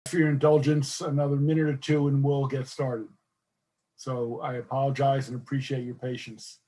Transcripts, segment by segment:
For your indulgence, another minute or two and we'll get started. So I apologize and appreciate your patience.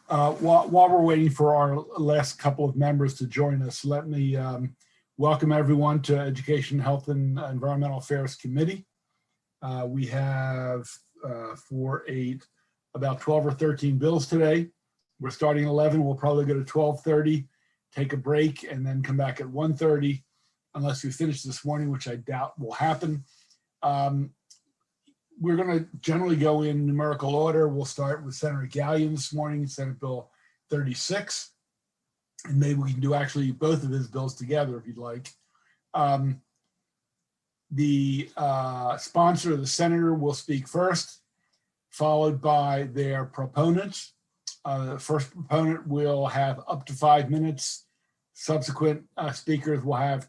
While we're waiting for our last couple of members to join us, let me welcome everyone to Education, Health, and Environmental Affairs Committee. We have about 12 or 13 bills today. We're starting at 11. We'll probably go to 12:30, take a break, and then come back at 1:30, unless we finish this morning, which I doubt will happen. We're going to generally go in numerical order. We'll start with Senator Gallion this morning, Senate Bill 36. And maybe we can do actually both of his bills together if you'd like. The sponsor, the senator, will speak first, followed by their proponents. The first proponent will have up to 5 minutes. Subsequent speakers will have up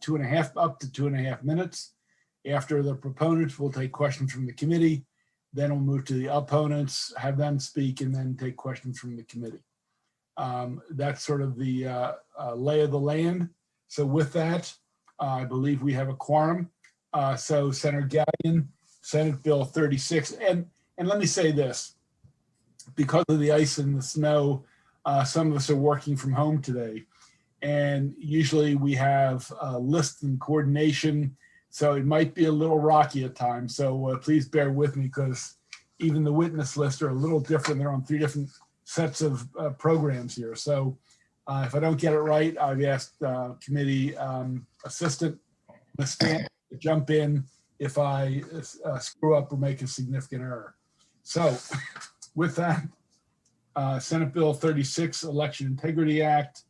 to 2.5 minutes. After the proponents, we'll take questions from the committee. Then we'll move to the opponents, have them speak, and then take questions from the committee. That's sort of the lay of the land. So with that, I believe we have a quorum. So Senator Gallion, Senate Bill 36. And let me say this, because of the ice and the snow, some of us are working from home today. And usually we have lists and coordination. So it might be a little rocky at times. So please bear with me, because even the witness lists are a little different. They're on 3 different sets of programs here. So if I don't get it right, I've asked committee assistant Ms. Stan to jump in if I screw up or make a significant error. So with that, Senate Bill 36, Election Integrity Act.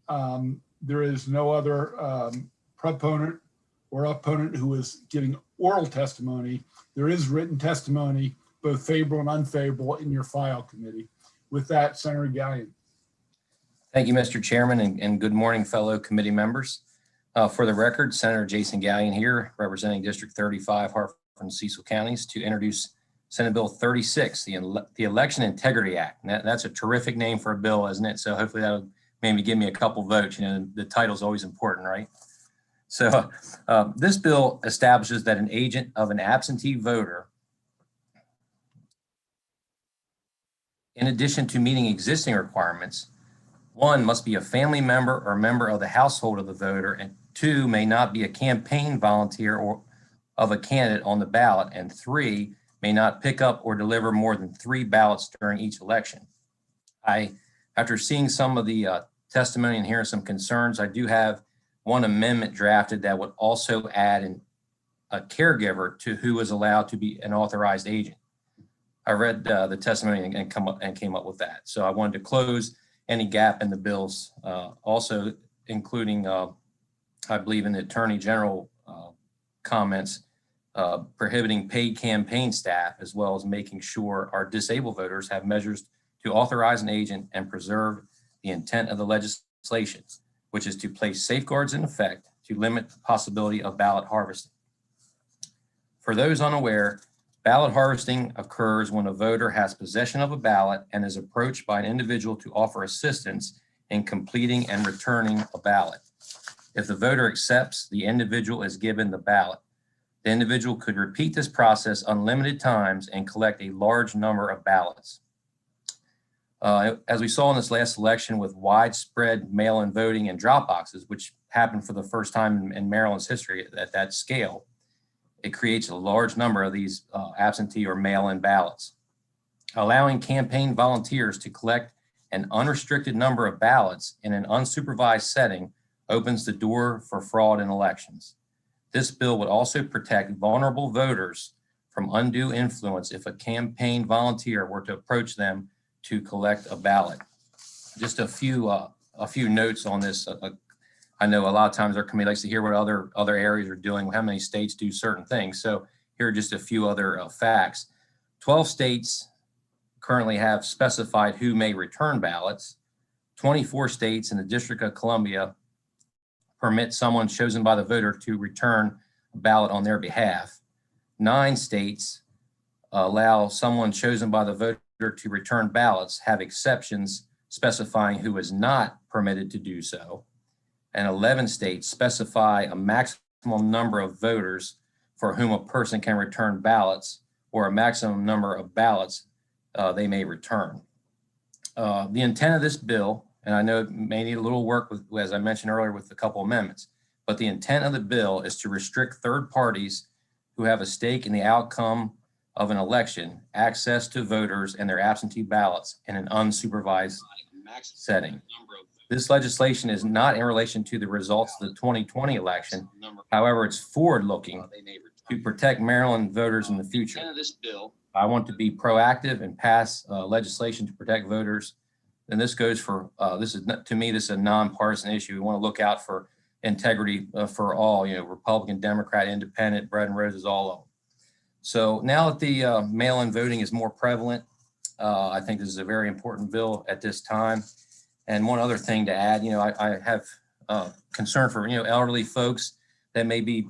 There is no other proponent or opponent who is giving oral testimony. There is written testimony, both favorable and unfavorable, in your file, committee. With that, Senator Gallion. Thank you, Mr. Chairman, and good morning, fellow committee members. For the record, Senator Jason Gallion here, representing District 35, Hartford and Cecil counties, to introduce Senate Bill 36, the Election Integrity Act. And that's a terrific name for a bill, isn't it? So hopefully that'll maybe give me a couple votes. You know, the title's always important, right? So this bill establishes that an agent of an absentee voter, in addition to meeting existing requirements, 1, must be a family member or member of the household of the voter, and 2, may not be a campaign volunteer or of a candidate on the ballot, and 3, may not pick up or deliver more than 3 ballots during each election. After seeing some of the testimony and hearing some concerns, I do have one amendment drafted that would also add a caregiver to who is allowed to be an authorized agent. I read the testimony and came up with that. So I wanted to close any gap in the bills, also including, I believe, in the Attorney General comments, prohibiting paid campaign staff, as well as making sure our disabled voters have measures to authorize an agent and preserve the intent of the legislation, which is to place safeguards in effect to limit the possibility of ballot harvesting. For those unaware, ballot harvesting occurs when a voter has possession of a ballot and is approached by an individual to offer assistance in completing and returning a ballot. If the voter accepts, the individual is given the ballot. The individual could repeat this process unlimited times and collect a large number of ballots. As we saw in this last election with widespread mail-in voting and drop boxes, which happened for the first time in Maryland's history at that scale, it creates a large number of these absentee or mail-in ballots. Allowing campaign volunteers to collect an unrestricted number of ballots in an unsupervised setting opens the door for fraud in elections. This bill would also protect vulnerable voters from undue influence if a campaign volunteer were to approach them to collect a ballot. Just a few notes on this. I know a lot of times our committee likes to hear what other areas are doing, how many states do certain things. So here are just a few other facts. 12 states currently have specified who may return ballots. 24 states in the District of Columbia permit someone chosen by the voter to return a ballot on their behalf. 9 states allow someone chosen by the voter to return ballots, have exceptions specifying who is not permitted to do so. And 11 states specify a maximum number of voters for whom a person can return ballots, or a maximum number of ballots they may return. The intent of this bill, and I know it may need a little work with, as I mentioned earlier, with a couple amendments, but the intent of the bill is to restrict third parties who have a stake in the outcome of an election access to voters and their absentee ballots in an unsupervised setting. This legislation is not in relation to the results of the 2020 election. However, it's forward-looking to protect Maryland voters in the future. I want to be proactive and pass legislation to protect voters. And this goes for, to me, this is a nonpartisan issue. We want to look out for integrity for all, Republican, Democrat, Independent, bread and roses, all of them. So now that the mail-in voting is more prevalent, I think this is a very important bill at this time. And one other thing to add, I have concern for, elderly folks that may be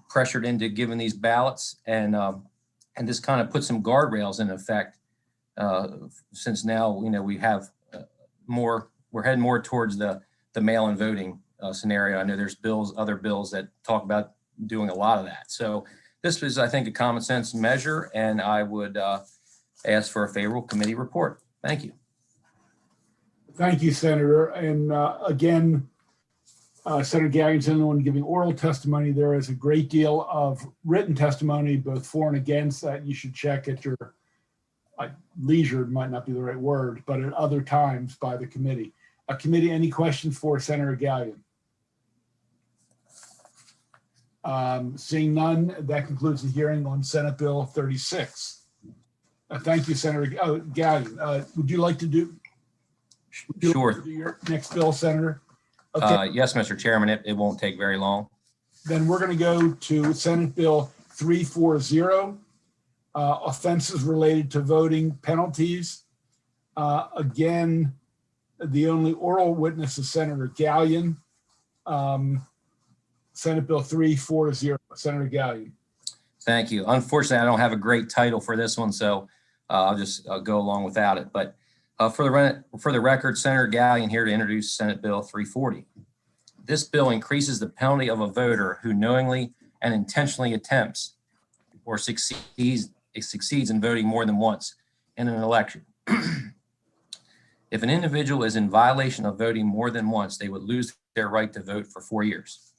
pressured into giving these ballots, and this kind of puts some guardrails in effect since now, we have we're heading more towards the mail-in voting scenario. I know there's other bills that talk about doing a lot of that. So this is, I think, a common sense measure, and I would ask for a favorable committee report. Thank you. Thank you, Senator. And again, Senator Gallion's the only one giving oral testimony. There is a great deal of written testimony, both for and against, that you should check at your leisure, might not be the right word, but at other times by the committee. Committee, any questions for Senator Gallion? Seeing none, that concludes the hearing on Senate Bill 36. Thank you, Senator Gallion. Would you like to do? Sure. Your next bill, Senator? Okay. Yes, Mr. Chairman, it won't take very long. Then we're going to go to Senate Bill 340, offenses related to voting penalties. Again, the only oral witness is Senator Gallion. Senate Bill 340, Senator Gallion. Thank you. Unfortunately, I don't have a great title for this one, so I'll just go along without it. But for the record, Senator Gallion here to introduce Senate Bill 340. This bill increases the penalty of a voter who knowingly and intentionally attempts or succeeds in voting more than once in an election. If an individual is in violation of voting more than once, they would lose their right to vote for 4 years.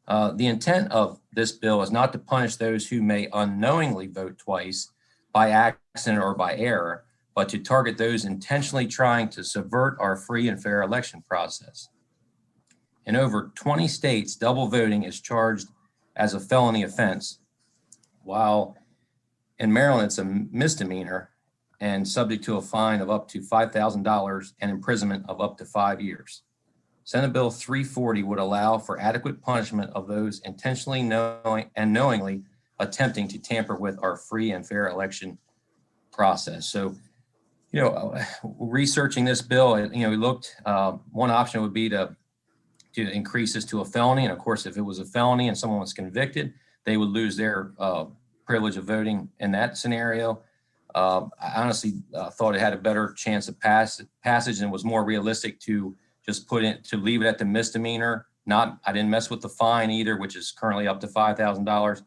The intent of this bill is not to punish those who may unknowingly vote twice by accident or by error, but to target those intentionally trying to subvert our free and fair election process. In over 20 states, double voting is charged as a felony offense, while in Maryland it's a misdemeanor and subject to a fine of up to $5,000 and imprisonment of up to 5 years. Senate Bill 340 would allow for adequate punishment of those intentionally knowingly attempting to tamper with our free and fair election process. So, researching this bill, we looked, one option would be to increase this to a felony. And of course, if it was a felony and someone was convicted, they would lose their privilege of voting in that scenario. I honestly thought it had a better chance of passage and was more realistic to just leave it at the misdemeanor. I didn't mess with the fine either, which is currently up to $5,000.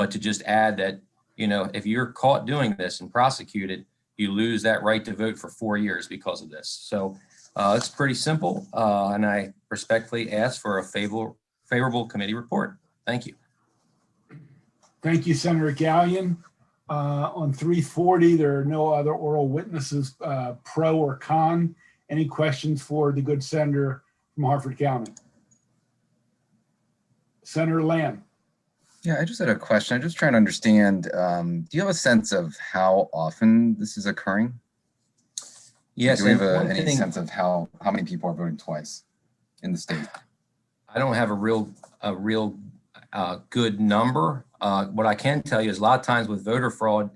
but to just add that, if you're caught doing this and prosecuted, you lose that right to vote for 4 years because of this. So it's pretty simple, and I respectfully ask for a favorable committee report. Thank you. Thank you, Senator Gallion. On 340, there are no other oral witnesses, pro or con. Any questions for the good senator from Harford County? Senator Lamb. Yeah, I just had a question. I'm just trying to understand, do you have a sense of how often this is occurring? Yes. Do we have any sense of how many people are voting twice in the state? I don't have a real good number. What I can tell you is a lot of times with voter fraud,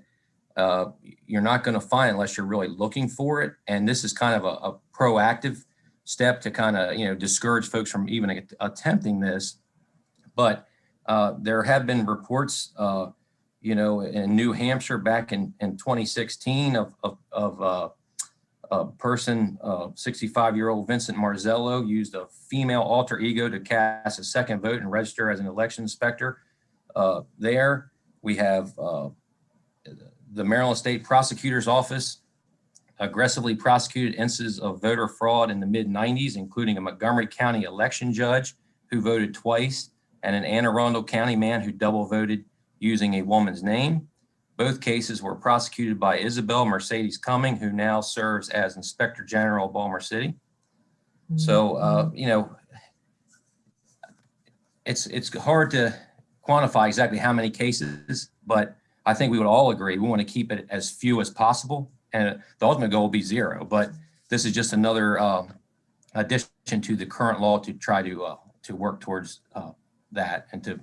you're not going to find it unless you're really looking for it. And this is kind of a proactive step to kind of, discourage folks from even attempting this. But there have been reports, in New Hampshire back in 2016 of a person, 65-year-old Vincent Marzello, used a female alter ego to cast a second vote and register as an election inspector. There we have the Maryland State Prosecutor's Office aggressively prosecuted instances of voter fraud in the mid-90s, including a Montgomery County election judge who voted twice and an Anne Arundel County man who double voted using a woman's name. Both cases were prosecuted by Isabel Mercedes Cumming, who now serves as Inspector General of Baltimore City. So, it's hard to quantify exactly how many cases, but I think we would all agree we want to keep it as few as possible. And the ultimate goal will be zero, but this is just another addition to the current law to try to work towards that and to,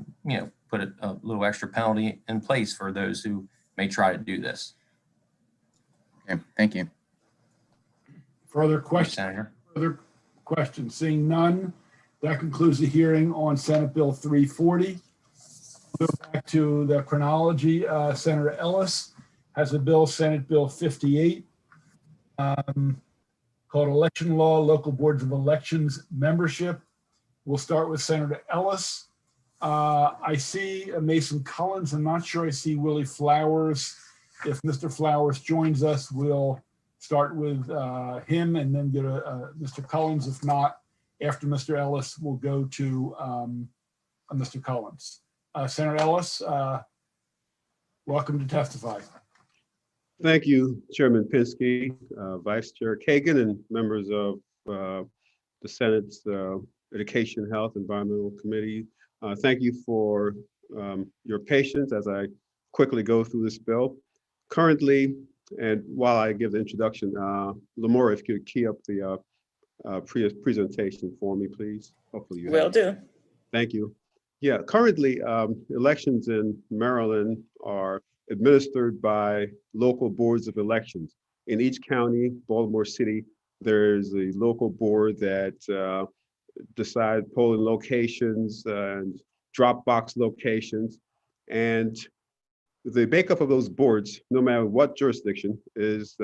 put a little extra penalty in place for those who may try to do this. Okay, thank you. Further questions? Senator. Further questions? Seeing none, that concludes the hearing on Senate Bill 340. We'll go back to the chronology. Senator Ellis has a bill, Senate Bill 58, called Election Law, Local Boards of Elections Membership. We'll start with Senator Ellis. I see Mason Collins. I'm not sure I see Willie Flowers. If Mr. Flowers joins us, we'll start with him and then get Mr. Collins. If not, after Mr. Ellis, we'll go to Mr. Collins. Senator Ellis, welcome to testify. Thank you, Chairman Pinsky, Vice Chair Kagan, and members of the Senate's Education, Health, Environmental Committee. Thank you for your patience as I quickly go through this bill. Currently, and while I give the introduction, Lamora, if you could key up the presentation for me, please. Hopefully you will do. Thank you. Yeah, currently elections in Maryland are administered by local boards of elections. In each county, Baltimore City, there's a local board that decide polling locations and drop box locations. And the makeup of those boards, no matter what jurisdiction, is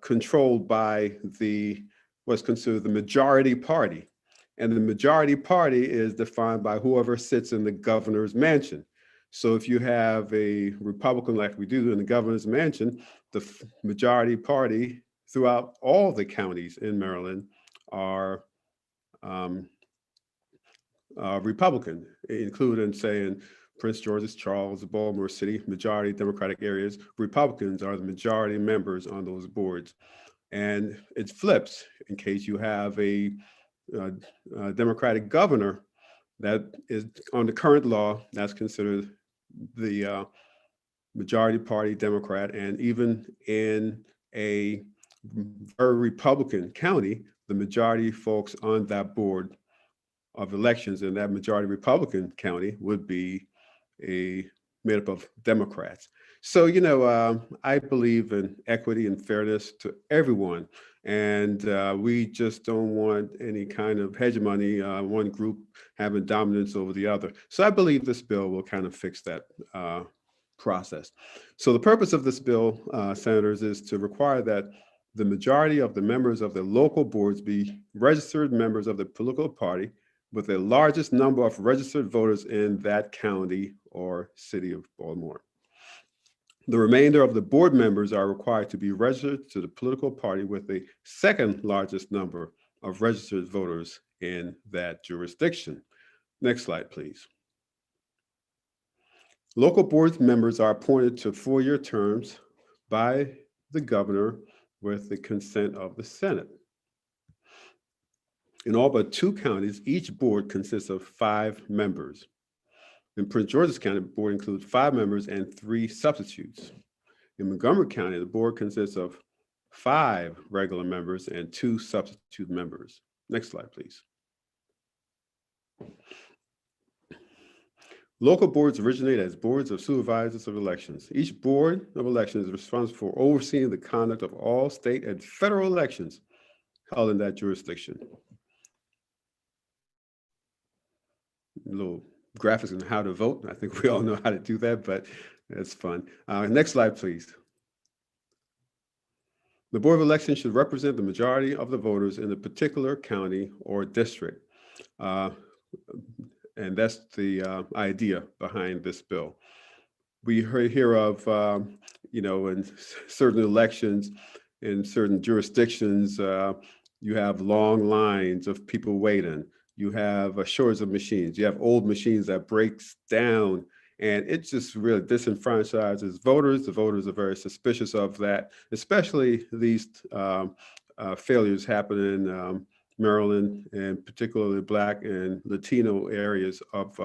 controlled by what's considered the majority party. And the majority party is defined by whoever sits in the governor's mansion. So if you have a Republican like we do in the governor's mansion, the majority party throughout all the counties in Maryland are Republican, including, say, in Prince George's, Charles, Baltimore City, majority Democratic areas. Republicans are the majority members on those boards. And it flips in case you have a Democratic governor that is on the current law, that's considered the majority party Democrat. And even in a very Republican county, the majority folks on that board of elections in that majority Republican county would be made up of Democrats. So, I believe in equity and fairness to everyone. And we just don't want any kind of hegemony, one group having dominance over the other. So I believe this bill will kind of fix that process. So the purpose of this bill, senators, is to require that the majority of the members of the local boards be registered members of the political party with the largest number of registered voters in that county or city of Baltimore. The remainder of the board members are required to be registered to the political party with the second largest number of registered voters in that jurisdiction. Next slide, please. Local board members are appointed to 4-year terms by the governor with the consent of the Senate. In all but 2 counties, each board consists of 5 members. In Prince George's County, the board includes 5 members and 3 substitutes. In Montgomery County, the board consists of 5 regular members and 2 substitute members. Next slide, please. Local boards originate as boards of supervisors of elections. Each board of elections is responsible for overseeing the conduct of all state and federal elections held in that jurisdiction. Little graphics on how to vote. I think we all know how to do that, but that's fun. Next slide, please. The Board of Elections should represent the majority of the voters in a particular county or district. And that's the idea behind this bill. We hear of, in certain elections, in certain jurisdictions, you have long lines of people waiting. You have a shortage of machines. You have old machines that breaks down, and it just really disenfranchises voters. The voters are very suspicious of that, especially these failures happen in Maryland, and particularly Black and Latino areas of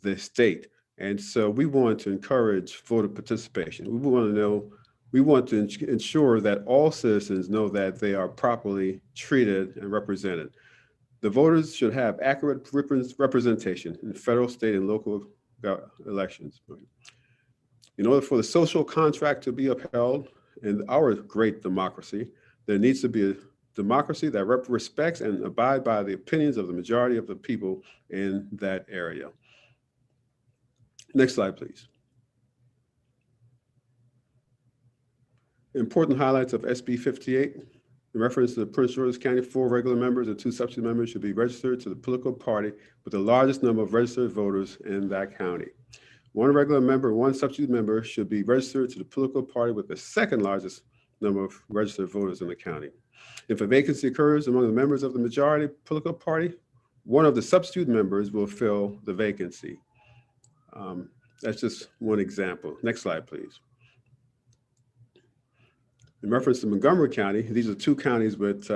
the state. And so we want to encourage voter participation. We want to ensure that all citizens know that they are properly treated and represented. The voters should have accurate representation in federal, state, and local elections. In order for the social contract to be upheld in our great democracy, there needs to be a democracy that respects and abide by the opinions of the majority of the people in that area. Next slide, please. Important highlights of SB 58. In reference to the Prince George's County, 4 regular members and 2 substitute members should be registered to the political party with the largest number of registered voters in that county. 1 regular member and 1 substitute member should be registered to the political party with the second largest number of registered voters in the county. If a vacancy occurs among the members of the majority political party, 1 of the substitute members will fill the vacancy. That's just one example. Next slide, please. In reference to Montgomery County, these are 2 counties with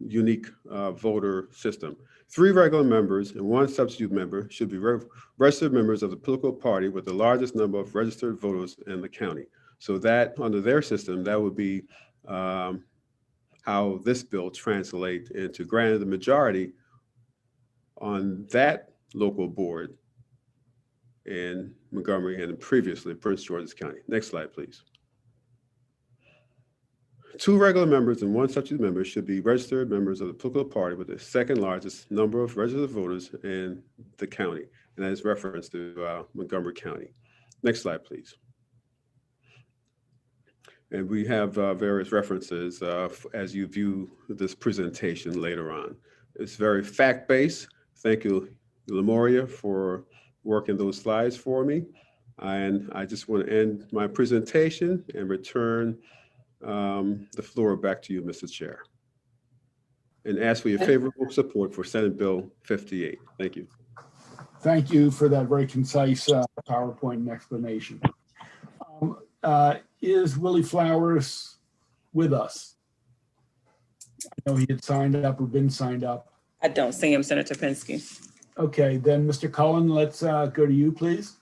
unique voter system. 3 regular members and 1 substitute member should be registered members of the political party with the largest number of registered voters in the county. So that under their system, that would be how this bill translates into granting the majority on that local board in Montgomery and previously Prince George's County. Next slide, please. 2 regular members and 1 substitute member should be registered members of the political party with the second largest number of registered voters in the county, and that is reference to Montgomery County. Next slide, please. And we have various references as you view this presentation later on. It's very fact-based. Thank you, Lamoria, for working those slides for me. And I just want to end my presentation and return the floor back to you, Mr. Chair, and ask for your favorable support for Senate Bill 58. Thank you. Thank you for that very concise PowerPoint and explanation. Is Willie Flowers with us? I know he had signed up or been signed up. I don't see him, Senator Pinsky. Okay, then Mr. Cullen, let's go to you, please.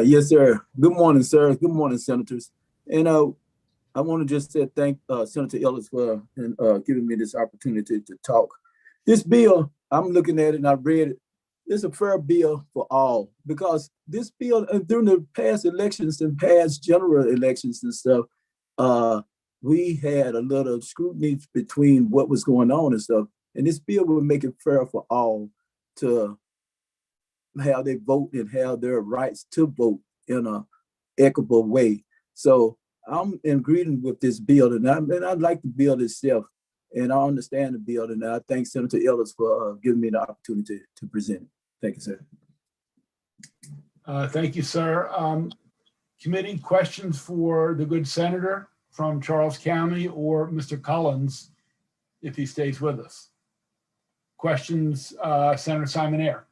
Yes, sir. Good morning, sir. Good morning, senators. And I want to just say thank Senator Ellis for giving me this opportunity to talk. This bill, I'm looking at it and I read it. It's a fair bill for all, because this bill, during the past elections and past general elections and stuff, we had a lot of scrutiny between what was going on and stuff. And this bill will make it fair for all to have their vote and have their rights to vote in an equitable way. So I'm in agreement with this bill, and I like the bill itself. And I understand the bill, and I thank Senator Ellis for giving me the opportunity to present it. Thank you, sir. Thank you, sir. Committee questions for the good senator from Charles County or Mr. Collins, if he stays with us. Questions, Senator Simon Ayer.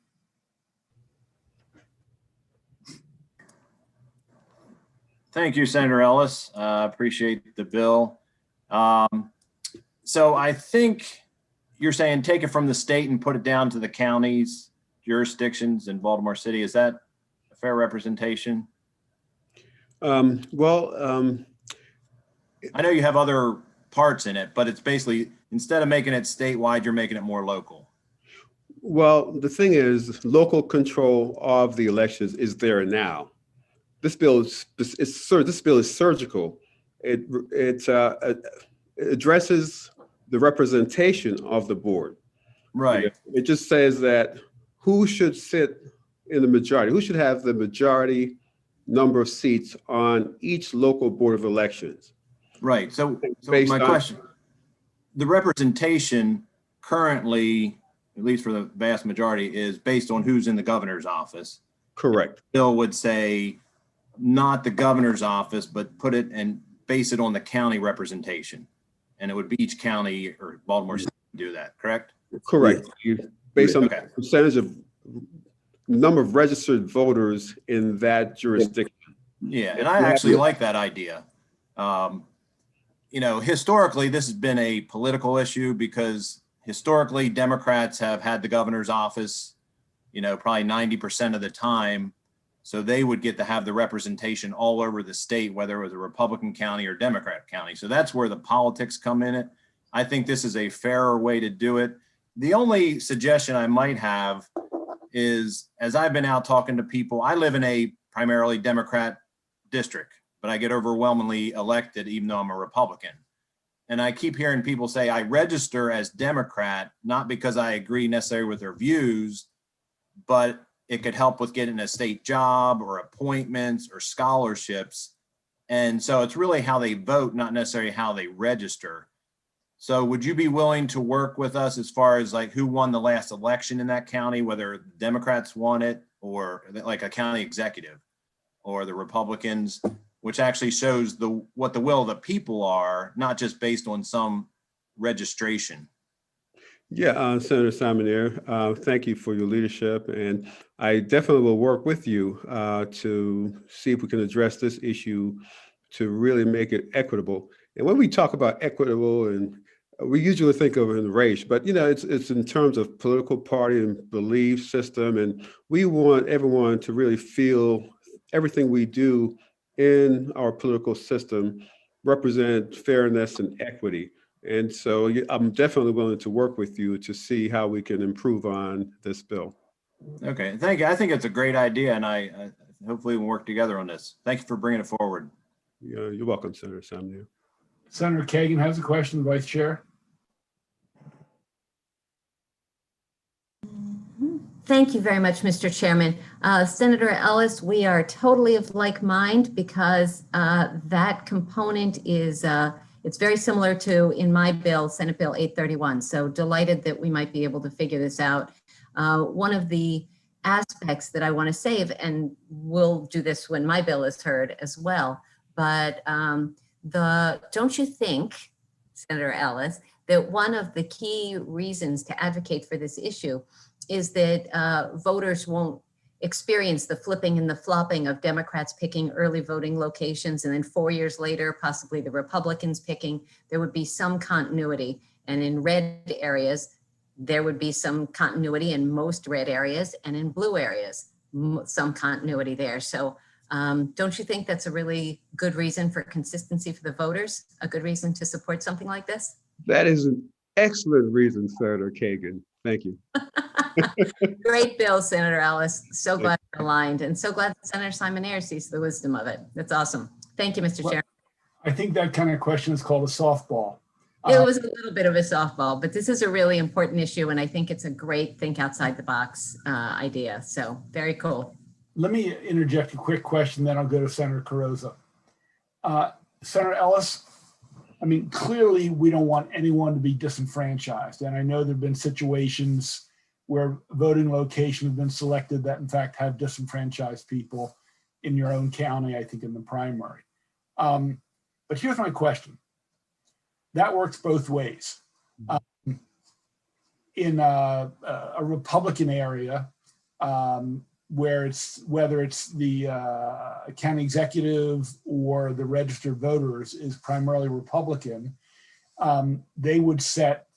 Thank you, Senator Ellis. Appreciate the bill. So I think you're saying take it from the state and put it down to the county's jurisdictions in Baltimore City. Is that a fair representation? I know you have other parts in it, but it's basically, instead of making it statewide, you're making it more local. Well, the thing is, local control of the elections is there now. This bill is surgical. It addresses the representation of the board. Right. It just says that who should sit in the majority, who should have the majority number of seats on each local board of elections. Right. So Based my on- question, the representation currently, at least for the vast majority, is based on who's in the governor's office. Correct. Bill would say not the governor's office, but put it and base it on the county representation. And it would be each county or Baltimore City do that, correct? Correct. Based on Okay. the percentage of number of registered voters in that jurisdiction. Yeah, and I actually like that idea. Historically, this has been a political issue because historically Democrats have had the governor's office, probably 90% of the time. So they would get to have the representation all over the state, whether it was a Republican county or Democrat county. So that's where the politics come in it. I think this is a fairer way to do it. The only suggestion I might have is, as I've been out talking to people, I live in a primarily Democrat district, but I get overwhelmingly elected even though I'm a Republican. And I keep hearing people say I register as Democrat, not because I agree necessarily with their views, but it could help with getting a state job or appointments or scholarships. And so it's really how they vote, not necessarily how they register. So would you be willing to work with us as far as like who won the last election in that county, whether Democrats won it or like a county executive or the Republicans, which actually shows what the will of the people are, not just based on some registration? Yeah, Senator Simon Ayer, thank you for your leadership. And I definitely will work with you to see if we can address this issue to really make it equitable. And when we talk about equitable, and we usually think of it in race, but it's in terms of political party and belief system. And we want everyone to really feel everything we do in our political system represent fairness and equity. And so I'm definitely willing to work with you to see how we can improve on this bill. Okay, thank you. I think it's a great idea, and I hopefully we'll work together on this. Thank you for bringing it forward. Yeah, you're welcome, Senator Simon. Senator Kagan has a question, Vice Chair. Thank you very much, Mr. Chairman. Senator Ellis, we are totally of like mind because that component is it's very similar to in my bill, Senate Bill 831. So delighted that we might be able to figure this out. One of the aspects that I want to save, and we'll do this when my bill is heard as well, but don't you think, Senator Ellis, that one of the key reasons to advocate for this issue is that voters won't experience the flipping and the flopping of Democrats picking early voting locations and then 4 years later, possibly the Republicans picking? There would be some continuity. And in red areas, there would be some continuity in most red areas, and in blue areas, some continuity there. So don't you think that's a really good reason for consistency for the voters? A good reason to support something like this? That is an excellent reason, Senator Kagan. Thank you. Great bill, Senator Ellis. So glad we're aligned, and so glad that Senator Simon Ayer sees the wisdom of it. That's awesome. Thank you, Mr. Chair. I think that kind of question is called a softball. It was a little bit of a softball, but this is a really important issue, and I think it's a great think outside the box idea. So very cool. Let me interject a quick question, then I'll go to Senator Carrozza. Senator Ellis, I mean, clearly, we don't want anyone to be disenfranchised. And I know there've been situations where voting locations have been selected that in fact have disenfranchised people in your own county, I think in the primary. But here's my question. That works both ways. In a Republican area, whether it's the county executive or the registered voters is primarily Republican, they would set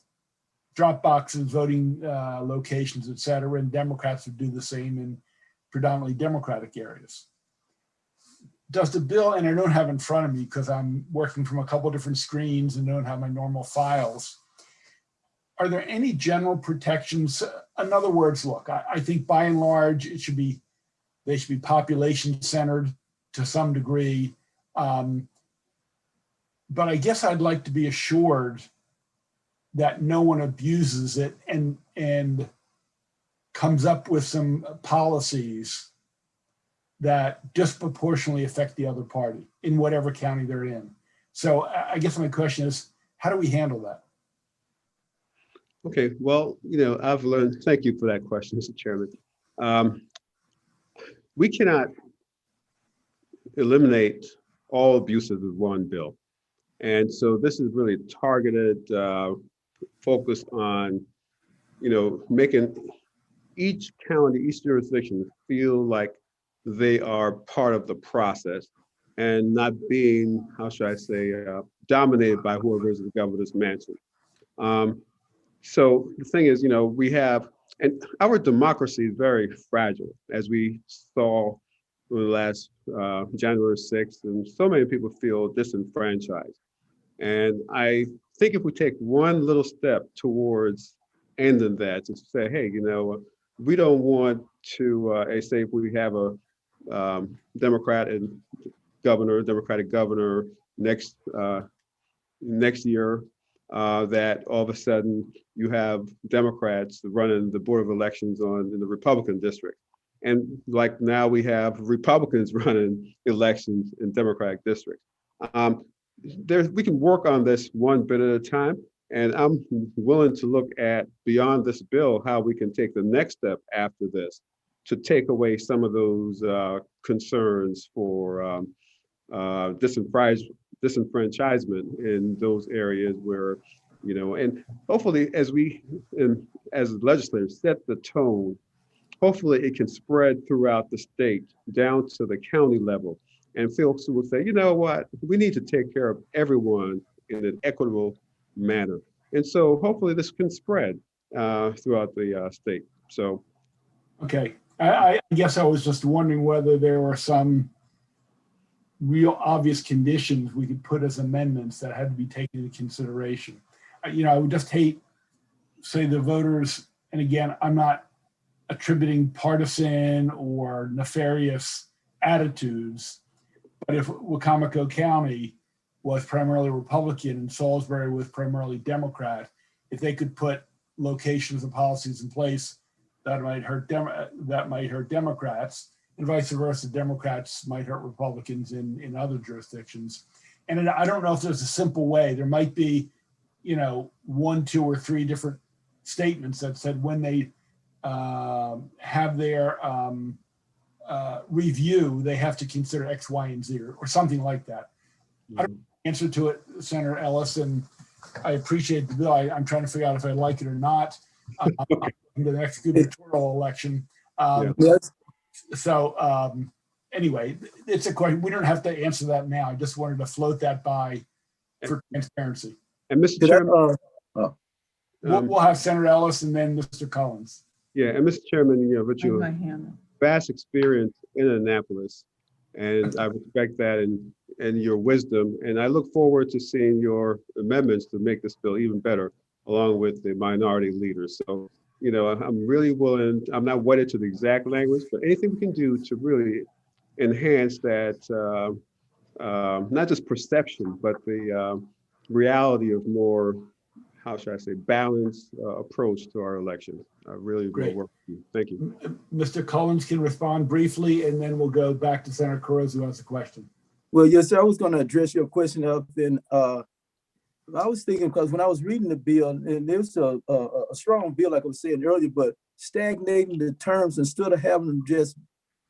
drop boxes, voting locations, et cetera, and Democrats would do the same in predominantly Democratic areas. Does the bill, and I don't have in front of me because I'm working from a couple different screens and don't have my normal files, are there any general protections? In other words, look, I think by and large, they should be population centered to some degree. But I guess I'd like to be assured that no one abuses it and comes up with some policies that disproportionately affect the other party in whatever county they're in. So I guess my question is, how do we handle that? Okay, well, I've learned, thank you for that question, Mr. Chairman. We cannot eliminate all abuses with one bill. And so this is really targeted, focused on, making each county, each jurisdiction feel like they are part of the process and not being, how should I say, dominated by whoever is the governor's mansion. So the thing is, we have, and our democracy is very fragile, as we saw in the last January 6th, and so many people feel disenfranchised. And I think if we take one little step towards ending that, to say, hey, we don't want to, say if we have a Democratic governor next year, that all of a sudden you have Democrats running the Board of Elections in the Republican district. And like now we have Republicans running elections in Democratic districts. We can work on this one bit at a time. And I'm willing to look at beyond this bill, how we can take the next step after this to take away some of those concerns for disenfranchisement in those areas where, and hopefully as legislators set the tone, hopefully it can spread throughout the state down to the county level. And folks will say, you know what, we need to take care of everyone in an equitable manner. And so hopefully this can spread throughout the state. So. Okay, I guess I was just wondering whether there were some real obvious conditions we could put as amendments that had to be taken into consideration. I would just hate, say, the voters, and again, I'm not attributing partisan or nefarious attitudes, but if Wacomico County was primarily Republican and Salisbury was primarily Democrat, if they could put locations and policies in place that might hurt Democrats, and vice versa, Democrats might hurt Republicans in other jurisdictions. And I don't know if there's a simple way. There might be, 1, 2, or 3 different statements that said when they have their review, they have to consider X, Y, and Z, or something like that. I don't know the answer to it, Senator Ellis, and I appreciate the bill. I'm trying to figure out if I like it or not. The next gubernatorial election. Yes. So anyway, it's a question. We don't have to answer that now. I just wanted to float that by for transparency. And Mr. Chairman, we'll have Senator Ellis and then Mr. Collins. Yeah, and Mr. Chairman, with your vast experience in Annapolis, and I respect that and your wisdom, and I look forward to seeing your amendments to make this bill even better, along with the minority leaders. So, I'm really willing, I'm not wedded to the exact language, but anything we can do to really enhance that, not just perception, but the reality of more, how should I say, balanced approach to our elections. I really will work with you. Thank you. Mr. Collins can respond briefly, and then we'll go back to Senator Carros, who has a question. Well, yes, sir. I was going to address your question up in I was thinking, because when I was reading the bill, and there's a strong bill, like I was saying earlier, but stagnating the terms instead of having them just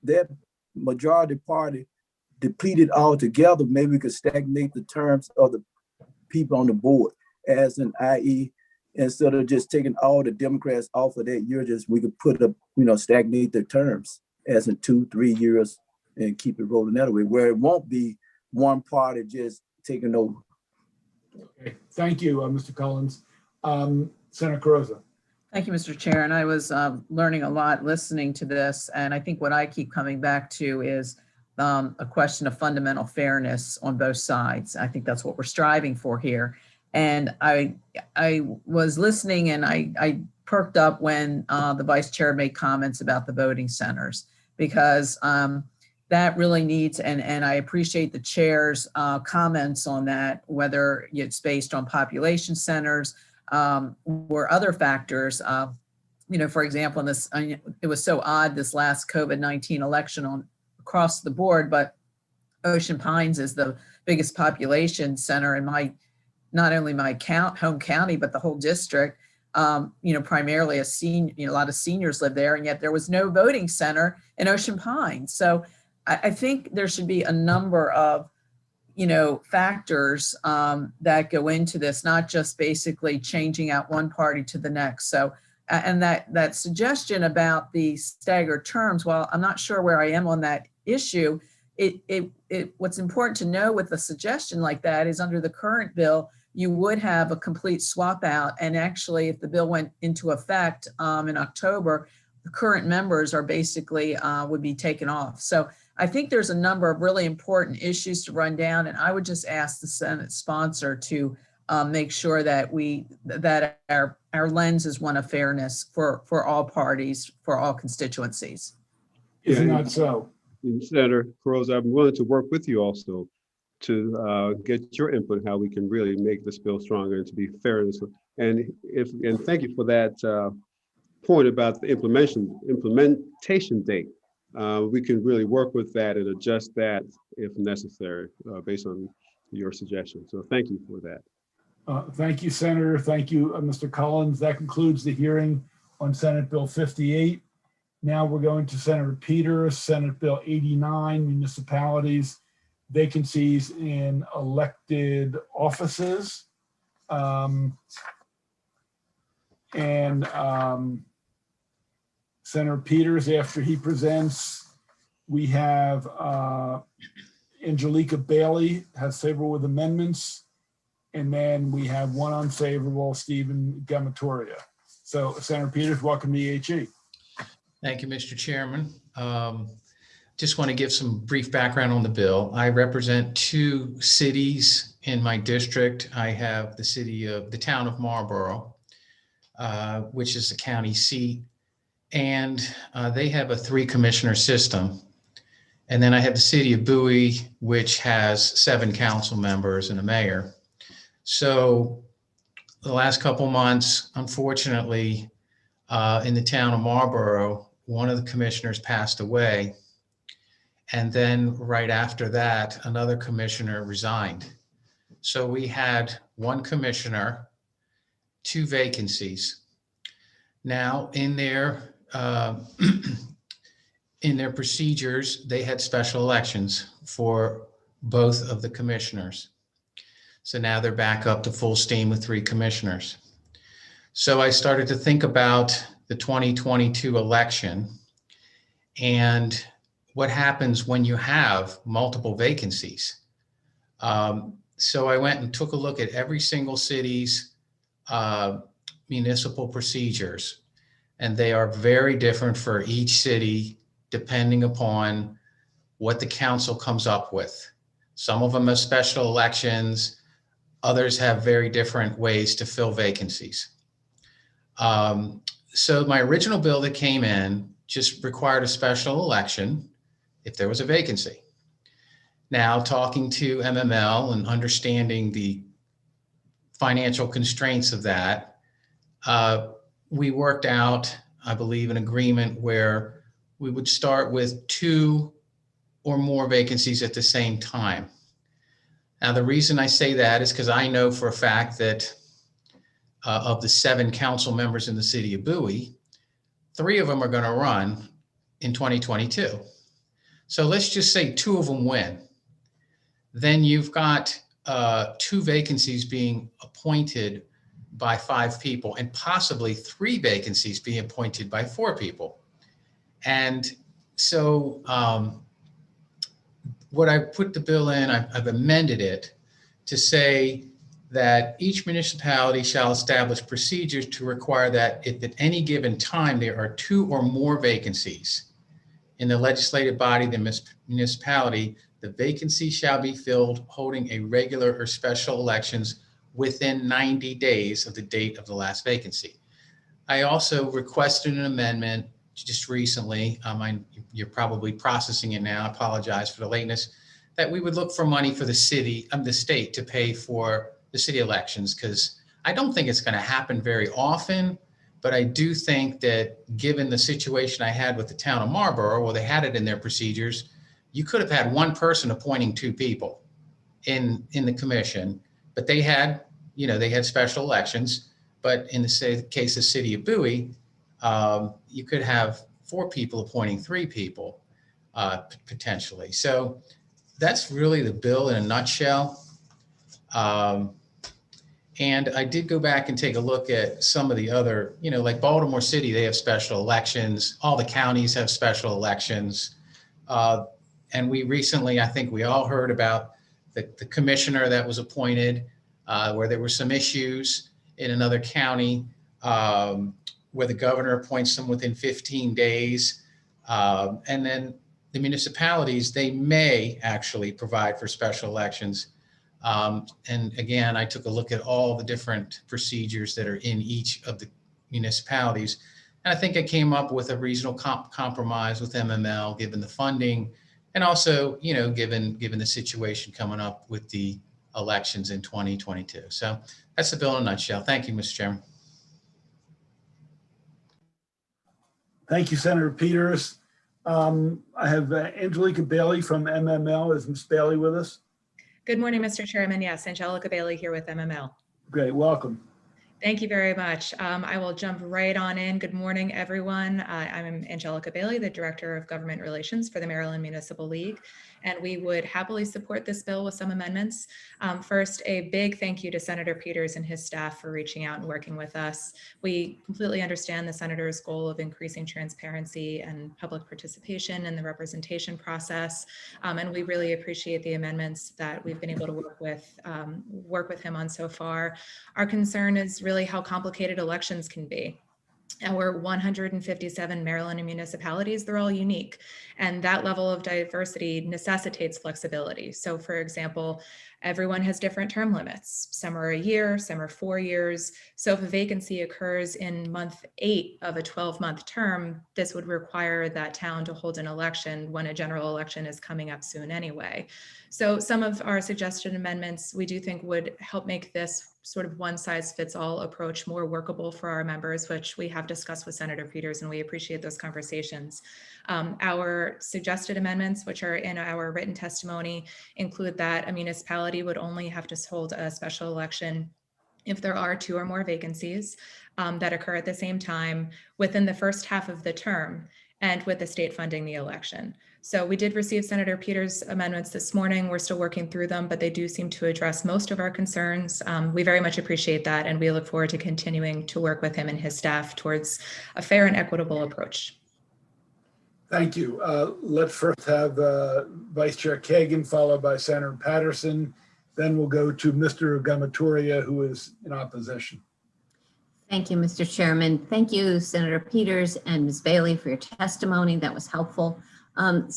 that majority party depleted altogether, maybe we could stagnate the terms of the people on the board, as in i.e. instead of just taking all the Democrats off of that year, just we could put up, stagnate their terms as in 2-3 years and keep it rolling that way, where it won't be one party just taking over. Okay, thank you, Mr. Collins. Senator Carozza. Thank you, Mr. Chair. And I was learning a lot listening to this. And I think what I keep coming back to is a question of fundamental fairness on both sides. I think that's what we're striving for here. And I was listening and I perked up when the vice chair made comments about the voting centers, because that really needs, and I appreciate the chair's comments on that, whether it's based on population centers or other factors. For example, in this, it was so odd this last COVID-19 election across the board, but Ocean Pines is the biggest population center in not only my home county, but the whole district. Primarily a lot of seniors live there, and yet there was no voting center in Ocean Pines. So I think there should be a number of, factors that go into this, not just basically changing out one party to the next. So, and that suggestion about the staggered terms, while I'm not sure where I am on that issue, what's important to know with a suggestion like that is under the current bill, you would have a complete swap out. And actually, if the bill went into effect in October, the current members are basically would be taken off. So I think there's a number of really important issues to run down, and I would just ask the Senate sponsor to make sure that our lens is one of fairness for all parties, for all constituencies. Is it not so? Senator Carozza, I'm willing to work with you also to get your input how we can really make this bill stronger and to be fair. And thank you for that point about the implementation date. We can really work with that and adjust that if necessary based on your suggestion. So thank you for that. Thank you, Senator. Thank you, Mr. Collins. That concludes the hearing on Senate Bill 58. Now we're going to Senator Peters, Senate Bill 89, municipalities, vacancies in elected offices. Senator Peters, after he presents, we have Angelica Bailey has favorable with amendments, and then we have one unfavorable, Stephen Gamatoria. So Senator Peters, welcome to EHE. Thank you, Mr. Chairman. Just want to give some brief background on the bill. I represent 2 cities in my district. I have the town of Marlborough, which is the county seat, and they have a 3-commissioner system. And then I have the city of Bowie, which has 7 council members and a mayor. So the last couple months, unfortunately, in the town of Marlborough, one of the commissioners passed away. And then right after that, another commissioner resigned. So we had 1 commissioner, 2 vacancies. Now in their procedures, they had special elections for both of the commissioners. So now they're back up to full steam with 3 commissioners. So I started to think about the 2022 election and what happens when you have multiple vacancies. So I went and took a look at every single city's municipal procedures, and they are very different for each city depending upon what the council comes up with. Some of them have special elections, others have very different ways to fill vacancies. So my original bill that came in just required a special election if there was a vacancy. Now, talking to MML and understanding the financial constraints of that, we worked out, I believe, an agreement where we would start with 2 or more vacancies at the same time. Now, the reason I say that is because I know for a fact that of the 7 council members in the city of Bowie, 3 of them are going to run in 2022. So let's just say 2 of them win. Then you've got 2 vacancies being appointed by 5 people and possibly 3 vacancies being appointed by 4 people. And so what I put the bill in, I've amended it to say that each municipality shall establish procedures to require that if at any given time there are 2 or more vacancies in the legislative body of the municipality, the vacancy shall be filled holding a regular or special elections within 90 days of the date of the last vacancy. I also requested an amendment just recently. You're probably processing it now. I apologize for the lateness. That we would look for money for the state to pay for the city elections, because I don't think it's going to happen very often. But I do think that given the situation I had with the town of Marlborough, where they had it in their procedures, you could have had 1 person appointing 2 people in the commission, but they had special elections. But in the case of City of Bowie, you could have 4 people appointing 3 people potentially. So that's really the bill in a nutshell. And I did go back and take a look at some of the other, like Baltimore City, they have special elections. All the counties have special elections. And we recently, I think we all heard about the commissioner that was appointed, where there were some issues in another county, where the governor appoints them within 15 days. And then the municipalities, they may actually provide for special elections. And again, I took a look at all the different procedures that are in each of the municipalities. And I think I came up with a reasonable compromise with MML, given the funding and also, given the situation coming up with the elections in 2022. So that's the bill in a nutshell. Thank you, Mr. Chairman. Thank you, Senator Peters. I have Angelica Bailey from MML. Is Ms. Bailey with us? Good morning, Mr. Chairman. Yes, Angelica Bailey here with MML. Great, welcome. Thank you very much. I will jump right on in. Good morning, everyone. I'm Angelica Bailey, the Director of Government Relations for the Maryland Municipal League, and we would happily support this bill with some amendments. First, a big thank you to Senator Peters and his staff for reaching out and working with us. We completely understand the Senator's goal of increasing transparency and public participation in the representation process, and we really appreciate the amendments that we've been able to work with him on so far. Our concern is really how complicated elections can be. Our 157 Maryland municipalities, they're all unique. And that level of diversity necessitates flexibility. So for example, everyone has different term limits. Some are a year, some are 4 years. So if a vacancy occurs in month 8 of a 12-month term, this would require that town to hold an election when a general election is coming up soon anyway. So some of our suggested amendments we do think would help make this sort of one-size-fits-all approach more workable for our members, which we have discussed with Senator Peters, and we appreciate those conversations. Our suggested amendments, which are in our written testimony, include that a municipality would only have to hold a special election if there are 2 or more vacancies that occur at the same time within the first half of the term, and with the state funding the election. So we did receive Senator Peters' amendments this morning. We're still working through them, but they do seem to address most of our concerns. We very much appreciate that, and we look forward to continuing to work with him and his staff towards a fair and equitable approach. Thank you. Let's first have Vice Chair Kagan, followed by Senator Patterson. Then we'll go to Mr. Gamatoria, who is in opposition. Thank you, Mr. Chairman. Thank you, Senator Peters and Ms. Bailey, for your testimony. That was helpful. And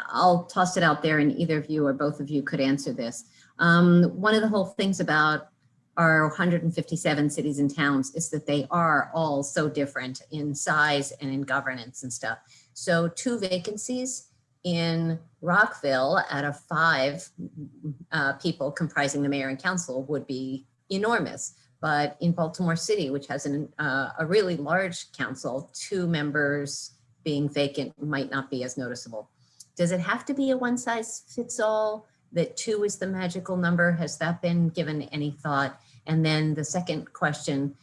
I'll toss it out there, and either of you or both of you could answer this. One of the whole things about our 157 cities and towns is that they are all so different in size and in governance and stuff. So 2 vacancies in Rockville out of 5 people comprising the mayor and council would be enormous. But in Baltimore City, which has a really large council, 2 members being vacant might not be as noticeable. Does it have to be a one-size-fits-all? that 2 is the magical number? Has that been given any thought? And then the second question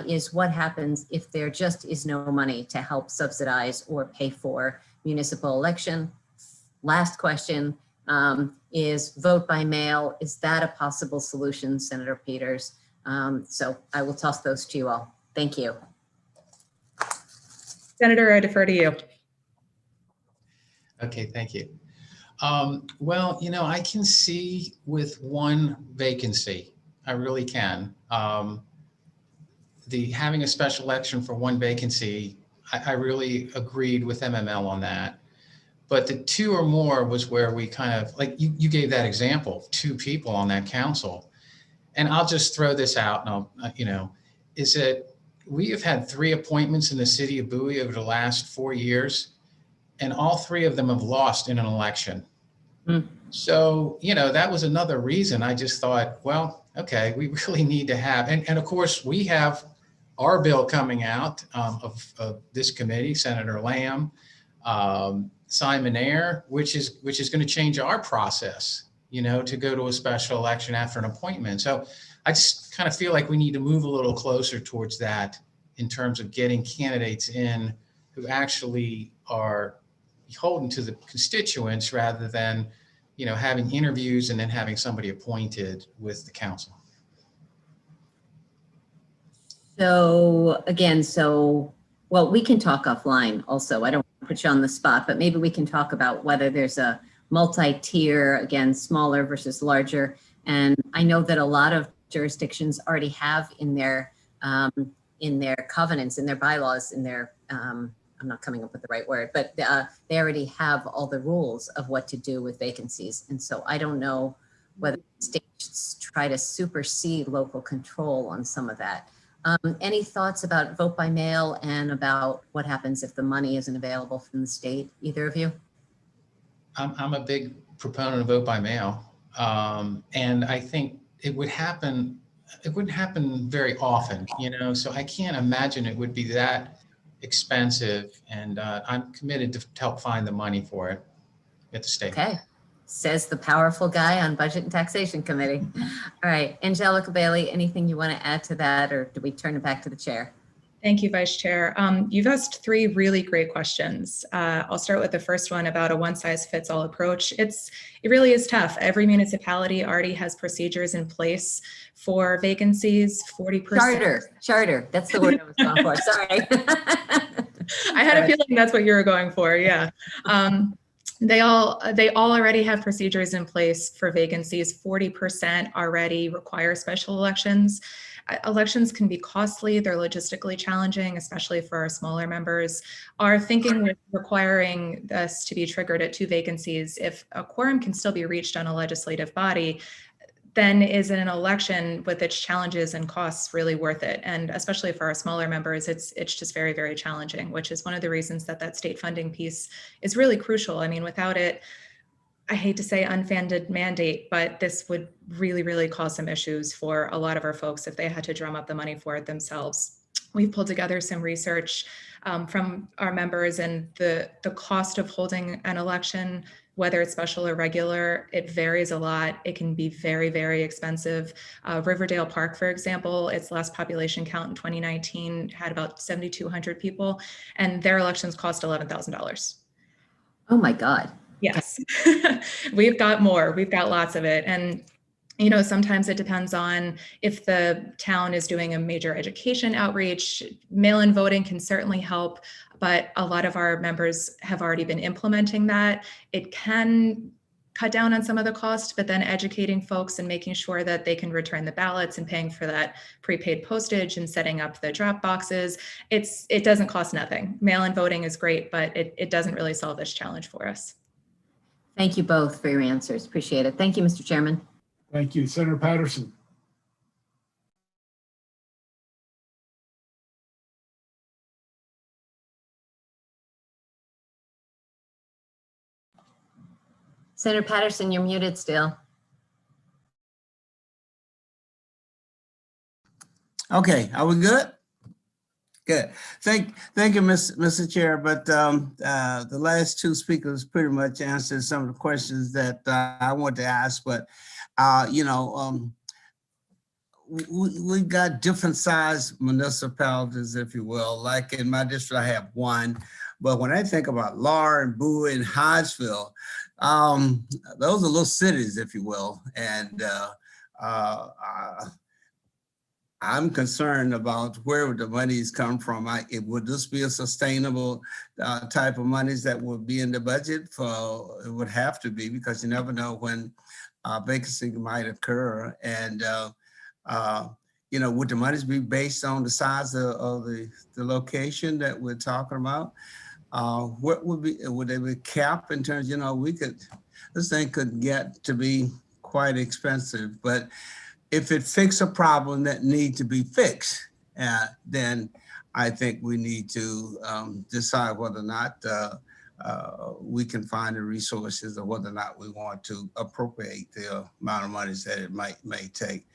is what happens if there just is no money to help subsidize or pay for municipal election? Last question is vote by mail. Is that a possible solution, Senator Peters? So I will toss those to you all. Thank you. Senator, I defer to you. Okay, thank you. Well, you know, I can see with one vacancy, I really can. Having a special election for one vacancy, I really agreed with MML on that. But the 2 or more was where we kind of, like you gave that example, 2 people on that council. And I'll just throw this out and I'll, is that we have had 3 appointments in the city of Bowie over the last 4 years, and all 3 of them have lost in an election. So, that was another reason I just thought, well, okay, we really need to have, and of course we have our bill coming out of this committee, Senator Lamb, Simon Ayer, which is going to change our process, to go to a special election after an appointment. So I just kind of feel like we need to move a little closer towards that in terms of getting candidates in who actually are beholden to the constituents rather than, having interviews and then having somebody appointed with the council. So again, well, we can talk offline also. I don't want to put you on the spot, but maybe we can talk about whether there's a multi-tier, again, smaller versus larger. And I know that a lot of jurisdictions already have in their covenants, in their bylaws, in their, I'm not coming up with the right word, but they already have all the rules of what to do with vacancies. And so I don't know whether states try to supersede local control on some of that. Any thoughts about vote by mail and about what happens if the money isn't available from the state, either of you? I'm a big proponent of vote by mail. And I think it wouldn't happen very often, so I can't imagine it would be that expensive. And I'm committed to help find the money for it at the state. Okay, says the powerful guy on Budget and Taxation Committee. All right, Angelica Bailey, anything you want to add to that, or do we turn it back to the chair? Thank you, Vice Chair. You've asked 3 really great questions. I'll start with the first one about a one-size-fits-all approach. It really is tough. Every municipality already has procedures in place for vacancies, 40%. Charter, that's the word I was going for, sorry. I had a feeling that's what you were going for, yeah. They all already have procedures in place for vacancies. 40% already require special elections. Elections can be costly. They're logistically challenging, especially for our smaller members. Our thinking with requiring this to be triggered at 2 vacancies, if a quorum can still be reached on a legislative body, then is an election with its challenges and costs really worth it? And especially for our smaller members, it's just very, very challenging, which is one of the reasons that state funding piece is really crucial. I mean, without it, I hate to say unfunded mandate, but this would really, really cause some issues for a lot of our folks if they had to drum up the money for it themselves. We've pulled together some research from our members, and the cost of holding an election, whether it's special or regular, it varies a lot. It can be very, very expensive. Riverdale Park, for example, its last population count in 2019 had about 7,200 people, and their elections cost $11,000. Oh my God. Yes, we've got more. We've got lots of it. And, sometimes it depends on if the town is doing a major education outreach. Mail-in voting can certainly help, but a lot of our members have already been implementing that. It can cut down on some of the cost, but then educating folks and making sure that they can return the ballots and paying for that prepaid postage and setting up the drop boxes. It doesn't cost nothing. Mail-in voting is great, but it doesn't really solve this challenge for us. Thank you both for your answers. Appreciate it. Thank you, Mr. Chairman. Thank you. Senator Patterson. Senator Patterson, you're muted still. Okay, are we good? Good. Thank you, Mr. Chair. But the last two speakers pretty much answered some of the questions that I wanted to ask. But we got different size municipalities, if you will. Like in my district, I have one. But when I think about Lahr and Bowie and Hodgesville, those are little cities, if you will. And I'm concerned about where the monies come from. Would this be a sustainable type of monies that would be in the budget? It would have to be, because you never know when vacancy might occur. And would the monies be based on the size of the location that we're talking about? What would they be capped in terms? This thing could get to be quite expensive, but if it fixes a problem that needs to be fixed, then I think we need to decide whether or not we can find the resources, or whether or not we want to appropriate the amount of monies that it may take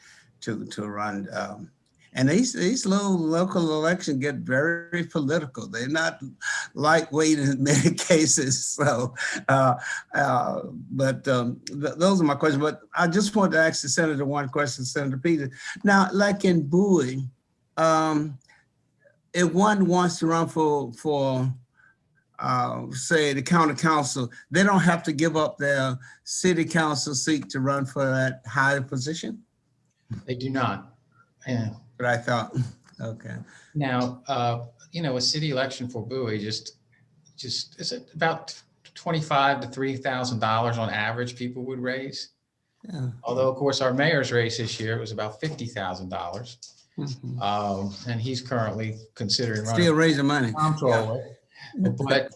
to run. And these little local elections get very political. They're not lightweight in many cases. So, those are my questions. But I just want to ask the senator one question, Senator Peters. Now, like in Bowie, if one wants to run for say the county council, they don't have to give up their city council seat to run for that higher position? They do not. Yeah. But I thought, okay. Now, a city election for Bowie just is it about $25,000 to $3,000 on average people would raise. Yeah. Although, of course, our mayor's race this year was about $50,000. Mm-hmm. And he's currently considering still raising money. Comptroller. Yeah. But,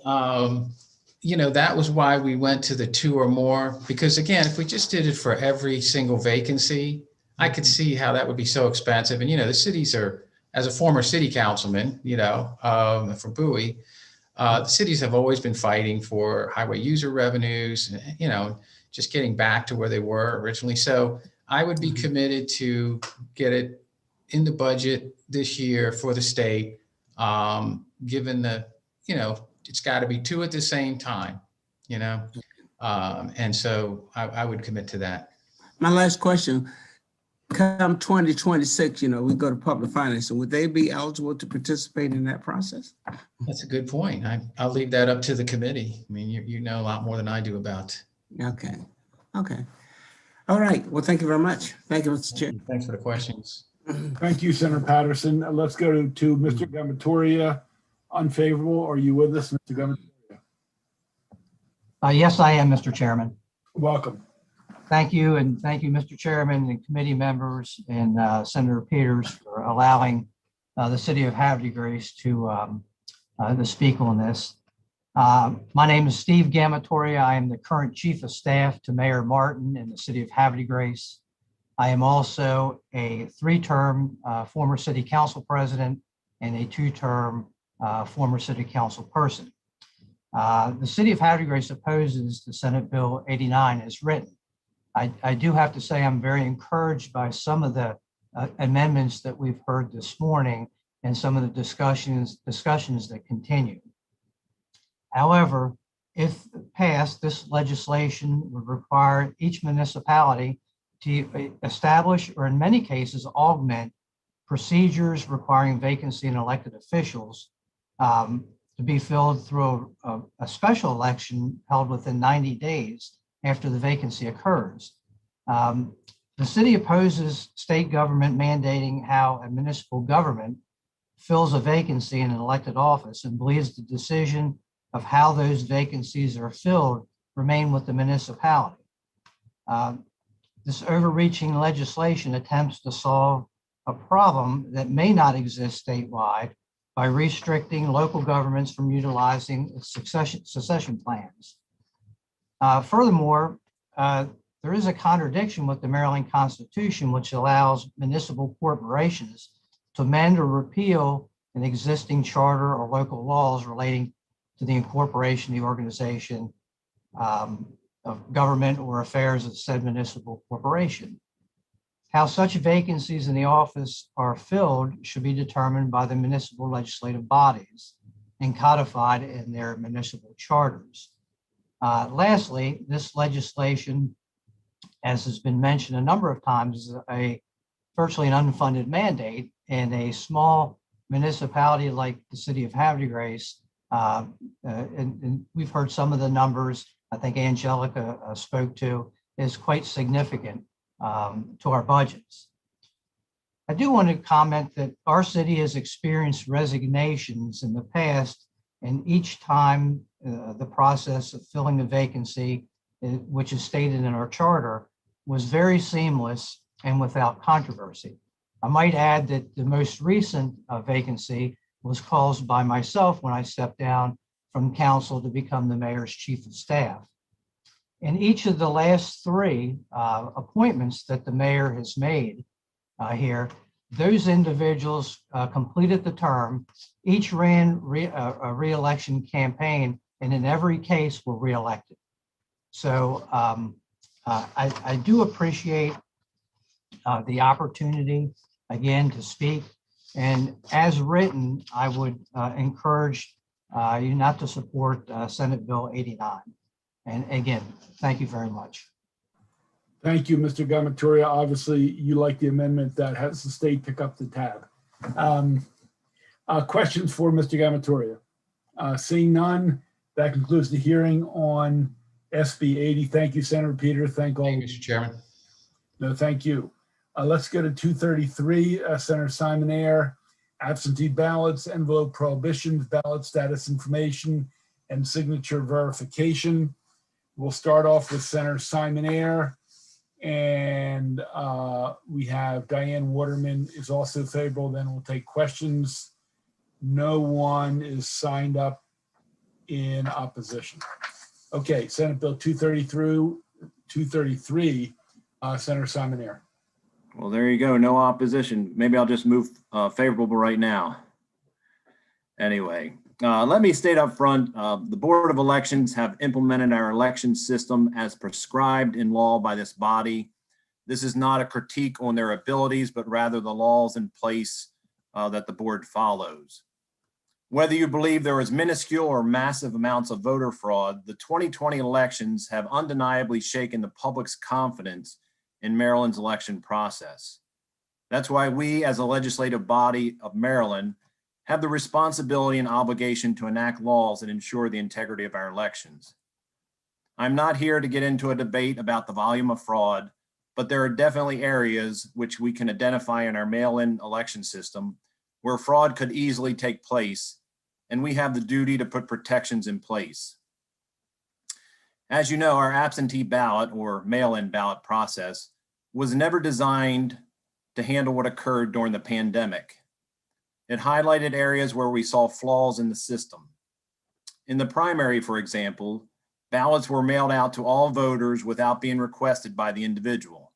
that was why we went to the 2 or more, because again, if we just did it for every single vacancy, I could see how that would be so expensive. And, the cities are, as a former city councilman, for Bowie, the cities have always been fighting for highway user revenues, just getting back to where they were originally. So I would be committed to get it in the budget this year for the state, given the, it's got to be 2 at the same time, and so I would commit to that. My last question. Come 2026, we go to public finance. So would they be eligible to participate in that process? That's a good point. I'll leave that up to the committee. I mean, you know a lot more than I do about. Okay. All right. Well, thank you very much. Thank you, Mr. Chair. Thanks for the questions. Thank you, Senator Patterson. Let's go to Mr. Gamatoria. Unfavorable. Are you with us, Mr. Gamatoria? Yes, I am, Mr. Chairman. Welcome. Thank you, and thank you, Mr. Chairman and committee members and Senator Peters for allowing the city of Havre de Grace to speak on this. My name is Steve Gamatoria. I am the current Chief of Staff to Mayor Martin in the city of Havre de Grace. I am also a 3-term former city council president and a 2-term former city council person. The city of Havre de Grace opposes the Senate Bill 89 as written. I do have to say I'm very encouraged by some of the amendments that we've heard this morning and some of the discussions that continue. However, if passed, this legislation would require each municipality to establish, or in many cases augment, procedures requiring vacancy in elected officials to be filled through a special election held within 90 days after the vacancy occurs. The city opposes state government mandating how a municipal government fills a vacancy in an elected office and believes the decision of how those vacancies are filled remain with the municipality. This overreaching legislation attempts to solve a problem that may not exist statewide by restricting local governments from utilizing succession plans. Furthermore, there is a contradiction with the Maryland Constitution, which allows municipal corporations to amend or repeal an existing charter or local laws relating to the incorporation, the organization of government or affairs of said municipal corporation. How such vacancies in the office are filled should be determined by the municipal legislative bodies and codified in their municipal charters. Lastly, this legislation, as has been mentioned a number of times, is virtually an unfunded mandate in a small municipality like the city of Havre de Grace. And we've heard some of the numbers I think Angelica spoke to is quite significant to our budgets. I do want to comment that our city has experienced resignations in the past, and each time the process of filling the vacancy, which is stated in our charter, was very seamless and without controversy. I might add that the most recent vacancy was caused by myself when I stepped down from council to become the mayor's chief of staff. In each of the last three appointments that the mayor has made here, those individuals completed the term, each ran a re-election campaign, and in every case were re-elected. So I do appreciate the opportunity again to speak. And as written, I would encourage you not to support Senate Bill 89. And again, thank you very much. Thank you, Mr. Gamatoria. Obviously, you like the amendment that has the state pick up the tab. Questions for Mr. Gamatoria? Seeing none, that concludes the hearing on SB 80. Thank you, Senator Peter. Thank all. Thank you, Mr. Chairman. No, thank you. Let's go to 233, Senator Simon Ayer, absentee ballots, envelope prohibitions, ballot status information, and signature verification. We'll start off with Senator Simon Ayer, and we have Diane Waterman is also favorable. Then we'll take questions. No one is signed up in opposition. Okay, Senate Bill 233, Senator Simon Ayer. Well, there you go. No opposition. Maybe I'll just move favorable right now. Anyway, let me state up front, the Board of Elections have implemented our election system as prescribed in law by this body. This is not a critique on their abilities, but rather the laws in place that the board follows. Whether you believe there is minuscule or massive amounts of voter fraud, the 2020 elections have undeniably shaken the public's confidence in Maryland's election process. That's why we, as a legislative body of Maryland, have the responsibility and obligation to enact laws that ensure the integrity of our elections. I'm not here to get into a debate about the volume of fraud, but there are definitely areas which we can identify in our mail-in election system where fraud could easily take place, and we have the duty to put protections in place. As you know, our absentee ballot or mail-in ballot process was never designed to handle what occurred during the pandemic. It highlighted areas where we saw flaws in the system. In the primary, for example, ballots were mailed out to all voters without being requested by the individual.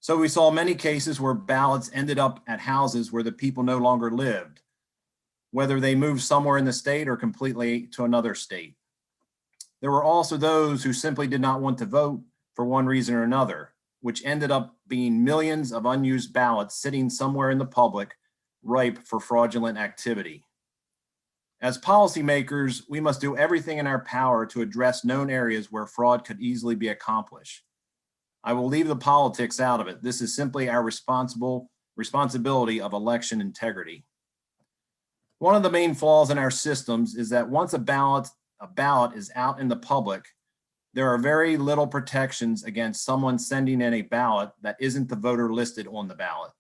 So we saw many cases where ballots ended up at houses where the people no longer lived, whether they moved somewhere in the state or completely to another state. There were also those who simply did not want to vote for one reason or another, which ended up being millions of unused ballots sitting somewhere in the public, ripe for fraudulent activity. As policymakers, we must do everything in our power to address known areas where fraud could easily be accomplished. I will leave the politics out of it. This is simply our responsibility of election integrity. One of the main flaws in our systems is that once a ballot is out in the public, there are very little protections against someone sending in a ballot that isn't the voter listed on the ballot.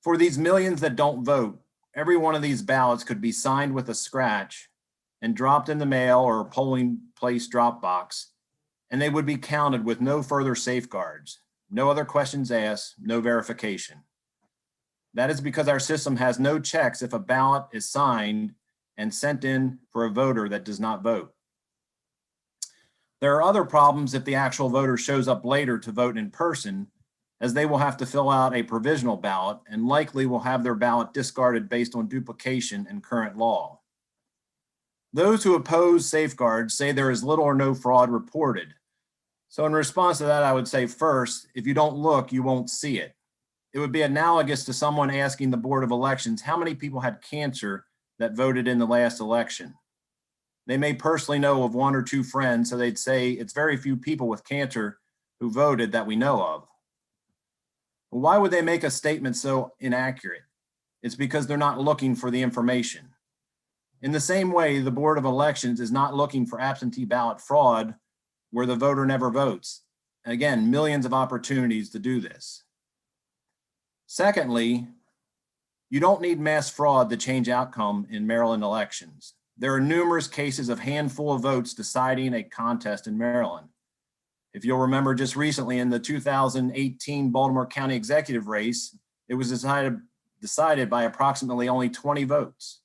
For these millions that don't vote, every one of these ballots could be signed with a scratch and dropped in the mail or polling place drop box, and they would be counted with no further safeguards, no other questions asked, no verification. That is because our system has no checks if a ballot is signed and sent in for a voter that does not vote. There are other problems if the actual voter shows up later to vote in person, as they will have to fill out a provisional ballot and likely will have their ballot discarded based on duplication and current law. Those who oppose safeguards say there is little or no fraud reported. So in response to that, I would say first, if you don't look, you won't see it. It would be analogous to someone asking the Board of Elections how many people had cancer that voted in the last election. They may personally know of 1 or 2 friends, so they'd say it's very few people with cancer who voted that we know of. Well, why would they make a statement so inaccurate? It's because they're not looking for the information. In the same way, the Board of Elections is not looking for absentee ballot fraud where the voter never votes. And again, millions of opportunities to do this. Secondly, you don't need mass fraud to change outcome in Maryland elections. There are numerous cases of handful of votes deciding a contest in Maryland. If you'll remember just recently in the 2018 Baltimore County executive race, it was decided by approximately only 20 votes.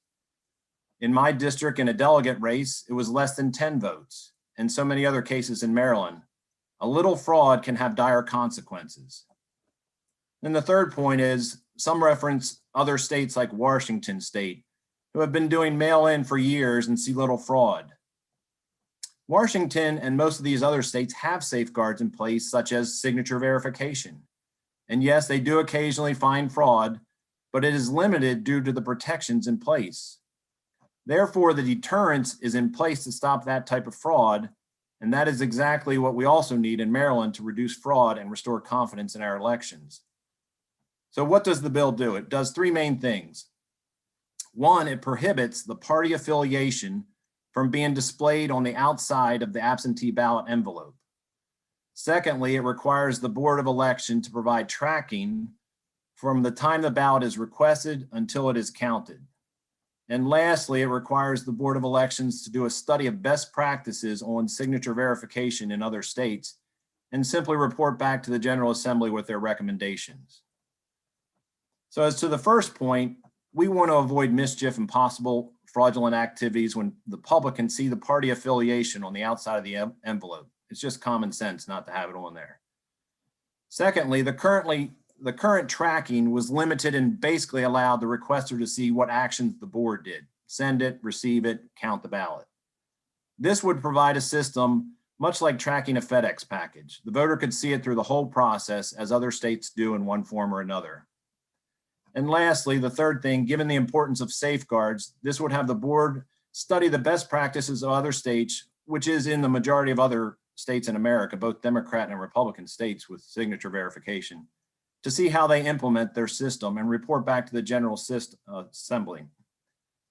In my district in a delegate race, it was less than 10 votes, and so many other cases in Maryland. A little fraud can have dire consequences. And the third point is some reference other states like Washington State, who have been doing mail-in for years and see little fraud. Washington and most of these other states have safeguards in place, such as signature verification. And yes, they do occasionally find fraud, but it is limited due to the protections in place. Therefore, the deterrence is in place to stop that type of fraud, and that is exactly what we also need in Maryland to reduce fraud and restore confidence in our elections. So what does the bill do? It does 3 main things. 1, it prohibits the party affiliation from being displayed on the outside of the absentee ballot envelope. Secondly, it requires the Board of Election to provide tracking from the time the ballot is requested until it is counted. And lastly, it requires the Board of Elections to do a study of best practices on signature verification in other states and simply report back to the General Assembly with their recommendations. So as to the first point, we want to avoid mischief and possible fraudulent activities when the public can see the party affiliation on the outside of the envelope. It's just common sense not to have it on there. Secondly, the current tracking was limited and basically allowed the requester to see what actions the board did: send it, receive it, count the ballot. This would provide a system much like tracking a FedEx package. The voter could see it through the whole process, as other states do in one form or another. And lastly, the third thing, given the importance of safeguards, this would have the board study the best practices of other states, which is in the majority of other states in America, both Democrat and Republican states with signature verification, to see how they implement their system and report back to the General Assembly.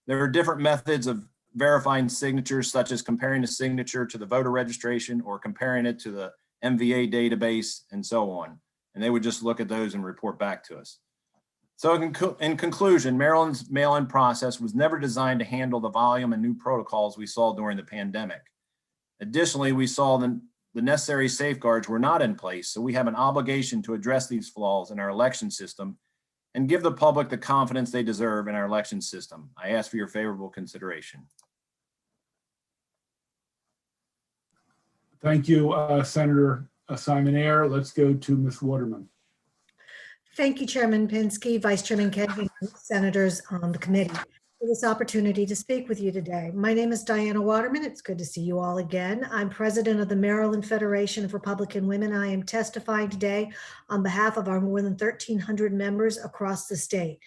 There are different methods of verifying signatures, such as comparing a signature to the voter registration or comparing it to the MVA database and so on. And they would just look at those and report back to us. So in conclusion, Maryland's mail-in process was never designed to handle the volume and new protocols we saw during the pandemic. Additionally, we saw the necessary safeguards were not in place, so we have an obligation to address these flaws in our election system and give the public the confidence they deserve in our election system. I ask for your favorable consideration. Thank you, Senator Simon Ayer. Let's go to Ms. Waterman. Thank you, Chairman Pinsky, Vice Chairman Kennedy, and senators on the committee for this opportunity to speak with you today. My name is Diana Waterman. It's good to see you all again. I'm president of the Maryland Federation of Republican Women. I am testifying today on behalf of our more than 1,300 members across the state.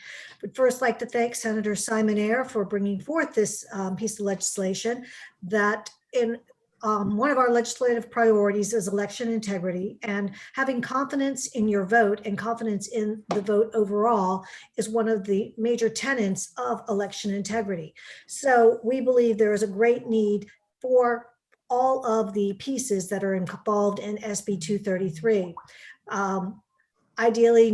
But first, I'd like to thank Senator Simon Ayer for bringing forth this piece of legislation that one of our legislative priorities is election integrity, and having confidence in your vote and confidence in the vote overall is one of the major tenets of election integrity. So we believe there is a great need for all of the pieces that are involved in SB 233. Ideally,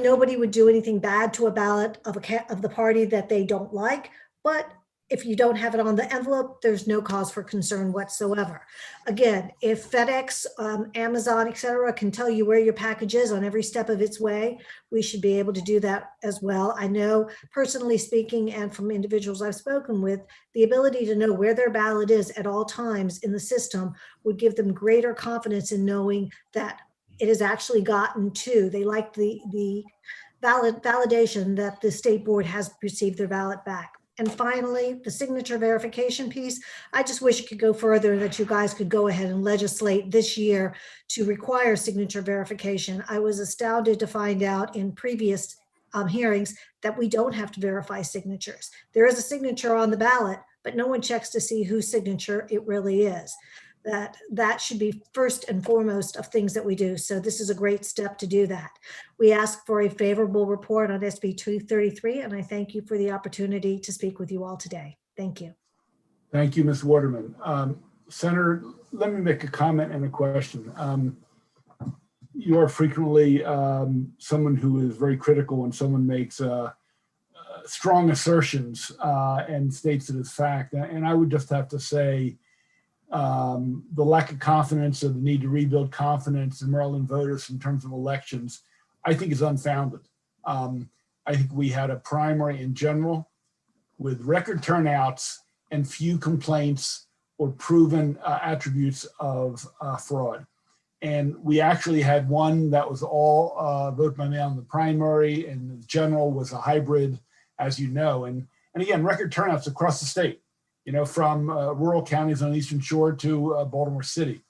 nobody would do anything bad to a ballot of the party that they don't like, but if you don't have it on the envelope, there's no cause for concern whatsoever. Again, if FedEx, Amazon, et cetera, can tell you where your package is on every step of its way, we should be able to do that as well. I know, personally speaking, and from individuals I've spoken with, the ability to know where their ballot is at all times in the system would give them greater confidence in knowing that it has actually gotten to. They like the validation that the state board has received their ballot back. And finally, the signature verification piece. I just wish it could go further, that you guys could go ahead and legislate this year to require signature verification. I was astounded to find out in previous hearings that we don't have to verify signatures. There is a signature on the ballot, but no one checks to see whose signature it really is. That should be first and foremost of things that we do. So this is a great step to do that. We ask for a favorable report on SB 233, and I thank you for the opportunity to speak with you all today. Thank you. Thank you, Ms. Waterman. Senator, let me make a comment and a question. You are frequently someone who is very critical when someone makes strong assertions and states it as fact. And I would just have to say, the lack of confidence or the need to rebuild confidence in Maryland voters in terms of elections, I think is unfounded. I think we had a primary in general with record turnouts and few complaints or proven attributes of fraud. And we actually had one that was all vote by mail in the primary, and the general was a hybrid, as you know. And again, record turnouts across the state, from rural counties on the Eastern Shore to Baltimore City.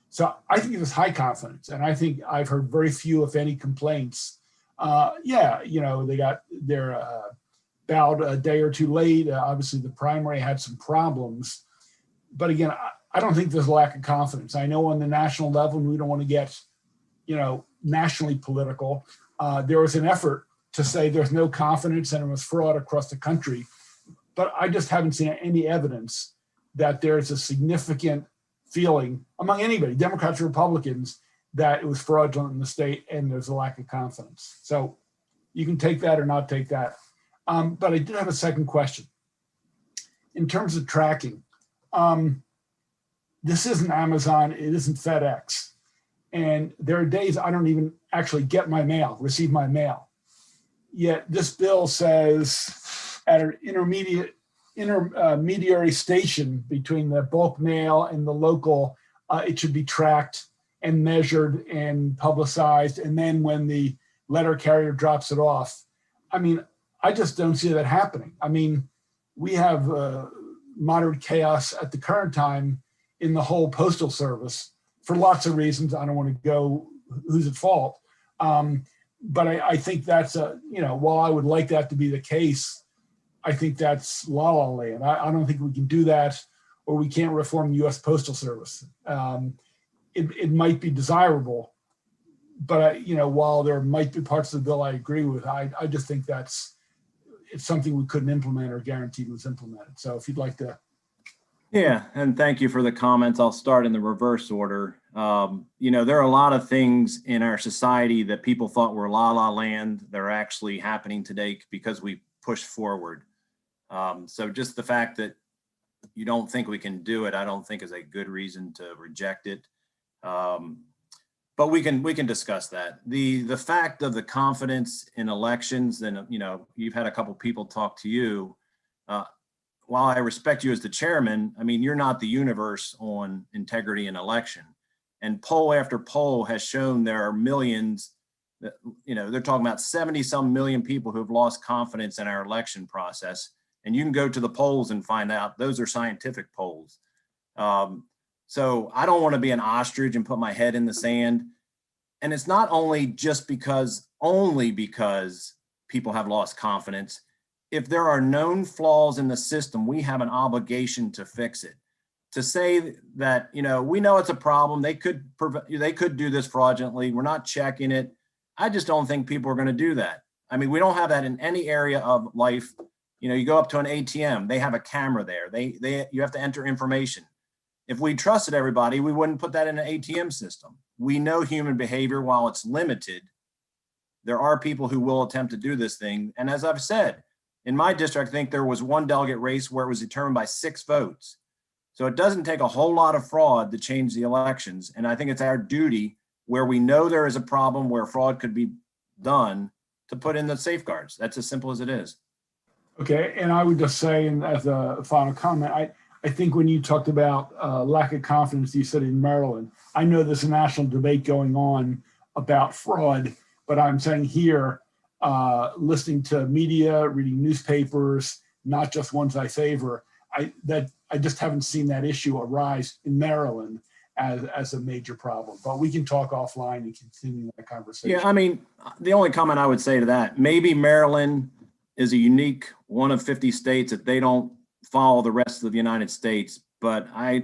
So I think there's high confidence, and I think I've heard very few, if any, complaints. They got their ballot a day or two late. Obviously, the primary had some problems, but again, I don't think there's a lack of confidence. I know on the national level, and we don't want to get, nationally political. There was an effort to say there's no confidence and it was fraud across the country. But I just haven't seen any evidence that there's a significant feeling among anybody, Democrats or Republicans, that it was fraudulent in the state and there's a lack of confidence. So you can take that or not take that. But I did have a second question. In terms of tracking, this isn't Amazon, it isn't FedEx. And there are days I don't even actually get my mail, receive my mail. Yet this bill says at an intermediary station between the bulk mail and the local, it should be tracked and measured and publicized. And then when the letter carrier drops it off, I just don't see that happening. We have moderate chaos at the current time in the whole postal service for lots of reasons. I don't want to go who's at fault. But I think that's while I would like that to be the case, I think that's la land. I don't think we can do that, or we can't reform the U.S. Postal Service. It might be desirable, but while there might be parts of the bill I agree with, I just think it's something we couldn't implement or guaranteed was implemented. So if you'd like to. Yeah, and thank you for the comments. I'll start in the reverse order. There are a lot of things in our society that people thought were la land that are actually happening today because we pushed forward. So just the fact that you don't think we can do it, I don't think is a good reason to reject it. But we can discuss that. The fact of the confidence in elections, and you've had a couple people talk to you. While I respect you as the chairman, you're not the universe on integrity in election. And poll after poll has shown there are millions that, they're talking about 70-some million people who've lost confidence in our election process. And you can go to the polls and find out those are scientific polls. So I don't want to be an ostrich and put my head in the sand. And it's not only because people have lost confidence. If there are known flaws in the system, we have an obligation to fix it. To say that, we know it's a problem, they could do this fraudulently, we're not checking it. I just don't think people are going to do that. We don't have that in any area of life. You go up to an ATM, they have a camera there. You have to enter information. If we trusted everybody, we wouldn't put that in an ATM system. We know human behavior, while it's limited, there are people who will attempt to do this thing. And as I've said, in my district, I think there was one delegate race where it was determined by 6 votes. So it doesn't take a whole lot of fraud to change the elections. And I think it's our duty, where we know there is a problem where fraud could be done, to put in the safeguards. That's as simple as it is. Okay, and I would just say, and as a final comment, I think when you talked about lack of confidence, you said in Maryland, I know there's a national debate going on about fraud, but I'm saying here, listening to media, reading newspapers, not just ones I favor. I just haven't seen that issue arise in Maryland as a major problem, but we can talk offline and continue that conversation. Yeah, I mean, the only comment I would say to that, maybe Maryland is a unique one of 50 states that they don't follow the rest of the United States, but I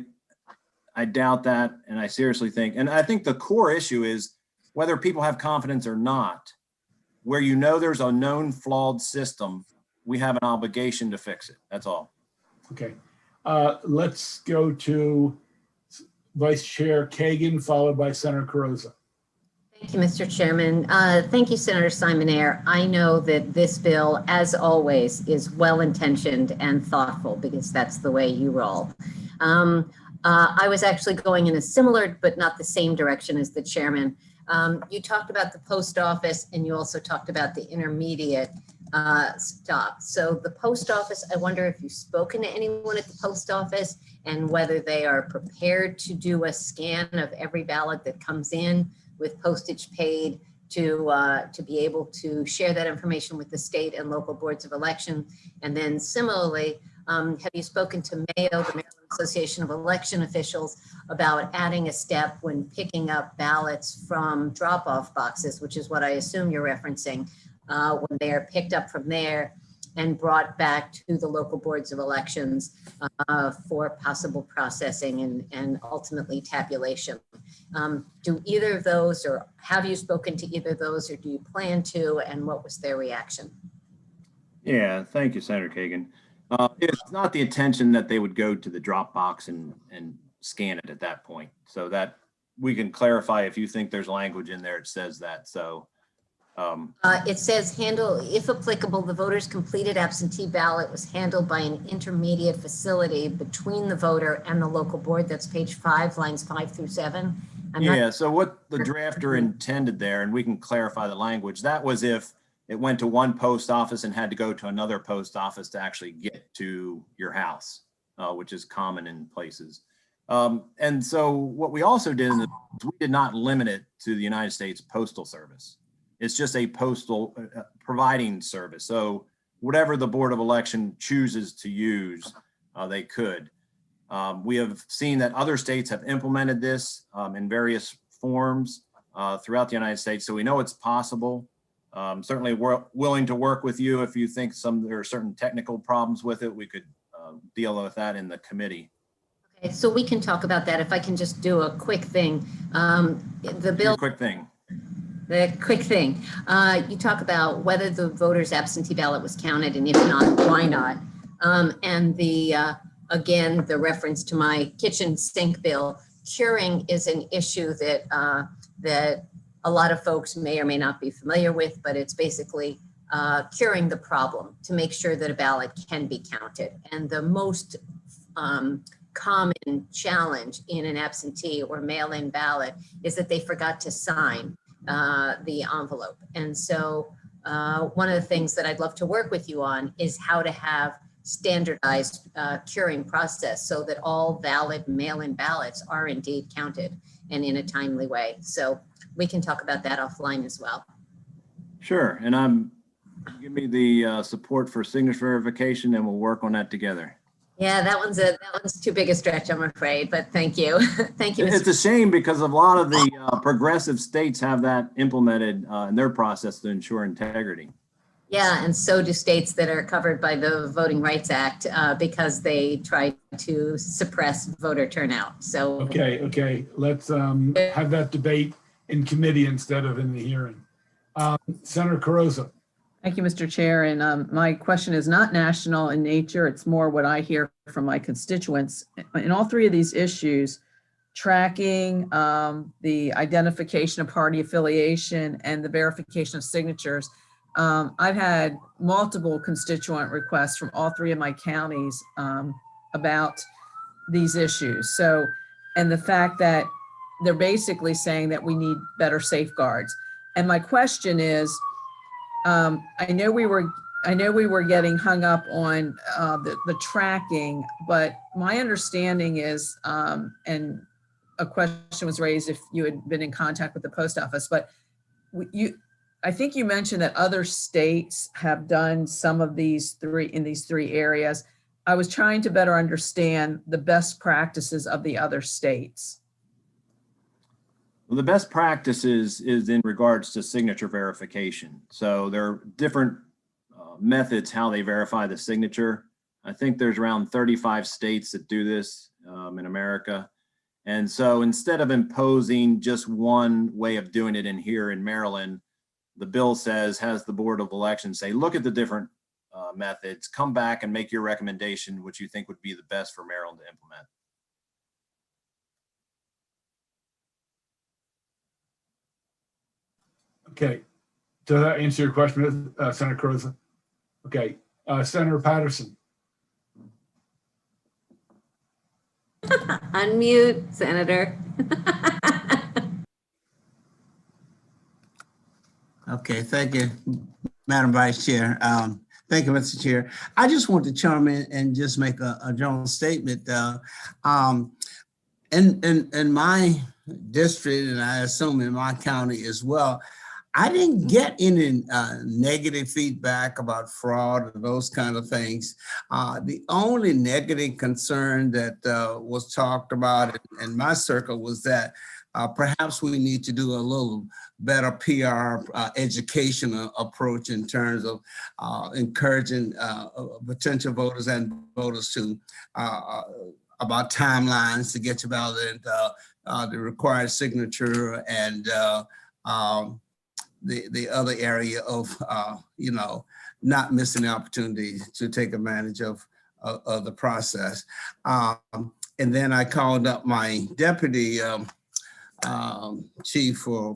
doubt that, and I seriously think, and I think the core issue is whether people have confidence or not, where you know there's a known flawed system, we have an obligation to fix it. That's all. Okay, let's go to Vice Chair Kagan, followed by Senator Carozza. Thank you, Mr. Chairman. Thank you, Senator Simonaire. I know that this bill, as always, is well-intentioned and thoughtful because that's the way you roll. I was actually going in a similar but not the same direction as the chairman. You talked about the post office and you also talked about the intermediate stop. So the post office, I wonder if you've spoken to anyone at the post office and whether they are prepared to do a scan of every ballot that comes in with postage paid to be able to share that information with the state and local boards of election. And then similarly, have you spoken to Mayo, the Maryland Association of Election Officials, about adding a step when picking up ballots from drop-off boxes, which is what I assume you're referencing, when they are picked up from there and brought back to the local boards of elections for possible processing and ultimately tabulation. Do either of those, or have you spoken to either of those, or do you plan to, and what was their reaction? Yeah, thank you, Senator Kagan. It's not the intention that they would go to the drop box and scan it at that point. So that we can clarify if you think there's language in there, it says that. So it says handle, if applicable, the voter's completed absentee ballot was handled by an intermediate facility between the voter and the local board. That's page 5, lines 5 through 7. Yeah, so what the drafter intended there, and we can clarify the language, that was if it went to one post office and had to go to another post office to actually get to your house, which is common in places. And so what we also did, we did not limit it to the United States Postal Service. It's just a postal providing service. So whatever the Board of Election chooses to use, they could. We have seen that other states have implemented this in various forms throughout the United States. So we know it's possible. Certainly we're willing to work with you if you think there are certain technical problems with it. We could deal with that in the committee. Okay, so we can talk about that. If I can just do a quick thing. The bill. Quick thing. The quick thing. You talk about whether the voter's absentee ballot was counted, and if not, why not? And again, the reference to my kitchen sink bill, curing is an issue that a lot of folks may or may not be familiar with, but it's basically curing the problem to make sure that a ballot can be counted. And the most common challenge in an absentee or mail-in ballot is that they forgot to sign the envelope. And so one of the things that I'd love to work with you on is how to have standardized curing process so that all valid mail-in ballots are indeed counted and in a timely way. So we can talk about that offline as well. Sure, and give me the support for signature verification and we'll work on that together. Yeah, that one's too big a stretch, I'm afraid, but thank you. Thank you. Mr. It's a shame because a lot of the progressive states have that implemented in their process to ensure integrity. Yeah, and so do states that are covered by the Voting Rights Act because they try to suppress voter turnout. So Okay, let's have that debate in committee instead of in the hearing. Senator Carozza. Thank you, Mr. Chair. And my question is not national in nature. It's more what I hear from my constituents. In all three of these issues, tracking, the identification of party affiliation, and the verification of signatures, I've had multiple constituent requests from all three of my counties about these issues. So, and the fact that they're basically saying that we need better safeguards. And my question is, I know we were getting hung up on the tracking, but my understanding is, and a question was raised if you had been in contact with the post office, but I think you mentioned that other states have done some of these three areas. I was trying to better understand the best practices of the other states. Well, the best practices is in regards to signature verification. So there are different methods how they verify the signature. I think there's around 35 states that do this in America. And so instead of imposing just one way of doing it in here in Maryland, the bill says, has the Board of Elections say, look at the different methods, come back and make your recommendation, which you think would be the best for Maryland to implement. Okay, does that answer your question, Senator Cruz? Okay, Senator Patterson. Unmute, Senator. Okay, thank you, Madam Vice Chair. Thank you, Mr. Chair. I just want to chime in and just make a general statement. In my district, and I assume in my county as well, I didn't get any negative feedback about fraud or those kind of things. The only negative concern that was talked about in my circle was that perhaps we need to do a little better PR educational approach in terms of encouraging potential voters and voters to about timelines to get your ballot and the required signature and the other area of you know, not missing the opportunity to take advantage of the process. And then I called up my deputy chief for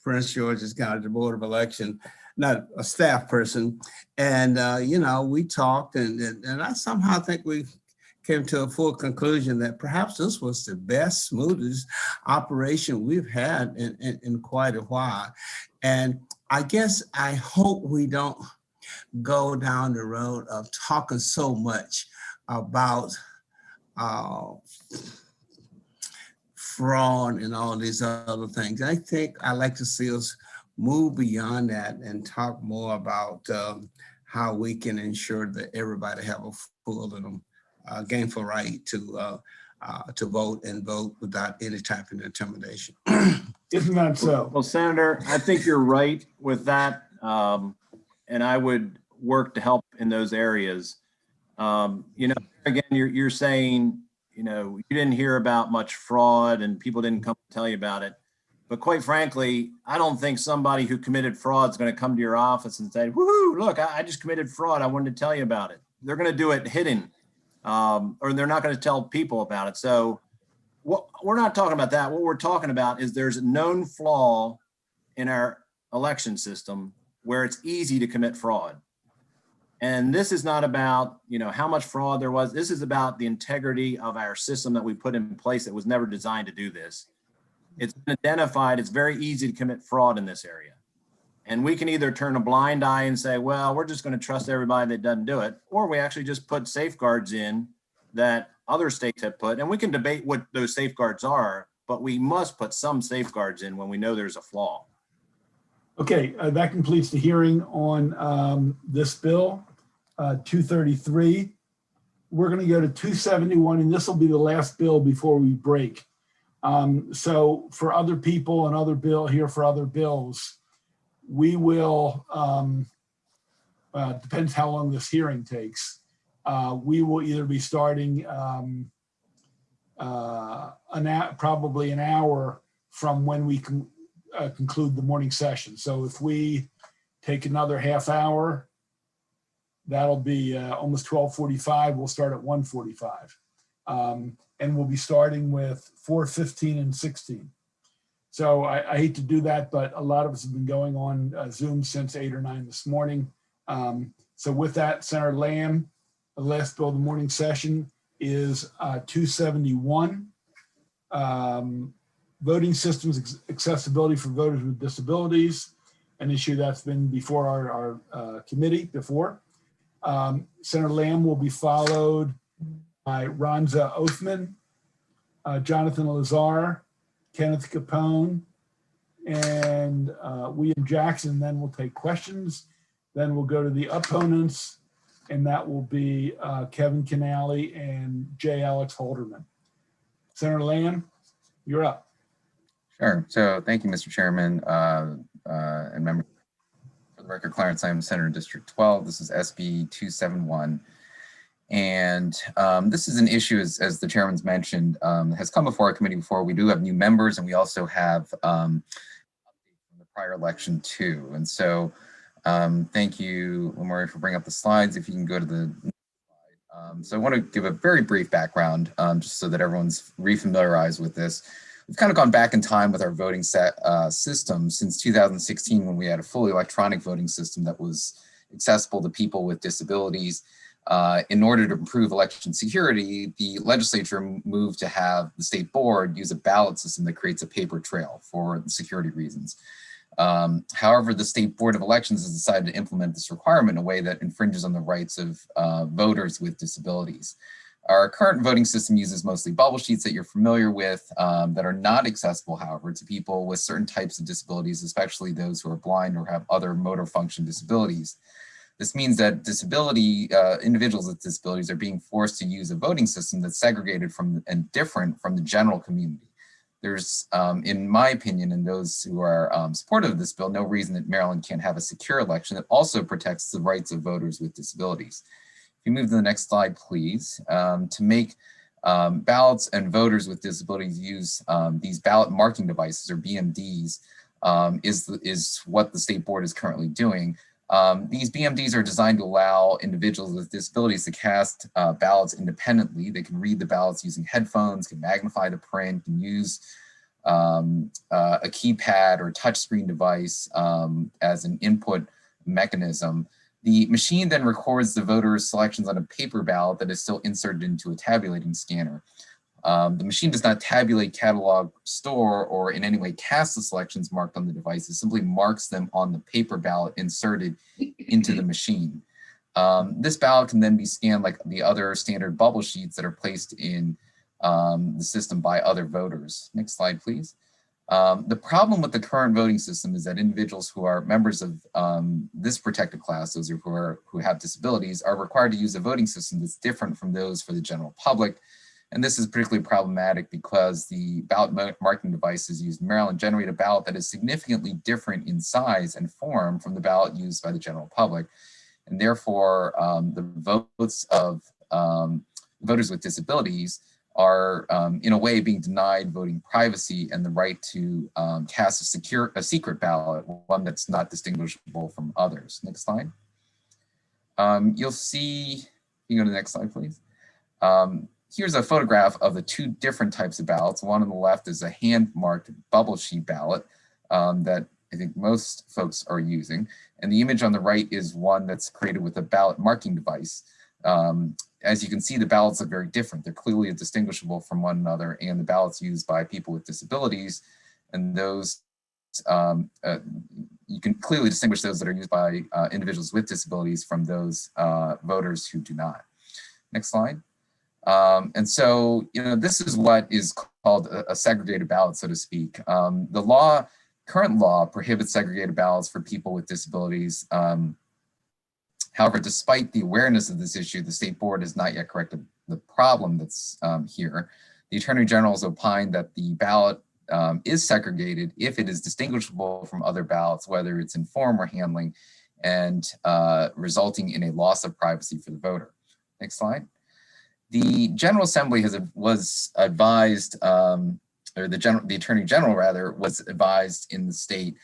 Prince George's County Board of Election, not a staff person. And, you know, we talked and I somehow think we came to a full conclusion that perhaps this was the best, smoothest operation we've had in quite a while. And I guess I hope we don't go down the road of talking so much about fraud and all these other things. I think I'd like to see us move beyond that and talk more about how we can ensure that everybody have a full and gainful right to vote and vote without any type of intimidation. Isn't that so? Well, Senator, I think you're right with that. And I would work to help in those areas. You know, again, you're saying, you know, you didn't hear about much fraud and people didn't come to tell you about it. But quite frankly, I don't think somebody who committed fraud is going to come to your office and say, woohoo, look, I just committed fraud. I wanted to tell you about it. They're going to do it hidden, or they're not going to tell people about it. So we're not talking about that. What we're talking about is there's a known flaw in our election system where it's easy to commit fraud. And this is not about, you know, how much fraud there was. This is about the integrity of our system that we put in place that was never designed to do this. It's been identified. It's very easy to commit fraud in this area. And we can either turn a blind eye and say, well, we're just going to trust everybody that doesn't do it, or we actually just put safeguards in that other states have put. And we can debate what those safeguards are, but we must put some safeguards in when we know there's a flaw. Okay, that completes the hearing on this bill, 233. We're going to go to 271, and this will be the last bill before we break. So for other people and other for other bills, we will, depends how long this hearing takes, we will either be starting probably an hour from when we can conclude the morning session. So if we take another half hour, that'll be almost 12:45. We'll start at 1:45. And we'll be starting with 4:15 and 16. So I hate to do that, but a lot of us have been going on Zoom since 8 or 9 this morning. So with that, Senator Lamb, the last bill of the morning session is 271. Voting systems accessibility for voters with disabilities, an issue that's been before our committee before. Senator Lamb will be followed by Ronza Othman, Jonathan Lazar, Kenneth Capone, and William Jackson. Then we'll take questions. Then we'll go to the opponents, and that will be Kevin Canale and J. Alex Holderman. Senator Lamb, you're up. Sure. So thank you, Mr. Chairman, and members. For the record, Clarence, I am Senator District 12. This is SB 271. And this is an issue, as the chairman's mentioned, has come before our committee before. We do have new members, and we also have updates from the prior election too. And so thank you, Lamori, for bringing up the slides. If you can go to the slide. So I want to give a very brief background, just so that everyone's refamiliarized with this. We've kind of gone back in time with our voting system since 2016, when we had a fully electronic voting system that was accessible to people with disabilities. In order to improve election security, the legislature moved to have the state board use a ballot system that creates a paper trail for security reasons. However, the State Board of Elections has decided to implement this requirement in a way that infringes on the rights of voters with disabilities. Our current voting system uses mostly bubble sheets that you're familiar with that are not accessible, however, to people with certain types of disabilities, especially those who are blind or have other motor function disabilities. This means that individuals with disabilities are being forced to use a voting system that's segregated from and different from the general community. There's, in my opinion, and those who are supportive of this bill, no reason that Maryland can't have a secure election that also protects the rights of voters with disabilities. If you move to the next slide, please. To make ballots and voters with disabilities use these ballot marking devices, or BMDs, is what the state board is currently doing. These BMDs are designed to allow individuals with disabilities to cast ballots independently. They can read the ballots using headphones, can magnify the print, can use a keypad or touchscreen device as an input mechanism. The machine then records the voter's selections on a paper ballot that is still inserted into a tabulating scanner. The machine does not tabulate, catalog, store, or in any way cast the selections marked on the device. It simply marks them on the paper ballot inserted into the machine. This ballot can then be scanned like the other standard bubble sheets that are placed in the system by other voters. Next slide, please. The problem with the current voting system is that individuals who are members of this protected class, those who have disabilities, are required to use a voting system that's different from those for the general public. And this is particularly problematic because the ballot marking devices used in Maryland generate a ballot that is significantly different in size and form from the ballot used by the general public. And therefore, the votes of voters with disabilities are in a way being denied voting privacy and the right to cast a secret ballot, one that's not distinguishable from others. Next slide. You'll see, you can go to the next slide, please. Here's a photograph of the two different types of ballots. One on the left is a hand-marked bubble sheet ballot that I think most folks are using. And the image on the right is one that's created with a ballot marking device. As you can see, the ballots look very different. They're clearly distinguishable from one another, and the ballots used by people with disabilities, and those, you can clearly distinguish those that are used by individuals with disabilities from those voters who do not. Next slide. And so, this is what is called a segregated ballot, so to speak. The current law prohibits segregated ballots for people with disabilities. However, despite the awareness of this issue, the state board has not yet corrected the problem that's here. The Attorney General has opined that the ballot is segregated if it is distinguishable from other ballots, whether it's in form or handling, and resulting in a loss of privacy for the voter. Next slide. The General Assembly was advised, or the Attorney General rather, was advised in the state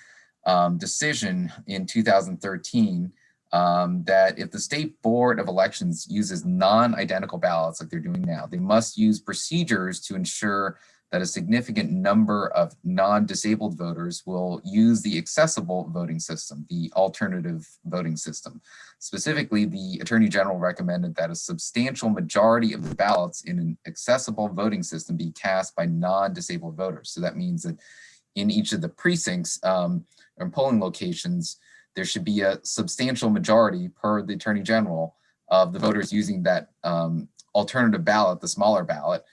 decision in 2013 that if the State Board of Elections uses non-identical ballots like they're doing now, they must use procedures to ensure that a significant number of non-disabled voters will use the accessible voting system, the alternative voting system. Specifically, the Attorney General recommended that a substantial majority of the ballots in an accessible voting system be cast by non-disabled voters. So that means that in each of the precincts or polling locations, there should be a substantial majority, per the Attorney General, of the voters using that alternative ballot, the smaller ballot,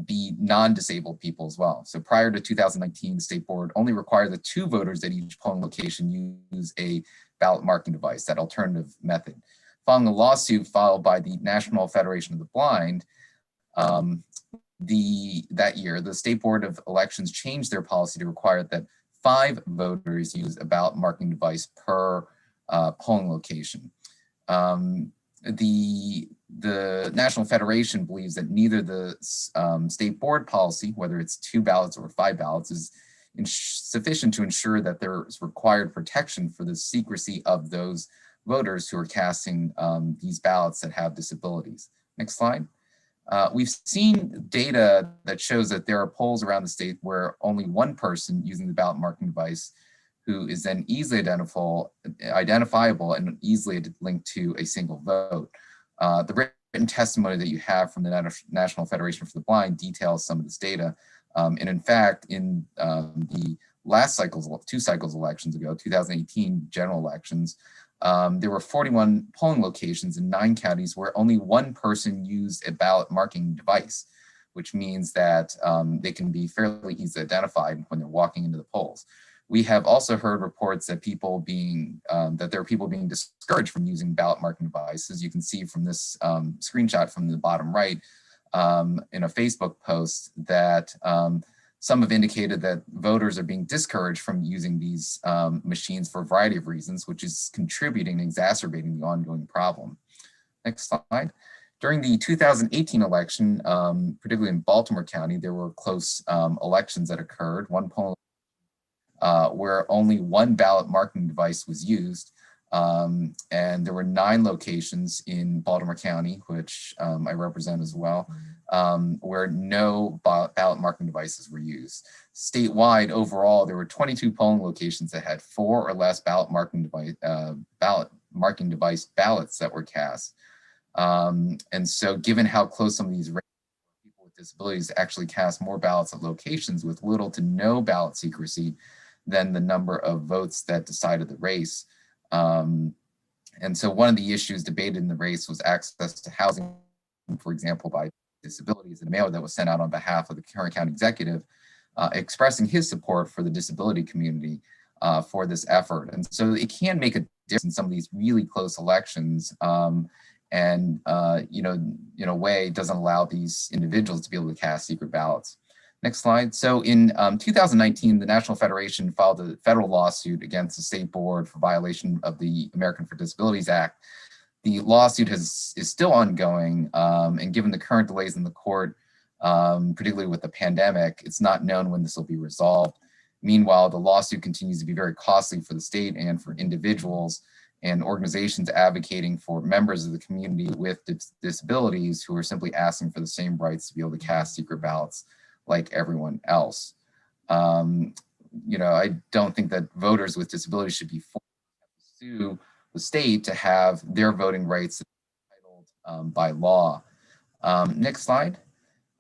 be non-disabled people as well. So prior to 2019, the state board only required that 2 voters at each polling location use a ballot marking device, that alternative method. Following a lawsuit filed by the National Federation of the Blind, that year, the State Board of Elections changed their policy to require that 5 voters use a ballot marking device per polling location. The National Federation believes that neither the state board policy, whether it's 2 ballots or 5 ballots, is sufficient to ensure that there is required protection for the secrecy of those voters who are casting these ballots that have disabilities. Next slide. We've seen data that shows that there are polls around the state where only 1 person using the ballot marking device, who is then easily identifiable and easily linked to a single vote. The written testimony that you have from the National Federation for the Blind details some of this data. And in fact, in the last 2 cycles elections ago, 2018 general elections, there were 41 polling locations in 9 counties where only 1 person used a ballot marking device, which means that they can be fairly easily identified when they're walking into the polls. We have also heard reports that that there are people being discouraged from using ballot marking devices. You can see from this screenshot from the bottom right in a Facebook post that some have indicated that voters are being discouraged from using these machines for a variety of reasons, which is contributing and exacerbating the ongoing problem. Next slide. During the 2018 election, particularly in Baltimore County, there were close elections that occurred. One polling where only 1 ballot marking device was used. And there were 9 locations in Baltimore County, which I represent as well, where no ballot marking devices were used. Statewide, overall, there were 22 polling locations that had 4 or less ballot marking device ballots that were cast. And so given how close some of these people with disabilities actually cast more ballots at locations with little to no ballot secrecy than the number of votes that decided the race. And so one of the issues debated in the race was access to housing, for example, by disabilities, and a mailer that was sent out on behalf of the current county executive expressing his support for the disability community for this effort. And so it can make a difference in some of these really close elections and, in a way, doesn't allow these individuals to be able to cast secret ballots. Next slide. So in 2019, the National Federation filed a federal lawsuit against the state board for violation of the American for Disabilities Act. The lawsuit is still ongoing, and given the current delays in the court, particularly with the pandemic, it's not known when this will be resolved. Meanwhile, the lawsuit continues to be very costly for the state and for individuals and organizations advocating for members of the community with disabilities who are simply asking for the same rights to be able to cast secret ballots like everyone else. I don't think that voters with disabilities should be forced to sue the state to have their voting rights entitled by law. Next slide.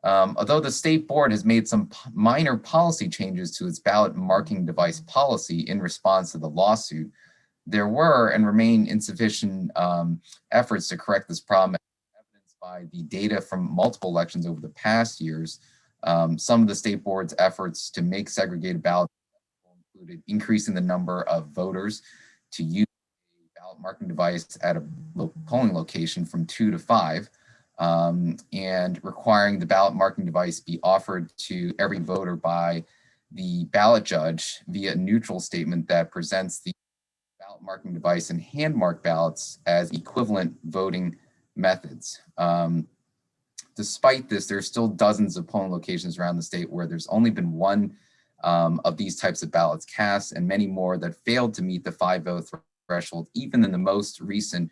Although the state board has made some minor policy changes to its ballot marking device policy in response to the lawsuit, there were and remain insufficient efforts to correct this problem, evidenced by the data from multiple elections over the past years. Some of the state board's efforts to make segregated ballots included increasing the number of voters to use a ballot marking device at a polling location from 2 to 5, and requiring the ballot marking device be offered to every voter by the ballot judge via a neutral statement that presents the ballot marking device and hand marked ballots as equivalent voting methods. Despite this, there's still dozens of polling locations around the state where there's only been 1 of these types of ballots cast, and many more that failed to meet the 5-vote threshold, even in the most recent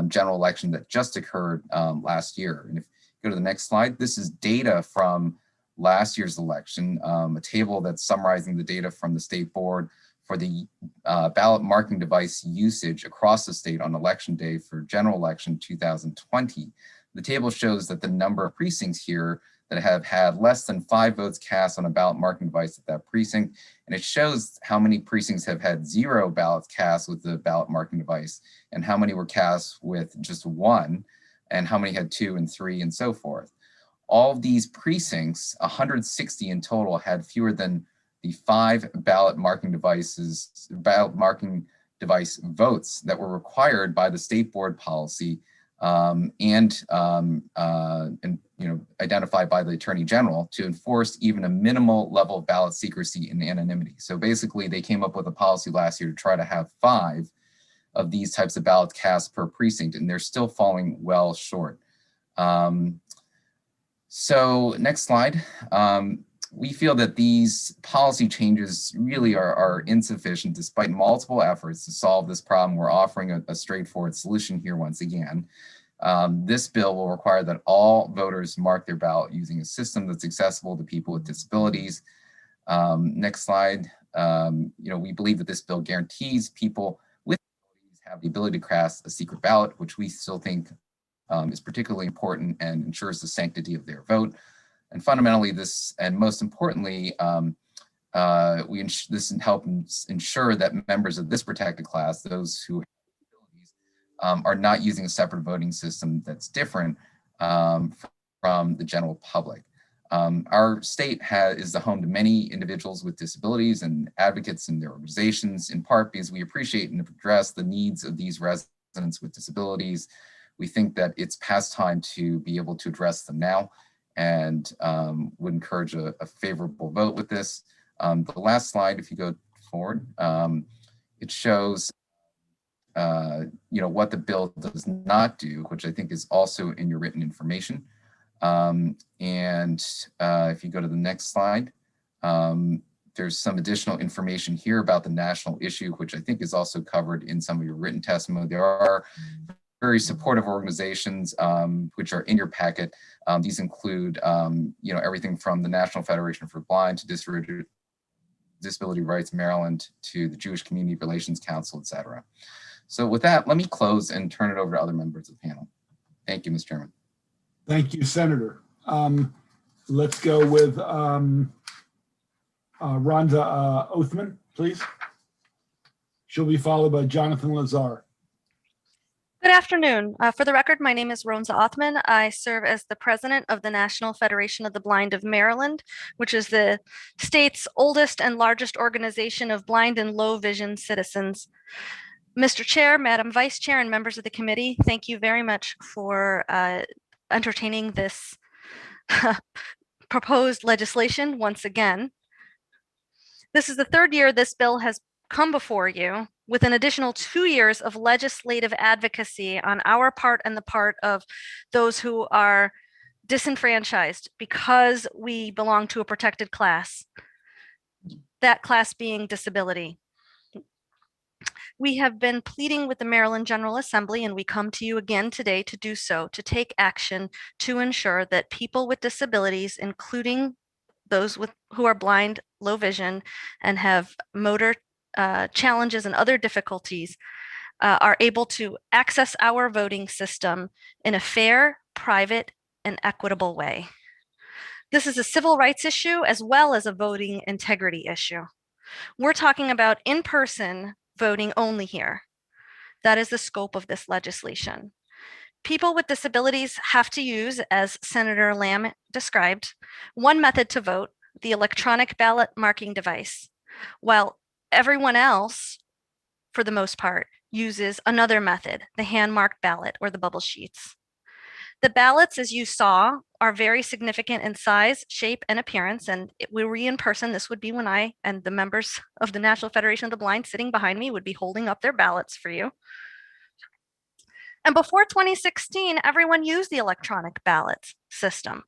general election that just occurred last year. And if you go to the next slide, this is data from last year's election, a table that's summarizing the data from the state board for the ballot marking device usage across the state on election day for general election 2020. The table shows that the number of precincts here that have had less than 5 votes cast on a ballot marking device at that precinct, and it shows how many precincts have had 0 ballots cast with the ballot marking device, and how many were cast with just 1, and how many had 2 and 3, and so forth. All of these precincts, 160 in total, had fewer than the 5 ballot marking device votes that were required by the state board policy and identified by the Attorney General to enforce even a minimal level of ballot secrecy and anonymity. So basically, they came up with a policy last year to try to have 5 of these types of ballots cast per precinct, and they're still falling well short. So next slide. We feel that these policy changes really are insufficient despite multiple efforts to solve this problem. We're offering a straightforward solution here once again. This bill will require that all voters mark their ballot using a system that's accessible to people with disabilities. Next slide. We believe that this bill guarantees people with disabilities have the ability to cast a secret ballot, which we still think is particularly important and ensures the sanctity of their vote. And fundamentally, this, and most importantly, this helps ensure that members of this protected class, those who have disabilities, are not using a separate voting system that's different from the general public. Our state is the home to many individuals with disabilities and advocates in their organizations, in part because we appreciate and address the needs of these residents with disabilities. We think that it's past time to be able to address them now, and would encourage a favorable vote with this. The last slide, if you go forward, it shows what the bill does not do, which I think is also in your written information. If you go to the next slide, there's some additional information here about the national issue, which I think is also covered in some of your written testimony. There are very supportive organizations which are in your packet. These include everything from the National Federation for Blind to Disability Rights Maryland to the Jewish Community Relations Council, et cetera. So with that, let me close and turn it over to other members of the panel. Thank you, Mr. Chairman. Thank you, Senator. Let's go with Rhonda Othman, please. She'll be followed by Jonathan Lazar. Good afternoon. For the record, my name is Ronza Othman. I serve as the president of the National Federation of the Blind of Maryland, which is the state's oldest and largest organization of blind and low vision citizens. Mr. Chair, Madam Vice Chair, and members of the committee, thank you very much for entertaining this proposed legislation once again. This is the third year this bill has come before you, with an additional 2 years of legislative advocacy on our part and the part of those who are disenfranchised because we belong to a protected class, that class being disability. We have been pleading with the Maryland General Assembly, and we come to you again today to do so, to take action to ensure that people with disabilities, including those who are blind, low vision, and have motor challenges and other difficulties, are able to access our voting system in a fair, private, and equitable way. This is a civil rights issue as well as a voting integrity issue. We're talking about in-person voting only here. That is the scope of this legislation. People with disabilities have to use, as Senator Lamb described, one method to vote, the electronic ballot marking device, while everyone else, for the most part, uses another method, the hand-marked ballot or the bubble sheets. The ballots, as you saw, are very significant in size, shape, and appearance, and were we in person, this would be when I and the members of the National Federation of the Blind sitting behind me would be holding up their ballots for you. And before 2016, everyone used the electronic ballot system.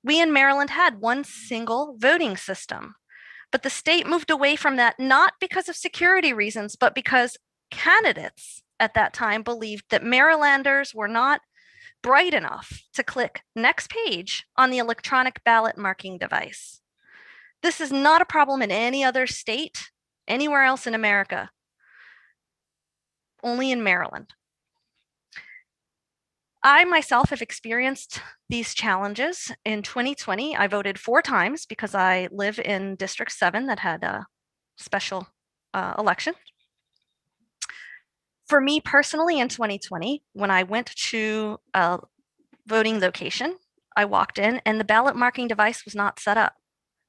We in Maryland had one single voting system. But the state moved away from that, not because of security reasons, but because candidates at that time believed that Marylanders were not bright enough to click next page on the electronic ballot marking device. This is not a problem in any other state, anywhere else in America, only in Maryland. I myself have experienced these challenges. In 2020, I voted 4 times because I live in District 7 that had a special election. For me personally, in 2020, when I went to a voting location, I walked in and the ballot marking device was not set up.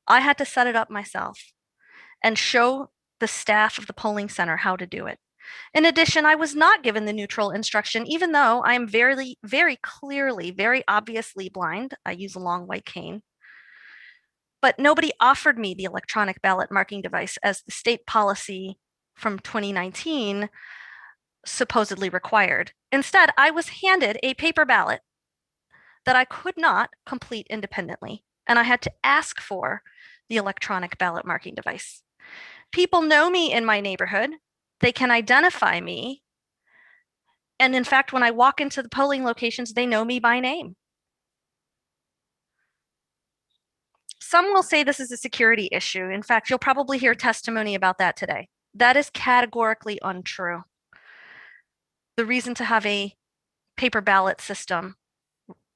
I had to set it up myself and show the staff of the polling center how to do it. In addition, I was not given the neutral instruction, even though I am very, very clearly, very obviously blind. I use a long white cane. But nobody offered me the electronic ballot marking device as the state policy from 2019 supposedly required. Instead, I was handed a paper ballot that I could not complete independently, and I had to ask for the electronic ballot marking device. People know me in my neighborhood. They can identify me. And in fact, when I walk into the polling locations, they know me by name. Some will say this is a security issue. In fact, you'll probably hear testimony about that today. That is categorically untrue. The reason to have a paper ballot system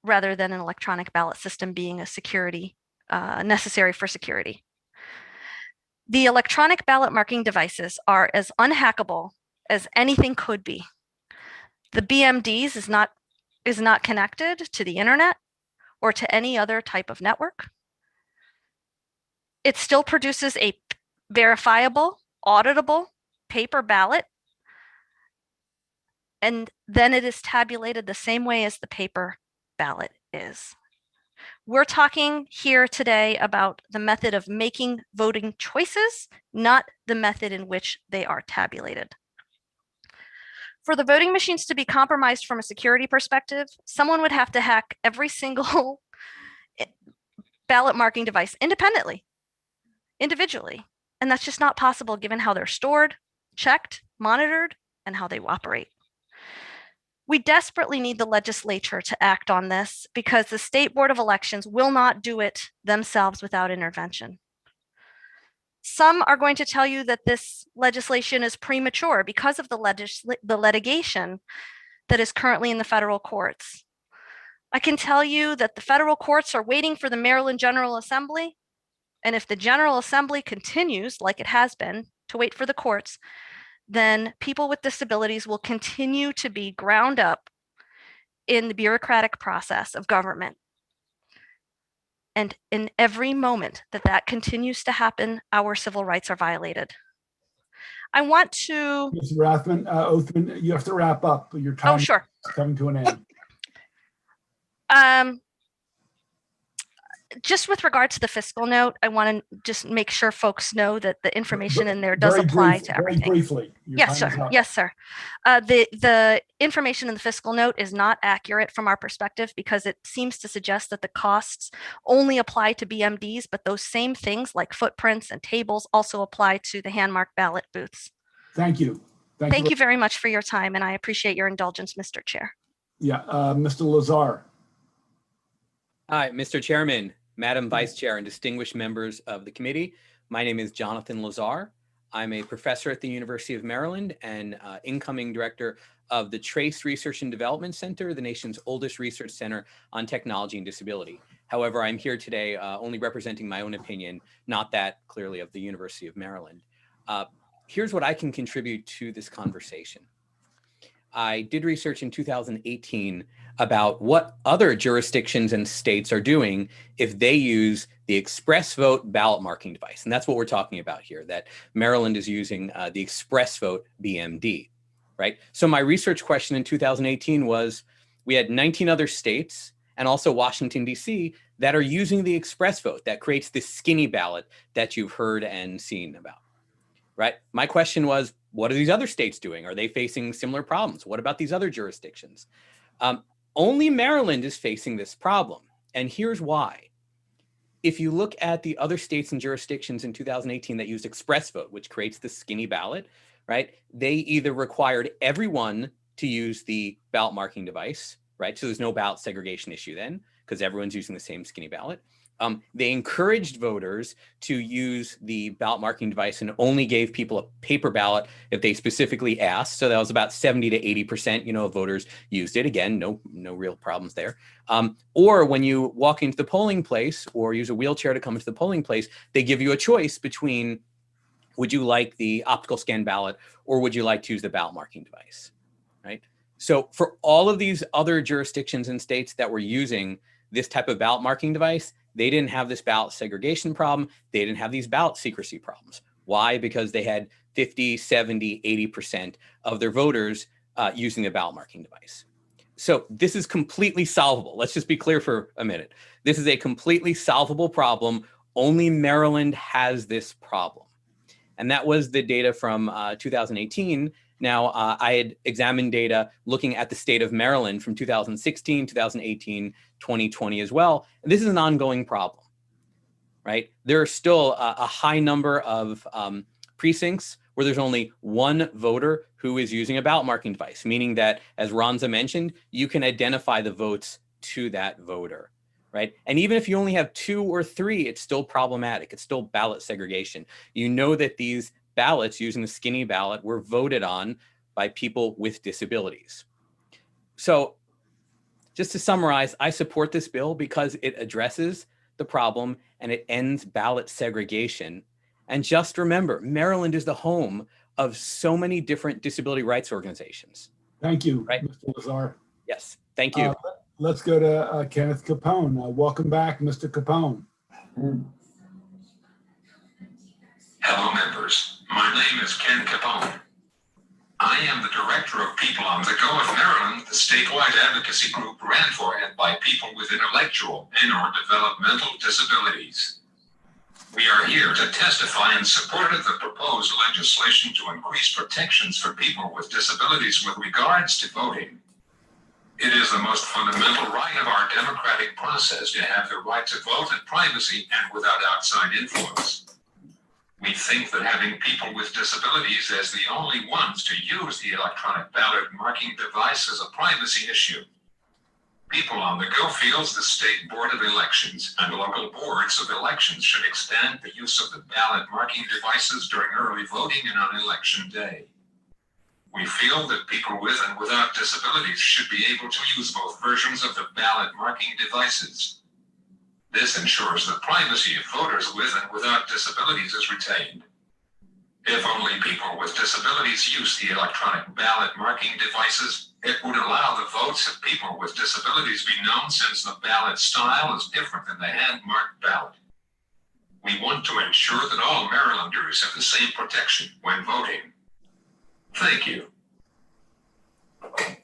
rather than an electronic ballot system being a security, necessary for security. The electronic ballot marking devices are as unhackable as anything could be. The BMDs is not connected to the internet or to any other type of network. It still produces a verifiable, auditable paper ballot, and then it is tabulated the same way as the paper ballot is. We're talking here today about the method of making voting choices, not the method in which they are tabulated. For the voting machines to be compromised from a security perspective, someone would have to hack every single ballot marking device independently, individually. And that's just not possible given how they're stored, checked, monitored, and how they operate. We desperately need the legislature to act on this because the State Board of Elections will not do it themselves without intervention. Some are going to tell you that this legislation is premature because of the litigation that is currently in the federal courts. I can tell you that the federal courts are waiting for the Maryland General Assembly. And if the General Assembly continues, like it has been, to wait for the courts, then people with disabilities will continue to be ground up in the bureaucratic process of government. And in every moment that that continues to happen, our civil rights are violated. I want to... Ms. Othman, you have to wrap up. Your time sure. is coming to an end. Just with regard to the fiscal note, I want to just make sure folks know that the information in there does apply to everything. Very briefly. Yes, sir. Yes, sir. The information in the fiscal note is not accurate from our perspective because it seems to suggest that the costs only apply to BMDs, but those same things like footprints and tables also apply to the hand-marked ballot booths. Thank you. Thank you very much for your time, and I appreciate your indulgence, Mr. Chair. Yeah, Mr. Lazar. Hi, Mr. Chairman, Madam Vice Chair, and distinguished members of the committee. My name is Jonathan Lazar. I'm a professor at the University of Maryland and incoming director of the Trace Research and Development Center, the nation's oldest research center on technology and disability. However, I'm here today only representing my own opinion, not that clearly of the University of Maryland. Here's what I can contribute to this conversation. I did research in 2018 about what other jurisdictions and states are doing if they use the express vote ballot marking device. And that's what we're talking about here, that Maryland is using the express vote BMD, right? So my research question in 2018 was, we had 19 other states and also Washington, DC, that are using the express vote that creates this skinny ballot that you've heard and seen about, right? My question was, what are these other states doing? Are they facing similar problems? What about these other jurisdictions? Only Maryland is facing this problem. And here's why. If you look at the other states and jurisdictions in 2018 that used express vote, which creates the skinny ballot, right? They either required everyone to use the ballot marking device, right? So there's no ballot segregation issue then, because everyone's using the same skinny ballot. They encouraged voters to use the ballot marking device and only gave people a paper ballot if they specifically asked. So that was about 70 to 80%, of voters used it. Again, no real problems there. Or when you walk into the polling place or use a wheelchair to come into the polling place, they give you a choice between, would you like the optical scan ballot or would you like to use the ballot marking device, right? So for all of these other jurisdictions and states that were using this type of ballot marking device, they didn't have this ballot segregation problem. They didn't have these ballot secrecy problems. Why? Because they had 50, 70, 80% of their voters using the ballot marking device. So this is completely solvable. Let's just be clear for a minute. This is a completely solvable problem. Only Maryland has this problem. And that was the data from 2018. Now, I had examined data looking at the state of Maryland from 2016, 2018, 2020 as well. And this is an ongoing problem, right? There are still a high number of precincts where there's only one voter who is using a ballot marking device, meaning that, as Ronza mentioned, you can identify the votes to that voter, right? And even if you only have 2 or 3, it's still problematic. It's still ballot segregation. You know that these ballots using the skinny ballot were voted on by people with disabilities. So just to summarize, I support this bill because it addresses the problem and it ends ballot segregation. And just remember, Maryland is the home of so many different disability rights organizations. Thank you, right? Mr. Lazar. Yes, thank you. Let's go to Kenneth Capone. Welcome back, Mr. Capone. Hello, members. My name is Ken Capone. I am the director of People on the Go of Maryland, the statewide advocacy group ran for and by people with intellectual and/or developmental disabilities. We are here to testify in support of the proposed legislation to increase protections for people with disabilities with regards to voting. It is the most fundamental right of our democratic process to have the right to vote in privacy and without outside influence. We think that having people with disabilities as the only ones to use the electronic ballot marking device is a privacy issue. People on the Go feels the State Board of Elections and local boards of elections should expand the use of the ballot marking devices during early voting and on election day. We feel that people with and without disabilities should be able to use both versions of the ballot marking devices. This ensures the privacy of voters with and without disabilities is retained. If only people with disabilities use the electronic ballot marking devices, it would allow the votes of people with disabilities be known since the ballot style is different than the hand-marked ballot. We want to ensure that all Marylanders have the same protection when voting. Thank you.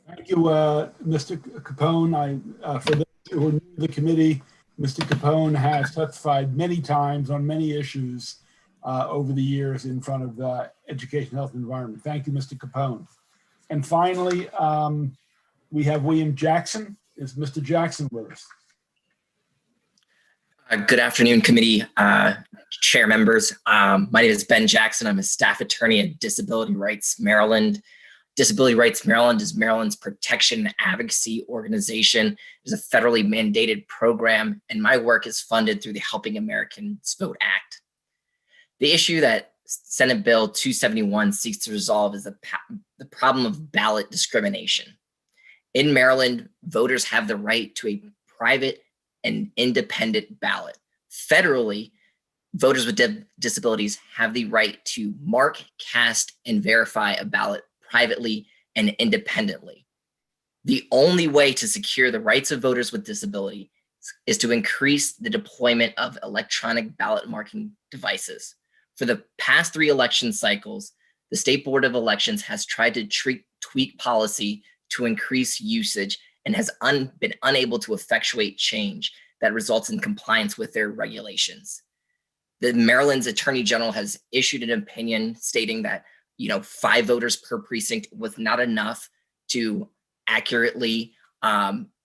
Thank you, Mr. Capone. For those who are new to the committee, Mr. Capone has testified many times on many issues over the years in front of the Education, Health, and Environment. Thank you, Mr. Capone. And finally, we have William Jackson. Is Mr. Jackson with us? Good afternoon, committee chair members. My name is Ben Jackson. I'm a staff attorney at Disability Rights Maryland. Disability Rights Maryland is Maryland's protection and advocacy organization. It's a federally mandated program, and my work is funded through the Helping Americans Vote Act. The issue that Senate Bill 271 seeks to resolve is the problem of ballot discrimination. In Maryland, voters have the right to a private and independent ballot. Federally, voters with disabilities have the right to mark, cast, and verify a ballot privately and independently. The only way to secure the rights of voters with disability is to increase the deployment of electronic ballot marking devices. For the past 3 election cycles, the State Board of Elections has tried to tweak policy to increase usage and has been unable to effectuate change that results in compliance with their regulations. The Maryland's Attorney General has issued an opinion stating that 5 voters per precinct was not enough to accurately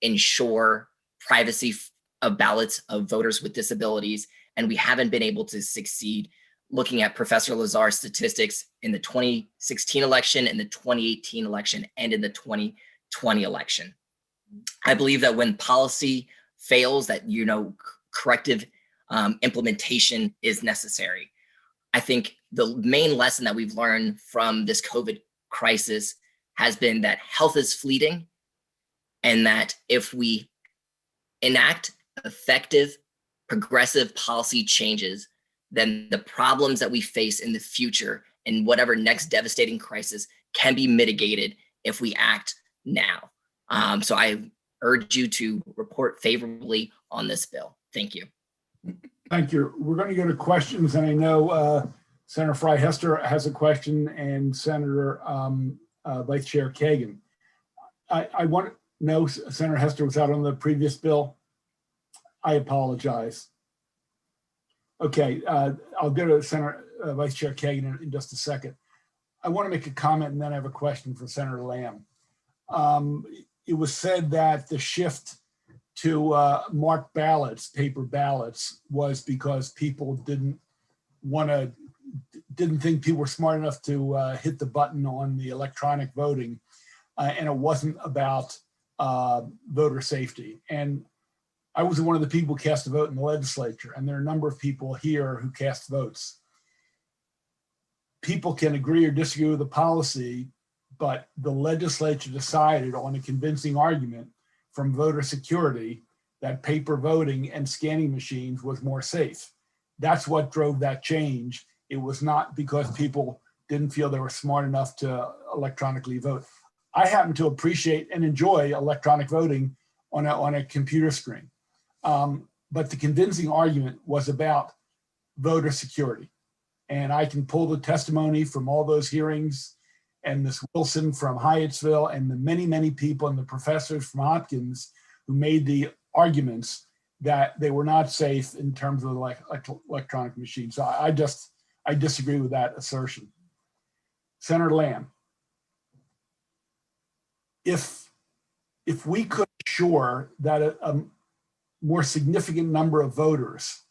ensure privacy of ballots of voters with disabilities, and we haven't been able to succeed. Looking at Professor Lazar's statistics in the 2016 election, in the 2018 election, and in the 2020 election. I believe that when policy fails, that corrective implementation is necessary. I think the main lesson that we've learned from this COVID crisis has been that health is fleeting, and that if we enact effective, progressive policy changes, then the problems that we face in the future and whatever next devastating crisis can be mitigated if we act now. So I urge you to report favorably on this bill. Thank you. Thank you. We're going to go to questions, and I know Senator Fry Hester has a question, and Senator Vice Chair Kagan. I want to know, Senator Hester was out on the previous bill. I apologize. Okay, I'll go to Senator Vice Chair Kagan in just a second. I want to make a comment, and then I have a question for Senator Lamb. It was said that the shift to marked ballots, paper ballots, was because people didn't think people were smart enough to hit the button on the electronic voting, and it wasn't about voter safety. And I was one of the people who cast a vote in the legislature, and there are a number of people here who cast votes. People can agree or disagree with the policy, but the legislature decided on a convincing argument from voter security that paper voting and scanning machines was more safe. That's what drove that change. It was not because people didn't feel they were smart enough to electronically vote. I happen to appreciate and enjoy electronic voting on a computer screen. But the convincing argument was about voter security. And I can pull the testimony from all those hearings, and Ms. Wilson from Hyattsville, and the many, many people and the professors from Hopkins who made the arguments that they were not safe in terms of electronic machines. So I disagree with that assertion. Senator Lamb, if we could assure that a more significant number of voters,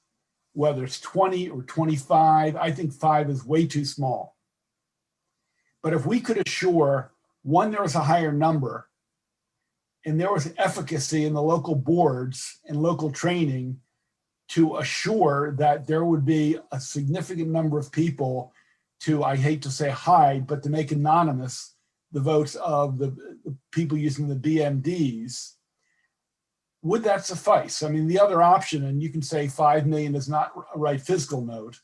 whether it's 20 or 25, I think 5 is way too small. But if we could assure, one, there was a higher number, and there was efficacy in the local boards and local training to assure that there would be a significant number of people to, I hate to say hide, but to make anonymous the votes of the people using the BMDs, would that suffice? I mean, the other option, and you can say 5 million is not a right fiscal note.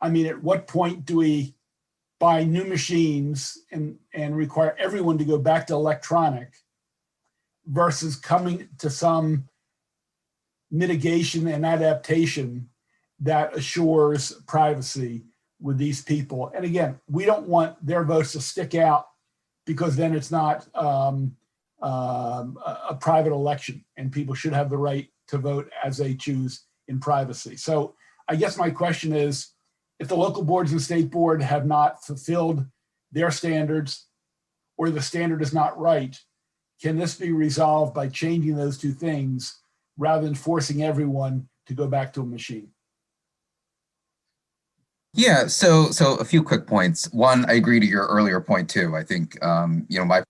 I mean, at what point do we buy new machines and require everyone to go back to electronic versus coming to some mitigation and adaptation that assures privacy with these people? And again, we don't want their votes to stick out, because then it's not a private election, and people should have the right to vote as they choose in privacy. So I guess my question is, if the local boards and state board have not fulfilled their standards, or the standard is not right, can this be resolved by changing those two things rather than forcing everyone to go back to a machine? Yeah, so a few quick points. One, I agree to your earlier point too. I think my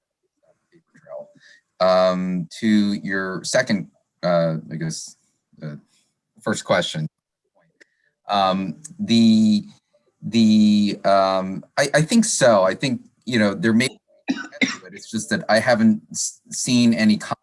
paper trail. To your second, I guess, first question. I think so. I think there may be, it's just that I haven't seen any confidence.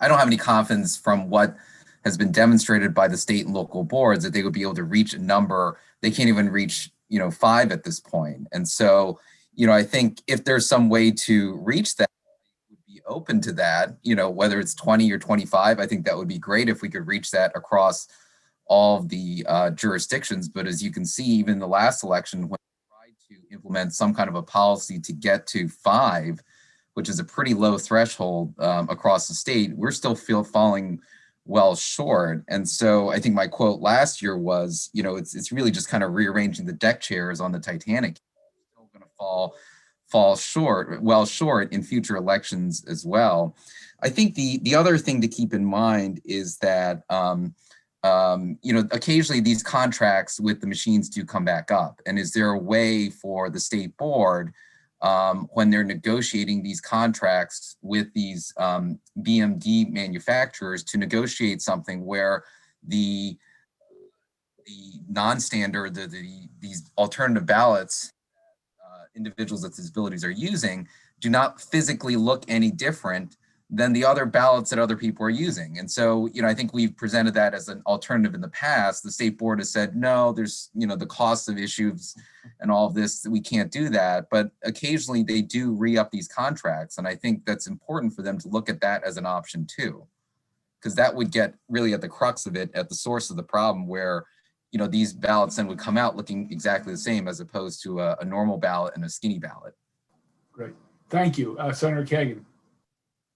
I don't have any confidence from what has been demonstrated by the state and local boards that they would be able to reach a number. They can't even reach 5 at this point. And so I think if there's some way to reach that, I would be open to that. Whether it's 20 or 25, I think that would be great if we could reach that across all of the jurisdictions. But as you can see, even in the last election, when we tried to implement some kind of a policy to get to 5, which is a pretty low threshold across the state, we're still falling well short. And so I think my quote last year was, it's really just kind of rearranging the deck chairs on the Titanic. It's still going to fall well short in future elections as well. I think the other thing to keep in mind is that occasionally these contracts with the machines do come back up. And is there a way for the state board, when they're negotiating these contracts with these BMD manufacturers, to negotiate something where the non-standard, these alternative ballots individuals with disabilities are using do not physically look any different than the other ballots that other people are using. And so, I think we've presented that as an alternative in the past. The state board has said, no, there's, the cost of issues and all of this, we can't do that. But occasionally they do re-up these contracts. And I think that's important for them to look at that as an option too, because that would get really at the crux of it, at the source of the problem where, these ballots then would come out looking exactly the same as opposed to a normal ballot and a skinny ballot. Great. Thank you. Senator Kagan.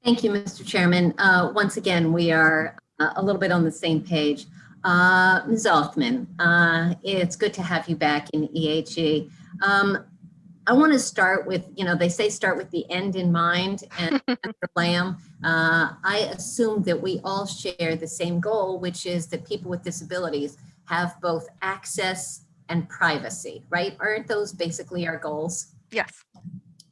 Thank you, Mr. Chairman. Once again, we are a little bit on the same page. Ms. Altman, it's good to have you back in EHE. I want to start with, they say start with the end in mind, and Lamb, I assume that we all share the same goal, which is that people with disabilities have both access and privacy, right? Aren't those basically our goals? Yes.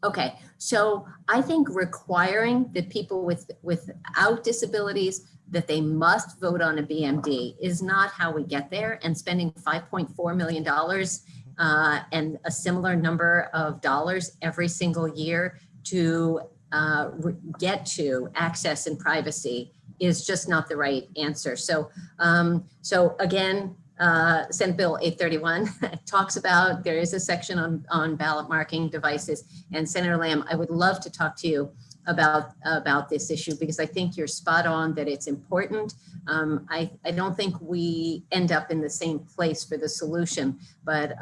Okay, so I think requiring that people without disabilities that they must vote on a BMD is not how we get there, and spending $5.4 million and a similar number of dollars every single year to get to access and privacy is just not the right answer. So, again, Senate Bill 831 talks about, there is a section on ballot marking devices. And Senator Lamb, I would love to talk to you about this issue, because I think you're spot on that it's important. I don't think we end up in the same place for the solution, but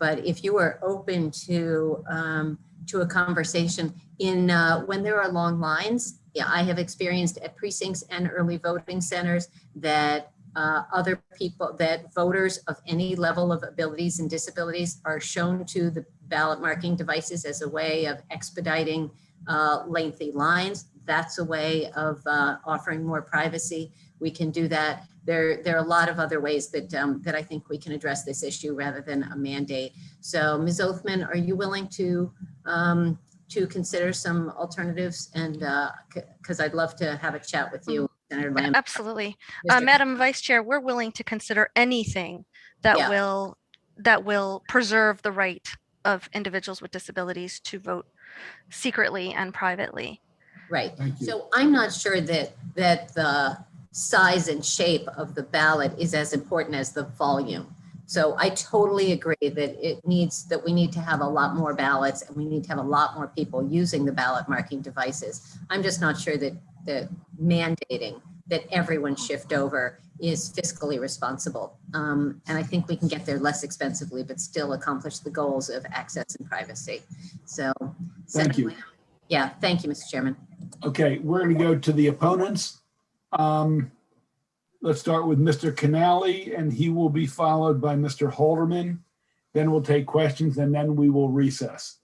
if you are open to a conversation in when there are long lines, yeah, I have experienced at precincts and early voting centers that other people, that voters of any level of abilities and disabilities are shown to the ballot marking devices as a way of expediting lengthy lines. That's a way of offering more privacy. We can do that. There are a lot of other ways that that I think we can address this issue rather than a mandate. So, Ms. Othman, are you willing to consider some alternatives? And because I'd love to have a chat with you, Senator Lamb. Absolutely. Madam Vice Chair, we're willing to consider anything that will preserve the right of individuals with disabilities to vote secretly and privately. Right. So I'm not sure that the size and shape of the ballot is as important as the volume. So I totally agree that we need to have a lot more ballots, and we need to have a lot more people using the ballot marking devices. I'm just not sure that mandating that everyone shift over is fiscally responsible. And I think we can get there less expensively, but still accomplish the goals of access and privacy. So thank you. Yeah, thank you, Mr. Chairman. Okay, we're going to go to the opponents. Let's start with Mr. Canali, and he will be followed by Mr. Holderman. Then we'll take questions, and then we will recess.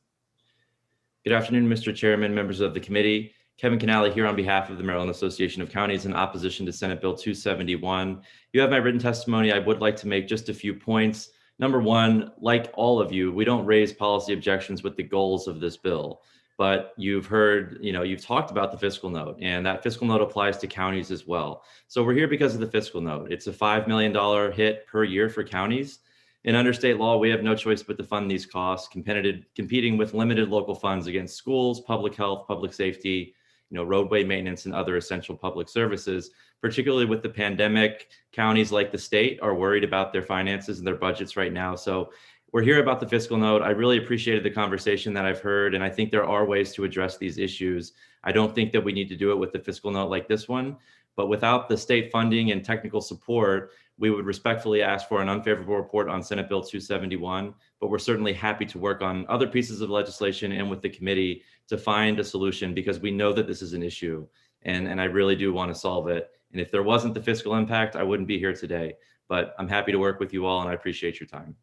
Good afternoon, Mr. Chairman, members of the committee. Kevin Canali here on behalf of the Maryland Association of Counties in opposition to Senate Bill 271. You have my written testimony. I would like to make just a few points. Number one, like all of you, we don't raise policy objections with the goals of this bill. But you've heard, you've talked about the fiscal note, and that fiscal note applies to counties as well. So we're here because of the fiscal note. It's a $5 million hit per year for counties. And under state law, we have no choice but to fund these costs, competing with limited local funds against schools, public health, public safety, roadway maintenance, and other essential public services. Particularly with the pandemic, counties like the state are worried about their finances and their budgets right now. So we're here about the fiscal note. I really appreciated the conversation that I've heard, and I think there are ways to address these issues. I don't think that we need to do it with the fiscal note like this one, but without the state funding and technical support, we would respectfully ask for an unfavorable report on Senate Bill 271, but we're certainly happy to work on other pieces of legislation and with the committee to find a solution, because we know that this is an issue, and I really do want to solve it. And if there wasn't the fiscal impact, I wouldn't be here today, but I'm happy to work with you all, and I appreciate your time.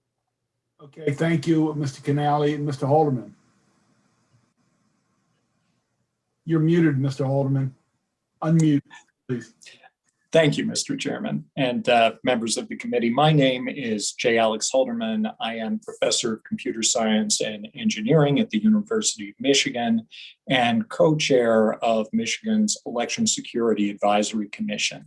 Okay, thank you, Mr. Canali and Mr. Holderman. You're muted, Mr. Holderman. Unmute, please. Thank you, Mr. Chairman and members of the committee. My name is J. Alex Holderman. I am professor of computer science and engineering at the University of Michigan and co-chair of Michigan's Election Security Advisory Commission.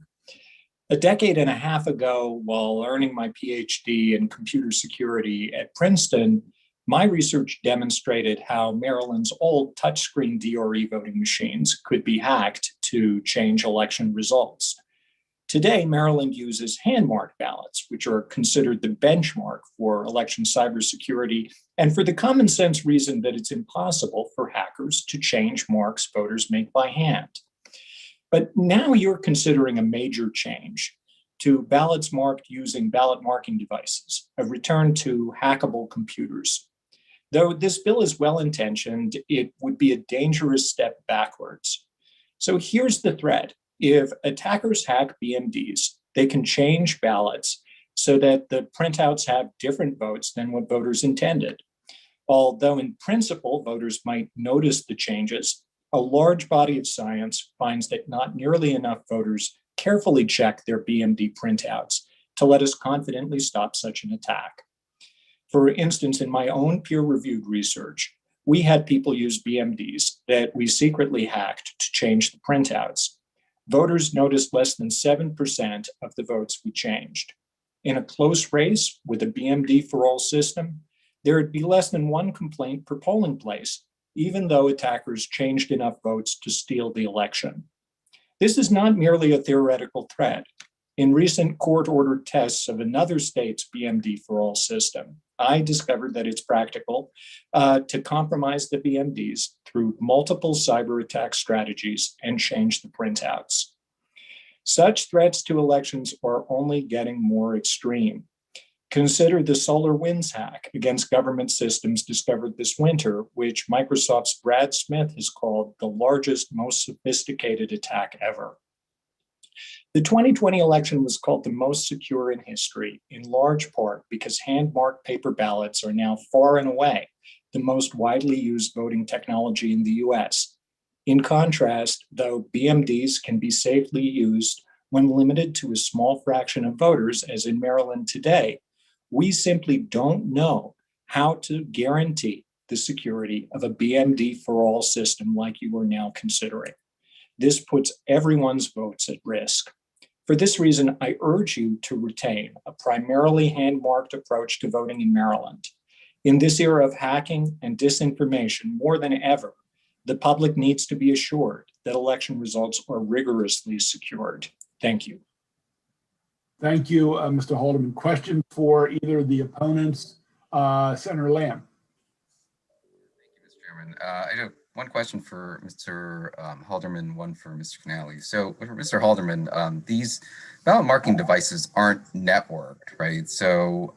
A decade and a half ago, while earning my PhD in computer security at Princeton, My research demonstrated how Maryland's old touchscreen DRE voting machines could be hacked to change election results. Today, Maryland uses hand-marked ballots, which are considered the benchmark for election cybersecurity, and for the common sense reason that it's impossible for hackers to change marks voters make by hand. But now you're considering a major change to ballots marked using ballot marking devices, a return to hackable computers. Though this bill is well-intentioned, it would be a dangerous step backwards. So here's the threat. If attackers hack BMDs, they can change ballots so that the printouts have different votes than what voters intended. Although in principle, voters might notice the changes, a large body of science finds that not nearly enough voters carefully check their BMD printouts to let us confidently stop such an attack. For instance, in my own peer-reviewed research, we had people use BMDs that we secretly hacked to change the printouts. Voters noticed less than 7% of the votes we changed. In a close race with a BMD for all system, there would be less than one complaint per polling place, even though attackers changed enough votes to steal the election. This is not merely a theoretical threat. In recent court-ordered tests of another state's BMD for all system, I discovered that it's practical to compromise the BMDs through multiple cyber attack strategies and change the printouts. Such threats to elections are only getting more extreme. Consider the SolarWinds hack against government systems discovered this winter, which Microsoft's Brad Smith has called the largest, most sophisticated attack ever. The 2020 election was called the most secure in history, in large part because hand-marked paper ballots are now far and away the most widely used voting technology in the US. In contrast, though BMDs can be safely used when limited to a small fraction of voters, as in Maryland today, we simply don't know how to guarantee the security of a BMD for all system like you are now considering. This puts everyone's votes at risk. For this reason, I urge you to retain a primarily hand-marked approach to voting in Maryland. In this era of hacking and disinformation, more than ever, the public needs to be assured that election results are rigorously secured. Thank you. Thank you, Mr. Haldeman. Question for either of the opponents, Senator Lamb. Thank you, Mr. Chairman. I have one question for Mr. Halderman, one for Mr. Canale. So for Mr. Halderman, these ballot marking devices aren't networked, right? So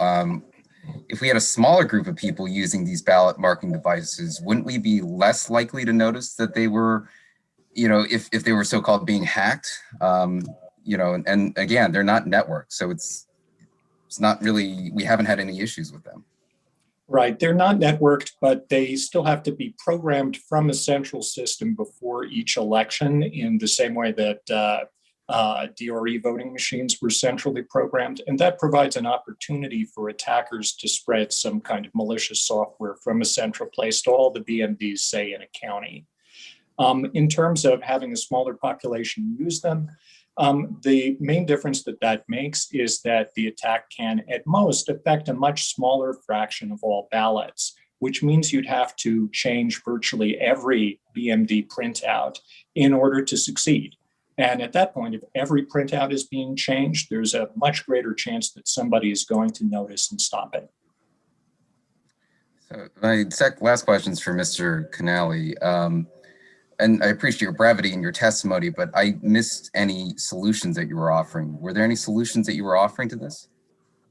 if we had a smaller group of people using these ballot marking devices, wouldn't we be less likely to notice that they were, if they were so-called being hacked? And again, they're not networked. So it's not really, we haven't had any issues with them. Right, they're not networked, but they still have to be programmed from a central system before each election in the same way that DRE voting machines were centrally programmed. And that provides an opportunity for attackers to spread some kind of malicious software from a central place to all the BMDs, say, in a county. In terms of having a smaller population use them, the main difference that makes is that the attack can, at most, affect a much smaller fraction of all ballots, which means you'd have to change virtually every BMD printout in order to succeed. And at that point, if every printout is being changed, there's a much greater chance that somebody is going to notice and stop it. So my last question is for Mr. Canale. And I appreciate your brevity in your testimony, but I missed any solutions that you were offering. Were there any solutions that you were offering to this?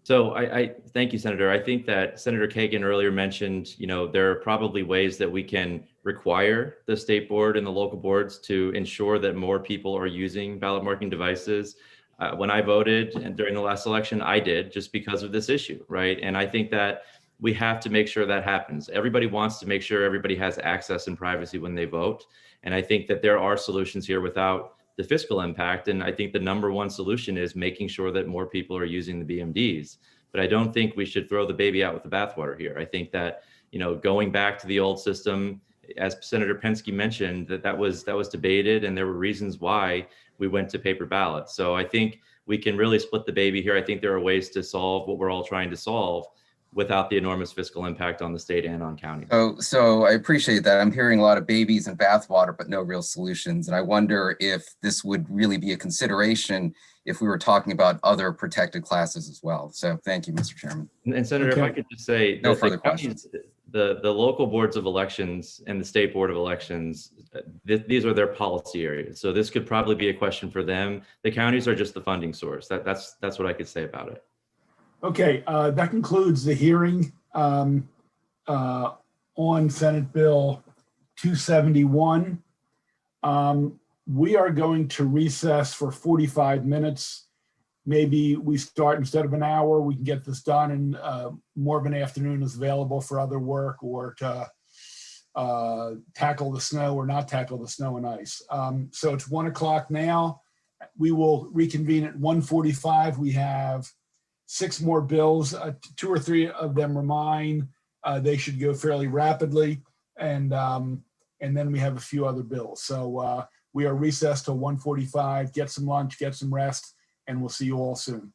So I thank you, Senator. I think that Senator Kagan earlier mentioned, there are probably ways that we can require the state board and the local boards to ensure that more people are using ballot marking devices. When I voted and during the last election, I did just because of this issue, right? And I think that we have to make sure that happens. Everybody wants to make sure everybody has access and privacy when they vote. And I think that there are solutions here without the fiscal impact. And I think the number one solution is making sure that more people are using the BMDs. But I don't think we should throw the baby out with the bathwater here. I think that, going back to the old system, as Senator Penske mentioned, that was debated and there were reasons why we went to paper ballots. So I think we can really split the baby here. I think there are ways to solve what we're all trying to solve. without the enormous fiscal impact on the state and on counties. So I appreciate that. I'm hearing a lot of babies and bathwater, but no real solutions. And I wonder if this would really be a consideration if we were talking about other protected classes as well. So thank you, Mr. Chairman. And Senator, if I could just say, No that further the counties, the local boards of elections and the state board of elections, these are their policy areas. So this could probably be a question for them. The counties are just the funding source. That's what I could say about it. Okay, that concludes the hearing on Senate Bill 271. We are going to recess for 45 minutes. Maybe we start instead of an hour, we can get this done and more of an afternoon is available for other work or to tackle the snow or not tackle the snow and ice. So it's 1 o'clock now. We will reconvene at 1:45. We have 6 more bills, 2 or 3 of them are mine. They should go fairly rapidly. And then we have a few other bills. So we are recessed till 1:45. Get some lunch, get some rest, and we'll see you all soon.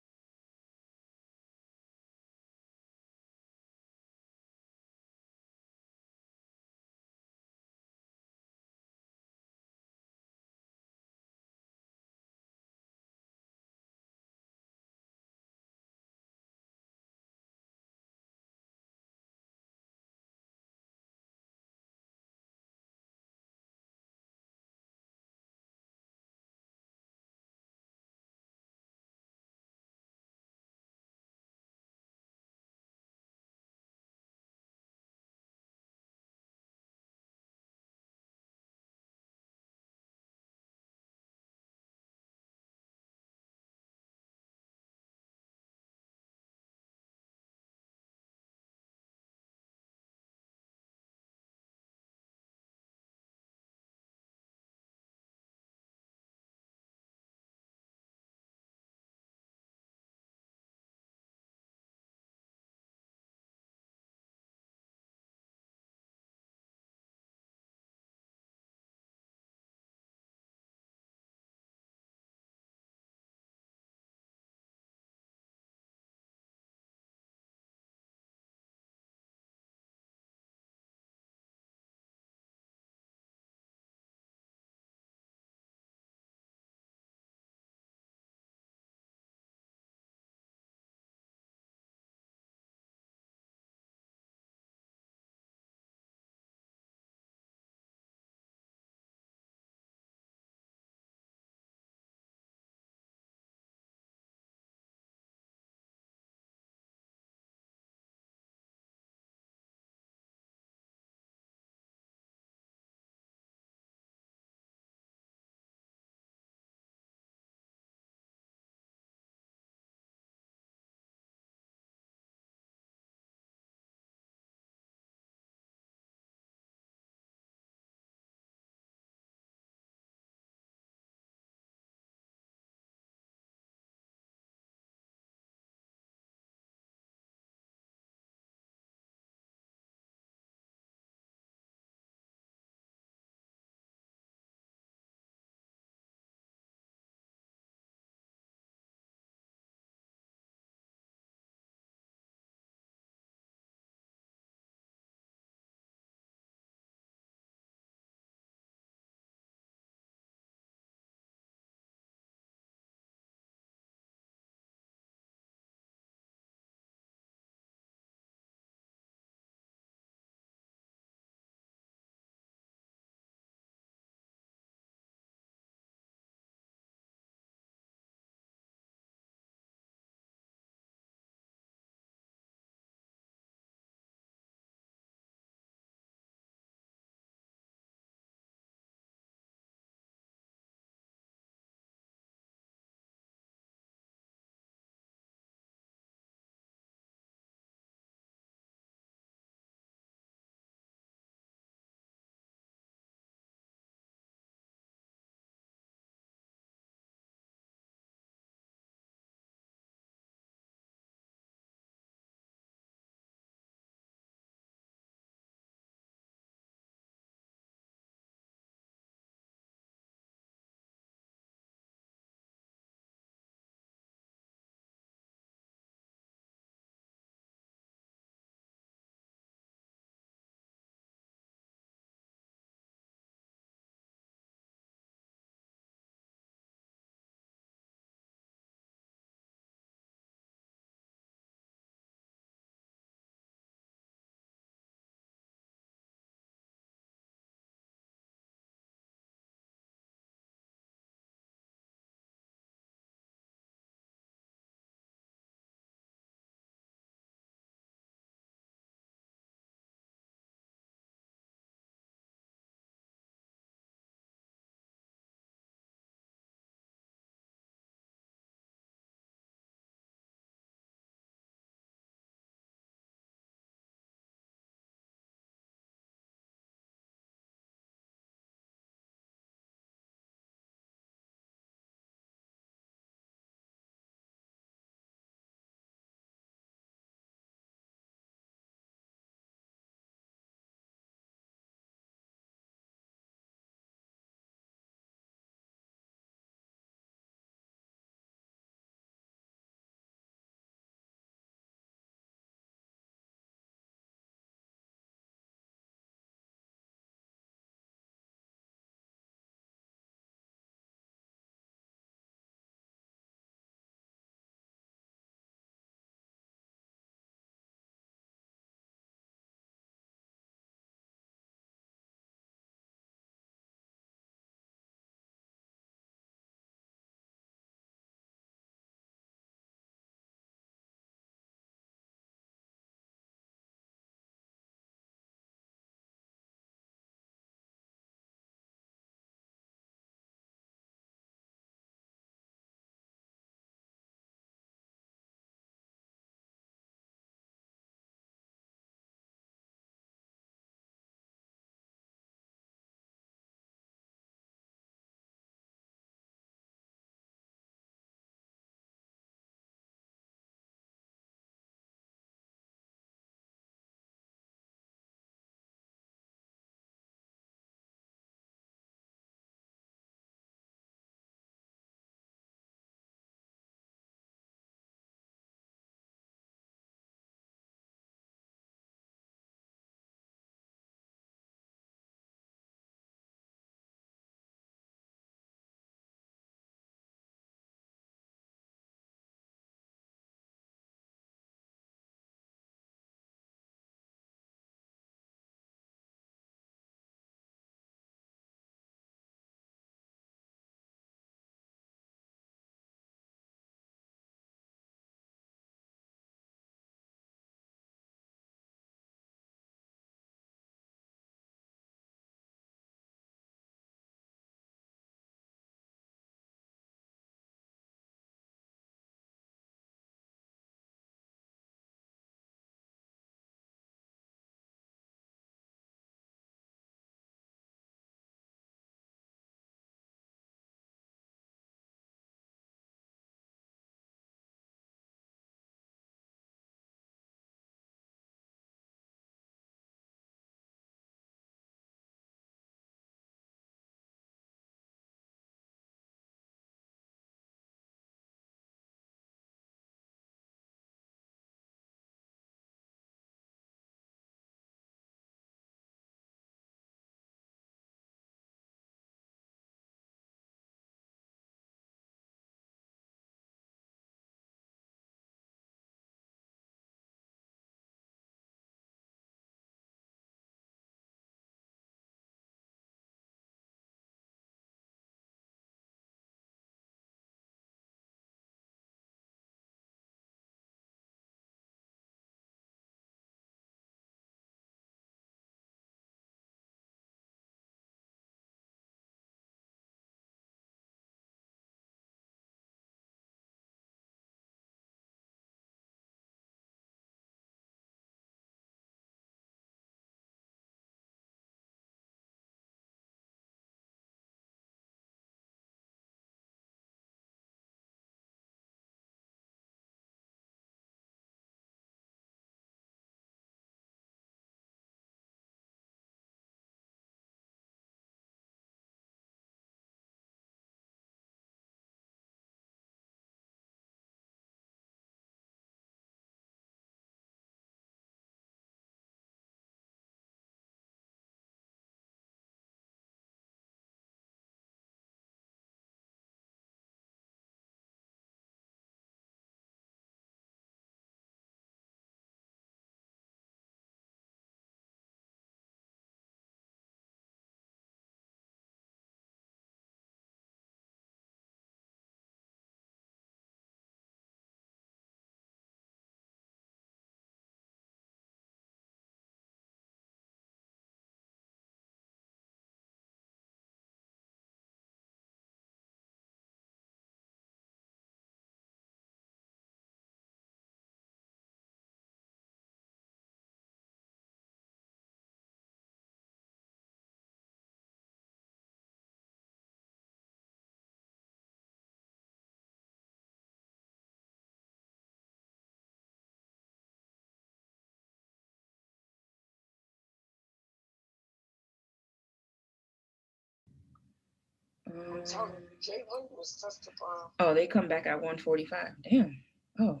Oh, they come back at 1:45. Damn. Oh,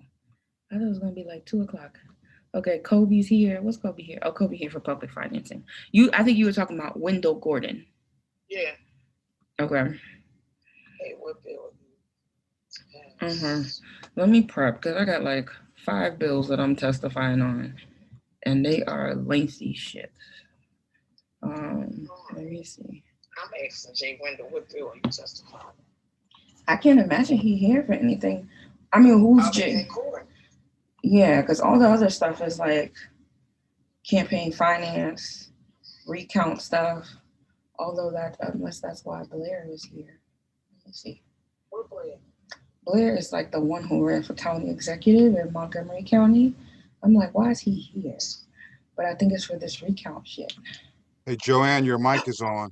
I thought it was gonna be like 2 o'clock. Okay, Kobe's here. What's Kobe here? Oh, Kobe here for public financing. I think you were talking about Wendell Gordon. Yeah. Okay. Hey, what bill? Let me prep because I got like 5 bills that I'm testifying on, and they are lengthy shit. Let me see. I'm asking Jay Wendell, what bill are you testifying? I can't imagine he here for anything. I mean, who's Jay? Yeah, because all the other stuff is like campaign finance, recount stuff. Although that, unless that's why Blair is here. Let me see. What Blair? Blair is like the one who ran for county executive in Montgomery County. I'm like, why is he here? But I think it's for this recount shit. Hey, Joanne, your mic is on.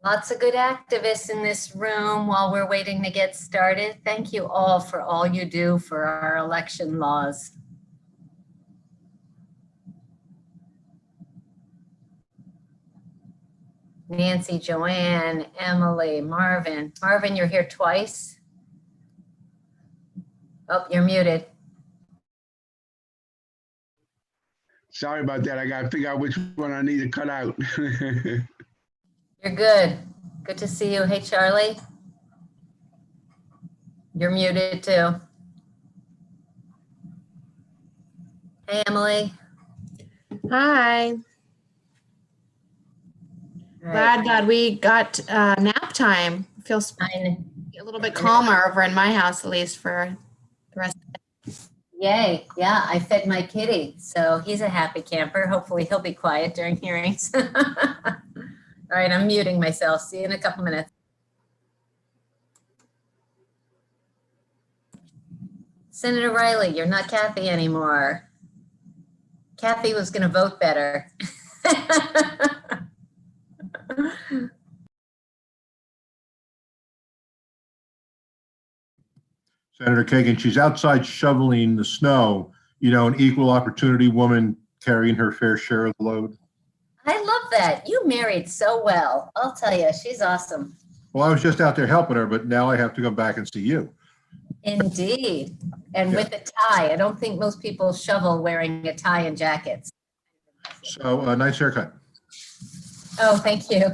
Lots of good activists in this room while we're waiting to get started. Thank you all for all you do for our election laws. Nancy, Joanne, Emily, Marvin. Marvin, you're here twice. Oh, you're muted. Sorry about that. I got to figure out which one I need to cut out. You're good. Good to see you. Hey, Charlie. You're muted too. Hey, Emily. Hi. Glad that we got nap time. Feels a little bit calmer over in my house, at least for the rest of the day. Yay. Yeah, I fed my kitty, so he's a happy camper. Hopefully he'll be quiet during hearings. All right, I'm muting myself. See you in a couple minutes. Senator Riley, you're not Kathy anymore. Kathy was going to vote better. Senator Kagan, she's outside shoveling the snow, you know, an equal opportunity woman carrying her fair share of the load. I love that. You married so well. I'll tell you, she's awesome. Well, I was just out there helping her, but now I have to come back and see you. Indeed. And with a tie. I don't think most people shovel wearing a tie and jackets. So nice haircut. Oh, thank you.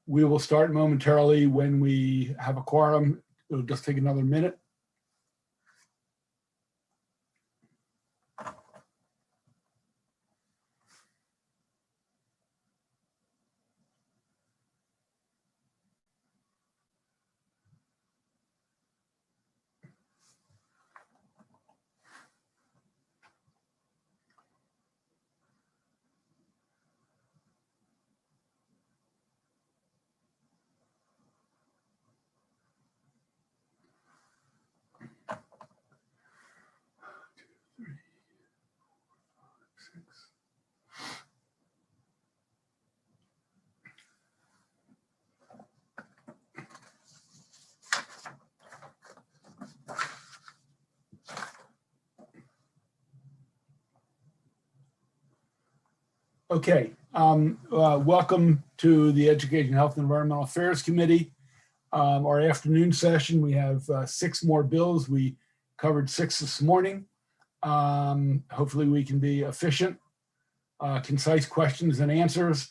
We will start momentarily when we have a quorum. It'll just take another minute. Okay, Welcome to the Education, Health, and Environmental Affairs Committee. Our afternoon session, we have 6 more bills. We covered 6 this morning. Hopefully we can be efficient, concise questions and answers,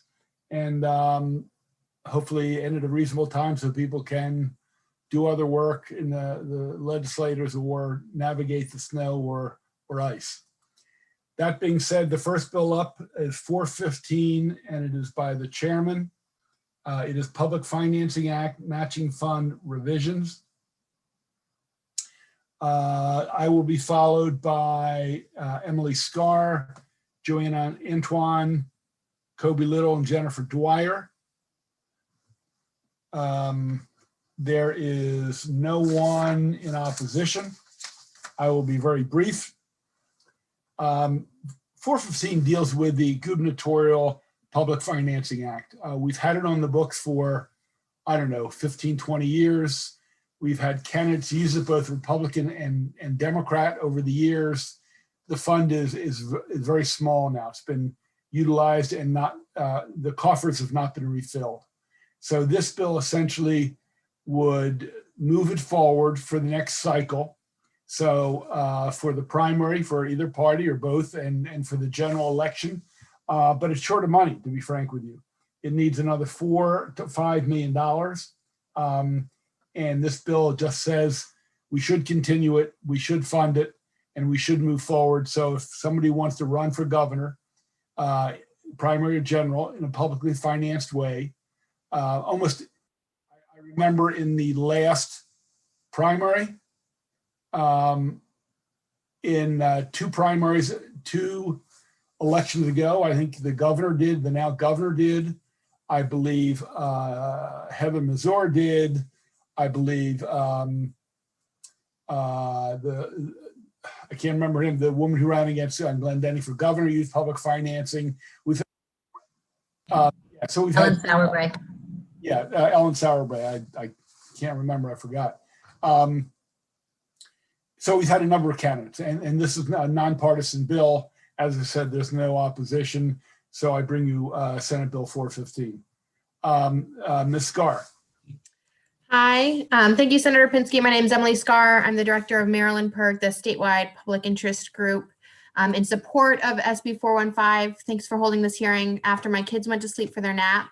and hopefully end at a reasonable time so people can do other work in the legislators or navigate the snow or ice. That being said, the first bill up is 415, and it is by the chairman. It is Public Financing Act Matching Fund Revisions. I will be followed by Emily Scarr, Joanna Antoine, Kobe Little, and Jennifer Dwyer. There is no one in opposition. I will be very brief. 415 deals with the Gubernatorial Public Financing Act. We've had it on the books for, I don't know, 15, 20 years. We've had candidates use it, both Republican and Democrat, over the years. The fund is very small now. It's been utilized and not the coffers have not been refilled. So this bill essentially would move it forward for the next cycle. So for the primary, for either party or both, and for the general election, but it's short of money, to be frank with you. It needs another $4 to $5 million. And this bill just says we should continue it, we should fund it, and we should move forward. So if somebody wants to run for governor, primary or general, in a publicly financed way, I remember in the last primary, in 2 primaries, 2 elections ago, I think the governor did, the now governor did. I believe Heather Mazur did. I believe I can't remember him, the woman who ran against Glendenny for governor used public financing. We've so we've Ellen had Sauerbrei. Ellen Sauerbrei. I can't remember. I forgot. So we've had a number of candidates, and this is a nonpartisan bill. As I said, there's no opposition. So I bring you Senate Bill 415. Ms. Scarr. Hi, thank you, Senator Pinsky. My name is Emily Scarr. I'm the director of Maryland PERG, the statewide public interest group. In support of SB 415, thanks for holding this hearing after my kids went to sleep for their nap,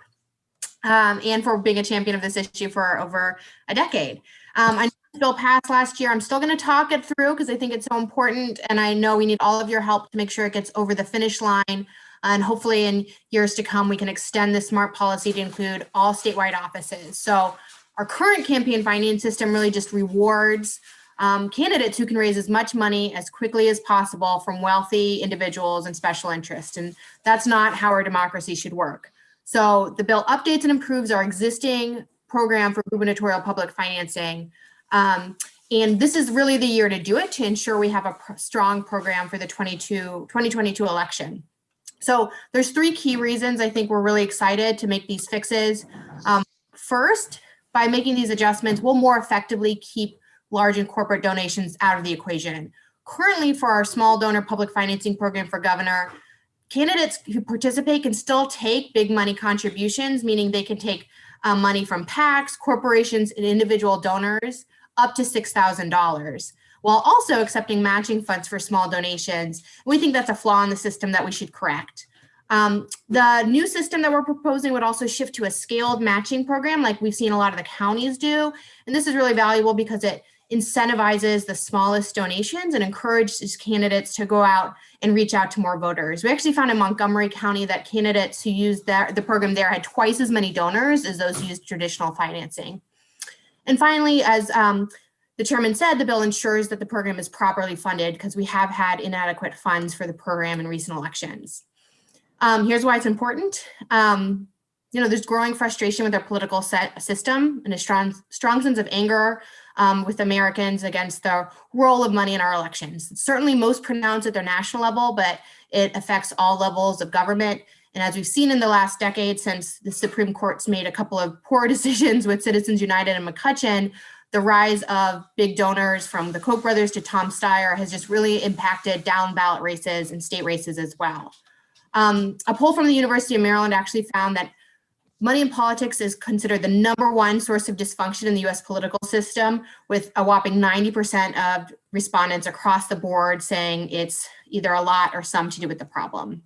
and for being a champion of this issue for over a decade. I know this bill passed last year. I'm still going to talk it through because I think it's so important, and I know we need all of your help to make sure it gets over the finish line. And hopefully in years to come, we can extend this SMART policy to include all statewide offices. So our current campaign finance system really just rewards candidates who can raise as much money as quickly as possible from wealthy individuals and special interests. And that's not how our democracy should work. So the bill updates and improves our existing program for gubernatorial public financing. And this is really the year to do it, to ensure we have a strong program for the 2022 election. So there's 3 key reasons I think we're really excited to make these fixes. First, by making these adjustments, we'll more effectively keep large and corporate donations out of the equation. Currently, for our small donor public financing program for governor, candidates who participate can still take big money contributions, meaning they can take money from PACs, corporations, and individual donors up to $6,000, while also accepting matching funds for small donations. We think that's a flaw in the system that we should correct. The new system that we're proposing would also shift to a scaled matching program like we've seen a lot of the counties do. And this is really valuable because it incentivizes the smallest donations and encourages candidates to go out and reach out to more voters. We actually found in Montgomery County that candidates who used the program there had twice as many donors as those who used traditional financing. And finally, as the chairman said, the bill ensures that the program is properly funded because we have had inadequate funds for the program in recent elections. Here's why it's important. There's growing frustration with our political system and a strong sense of anger with Americans against the role of money in our elections. It's certainly most pronounced at the national level, but it affects all levels of government. And as we've seen in the last decade, since the Supreme Court's made a couple of poor decisions with Citizens United and McCutcheon, the rise of big donors from the Koch brothers to Tom Steyer has just really impacted down ballot races and state races as well. A poll from the University of Maryland actually found that money in politics is considered the #1 source of dysfunction in the US political system, with a whopping 90% of respondents across the board saying it's either a lot or some to do with the problem.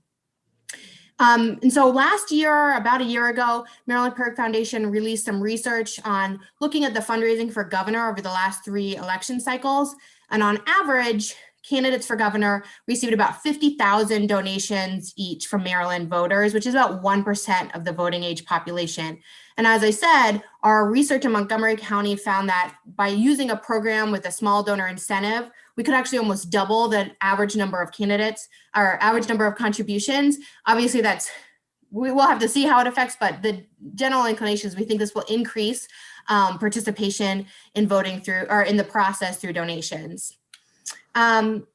And so last year, about a year ago, Maryland Perk Foundation released some research on looking at the fundraising for governor over the last 3 election cycles. And on average, candidates for governor received about 50,000 donations each from Maryland voters, which is about 1% of the voting age population. And as I said, our research in Montgomery County found that by using a program with a small donor incentive, we could actually almost double the average number of candidates or average number of contributions. Obviously, we will have to see how it affects, but the general inclination is we think this will increase participation in voting through or in the process through donations.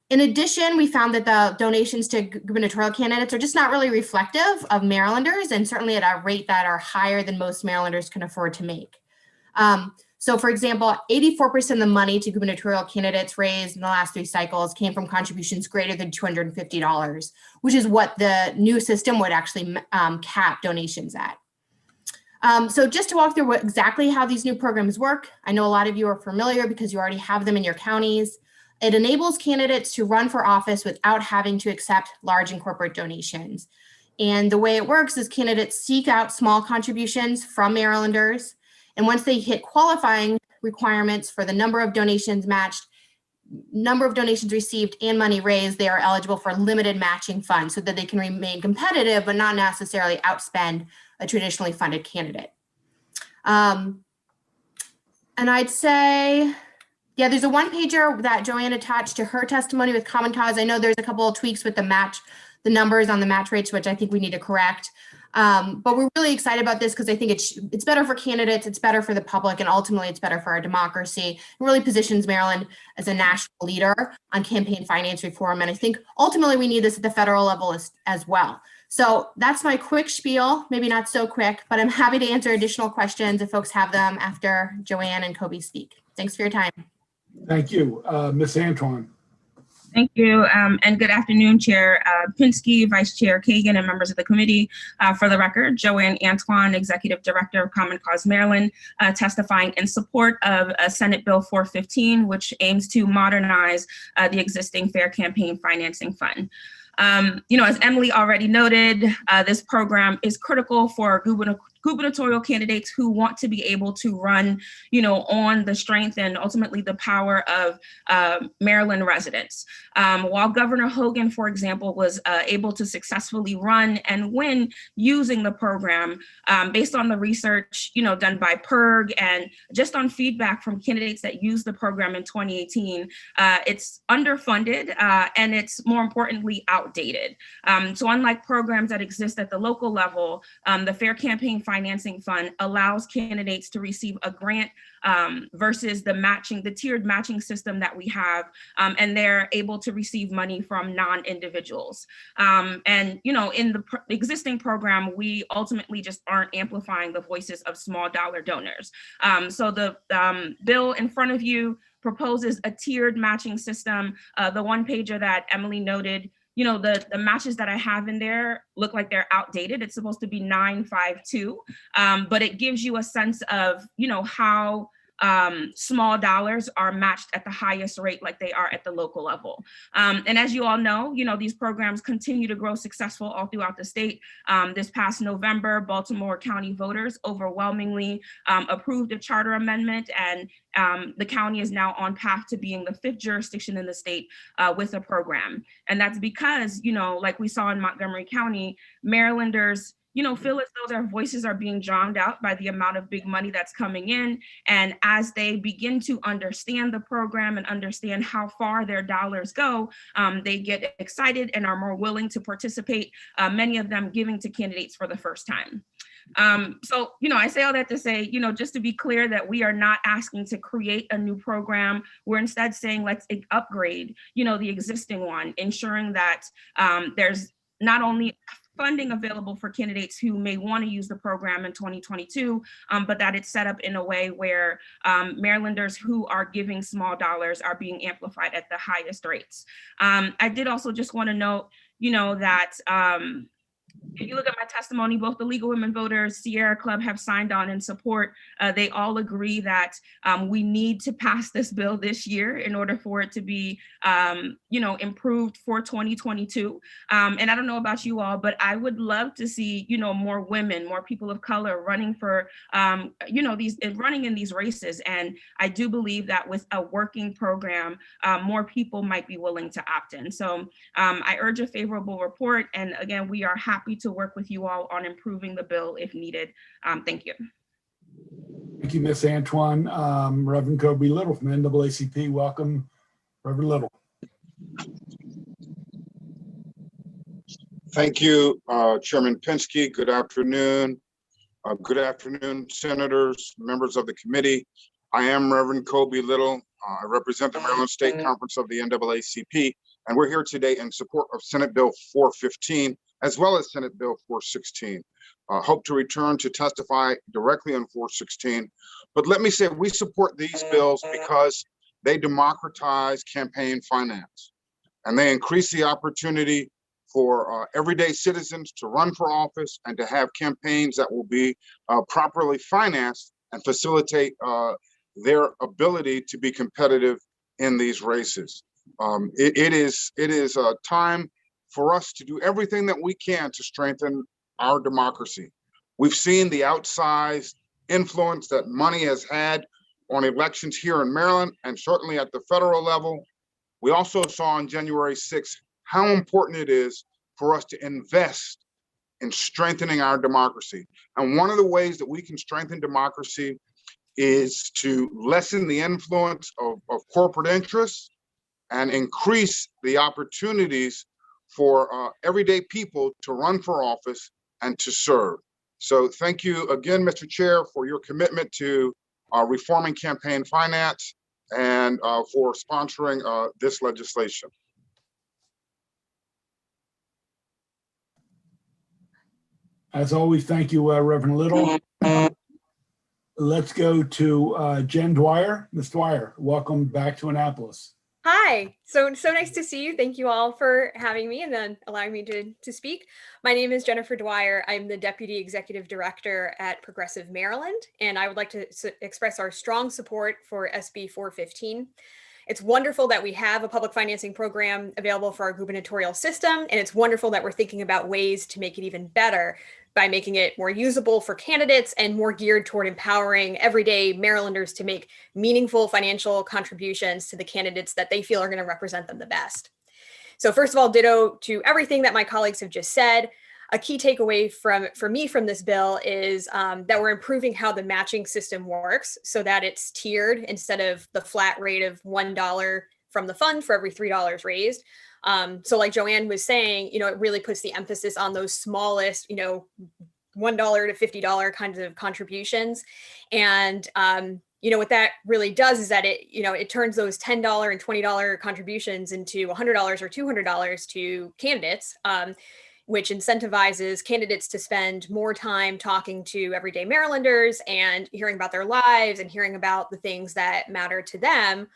In addition, we found that the donations to gubernatorial candidates are just not really reflective of Marylanders, and certainly at a rate that are higher than most Marylanders can afford to make. So for example, 84% of the money to gubernatorial candidates raised in the last 3 cycles came from contributions greater than $250, which is what the new system would actually cap donations at. So just to walk through exactly how these new programs work, I know a lot of you are familiar because you already have them in your counties. It enables candidates to run for office without having to accept large and corporate donations. And the way it works is candidates seek out small contributions from Marylanders. And once they hit qualifying requirements for the number of donations matched, number of donations received, and money raised, they are eligible for limited matching funds so that they can remain competitive, but not necessarily outspend a traditionally funded candidate. And I'd say, yeah, there's a 1-pager that Joanne attached to her testimony with Common Cause. I know there's a couple of tweaks with the numbers on the match rates, which I think we need to correct. But we're really excited about this because I think it's better for candidates, it's better for the public, and ultimately it's better for our democracy. It really positions Maryland as a national leader on campaign finance reform. And I think ultimately we need this at the federal level as well. So that's my quick spiel, maybe not so quick, but I'm happy to answer additional questions if folks have them after Joanne and Kobe speak. Thanks for your time. Thank you. Ms. Antoine. Thank you, and good afternoon, Chair Pinsky, Vice Chair Kagan, and members of the committee. For the record, Joanne Antoine, Executive Director of Common Cause Maryland, testifying in support of Senate Bill 415, which aims to modernize the existing Fair Campaign Financing Fund. As Emily already noted, this program is critical for gubernatorial candidates who want to be able to run, on the strength and ultimately the power of Maryland residents. While Governor Hogan, for example, was able to successfully run and win using the program, based on the research, done by PERG and just on feedback from candidates that used the program in 2018, it's underfunded and it's more importantly outdated. So unlike programs that exist at the local level, the Fair Campaign Financing Fund allows candidates to receive a grant versus the tiered matching system that we have, and they're able to receive money from non-individuals. And in the existing program, we ultimately just aren't amplifying the voices of small dollar donors. So the bill in front of you proposes a tiered matching system. The 1-pager that Emily noted, the matches that I have in there look like they're outdated. It's supposed to be 952, but it gives you a sense of, how small dollars are matched at the highest rate like they are at the local level. And as you all know, these programs continue to grow successful all throughout the state. This past November, Baltimore County voters overwhelmingly approved a charter amendment, and the county is now on path to being the 5th jurisdiction in the state with a program. And that's because, like we saw in Montgomery County, Marylanders feel as though their voices are being drowned out by the amount of big money that's coming in. And as they begin to understand the program and understand how far their dollars go, they get excited and are more willing to participate, many of them giving to candidates for the first time. So, I say all that to say, just to be clear that we are not asking to create a new program. We're instead saying, let's upgrade, the existing one, ensuring that there's not only funding available for candidates who may want to use the program in 2022, but that it's set up in a way where Marylanders who are giving small dollars are being amplified at the highest rates. I did also just want to note, that If you look at my testimony, both the League of Women Voters, Sierra Club have signed on in support. They all agree that we need to pass this bill this year in order for it to be, improved for 2022. And I don't know about you all, but I would love to see, more women, more people of color running for, running in these races. And I do believe that with a working program, more people might be willing to opt in. So I urge a favorable report. And again, we are happy to work with you all on improving the bill if needed. Thank you. Thank you, Ms. Antoine. Reverend Kobe Little from NAACP. Welcome, Reverend Little. Thank you, Chairman Pinsky. Good afternoon. Good afternoon, senators, members of the committee. I am Reverend Kobe Little. I represent the Maryland State Conference of the NAACP, and we're here today in support of Senate Bill 415, as well as Senate Bill 416. Hope to return to testify directly on 416. But let me say, we support these bills because they democratize campaign finance, and they increase the opportunity for everyday citizens to run for office and to have campaigns that will be properly financed and facilitate their ability to be competitive in these races. It is a time for us to do everything that we can to strengthen our democracy. We've seen the outsized influence that money has had on elections here in Maryland and certainly at the federal level. We also saw on January 6th how important it is for us to invest in strengthening our democracy. And one of the ways that we can strengthen democracy is to lessen the influence of corporate interests and increase the opportunities for everyday people to run for office and to serve. So thank you again, Mr. Chair, for your commitment to reforming campaign finance and for sponsoring this legislation. As always, thank you, Reverend Little. Let's go to Jen Dwyer. Ms. Dwyer, welcome back to Annapolis. Hi, so nice to see you. Thank you all for having me and then allowing me to speak. My name is Jennifer Dwyer. I'm the Deputy Executive Director at Progressive Maryland, and I would like to express our strong support for SB 415. It's wonderful that we have a public financing program available for our gubernatorial system, and it's wonderful that we're thinking about ways to make it even better by making it more usable for candidates and more geared toward empowering everyday Marylanders to make meaningful financial contributions to the candidates that they feel are going to represent them the best. So first of all, ditto to everything that my colleagues have just said. A key takeaway for me from this bill is that we're improving how the matching system works so that it's tiered instead of the flat rate of $1 from the fund for every $3 raised. So like Joanne was saying, it really puts the emphasis on those smallest, $1 to $50 kinds of contributions. And, what that really does is that it turns those $10 and $20 contributions into $100 or $200 to candidates, which incentivizes candidates to spend more time talking to everyday Marylanders and hearing about their lives and hearing about the things that matter to them.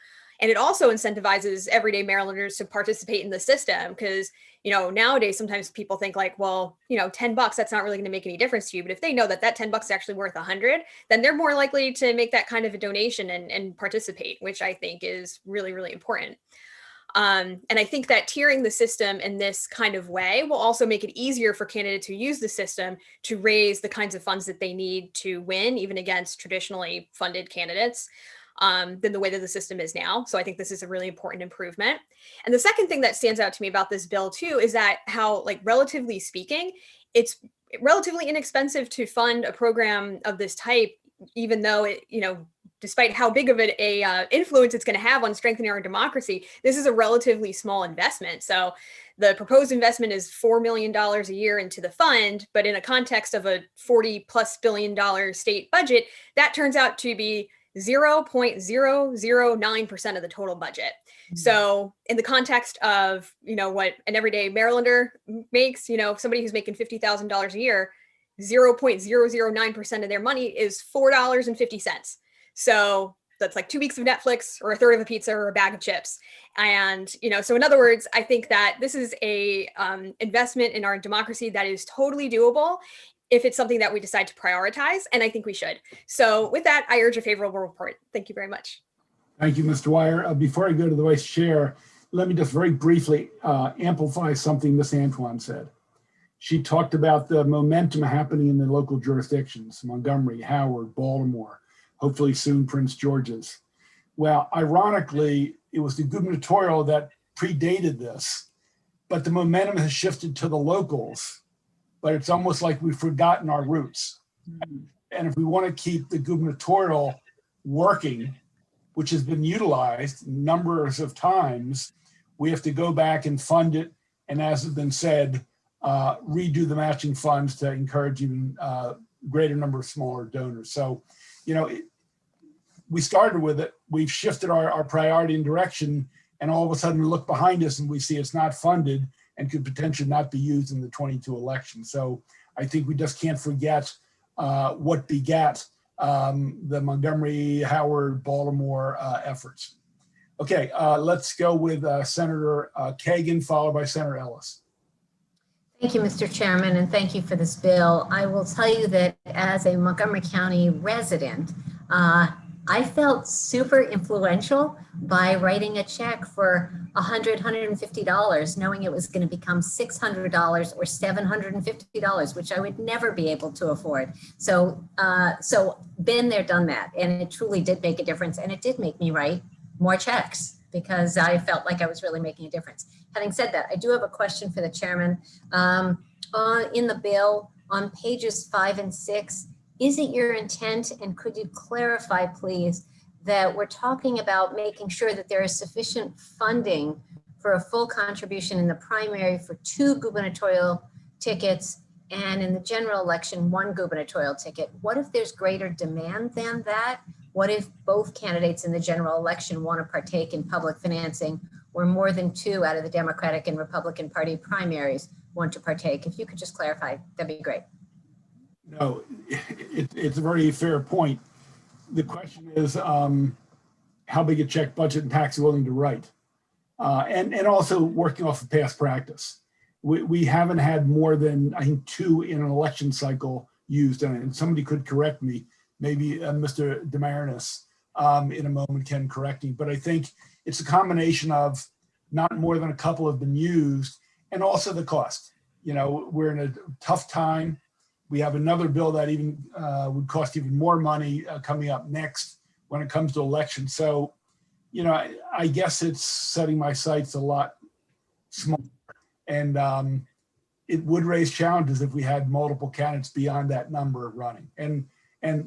And it also incentivizes everyday Marylanders to participate in the system because, nowadays sometimes people think like, well, $10, that's not really going to make any difference to you. But if they know that $10 is actually worth 100, then they're more likely to make that kind of a donation and participate, which I think is really, really important. And I think that tiering the system in this kind of way will also make it easier for candidates who use the system to raise the kinds of funds that they need to win, even against traditionally funded candidates, than the way that the system is now. So I think this is a really important improvement. And the second thing that stands out to me about this bill too is that how, relatively speaking, it's relatively inexpensive to fund a program of this type, even though it, despite how big of an influence it's going to have on strengthening our democracy, this is a relatively small investment. So the proposed investment is $4 million a year into the fund, but in a context of a $40+ billion state budget, that turns out to be 0.009% of the total budget. So in the context of, what an everyday Marylander makes, somebody who's making $50,000 a year, 0.009% of their money is $4.50. So that's like 2 weeks of Netflix or a third of a pizza or a bag of chips. And, so in other words, I think that this is a investment in our democracy that is totally doable if it's something that we decide to prioritize. And I think we should. So with that, I urge a favorable report. Thank you very much. Thank you, Mr. Dwyer. Before I go to the Vice Chair, let me just very briefly amplify something Ms. Antoine said. She talked about the momentum happening in the local jurisdictions, Montgomery, Howard, Baltimore, hopefully soon Prince George's. Well, ironically, it was the gubernatorial that predated this, but the momentum has shifted to the locals, but it's almost like we've forgotten our roots. And if we want to keep the gubernatorial working, which has been utilized numbers of times, we have to go back and fund it. And as has been said, redo the matching funds to encourage even greater number of smaller donors. So, we started with it, we've shifted our priority and direction, and all of a sudden we look behind us and we see it's not funded and could potentially not be used in the 22 election. So I think we just can't forget what begat the Montgomery, Howard, Baltimore efforts. Okay, let's go with Senator Kagan, followed by Senator Ellis. Thank you, Mr. Chairman, and thank you for this bill. I will tell you that as a Montgomery County resident, I felt super influential by writing a check for $100, $150, knowing it was going to become $600 or $750, which I would never be able to afford. So been there, done that, and it truly did make a difference, and it did make me write more checks because I felt like I was really making a difference. Having said that, I do have a question for the chairman. In the bill, on pages 5 and 6, is it your intent, and could you clarify, please, that we're talking about making sure that there is sufficient funding for a full contribution in the primary for 2 gubernatorial tickets and in the general election, 1 gubernatorial ticket? What if there's greater demand than that? What if both candidates in the general election want to partake in public financing, or more than 2 out of the Democratic and Republican Party primaries want to partake? If you could just clarify, that'd be great. No, it's a very fair point. The question is how big a check, budget, and tax are willing to write, and also working off of past practice. We haven't had more than, I think, 2 in an election cycle used, and somebody could correct me. Maybe Mr. Demarinis in a moment can correct me, but I think it's a combination of not more than a couple have been used, and also the cost. We're in a tough time. We have another bill that even would cost even more money coming up next when it comes to elections. So, I guess it's setting my sights a lot smaller, and it would raise challenges if we had multiple candidates beyond that number running. And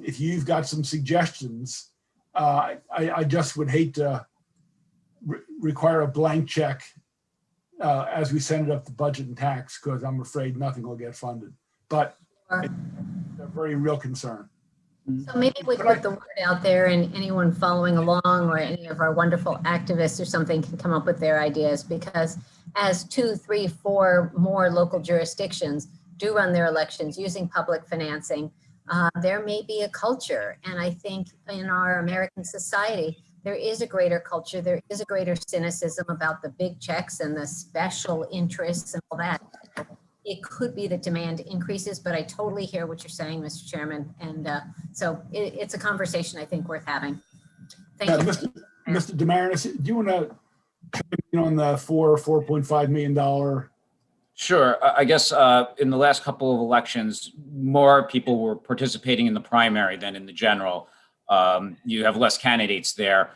if you've got some suggestions, I just would hate to require a blank check as we send it up to budget and tax, because I'm afraid nothing will get funded. But it's a very real concern. So maybe we put the word out there, and anyone following along or any of our wonderful activists or something can come up with their ideas, because as 2, 3, 4 more local jurisdictions do run their elections using public financing, there may be a culture. And I think in our American society, there is a greater culture, there is a greater cynicism about the big checks and the special interests and all that. It could be that demand increases, but I totally hear what you're saying, Mr. Chairman. And so it's a conversation I think worth having. Thank you. Mr. Demarinis, do you want to comment on the $4.5 million? Sure. I guess in the last couple of elections, more people were participating in the primary than in the general. You have less candidates there.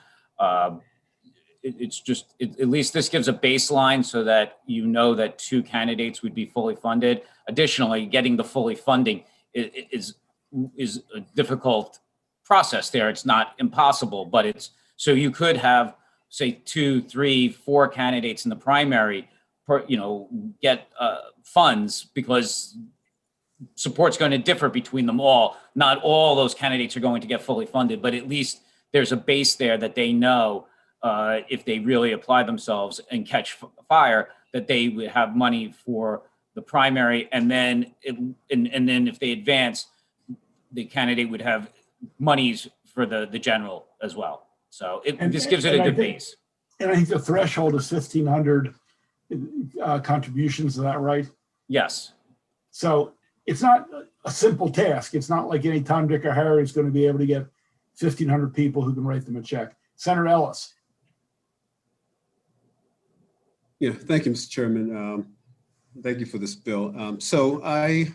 It's just, at least this gives a baseline so that that 2 candidates would be fully funded. Additionally, getting the fully funding is a difficult process there. It's not impossible, but it's, so you could have, say, 2, 3, 4 candidates in the primary, get funds, because support's going to differ between them all. Not all those candidates are going to get fully funded, but at least there's a base there that they know if they really apply themselves and catch fire, that they would have money for the primary, and then if they advance, the candidate would have monies for the general as well. So And- this gives it a and I good think- base. And I think the threshold is 1,500 contributions, is that right? Yes. So it's not a simple task. It's not like any Tom, Dick, or Harry is going to be able to get 1,500 people who can write them a check. Senator Ellis. Yeah, thank you, Mr. Chairman. Thank you for this bill. So I'm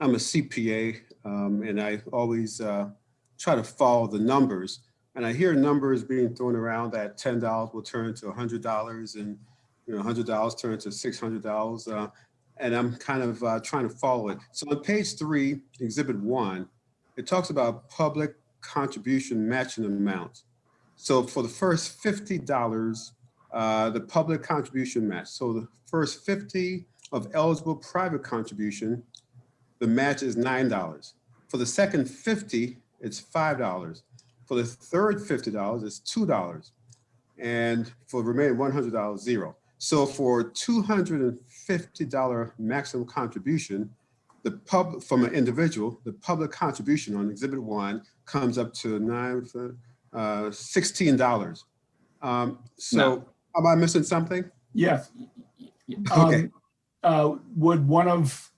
a CPA, and I always try to follow the numbers. And I hear numbers being thrown around that $10 will turn to $100, and $100 turn to $600. And I'm kind of trying to follow it. So on page 3, Exhibit 1, it talks about public contribution matching amounts. So for the first $50, the public contribution match. So the first 50 of eligible private contribution, the match is $9. For the second 50, it's $5. For the third $50, it's $2. And for the remaining $100, $0. So for $250 maximum contribution, from an individual, the public contribution on Exhibit 1 comes up to $16. So am I missing something? Yes. Okay. Would one of,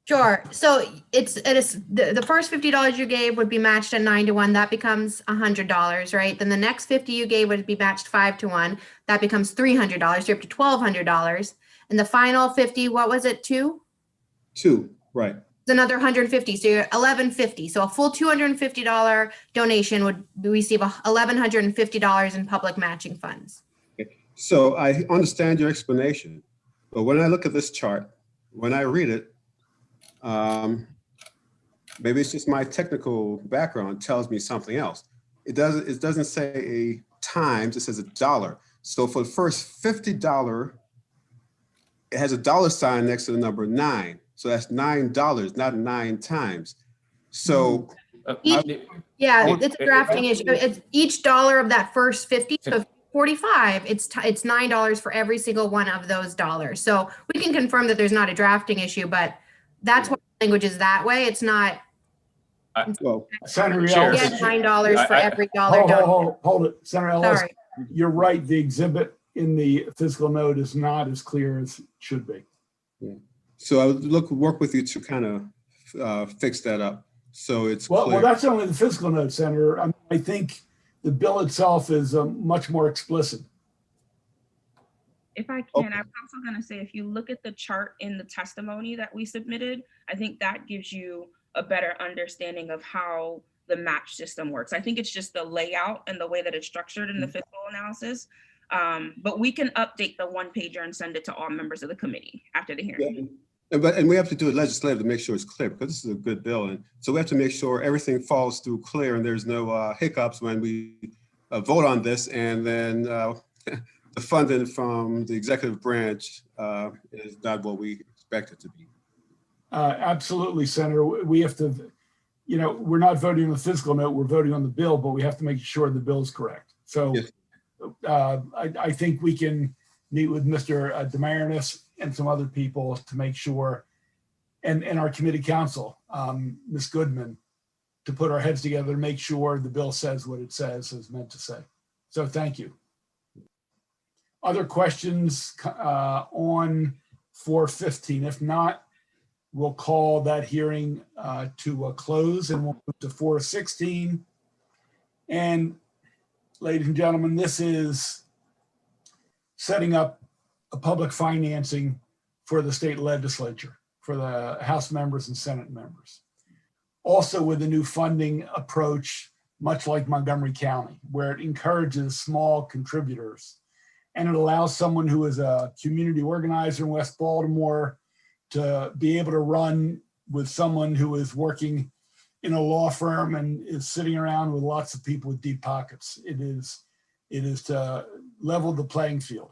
Sure. So it is the first $50 you gave would be matched at 9-1. That becomes $100, right? Then the next 50 you gave would be matched 5-1. That becomes $300. You're up to $1,200. And the final 50, what was it? 2? 2, right. It's another 150. So you're $1,150. So a full $250 donation would receive $1,150 in public matching funds. So I understand your explanation, but when I look at this chart, when I read it, maybe it's just my technical background tells me something else. It doesn't say a times, it says $1. So for the first $50, it has a dollar sign next to the number 9. So that's $9, not 9 times. So it's a drafting issue. It's each dollar of that first 50. So 45, it's $9 for every single one of those dollars. So we can confirm that there's not a drafting issue, but that's why the language is that way. It's not. Well, Senator Chair, Ellis. get $9 for every dollar donated. Hold it, Senator Ellis. Sorry. You're right. The exhibit in the fiscal note is not as clear as it should be. Yeah. So I would work with you to kind of fix that up. So it's Well, clear. that's only the fiscal note, Senator. I think the bill itself is much more explicit. If I can, I was also going to say, if you look at the chart in the testimony that we submitted, I think that gives you a better understanding of how the match system works. I think it's just the layout and the way that it's structured in the fiscal analysis. But we can update the one pager and send it to all members of the committee after the hearing. And we have to do it legislative to make sure it's clear, because this is a good bill. And so we have to make sure everything falls through clear and there's no hiccups when we vote on this. And then the funding from the executive branch is not what we expect it to be. Absolutely, Senator. We have to, we're not voting on the fiscal note, we're voting on the bill, but we have to make sure the bill is correct. So yes. I think we can meet with Mr. Demarinis and some other people to make sure, and our committee counsel, Ms. Goodman, to put our heads together to make sure the bill says what it says is meant to say. So thank you. Other questions on 415? If not, we'll call that hearing to a close and we'll move to 416. And ladies and gentlemen, this is setting up a public financing for the state legislature, for the House members and Senate members. Also with a new funding approach, much like Montgomery County, where it encourages small contributors and it allows someone who is a community organizer in West Baltimore to be able to run with someone who is working in a law firm and is sitting around with lots of people with deep pockets. It is to level the playing field.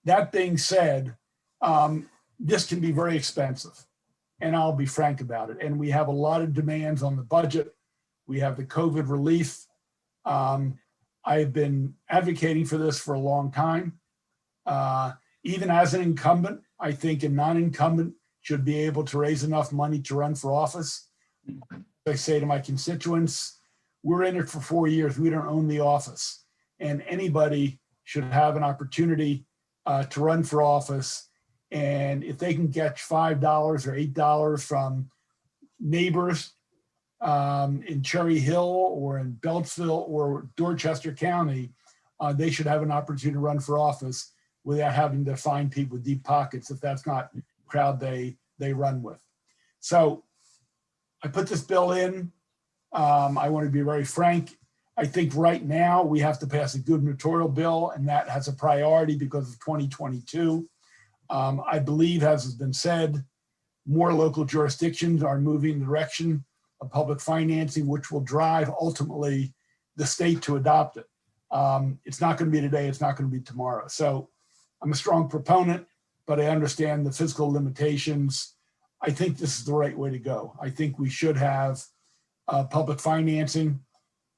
That being said, this can be very expensive, and I'll be frank about it. And we have a lot of demands on the budget. We have the COVID relief. I've been advocating for this for a long time. Even as an incumbent, I think a non-incumbent should be able to raise enough money to run for office. I say to my constituents, we're in it for 4 years. We don't own the office. And anybody should have an opportunity to run for office. And if they can get $5 or $8 from neighbors in Cherry Hill or in Beltsville or Dorchester County, they should have an opportunity to run for office without having to find people with deep pockets if that's not the crowd they run with. So I put this bill in. I want to be very frank. I think right now we have to pass a gubernatorial bill, and that has a priority because of 2022. I believe, as has been said, more local jurisdictions are moving in the direction of public financing, which will drive ultimately the state to adopt it. It's not going to be today. It's not going to be tomorrow. So I'm a strong proponent, but I understand the fiscal limitations. I think this is the right way to go. I think we should have public financing.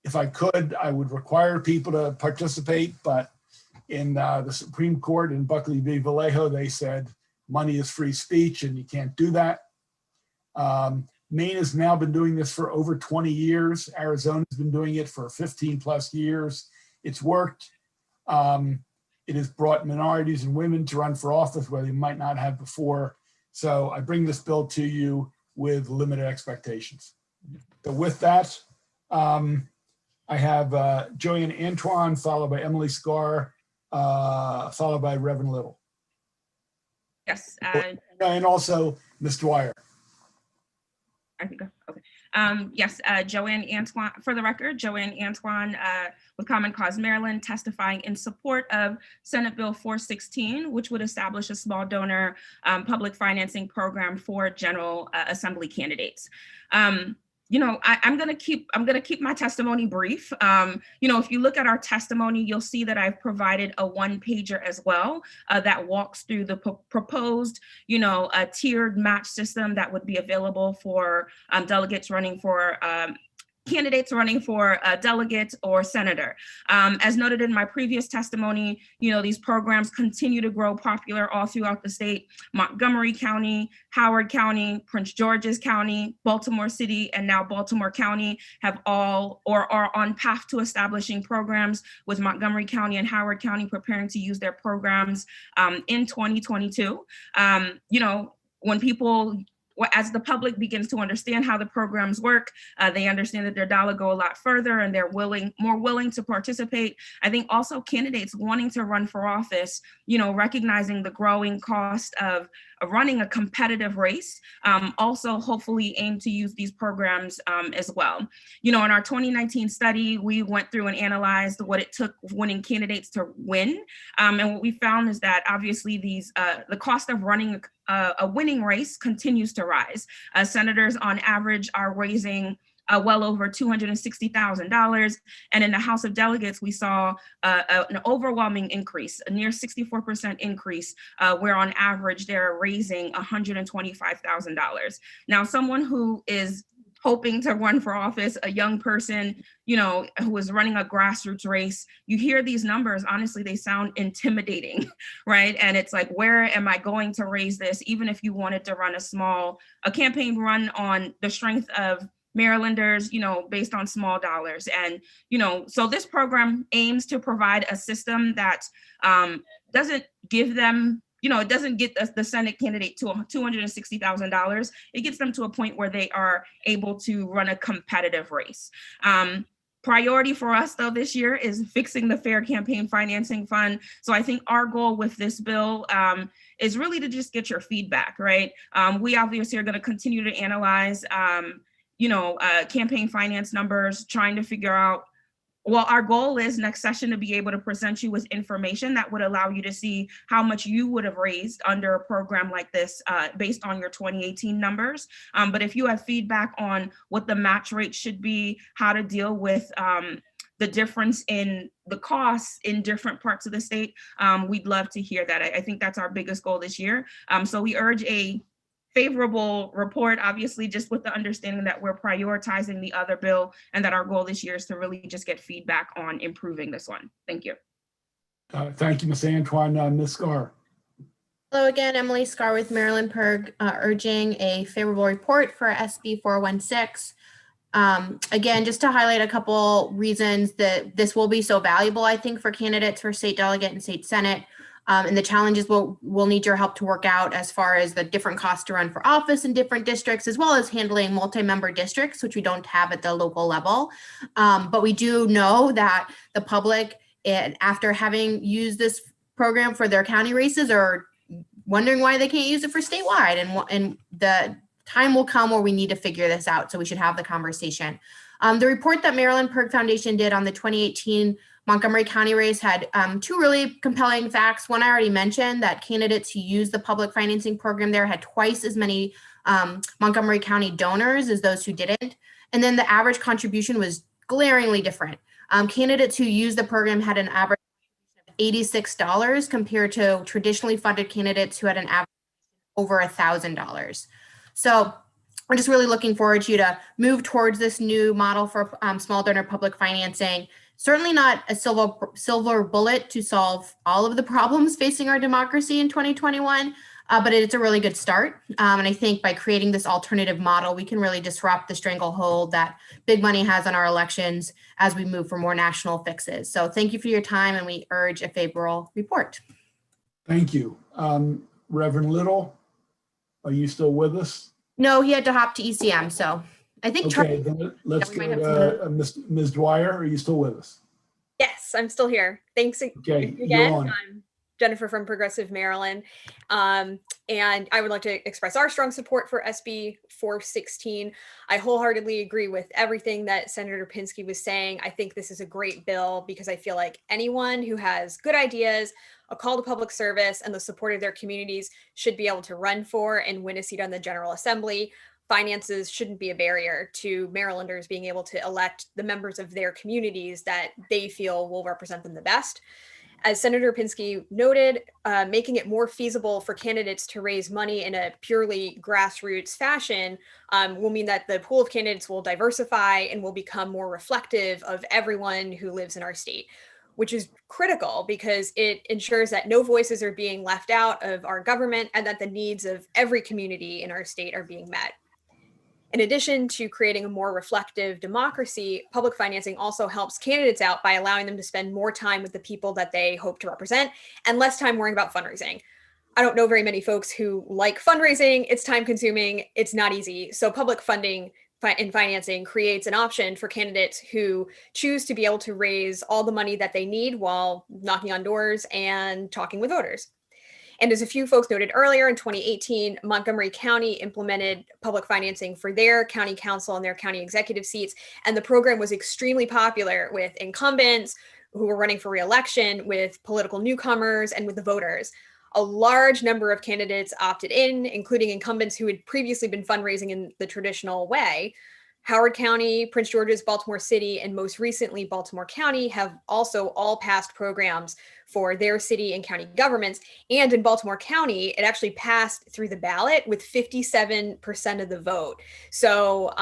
If I could, I would require people to participate, but in the Supreme Court in Buckley v. Vallejo, they said money is free speech and you can't do that. Maine has now been doing this for over 20 years. Arizona's been doing it for 15 plus years. It's worked. It has brought minorities and women to run for office where they might not have before. So I bring this bill to you with limited expectations. So with that, I have Joanne Antoine, followed by Emily Scar, followed by Reverend Little. Yes. And also Ms. Dwyer. I think, okay. Yes, Joanne Antoine, for the record, Joanne Antoine with Common Cause Maryland, testifying in support of Senate Bill 416, which would establish a small donor public financing program for General Assembly candidates. You know, I'm gonna keep my testimony brief. You know, if you look at our testimony, you'll see that I've provided a one-pager as well that walks through the proposed, you know, a tiered match system that would be available for delegates running for candidates running for a delegate or senator. As noted in my previous testimony, you know, these programs continue to grow popular all throughout the state. Montgomery County, Howard County, Prince George's County, Baltimore City, and now Baltimore County have all or are on path to establishing programs, with Montgomery County and Howard County preparing to use their programs in 2022. You know, when people, as the public begins to understand how the programs work, they understand that their dollar go a lot further and they're more willing to participate. I think also candidates wanting to run for office, you know, recognizing the growing cost of running a competitive race, also hopefully aim to use these programs as well. You know, in our 2019 study, we went through and analyzed what it took winning candidates to win. And what we found is that obviously the cost of running a winning race continues to rise. Senators on average are raising well over $260,000. And in the House of Delegates, we saw an overwhelming increase, a near 64% increase, where on average they're raising $125,000. Now, someone who is hoping to run for office, a young person, you know, who is running a grassroots race, you hear these numbers, honestly, they sound intimidating, right? And it's like, where am I going to raise this? Even if you wanted to run a campaign run on the strength of Marylanders, you know, based on small dollars. And, you know, so this program aims to provide a system that doesn't give them, you know, it doesn't get the Senate candidate to $260,000. It gets them to a point where they are able to run a competitive race. Priority for us, though, this year is fixing the Fair Campaign Financing Fund. So I think our goal with this bill is really to just get your feedback, right? We obviously are going to continue to analyze, you know, campaign finance numbers, trying to figure out, well, our goal is next session to be able to present you with information that would allow you to see how much you would have raised under a program like this based on your 2018 numbers. But if you have feedback on what the match rate should be, how to deal with the difference in the costs in different parts of the state, we'd love to hear that. I think that's our biggest goal this year. So we urge a favorable report, obviously, just with the understanding that we're prioritizing the other bill and that our goal this year is to really just get feedback on improving this one. Thank you. Thank you, Ms. Antoine. Ms. Scar. Hello again, Emily Scar with Maryland PIRG, urging a favorable report for SB 416. Again, just to highlight a couple reasons that this will be so valuable, I think, for candidates for state delegate and state senate. And the challenges we'll need your help to work out as far as the different costs to run for office in different districts, as well as handling multi-member districts, which we don't have at the local level. But we do know that the public, after having used this program for their county races, are wondering why they can't use it for statewide. And the time will come where we need to figure this out. So we should have the conversation. The report that Maryland PERG Foundation did on the 2018 Montgomery County race had two really compelling facts. One I already mentioned, that candidates who used the public financing program there had twice as many Montgomery County donors as those who didn't. And then the average contribution was glaringly different. Candidates who used the program had an average of $86 compared to traditionally funded candidates who had an average over $1,000. So we're just really looking forward to you to move towards this new model for small donor public financing. Certainly not a silver bullet to solve all of the problems facing our democracy in 2021, but it's a really good start. And I think by creating this alternative model, we can really disrupt the stranglehold that big money has on our elections as we move for more national fixes. So thank you for your time, and we urge a favorable report. Thank you. Reverend Little, are you still with us? No, he had to hop to ECM, so I think. Okay, then let's we might go have to Ms. Dwyer. Are you still with us? Yes, I'm still here. Thanks Okay, again. you're on. I'm Jennifer from Progressive Maryland. And I would like to express our strong support for SB 416. I wholeheartedly agree with everything that Senator Pinsky was saying. I think this is a great bill because I feel like anyone who has good ideas, a call to public service, and the support of their communities should be able to run for and win a seat on the General Assembly. Finances shouldn't be a barrier to Marylanders being able to elect the members of their communities that they feel will represent them the best. As Senator Pinsky noted, making it more feasible for candidates to raise money in a purely grassroots fashion will mean that the pool of candidates will diversify and will become more reflective of everyone who lives in our state, which is critical because it ensures that no voices are being left out of our government and that the needs of every community in our state are being met. In addition to creating a more reflective democracy, public financing also helps candidates out by allowing them to spend more time with the people that they hope to represent and less time worrying about fundraising. I don't know very many folks who like fundraising. It's time consuming. It's not easy. So public funding and financing creates an option for candidates who choose to be able to raise all the money that they need while knocking on doors and talking with voters. And as a few folks noted earlier, in 2018, Montgomery County implemented public financing for their county council and their county executive seats. And the program was extremely popular with incumbents who were running for re-election, with political newcomers, and with the voters. A large number of candidates opted in, including incumbents who had previously been fundraising in the traditional way. Howard County, Prince George's, Baltimore City, and most recently Baltimore County have also all passed programs for their city and county governments. And in Baltimore County, it actually passed through the ballot with 57% of the vote. So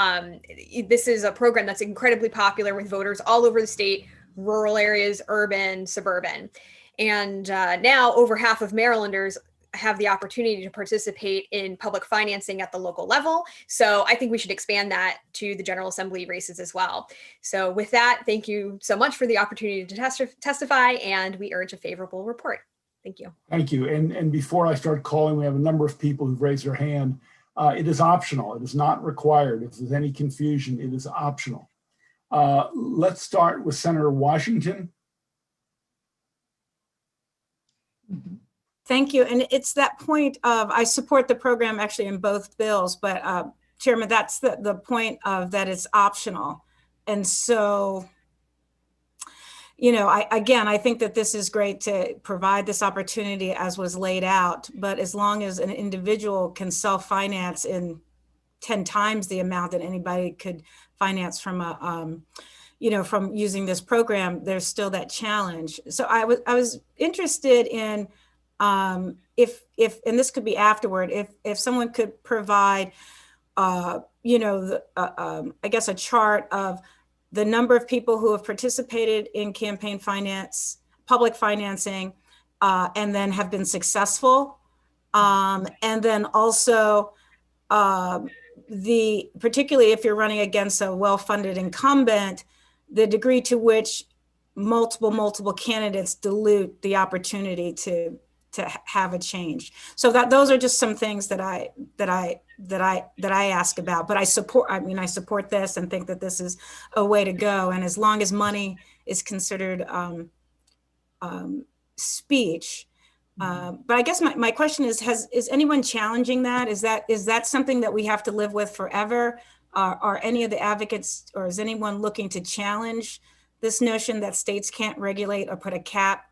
this is a program that's incredibly popular with voters all over the state, rural areas, urban, suburban. And now over half of Marylanders have the opportunity to participate in public financing at the local level. So I think we should expand that to the General Assembly races as well. So with that, thank you so much for the opportunity to testify, and we urge a favorable report. Thank you. Thank you. And before I start calling, we have a number of people who've raised their hand. It is optional. It is not required. If there's any confusion, it is optional. Let's start with Senator Washington. Thank you. And it's that point of, I support the program actually in both bills, but Chairman, that's the point of that it's optional. And so, you know, I think that this is great to provide this opportunity as was laid out, but as long as an individual can self-finance in 10 times the amount that anybody could finance from a, you know, from using this program, there's still that challenge. So I was interested in, if and this could be afterward, if someone could provide, you know, I guess a chart of the number of people who have participated in campaign finance, public financing, and then have been successful, and then also particularly if you're running against a well-funded incumbent, the degree to which multiple candidates dilute the opportunity to have a change. So those are just some things that I ask about. But I support this and think that this is a way to go. And as long as money is considered speech. But I guess my question is anyone challenging that? Is that something that we have to live with forever? Are any of the advocates, or is anyone looking to challenge this notion that states can't regulate or put a cap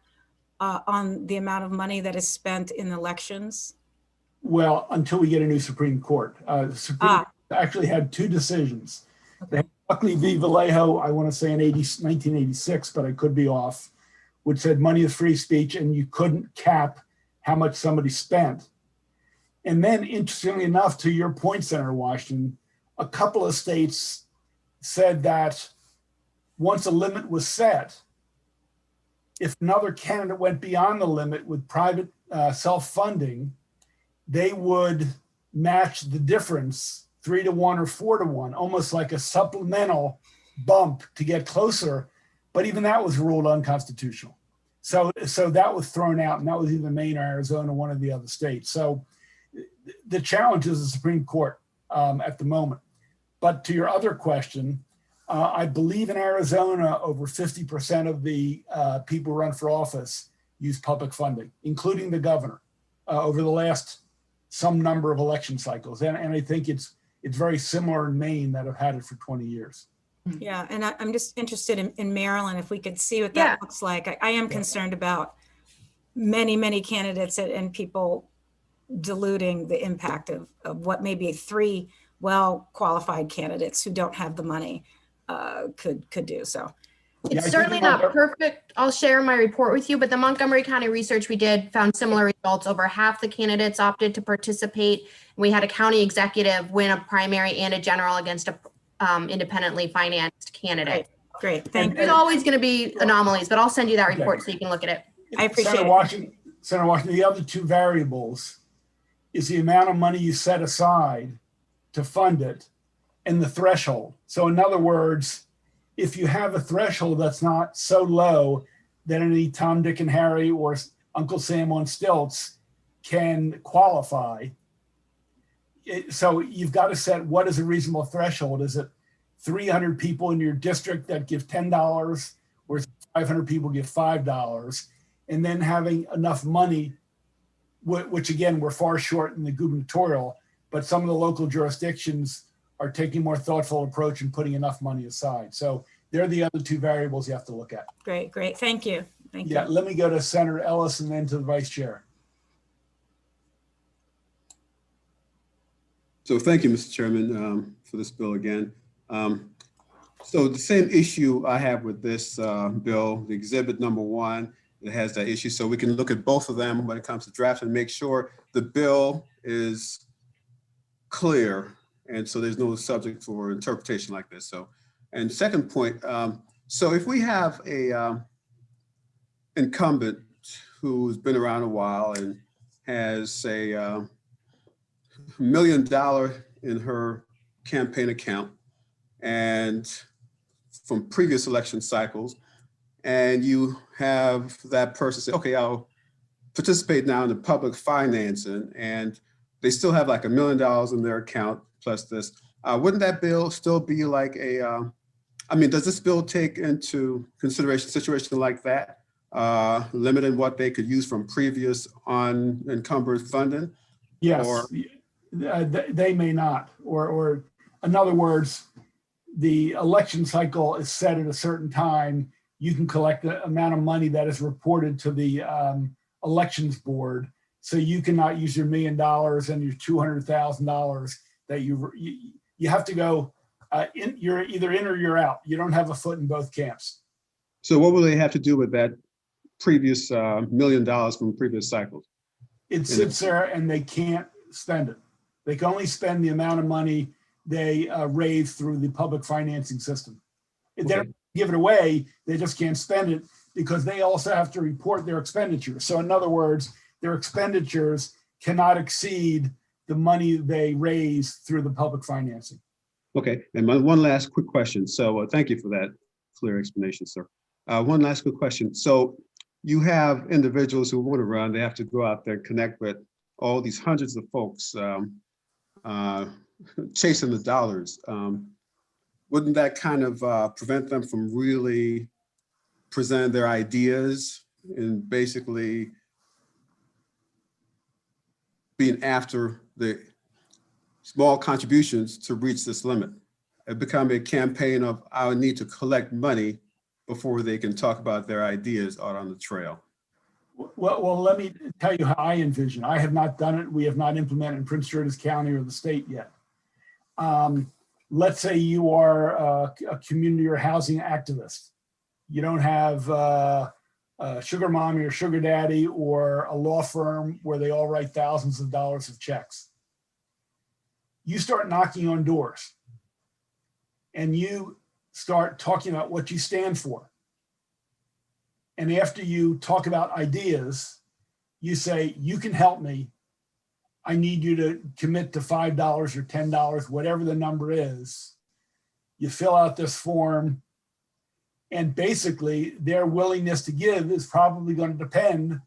on the amount of money that is spent in elections? Well, until we get a new Supreme Court. The Supreme Court actually had two decisions. Okay. They had Buckley v. Vallejo, I want to say in 1986, but I could be off, which said money is free speech and you couldn't cap how much somebody spent. And then, interestingly enough, to your point, Senator Washington, a couple of states said that once a limit was set, if another candidate went beyond the limit with private self-funding, they would match the difference 3-to-1 or 4-to-1, almost like a supplemental bump to get closer. But even that was ruled unconstitutional. So that was thrown out, and that was either Maine or Arizona, one of the other states. So the challenge is the Supreme Court at the moment. But to your other question, I believe in Arizona, over 50% of the people who run for office use public funding, including the governor, over the last some number of election cycles. And I think it's very similar in Maine that have had it for 20 years. Yeah, and I'm just interested in Maryland, if we could see what that looks like. I am concerned about many candidates and people diluting the impact of what maybe 3 well-qualified candidates who don't have the money could do. So it's certainly not perfect. I'll share my report with you, but the Montgomery County research we did found similar results. Over half the candidates opted to participate. We had a county executive win a primary and a general against a independently financed candidate. Great. Thank you. There's always going to be anomalies, but I'll send you that report so you can look at it. I appreciate it. Senator Washington, the other two variables is the amount of money you set aside to fund it and the threshold. So in other words, if you have a threshold that's not so low that any Tom, Dick, and Harry or Uncle Sam on stilts can qualify, so you've got to set what is a reasonable threshold. Is it 300 people in your district that give $10, or 500 people give $5? And then having enough money, which again, we're far short in the gubernatorial, but some of the local jurisdictions are taking a more thoughtful approach and putting enough money aside. So they're the other two variables you have to look at. Great. Thank you. Yeah, let me go to Senator Ellis and then to the Vice Chair. So thank you, Mr. Chairman, for this bill again. So the same issue I have with this bill, the exhibit number 1, it has that issue. So we can look at both of them when it comes to draft and make sure the bill is clear. And so there's no subject for interpretation like this. So, and second point, so if we have a incumbent who's been around a while and has a $1 million in her campaign account and from previous election cycles, and you have that person say, okay, I'll participate now in the public financing, and they still have like $1 million in their account plus this, wouldn't that bill still be like a, I mean, does this bill take into consideration a situation like that, limiting what they could use from previous unencumbered funding? Yes, Or, they may not, or in other words, the election cycle is set at a certain time. You can collect the amount of money that is reported to the elections board. So you cannot use your $1 million and your $200,000 that you have to go, you're either in or you're out. You don't have a foot in both camps. so what will they have to do with that previous $1 million from previous cycles? It sits there and they can't spend it. They can only spend the amount of money they raise through the public financing system. If they don't give it away, they just can't spend it because they also have to report their expenditures. So in other words, their expenditures cannot exceed the money they raise through the public financing. Okay, and my one last quick question. So thank you for that clear explanation, sir. One last quick question. So you have individuals who want to run, they have to go out there and connect with all these hundreds of folks chasing the dollars. Wouldn't that kind of prevent them from really presenting their ideas and basically being after the small contributions to reach this limit? It become a campaign of, I need to collect money before they can talk about their ideas out on the trail. Well, let me tell you how I envision. I have not done it. We have not implemented in Prince George's County or the state yet. Let's say you are a community or housing activist. You don't have a sugar mommy or sugar daddy or a law firm where they all write thousands of dollars of checks. You start knocking on doors and you start talking about what you stand for. And after you talk about ideas, you say, you can help me. I need you to commit to $5 or $10, whatever the number is. You fill out this form, and basically their willingness to give is probably going to depend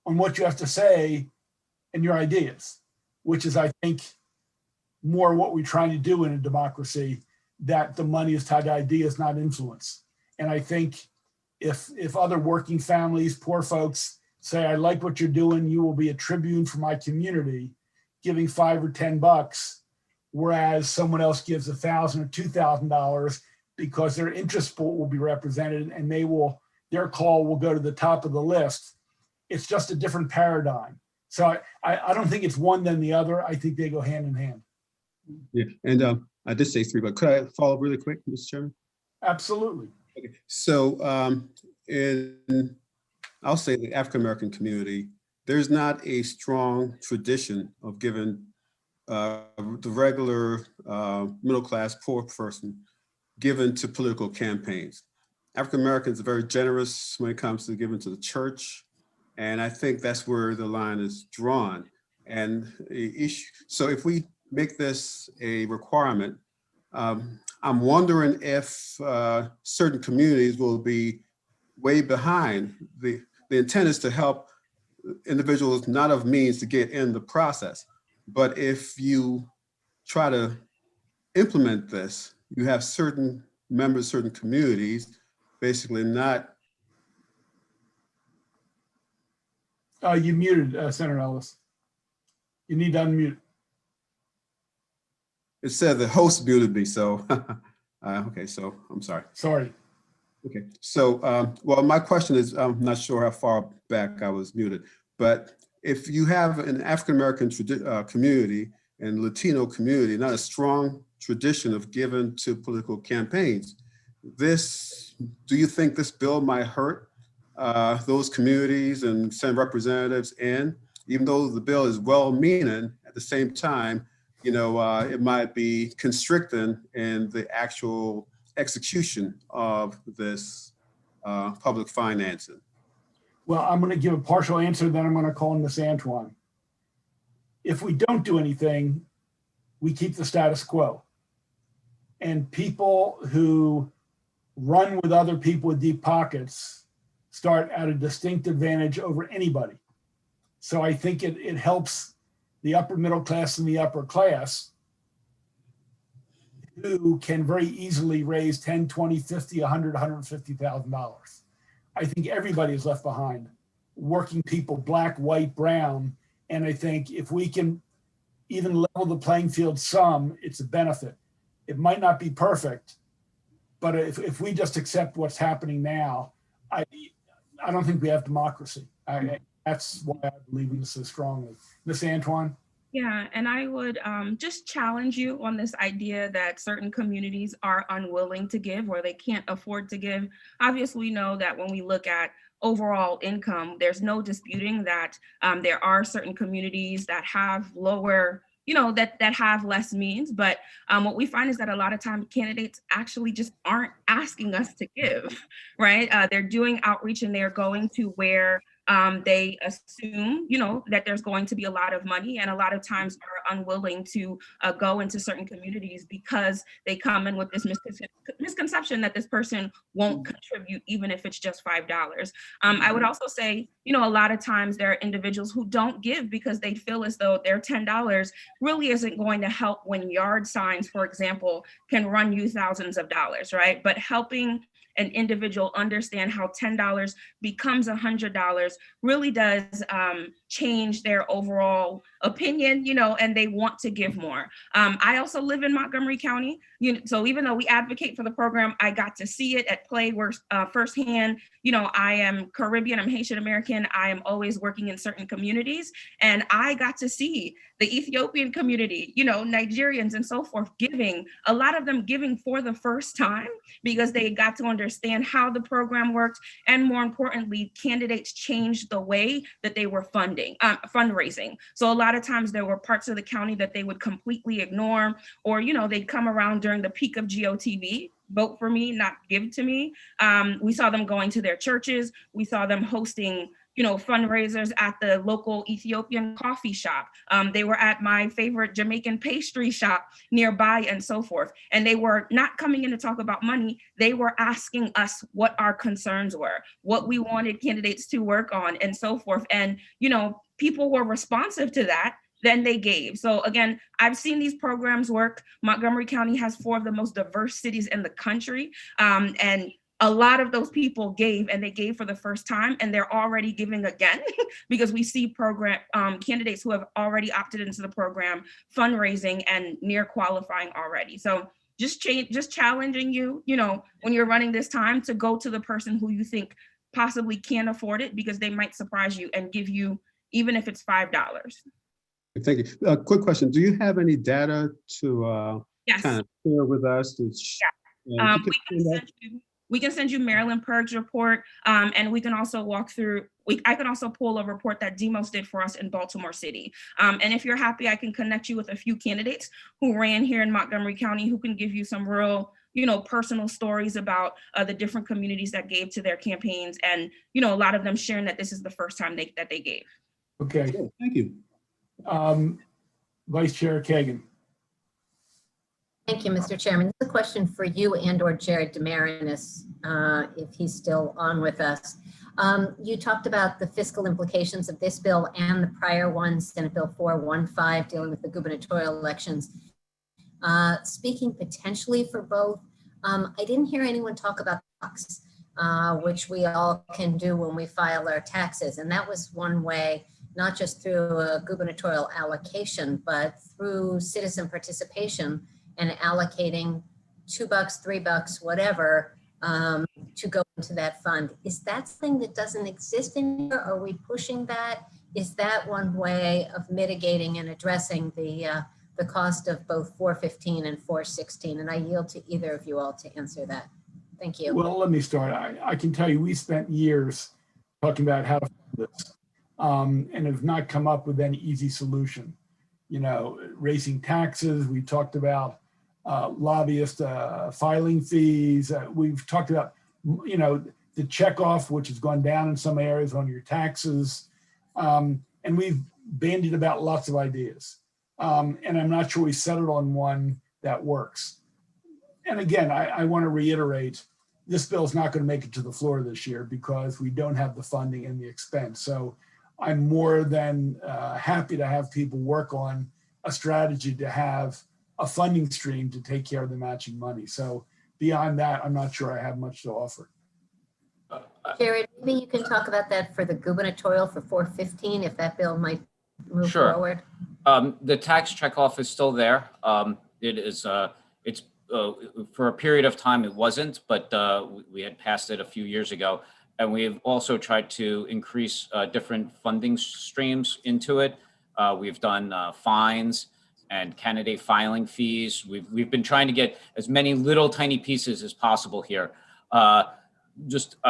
on what you have to say and your ideas, which is, I think, more what we're trying to do in a democracy, that the money is tied to ideas, not influence. And I think if other working families, poor folks say, I like what you're doing, you will be a tribune for my community, giving $5 or $10, whereas someone else gives $1,000 or $2,000 because their interest pool will be represented and their call will go to the top of the list. It's just a different paradigm. So I don't think it's one then the other. I think they go hand in hand. Yeah, and I did say 3, but could I follow up really quick, Mr. Chairman? Absolutely. Okay. So I'll say the African-American community, there's not a strong tradition of giving the regular middle-class poor person given to political campaigns. African-Americans are very generous when it comes to giving to the church. And I think that's where the line is drawn. And so if we make this a requirement, I'm wondering if certain communities will be way behind. The intent is to help individuals not of means to get in the process. But if you try to implement this, you have certain members, certain communities, basically not. You muted, Senator Ellis. You need to unmute. It said the host muted me, so, okay, so I'm sorry. Sorry. Okay, so, well, my question is, I'm not sure how far back I was muted, but if you have an African-American community and Latino community, not a strong tradition of giving to political campaigns, do you think this bill might hurt those communities and send representatives in? Even though the bill is well-meaning, at the same time, you know, it might be constricting in the actual execution of this public financing. Well, I'm going to give a partial answer, then I'm going to call on Ms. Antoine. If we don't do anything, we keep the status quo. And people who run with other people with deep pockets start at a distinct advantage over anybody. So I think it helps the upper middle class and the upper class who can very easily raise 10, 20, 50, 100, $150,000. I think everybody is left behind. Working people, black, white, brown. And I think if we can even level the playing field some, it's a benefit. It might not be perfect, but if we just accept what's happening now, I don't think we have democracy. That's why I believe in this so strongly. Ms. Antoine? Yeah, and I would just challenge you on this idea that certain communities are unwilling to give or they can't afford to give. Obviously, we know that when we look at overall income, there's no disputing that there are certain communities that have lower, you know, that have less means. But what we find is that a lot of time candidates actually just aren't asking us to give, right? They're doing outreach and they're going to where They assume, that there's going to be a lot of money, and a lot of times are unwilling to go into certain communities because they come in with this misconception that this person won't contribute, even if it's just $5. I would also say, a lot of times there are individuals who don't give because they feel as though their $10 really isn't going to help when yard signs, for example, can run you thousands of dollars, right? But helping an individual understand how $10 becomes $100 really does change their overall opinion, and they want to give more. I also live in Montgomery County, so even though we advocate for the program, I got to see it at play firsthand. I am Caribbean, I'm Haitian American. I am always working in certain communities, and I got to see the Ethiopian community, Nigerians and so forth giving, a lot of them giving for the first time because they got to understand how the program worked. And more importantly, candidates changed the way that they were fundraising. So a lot of times there were parts of the county that they would completely ignore, or, they'd come around during the peak of GOTV, vote for me, not give to me. We saw them going to their churches. We saw them hosting fundraisers at the local Ethiopian coffee shop. They were at my favorite Jamaican pastry shop nearby and so forth. And they were not coming in to talk about money. They were asking us what our concerns were, what we wanted candidates to work on and so forth. And, people were responsive to that. Then they gave. So again, I've seen these programs work. Montgomery County has 4 of the most diverse cities in the country. And a lot of those people gave, and they gave for the first time, and they're already giving again because we see program candidates who have already opted into the program fundraising and near qualifying already. So just challenging you, when you're running this time, to go to the person who you think possibly can't afford it, because they might surprise you and give you, even if it's $5. Thank you. Quick question. Do you have any data to Yes. kind of share with us? Yeah. We can send you Maryland Purge report, and we can also walk through, I can also pull a report that Demos did for us in Baltimore City. And if you're happy, I can connect you with a few candidates who ran here in Montgomery County who can give you some real, personal stories about the different communities that gave to their campaigns. And, a lot of them sharing that this is the first time that they gave. Okay. Thank you. Vice Chair Kagan. Thank you, Mr. Chairman. This is a question for you and/or Jared Demarinis, if he's still on with us. You talked about the fiscal implications of this bill and the prior one, Senate Bill 415, dealing with the gubernatorial elections. Speaking potentially for both, I didn't hear anyone talk about tax, which we all can do when we file our taxes. And that was one way, not just through a gubernatorial allocation, but through citizen participation and allocating $2, $3, whatever, to go into that fund. Is that something that doesn't exist in here? Are we pushing that? Is that one way of mitigating and addressing the cost of both 415 and 416? And I yield to either of you all to answer that. Thank you. Well, let me start. I can tell you, we spent years talking about how to fund this, and have not come up with any easy solution. Raising taxes. We talked about lobbyist filing fees. We've talked about, the checkoff, which has gone down in some areas on your taxes. And we've bandied about lots of ideas. And I'm not sure we settled on one that works. And again, I want to reiterate, this bill is not going to make it to the floor this year because we don't have the funding and the expense. So I'm more than happy to have people work on a strategy to have a funding stream to take care of the matching money. So beyond that, I'm not sure I have much to offer. Jared, maybe you can talk about that for the gubernatorial for 415, if that bill might move Sure. forward. The tax checkoff is still there. It is, it's for a period of time it wasn't, but we had passed it a few years ago. And we have also tried to increase different funding streams into it. We've done fines and candidate filing fees. We've been trying to get as many little tiny pieces as possible here. I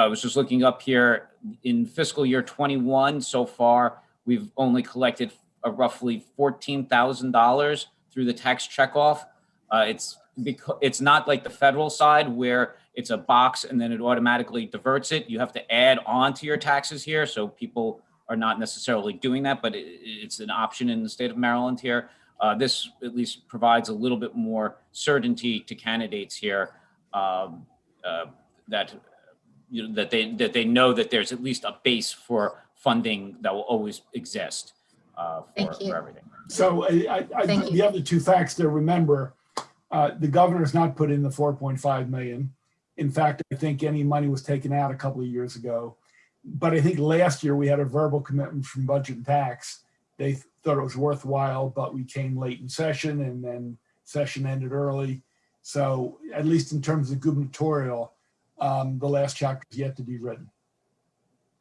was just looking up here in fiscal year 21 so far, we've only collected roughly $14,000 through the tax checkoff. It's not like the federal side where it's a box and then it automatically diverts it. You have to add on to your taxes here. So people are not necessarily doing that, but it's an option in the state of Maryland here. This at least provides a little bit more certainty to candidates here that they know that there's at least a base for funding that will always exist for everything. So the other two facts to remember, the governor's not put in the 4.5 million. In fact, I think any money was taken out a couple of years ago. But I think last year we had a verbal commitment from Budget and Tax. They thought it was worthwhile, but we came late in session and then session ended early. So at least in terms of gubernatorial, the last chapter is yet to be written.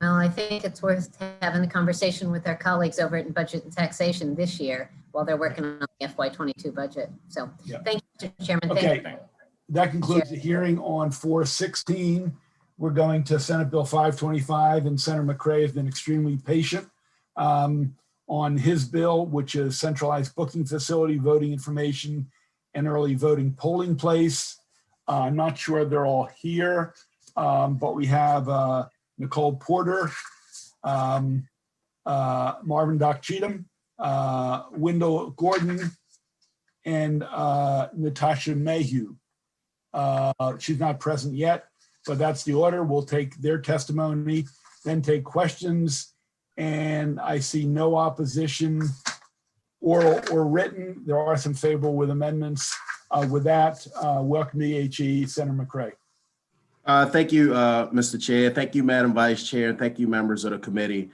Well, I think it's worth having the conversation with our colleagues over in Budget and Taxation this year while they're working on the FY22 budget. So thank you, Mr. Chairman. Okay, Thank you. that concludes the hearing on 416. We're going to Senate Bill 525, and Senator McCray has been extremely patient on his bill, which is centralized booking facility, voting information, and early voting polling place. I'm not sure they're all here, but we have Nicole Porter, Marvin Doc Cheatham, Wendell Gordon, and Natasha Mayhew. She's not present yet, but that's the order. We'll take their testimony, then take questions. And I see no opposition, oral or written. There are some favorable with amendments. With that, welcome to the EHE, Senator McCray. Thank you, Mr. Chair. Thank you, Madam Vice Chair. Thank you, members of the committee.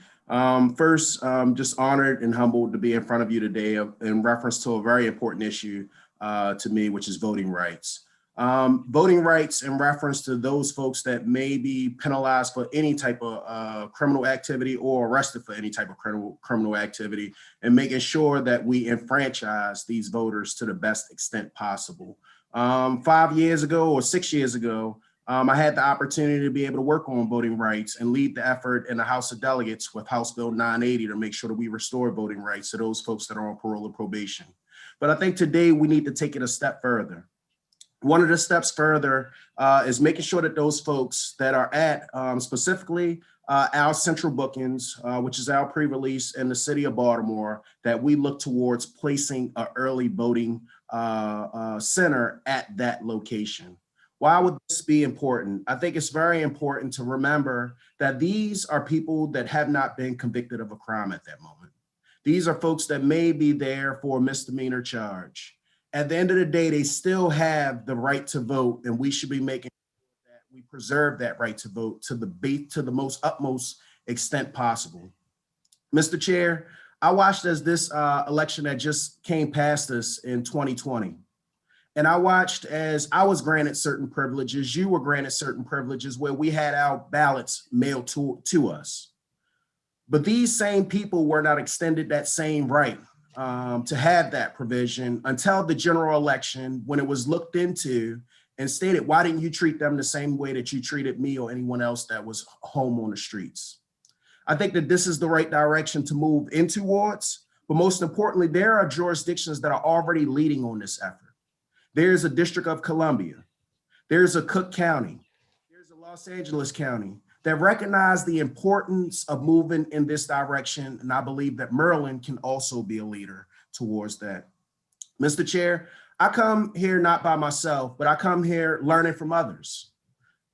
First, just honored and humbled to be in front of you today in reference to a very important issue to me, which is voting rights. Voting rights in reference to those folks that may be penalized for any type of criminal activity or arrested for any type of criminal activity, and making sure that we enfranchise these voters to the best extent possible. 5 years ago or 6 years ago, I had the opportunity to be able to work on voting rights and lead the effort in the House of Delegates with House Bill 980 to make sure that we restore voting rights to those folks that are on parole or probation. But I think today we need to take it a step further. One of the steps further is making sure that those folks that are at specifically our central bookings, which is our pre-release in the city of Baltimore, that we look towards placing an early voting center at that location. Why would this be important? I think it's very important to remember that these are people that have not been convicted of a crime at that moment. These are folks that may be there for a misdemeanor charge. At the end of the day, they still have the right to vote, and we should be making sure that we preserve that right to vote to the most utmost extent possible. Mr. Chair, I watched as this election that just came past us in 2020. And I watched as I was granted certain privileges, you were granted certain privileges where we had our ballots mailed to us. But these same people were not extended that same right to have that provision until the general election, when it was looked into and stated, why didn't you treat them the same way that you treated me or anyone else that was home on the streets? I think that this is the right direction to move in towards, but most importantly, there are jurisdictions that are already leading on this effort. There's a District of Columbia, there's a Cook County, there's a Los Angeles County that recognize the importance of moving in this direction. And I believe that Maryland can also be a leader towards that. Mr. Chair, I come here not by myself, but I come here learning from others.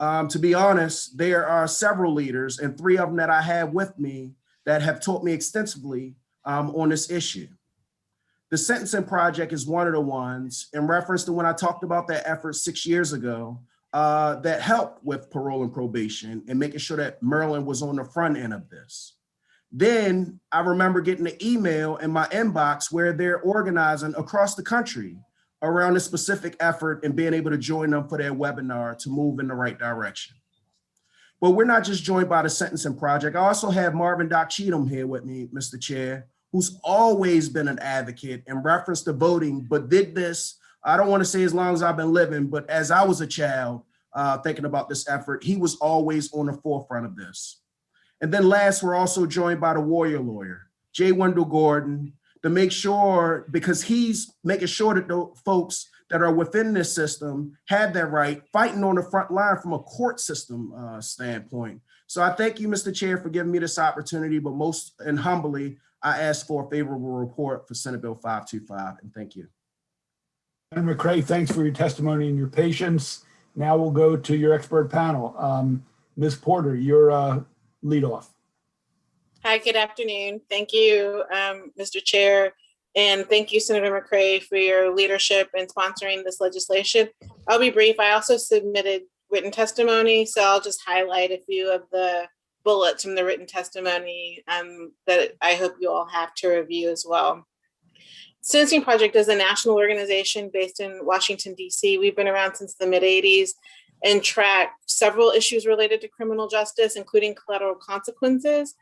To be honest, there are several leaders, and 3 of them that I have with me that have taught me extensively on this issue. The Sentencing Project is one of the ones in reference to when I talked about that effort 6 years ago that helped with parole and probation and making sure that Maryland was on the front end of this. Then I remember getting an email in my inbox where they're organizing across the country around a specific effort and being able to join them for their webinar to move in the right direction. But we're not just joined by the Sentencing Project. I also have Marvin Doc Cheatham here with me, Mr. Chair, who's always been an advocate in reference to voting, but did this, I don't want to say as long as I've been living, but as I was a child thinking about this effort, he was always on the forefront of this. And then last, we're also joined by the warrior lawyer, J. Wendell Gordon, to make sure, because he's making sure that the folks that are within this system have that right, fighting on the front line from a court system standpoint. So I thank you, Mr. Chair, for giving me this opportunity, but most and humbly, I ask for a favorable report for Senate Bill 525, and thank you. Senator McCray, thanks for your testimony and your patience. Now we'll go to your expert panel. Ms. Porter, your lead off. Hi, good afternoon. Thank you, Mr. Chair, and thank you, Senator McCray, for your leadership in sponsoring this legislation. I'll be brief. I also submitted written testimony, so I'll just highlight a few of the bullets from the written testimony that I hope you all have to review as well. Sentencing Project is a national organization based in Washington, D.C. We've been around since the mid-'80s and track several issues related to criminal justice, including collateral consequences,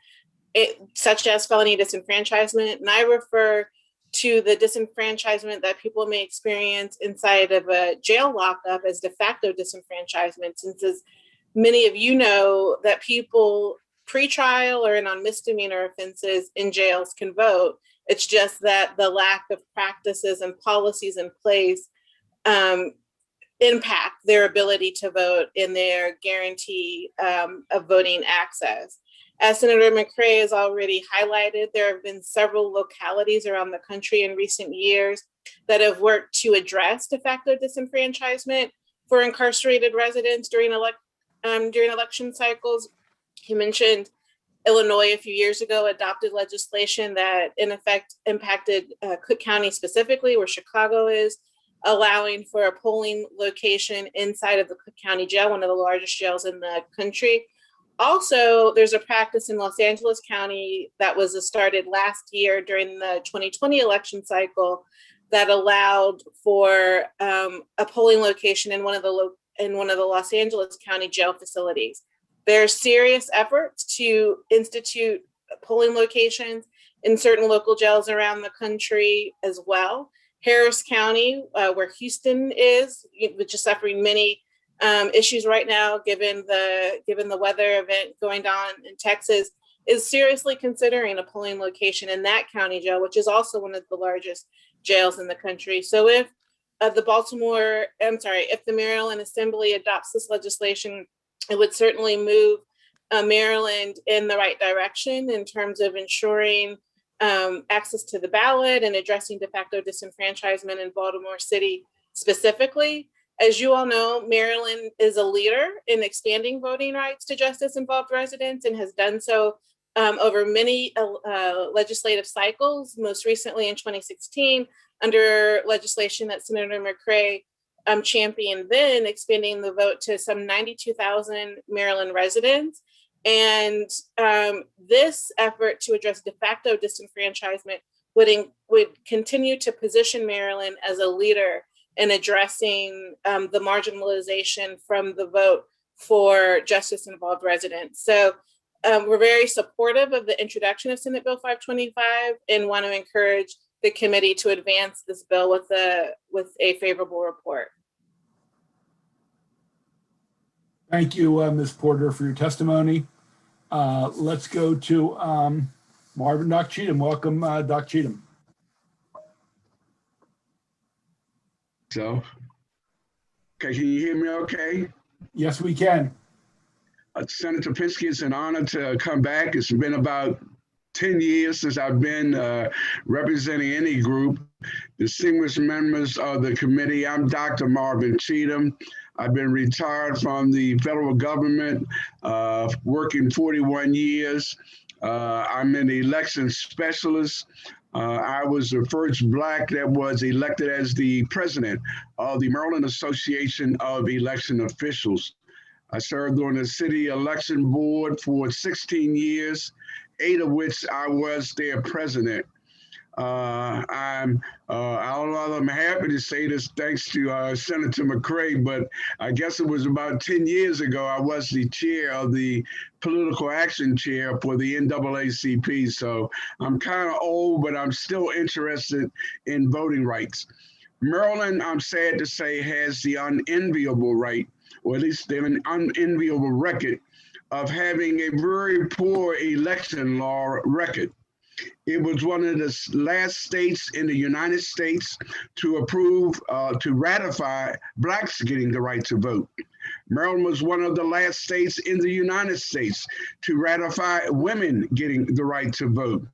such as felony disenfranchisement. And I refer to the disenfranchisement that people may experience inside of a jail lockup as de facto disenfranchisement, since as many of you know that people pre-trial or on misdemeanor offenses in jails can vote. It's just that the lack of practices and policies in place impact their ability to vote and their guarantee of voting access. As Senator McCray has already highlighted, there have been several localities around the country in recent years that have worked to address de facto disenfranchisement for incarcerated residents during election cycles. He mentioned Illinois a few years ago adopted legislation that in effect impacted Cook County specifically, where Chicago is, allowing for a polling location inside of the Cook County Jail, one of the largest jails in the country. Also, there's a practice in Los Angeles County that was started last year during the 2020 election cycle that allowed for a polling location in one of the Los Angeles County jail facilities. There are serious efforts to institute polling locations in certain local jails around the country as well. Harris County, where Houston is, which is suffering many issues right now, given the weather event going on in Texas, is seriously considering a polling location in that county jail, which is also one of the largest jails in the country. So if if the Maryland Assembly adopts this legislation, it would certainly move Maryland in the right direction in terms of ensuring access to the ballot and addressing de facto disenfranchisement in Baltimore City specifically. As you all know, Maryland is a leader in expanding voting rights to justice-involved residents and has done so over many legislative cycles, most recently in 2016 under legislation that Senator McCray championed then, expanding the vote to some 92,000 Maryland residents. And this effort to address de facto disenfranchisement would continue to position Maryland as a leader in addressing the marginalization from the vote for justice-involved residents. So we're very supportive of the introduction of Senate Bill 525 and want to encourage the committee to advance this bill with a favorable report. Thank you, Ms. Porter, for your testimony. Let's go to Marvin Doc Cheatham. Welcome, Doc Cheatham. So, okay, can you hear me okay? Yes, we can. Senator Pinsky, it's an honor to come back. It's been about 10 years since I've been representing any group. Distinguished members of the committee, I'm Dr. Marvin Cheatham. I've been retired from the federal government, working 41 years. I'm an election specialist. I was the first Black that was elected as the president of the Maryland Association of Election Officials. I served on the city election board for 16 years, 8 of which I was their president. I'm happy to say this thanks to Senator McCray, but I guess it was about 10 years ago, I was the chair of the political action chair for the NAACP. So I'm kind of old, but I'm still interested in voting rights. Maryland, I'm sad to say, has the unenviable right, or at least they have an unenviable record of having a very poor election law record. It was one of the last states in the United States to approve, to ratify Blacks getting the right to vote. Maryland was one of the last states in the United States to ratify women getting the right to vote.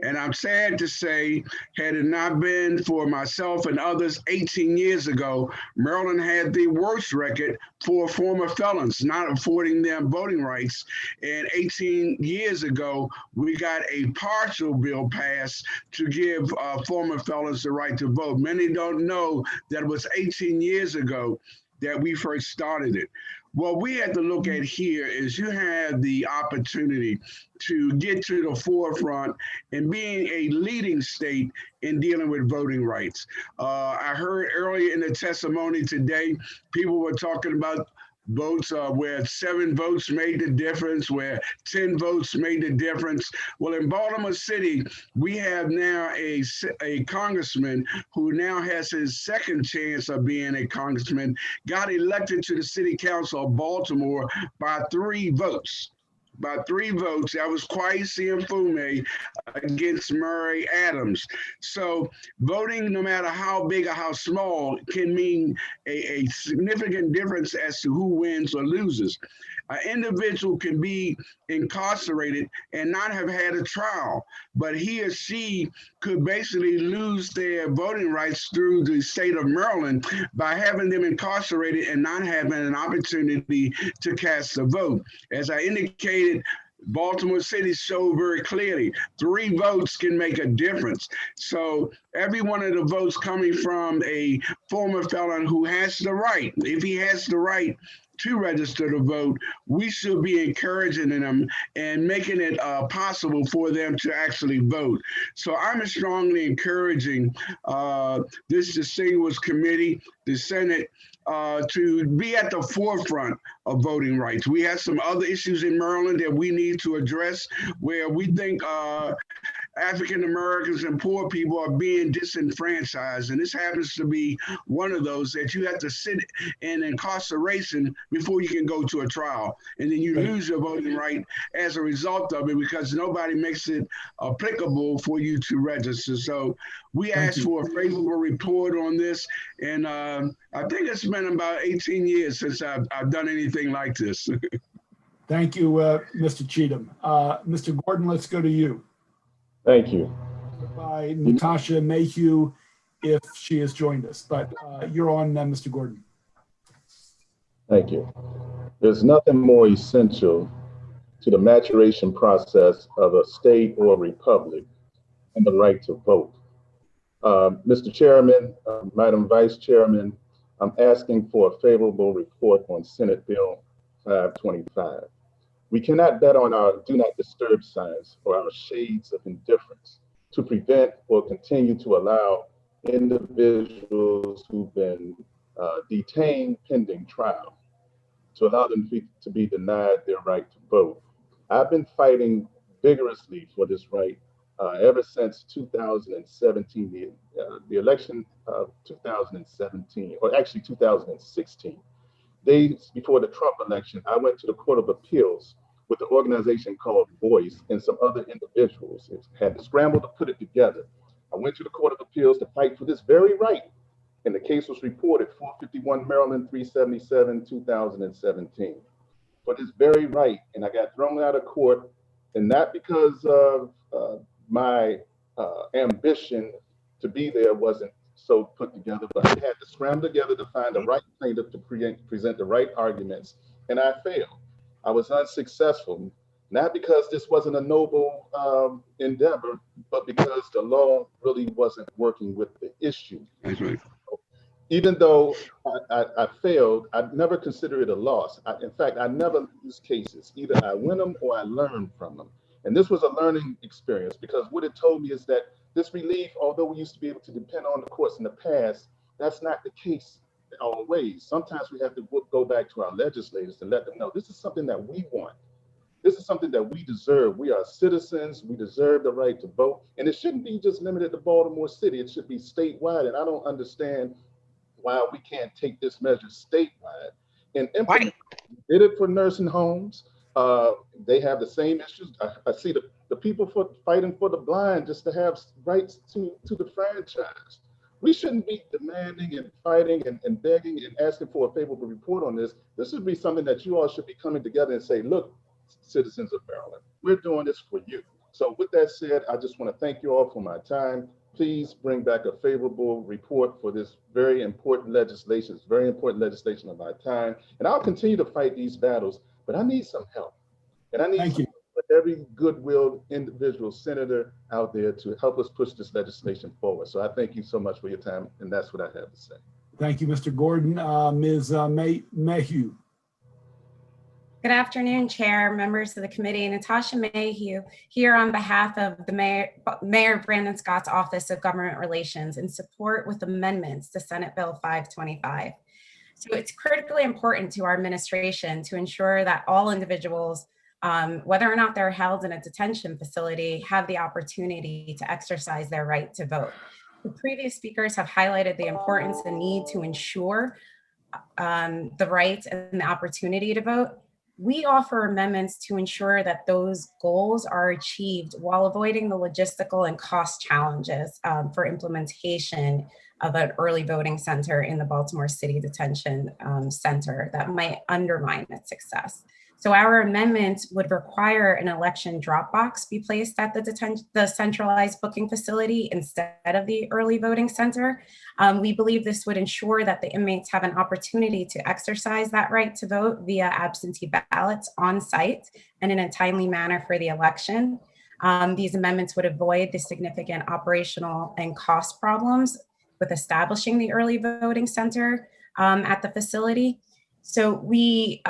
And I'm sad to say, had it not been for myself and others 18 years ago, Maryland had the worst record for former felons, not affording them voting rights. And 18 years ago, we got a partial bill passed to give former felons the right to vote. Many don't know that it was 18 years ago that we first started it. What we have to look at here is you have the opportunity to get to the forefront and being a leading state in dealing with voting rights. I heard earlier in the testimony today, people were talking about votes where 7 votes made the difference, where 10 votes made the difference. Well, in Baltimore City, we have now a congressman who now has his second chance of being a congressman, got elected to the city council of Baltimore by 3 votes. By 3 votes. That was Kwesi Mfume against Murray Adams. So voting, no matter how big or how small, can mean a significant difference as to who wins or loses. An individual can be incarcerated and not have had a trial, but he or she could basically lose their voting rights through the state of Maryland by having them incarcerated and not having an opportunity to cast a vote. As I indicated, Baltimore City showed very clearly 3 votes can make a difference. So every one of the votes coming from a former felon who has the right, if he has the right to register to vote, we should be encouraging them and making it possible for them to actually vote. So I'm strongly encouraging this distinguished committee, the Senate, to be at the forefront of voting rights. We have some other issues in Maryland that we need to address where we think African Americans and poor people are being disenfranchised. And this happens to be one of those that you have to sit in incarceration before you can go to a trial. And then you lose your voting right as a result of it because nobody makes it applicable for you to register. So we asked for a favorable report on this. And I think it's been about 18 years since I've done anything like this. Thank you, Mr. Cheatham. Mr. Gordon, let's go to you. Thank you. By Natasha Mayhew, if she has joined us, but you're on, Mr. Gordon. Thank you. There's nothing more essential to the maturation process of a state or republic than the right to vote. Mr. Chairman, Madam Vice Chairman, I'm asking for a favorable report on Senate Bill 525. We cannot bet on our do not disturb signs or our shades of indifference to prevent or continue to allow individuals who've been detained pending trial, to allow them to be denied their right to vote. I've been fighting vigorously for this right ever since 2017, the election of 2017, or actually 2016. Days before the Trump election, I went to the Court of Appeals with an organization called Voice and some other individuals. It had to scramble to put it together. I went to the Court of Appeals to fight for this very right. And the case was reported 451 Maryland 377, 2017. For this very right. And I got thrown out of court, and not because of my ambition to be there wasn't so put together, but I had to scramble together to find the right plaintiff to present the right arguments, and I failed. I was unsuccessful, not because this wasn't a noble endeavor, but because the law really wasn't working with the issue. That's right. Even though I failed, I never consider it a loss. In fact, I never lose cases. Either I win them or I learn from them. And this was a learning experience, because what it told me is that this relief, although we used to be able to depend on the courts in the past, that's not the case always. Sometimes we have to go back to our legislators and let them know this is something that we want. This is something that we deserve. We are citizens. We deserve the right to vote. And it shouldn't be just limited to Baltimore City. It should be statewide. And I don't understand why we can't take this measure statewide and implement. We did it for nursing homes. They have the same issues. I see the the people fighting for the blind just to have rights to the franchise. We shouldn't be demanding and fighting and begging and asking for a favorable report on this. This should be something that you all should be coming together and say, look, citizens of Maryland, we're doing this for you. So with that said, I just want to thank you all for my time. Please bring back a favorable report for this very important legislation. It's very important legislation of our time. And I'll continue to fight these battles, but I need some help. And I need every goodwill individual senator out there to help us push this legislation forward. So I thank you so much for your time, and that's what I have to say. Thank you, Mr. Gordon. Ms. Mayhew. Good afternoon, Chair, members of the committee. Natasha Mayhew here on behalf of the Mayor Brandon Scott's Office of Government Relations in support with amendments to Senate Bill 525. So it's critically important to our administration to ensure that all individuals, whether or not they're held in a detention facility, have the opportunity to exercise their right to vote. The previous speakers have highlighted the importance and need to ensure the right and the opportunity to vote. We offer amendments to ensure that those goals are achieved while avoiding the logistical and cost challenges for implementation of an early voting center in the Baltimore City Detention Center that might undermine its success. So our amendment would require an election drop box be placed at the centralized booking facility instead of the early voting center. We believe this would ensure that the inmates have an opportunity to exercise that right to vote via absentee ballots on site and in a timely manner for the election. These amendments would avoid the significant operational and cost problems with establishing the early voting center at the facility. So we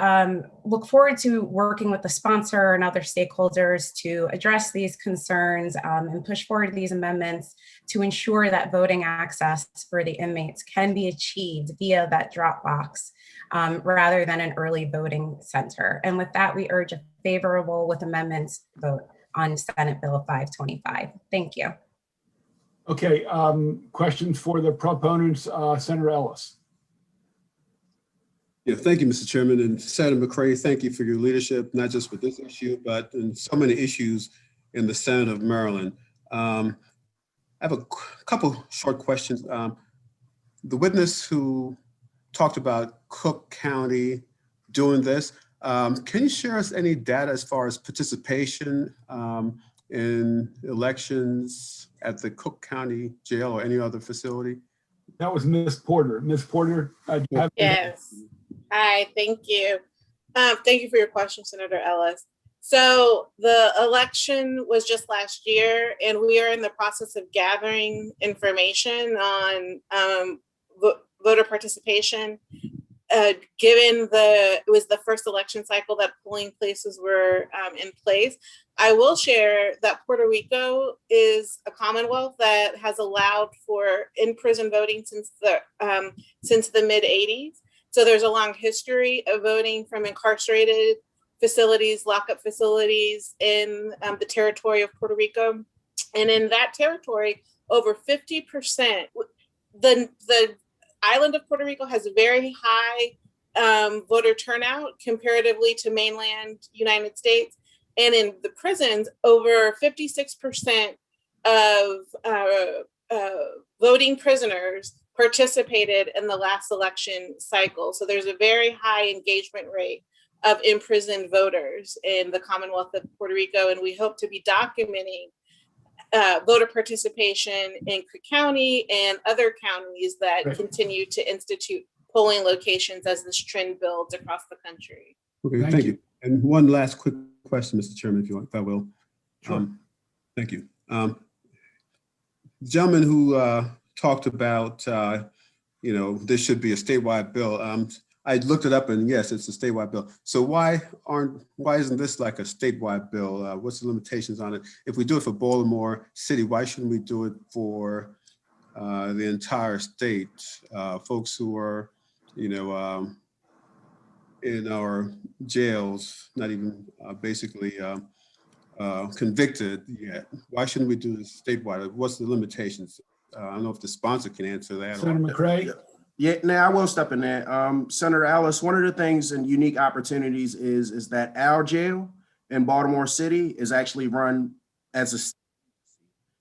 look forward to working with the sponsor and other stakeholders to address these concerns and push forward these amendments to ensure that voting access for the inmates can be achieved via that drop box rather than an early voting center. And with that, we urge a favorable with amendments vote on Senate Bill 525. Thank you. Okay, questions for the proponents, Senator Ellis. Yeah, thank you, Mr. Chairman. And Senator McCray, thank you for your leadership, not just with this issue, but in so many issues in the Senate of Maryland. I have a couple short questions. The witness who talked about Cook County doing this, can you share us any data as far as participation in elections at the Cook County Jail or any other facility? That was Ms. Porter. Ms. Porter, do you have Yes. Hi, thank you. Thank you for your question, Senator Ellis. So the election was just last year, and we are in the process of gathering information on voter participation. Given it was the first election cycle that polling places were in place, I will share that Puerto Rico is a Commonwealth that has allowed for in-prison voting since the mid-'80s. So there's a long history of voting from incarcerated facilities, lockup facilities in the territory of Puerto Rico. And in that territory, over 50%, the island of Puerto Rico has a very high voter turnout comparatively to mainland United States. And in the prisons, over 56% of voting prisoners participated in the last election cycle. So there's a very high engagement rate of imprisoned voters in the Commonwealth of Puerto Rico. And we hope to be documenting voter participation in Cook County and other counties that continue to institute polling locations as this trend builds across the country. Okay, thank you. And one last quick question, Mr. Chairman, if I will. Sure. Thank you. The gentleman who talked about, this should be a statewide bill. I looked it up and yes, it's a statewide bill. So why isn't this like a statewide bill? What's the limitations on it? If we do it for Baltimore City, why shouldn't we do it for the entire state? Folks who are, in our jails, not even basically convicted yet. Why shouldn't we do this statewide? What's the limitations? I don't know if the sponsor can answer that. Senator McCray? Yeah, now I will step in there. Senator Ellis, one of the things and unique opportunities is that our jail in Baltimore City is actually run as a state.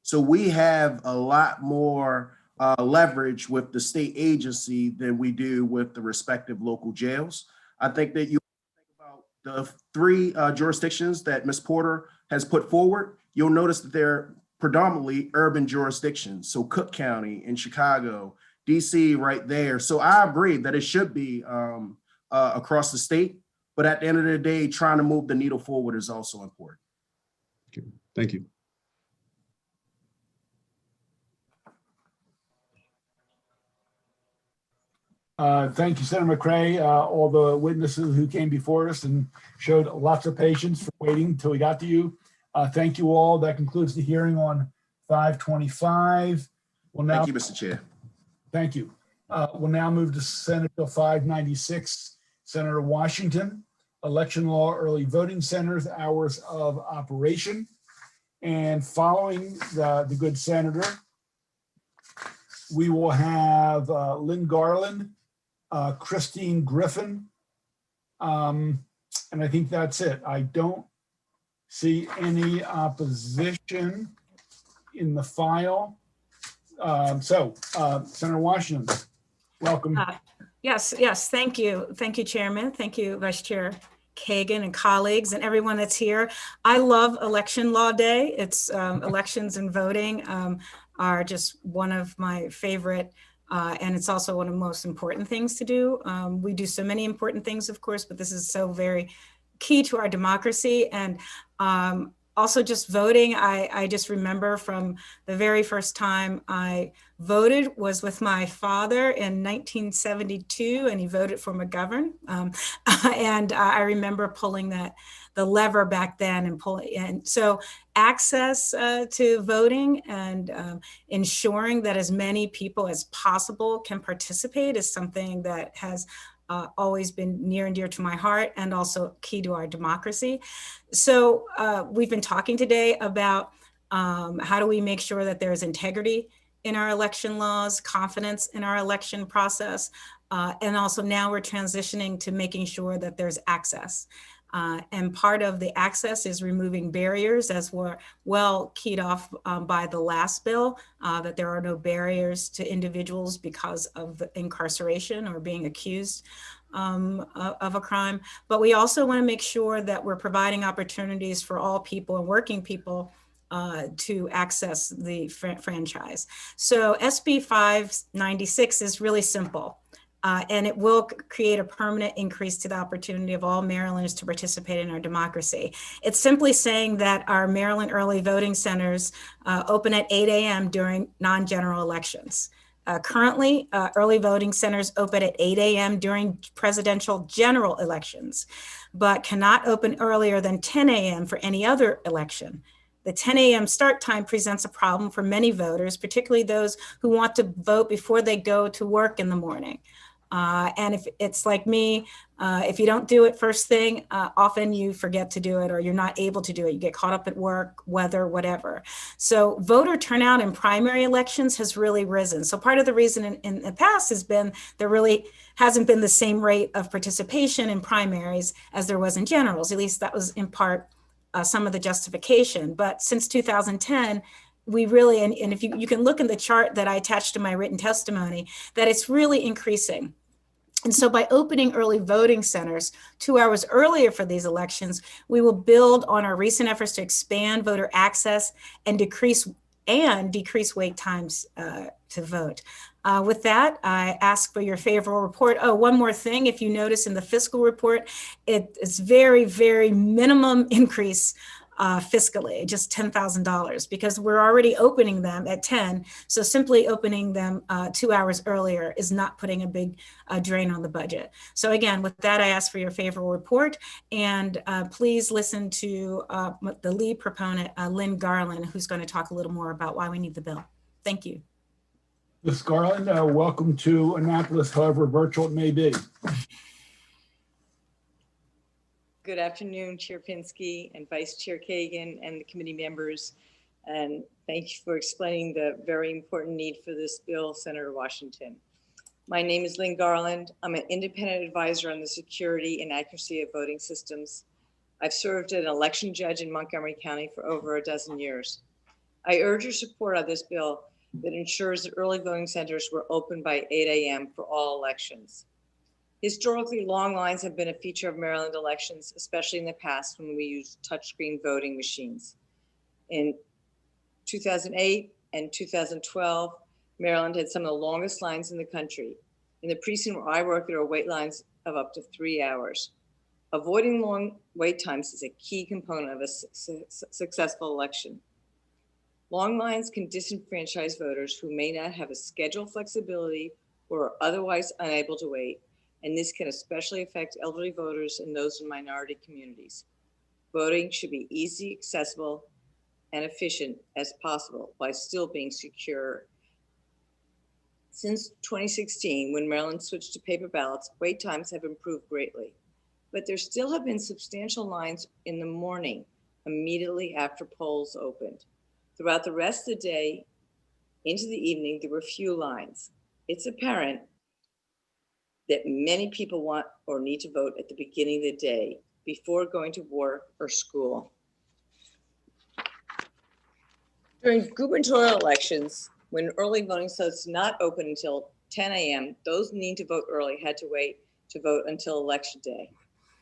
So we have a lot more leverage with the state agency than we do with the respective local jails. I think that you think about the three jurisdictions that Ms. Porter has put forward, you'll notice that they're predominantly urban jurisdictions. So Cook County in Chicago, DC right there. So I agree that it should be across the state, but at the end of the day, trying to move the needle forward is also important. Okay. Thank you. Thank you, Senator McCray, all the witnesses who came before us and showed lots of patience for waiting until we got to you. Thank you all. That concludes the hearing on 525. Thank you, Mr. Chair. Thank you. We'll now move to Senate Bill 596, Senator Washington, election law, early voting centers, hours of operation. And following the good senator, we will have Lynn Garland, Christine Griffin, and I think that's it. I don't see any opposition in the file. Senator Washington, welcome. Yes, thank you. Thank you, Chairman. Thank you, Vice Chair Kagan and colleagues and everyone that's here. I love Election Law Day. It's elections and voting are just one of my favorite, and it's also one of the most important things to do. We do so many important things, of course, but this is so very key to our democracy. And also just voting, I just remember from the very first time I voted was with my father in 1972, and he voted for McGovern. And I remember pulling the lever back then and pulling. And so access to voting and ensuring that as many people as possible can participate is something that has always been near and dear to my heart and also key to our democracy. So we've been talking today about how do we make sure that there's integrity in our election laws, confidence in our election process, and also now we're transitioning to making sure that there's access. And part of the access is removing barriers, as we're well keyed off by the last bill, that there are no barriers to individuals because of incarceration or being accused of a crime. But we also want to make sure that we're providing opportunities for all people and working people to access the franchise. So SB 596 is really simple. And it will create a permanent increase to the opportunity of all Marylanders to participate in our democracy. It's simply saying that our Maryland early voting centers open at 8 a.m. during non-general elections. Currently, early voting centers open at 8 a.m. during presidential general elections, but cannot open earlier than 10 a.m. for any other election. The 10 a.m. start time presents a problem for many voters, particularly those who want to vote before they go to work in the morning. And if it's like me, if you don't do it first thing, often you forget to do it or you're not able to do it. You get caught up at work, weather, whatever. So voter turnout in primary elections has really risen. So part of the reason in the past has been there really hasn't been the same rate of participation in primaries as there was in generals. At least that was in part some of the justification. But since 2010, we really, and if you can look in the chart that I attached to my written testimony, that it's really increasing. And so by opening early voting centers 2 hours earlier for these elections, we will build on our recent efforts to expand voter access and decrease wait times to vote. With that, I ask for your favorable report. Oh, one more thing. If you notice in the fiscal report, it's very, very minimum increase fiscally, just $10,000, because we're already opening them at 10. So simply opening them 2 hours earlier is not putting a big drain on the budget. So again, with that, I ask for your favorable report, and please listen to the lead proponent, Lynn Garland, who's going to talk a little more about why we need the bill. Thank you. Ms. Garland, welcome to Annapolis, however virtual it may be. Good afternoon, Chair Pinsky and Vice Chair Kagan and the committee members. And thank you for explaining the very important need for this bill, Senator Washington. My name is Lynn Garland. I'm an independent advisor on the security and accuracy of voting systems. I've served as an election judge in Montgomery County for over a dozen years. I urge your support of this bill that ensures that early voting centers were open by 8 a.m. for all elections. Historically, long lines have been a feature of Maryland elections, especially in the past when we used touchscreen voting machines. In 2008 and 2012, Maryland had some of the longest lines in the country. In the precinct where I work, there are wait lines of up to 3 hours. Avoiding long wait times is a key component of a successful election. Long lines can disenfranchise voters who may not have a schedule flexibility or are otherwise unable to wait, and this can especially affect elderly voters and those in minority communities. Voting should be easy, accessible, and efficient as possible while still being secure. Since 2016, when Maryland switched to paper ballots, wait times have improved greatly, but there still have been substantial lines in the morning immediately after polls opened. Throughout the rest of the day into the evening, there were few lines. It's apparent that many people want or need to vote at the beginning of the day before going to work or school. During gubernatorial elections, when early voting sites not open until 10 a.m., those needing to vote early had to wait to vote until election day.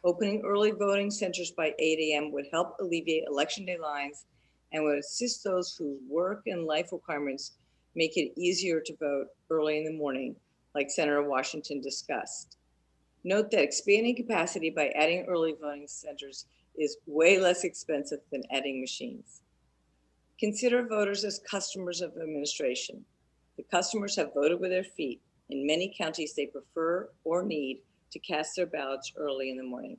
Opening early voting centers by 8 a.m. would help alleviate election day lines and would assist those whose work and life requirements make it easier to vote early in the morning, like Senator Washington discussed. Note that expanding capacity by adding early voting centers is way less expensive than adding machines. Consider voters as customers of administration. The customers have voted with their feet. In many counties, they prefer or need to cast their ballots early in the morning.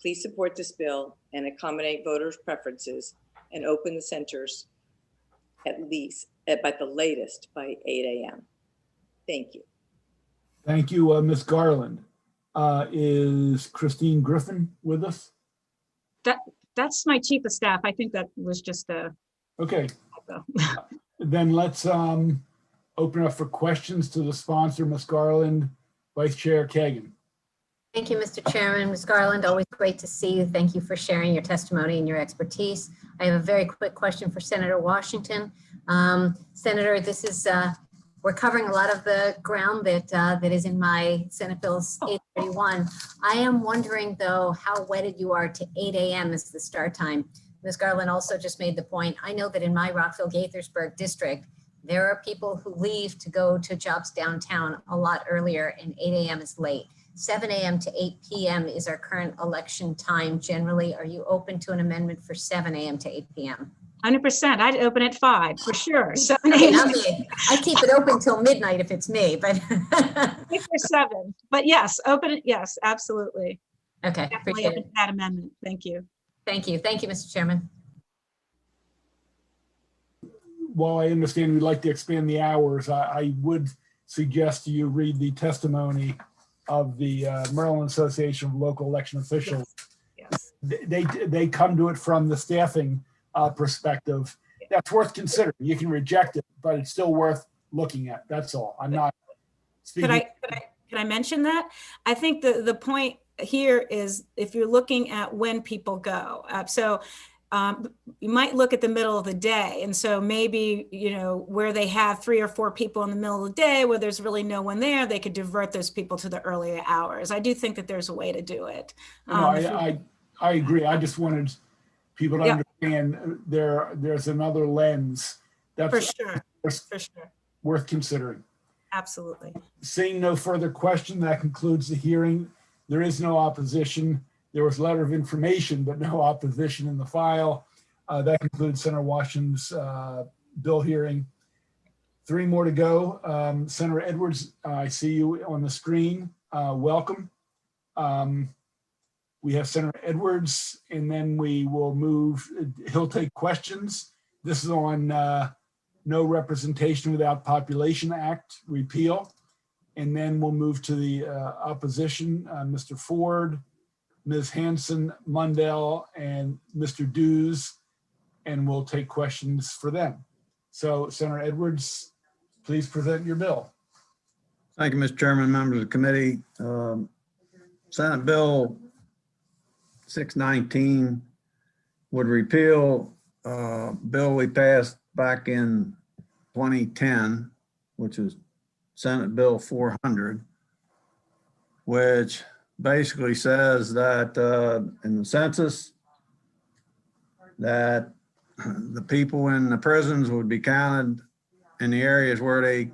Please support this bill and accommodate voters' preferences and open the centers at the latest by 8 a.m. Thank you. Thank you, Ms. Garland. Is Christine Griffin with us? That's my chief of staff. I think that was just a. Okay. Then let's open up for questions to the sponsor, Ms. Garland, Vice Chair Kagan. Thank you, Mr. Chairman. Ms. Garland, always great to see you. Thank you for sharing your testimony and your expertise. I have a very quick question for Senator Washington. Senator, this is, we're covering a lot of the ground that is in my Senate Bills 831. I am wondering, though, how wedded you are to 8 a.m. as the start time. Ms. Garland also just made the point. I know that in my Rockville-Gaithersburg district, there are people who leave to go to jobs downtown a lot earlier, and 8 a.m. is late. 7 a.m. to 8 p.m. is our current election time generally. Are you open to an amendment for 7 a.m. to 8 p.m.? 100%. I'd open at 5 for sure. 7 Okay, a.m. I keep it open till midnight if it's me, but 6 or 7. But yes, open it. Yes, absolutely. Okay, Definitely appreciate open it. to that amendment. Thank you. Thank you. Thank you, Mr. Chairman. While I understand we'd like to expand the hours, I would suggest you read the testimony of the Maryland Association of Local Election Officials. Yes. They come to it from the staffing perspective. That's worth considering. You can reject it, but it's still worth looking at. That's all. I'm not speaking. Could I mention that? I think the point here is if you're looking at when people go. You might look at the middle of the day. And so maybe, where they have 3 or 4 people in the middle of the day where there's really no one there, they could divert those people to the earlier hours. I do think that there's a way to do it. I agree. I just wanted people to understand there's another lens. That's for sure. For sure. Worth considering. Absolutely. Seeing no further question, that concludes the hearing. There is no opposition. There was a letter of information, but no opposition in the file. That concludes Senator Washington's bill hearing. 3 more to go. Senator Edwards, I see you on the screen. Welcome. We have Senator Edwards, and then we will move. He'll take questions. This is on No Representation Without Population Act repeal. And then we'll move to the opposition, Mr. Ford, Ms. Hanson, Mundell, and Mr. Dews, and we'll take questions for them. So Senator Edwards, please present your bill. Thank you, Mr. Chairman, members of the committee. Senate Bill 619 would repeal a bill we passed back in 2010, which is Senate Bill 400, which basically says that in the census that the people in the prisons would be counted in the areas where they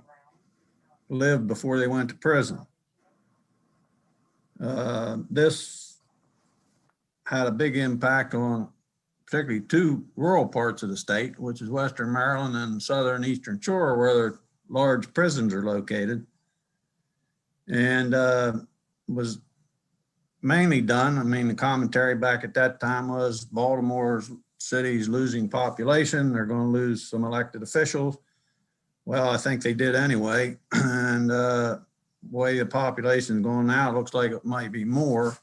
lived before they went to prison. This had a big impact on particularly two rural parts of the state, which is Western Maryland and Southern Eastern Shore, where their large prisons are located. And was mainly done, I mean, the commentary back at that time was Baltimore's city's losing population. They're going to lose some elected officials. Well, I think they did anyway. And the way the population is going now, it looks like it might be more.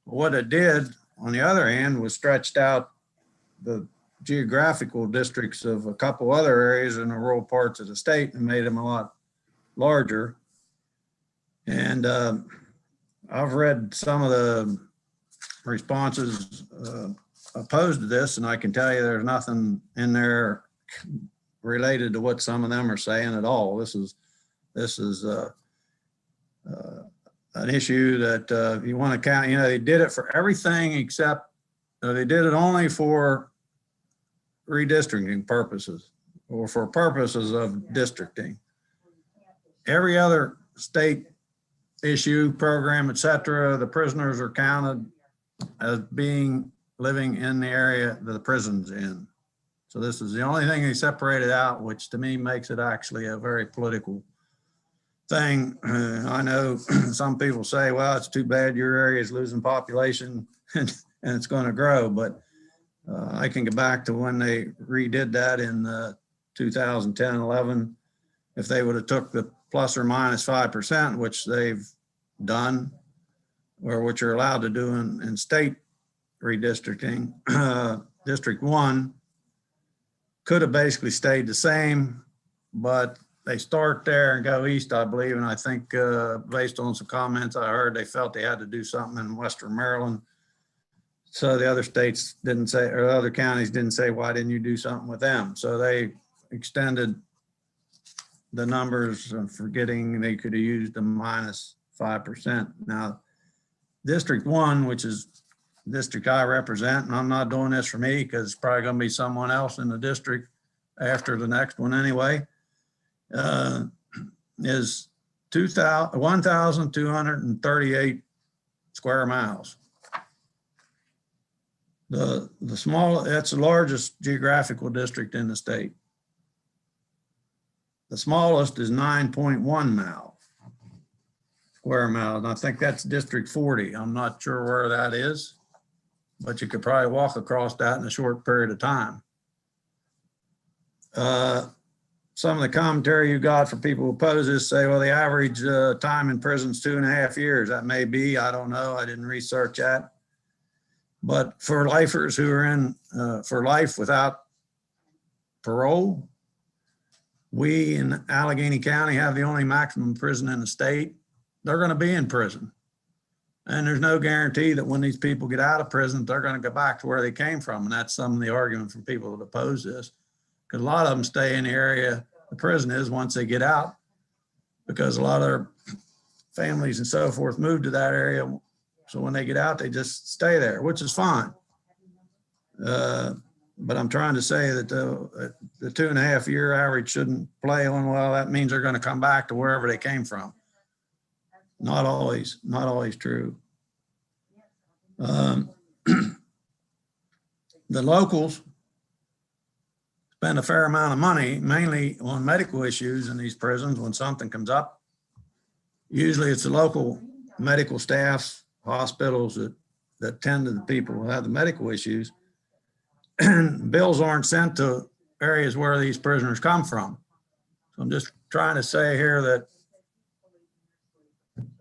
What it did, on the other hand, was stretched out the geographical districts of a couple other areas in the rural parts of the state and made them a lot larger. And I've read some of the responses opposed to this, and I can tell you there's nothing in there related to what some of them are saying at all. This is an issue that if you want to count, you know, they did it for everything except they did it only for redistricting purposes or for purposes of districting. Every other state issue, program, etc., the prisoners are counted as being living in the area that the prison's in. So this is the only thing they separated out, which to me makes it actually a very political thing. I know some people say, well, it's too bad your area is losing population and it's going to grow, but I can go back to when they redid that in 2010-11. If they would have took the plus or minus 5%, which they've done, or which are allowed to do in state redistricting, District 1 could have basically stayed the same, but they start there and go east, I believe. And I think based on some comments I heard, they felt they had to do something in Western Maryland. So the other states didn't say, or other counties didn't say, why didn't you do something with them? So they extended the numbers, forgetting they could have used the minus 5%. Now, District 1, which is the district I represent, and I'm not doing this for me because it's probably going to be someone else in the district after the next one anyway, is 1,238 square miles. That's the largest geographical district in the state. The smallest is 9.1 square miles. And I think that's District 40. I'm not sure where that is, but you could probably walk across that in a short period of time. Some of the commentary you got from people who oppose this say, well, the average time in prison is 2.5 years. That may be, I don't know. I didn't research that. But for lifers who are in for life without parole, we in Allegheny County have the only maximum prison in the state. They're going to be in prison. And there's no guarantee that when these people get out of prison, they're going to go back to where they came from. And that's some of the argument from people that oppose this. Because a lot of them stay in the area the prison is once they get out, because a lot of their families and so forth move to that area. So when they get out, they just stay there, which is fine. But I'm trying to say that the 2.5 year average shouldn't play on, well, that means they're going to come back to wherever they came from. Not always true. The locals spend a fair amount of money, mainly on medical issues in these prisons. When something comes up, usually it's the local medical staffs, hospitals that tend to the people who have the medical issues. And bills aren't sent to areas where these prisoners come from. So I'm just trying to say here that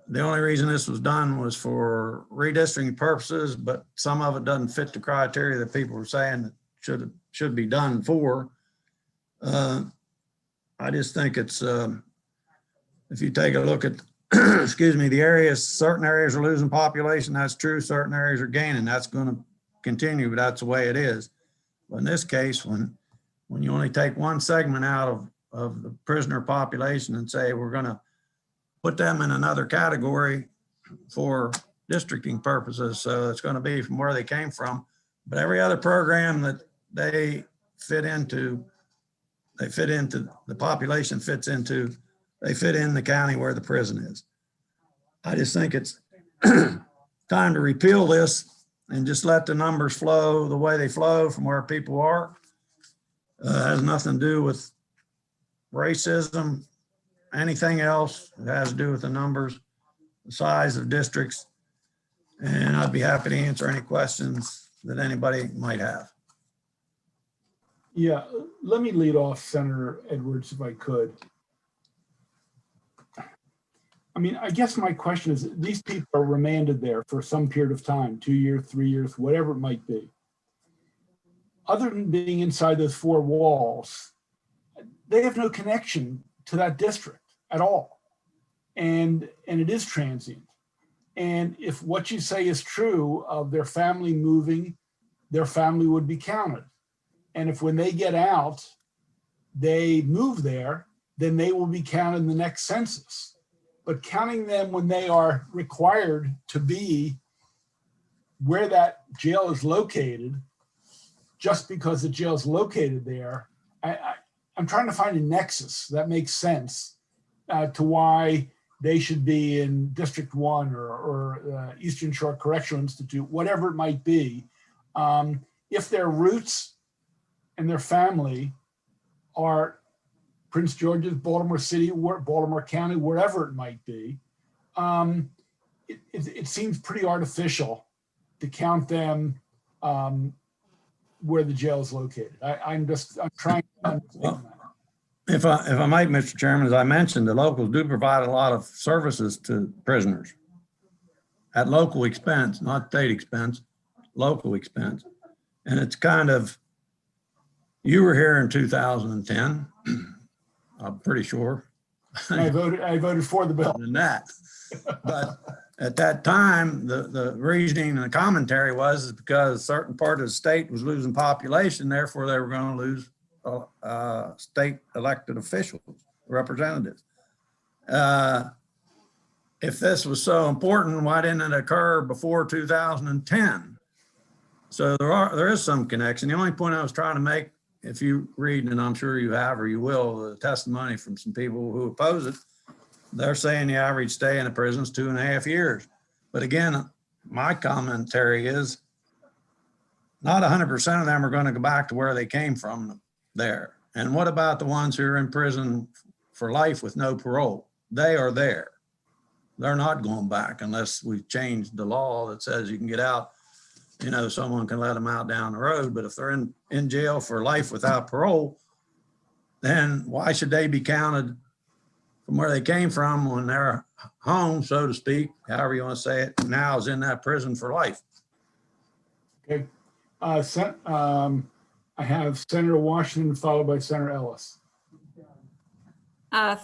the only reason this was done was for redistricting purposes, but some of it doesn't fit the criteria that people were saying that should be done for. I just think it's, if you take a look at excuse me, the areas, certain areas are losing population. That's true. Certain areas are gaining. That's going to continue, but that's the way it is. But in this case, when you only take one segment out of the prisoner population and say, we're going to put them in another category for districting purposes. So it's going to be from where they came from, but every other program that they fit into the population fits into, they fit in the county where the prison is. I just think it's time to repeal this and just let the numbers flow the way they flow from where people are. Has nothing to do with racism, anything else. It has to do with the numbers, the size of districts. And I'd be happy to answer any questions that anybody might have. Yeah, let me lead off, Senator Edwards, if I could. I mean, I guess my question is, these people are remanded there for some period of time, 2 years, 3 years, whatever it might be. Other than being inside those four walls, they have no connection to that district at all. And it is transient. And if what you say is true of their family moving, their family would be counted. And if when they get out, they move there, then they will be counted in the next census. But counting them when they are required to be where that jail is located, just because the jail is located there, I'm trying to find a nexus that makes sense to why they should be in District 1 or Eastern Shore Correctional Institute, whatever it might be. If their roots and their family are Prince George's, Baltimore City, Baltimore County, wherever it might be, it seems pretty artificial to count them where the jail is located. I'm trying to understand that. If I might, Mr. Chairman, as I mentioned, the locals do provide a lot of services to prisoners at local expense, not state expense, local expense. And it's kind of, you were here in 2010, I'm pretty sure. I voted for the bill. Than that. But at that time, the reasoning and the commentary was because a certain part of the state was losing population, therefore they were going to lose state elected officials, representatives. If this was so important, why didn't it occur before 2010? So there is some connection. The only point I was trying to make, if you read, and I'm sure you have or you will, the testimony from some people who oppose it, they're saying the average stay in a prison is 2.5 years. But again, my commentary is not 100% of them are going to go back to where they came from there. And what about the ones who are in prison for life with no parole? They are there. They're not going back unless we've changed the law that says you can get out. You know, someone can let them out down the road, but if they're in jail for life without parole, then why should they be counted from where they came from when their home, so to speak, however you want to say it, now is in that prison for life? Okay. I have Senator Washington followed by Senator Ellis.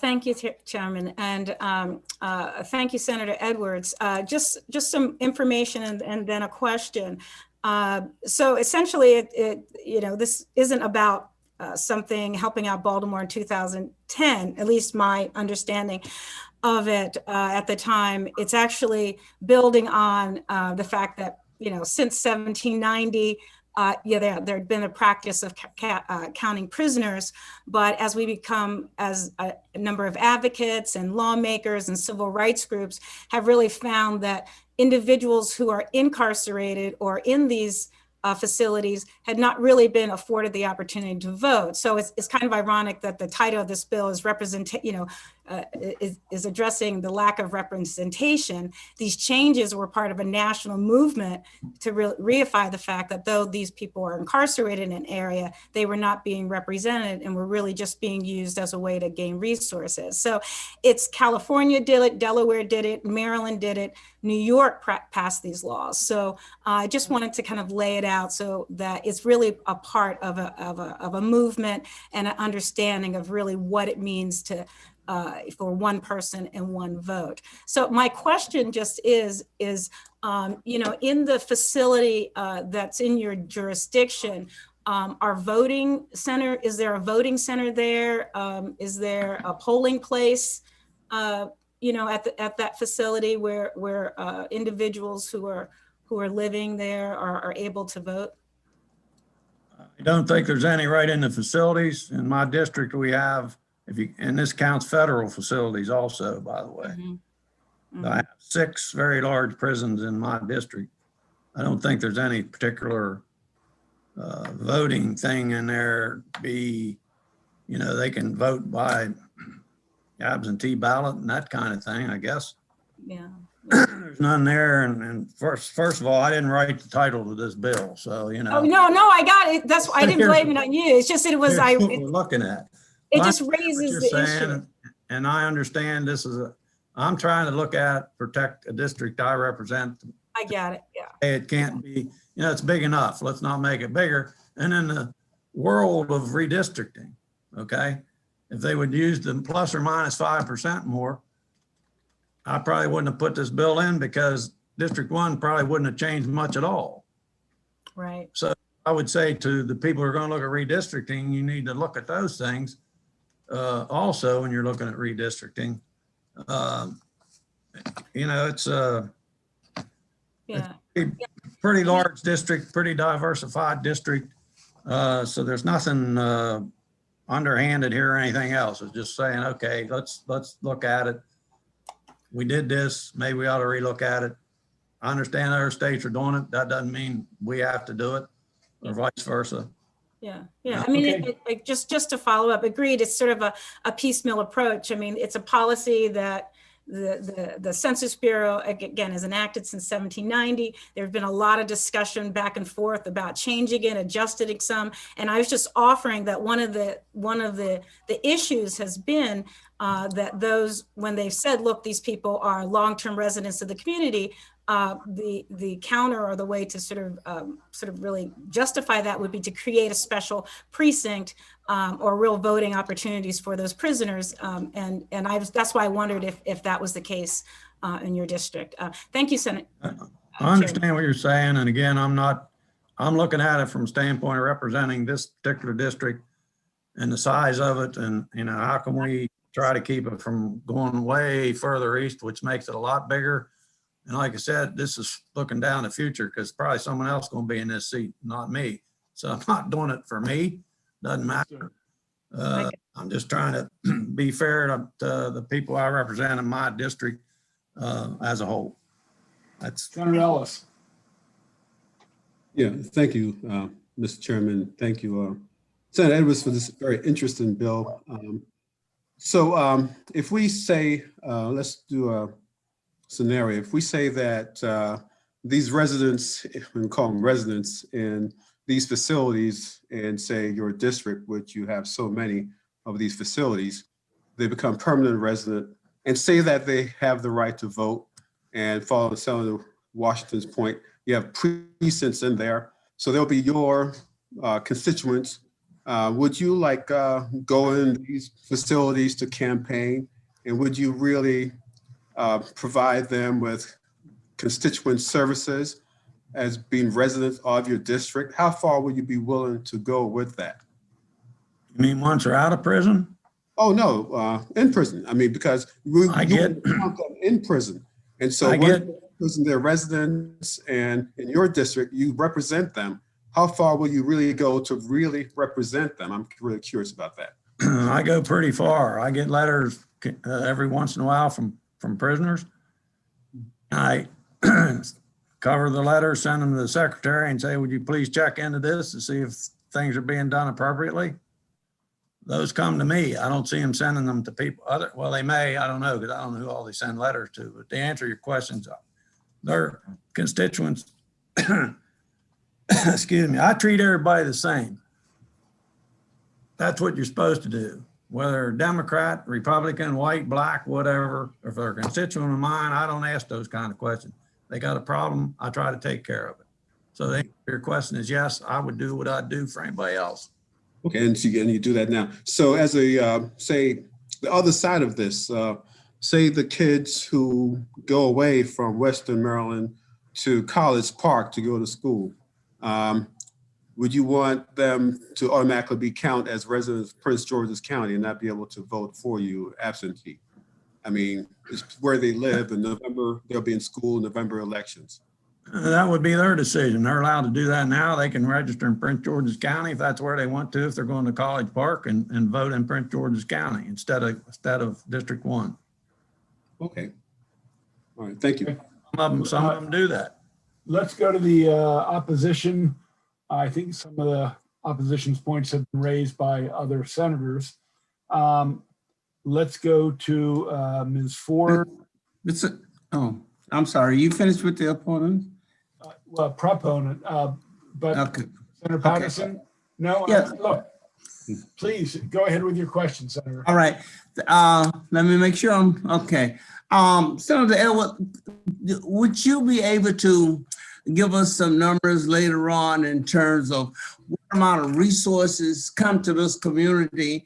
Thank you, Chairman, and thank you, Senator Edwards. Just some information and then a question. So essentially, this isn't about something helping out Baltimore in 2010, at least my understanding of it at the time. It's actually building on the fact that, since 1790, there had been a practice of counting prisoners, but as we become, as a number of advocates and lawmakers and civil rights groups have really found that individuals who are incarcerated or in these facilities had not really been afforded the opportunity to vote. So it's kind of ironic that the title of this bill is is addressing the lack of representation. These changes were part of a national movement to reify the fact that though these people are incarcerated in an area, they were not being represented and were really just being used as a way to gain resources. So it's California did it, Delaware did it, Maryland did it, New York passed these laws. So I just wanted to kind of lay it out so that it's really a part of a movement and an understanding of really what it means to for one person and one vote. So my question just is you know, in the facility that's in your jurisdiction, our voting center, is there a voting center there? Is there a polling place, you know, at that facility where individuals who are living there are able to vote? I don't think there's any right in the facilities. In my district, we have, and this counts federal facilities also, by the way. Mm-hmm. I have 6 very large prisons in my district. I don't think there's any particular voting thing in there. You know, they can vote by absentee ballot and that kind of thing, I guess. Yeah. There's none there. And first of all, I didn't write the title to this bill, so, you know. Oh, no, I got it. That's why I didn't blame it on you. It's just that it was, Here's what we're looking at. it I just understand what raises you're the saying, issue. and I understand this is I'm trying to look at, protect a district I represent. I got it, yeah. It can't be, you know, it's big enough. Let's not make it bigger. And in the world of redistricting, okay, if they would use the plus or minus 5% more, I probably wouldn't have put this bill in because District 1 probably wouldn't have changed much at all. Right. So I would say to the people who are going to look at redistricting, you need to look at those things also when you're looking at redistricting. You know, it's yeah. pretty large district, pretty diversified district. So there's nothing underhanded here or anything else. It's just saying, okay, let's look at it. We did this, maybe we ought to relook at it. I understand other states are doing it. That doesn't mean we have to do it, or vice versa. Yeah. I mean, Okay. just to follow up, agreed. It's sort of a piecemeal approach. I mean, it's a policy that the Census Bureau, again, has enacted since 1790. There's been a lot of discussion back and forth about changing it, adjusting some. And I was just offering that one of the issues has been that those, when they've said, look, these people are long-term residents of the community, the counter or the way to sort of really justify that would be to create a special precinct or real voting opportunities for those prisoners. And that's why I wondered if that was the case in your district. Thank you, Senator. I understand what you're saying. And again, I'm looking at it from a standpoint of representing this particular district and the size of it. And, you know, how can we try to keep it from going way further east, which makes it a lot bigger. And like I said, this is looking down the future because probably someone else going to be in this seat, not me. So I'm not doing it for me. Doesn't matter. I'm just trying to be fair to the people I represent in my district as a whole. That's Senator Ellis. Yeah, thank you, Mr. Chairman. Thank you, Senator Edwards, for this very interesting bill. So if we say, let's do a scenario. If we say that these residents, if we call them residents in these facilities and say your district, which you have so many of these facilities, they become permanent resident and say that they have the right to vote and follow Senator Washington's point, you have precincts in there. So they'll be your constituents. Would you like go in these facilities to campaign? And would you really provide them with constituent services as being residents of your district? How far would you be willing to go with that? You mean once they're out of prison? Oh, no, in prison. I mean, because you count them in prison. And so prison, they're residents, and in your district, you represent them. How far will you really go to really represent them? I'm really curious about that. I go pretty far. I get letters every once in a while from prisoners. I cover the letter, send them to the secretary and say, would you please check into this to see if things are being done appropriately? Those come to me. I don't see them sending them to people. Well, they may, I don't know, because I don't know who all they send letters to. But to answer your questions, their constituents, excuse me, I treat everybody the same. That's what you're supposed to do. Whether Democrat, Republican, white, black, whatever, if they're a constituent of mine, I don't ask those kind of questions. They got a problem, I try to take care of it. So your question is, yes, I would do what I'd do for anybody else. Okay, and you do that now. So as a, say, the other side of this, say the kids who go away from Western Maryland to College Park to go to school, would you want them to automatically be counted as residents of Prince George's County and not be able to vote for you absentee? I mean, it's where they live. In November, they'll be in school in November elections. That would be their decision. They're allowed to do that now. They can register in Prince George's County if that's where they want to, if they're going to College Park and vote in Prince George's County instead of District 1. Okay. All right, thank you. Some of them do that. Let's go to the opposition. I think some of the opposition's points have been raised by other senators. Let's go to Ms. Ford. Oh, I'm sorry. You finished with the opponent? Well, proponent, but Okay. Senator Patterson? Okay. No, Yes. Look, please go ahead with your question, Senator. All right. Let me make sure I'm okay. Senator Elwood, would you be able to give us some numbers later on in terms of what amount of resources come to this community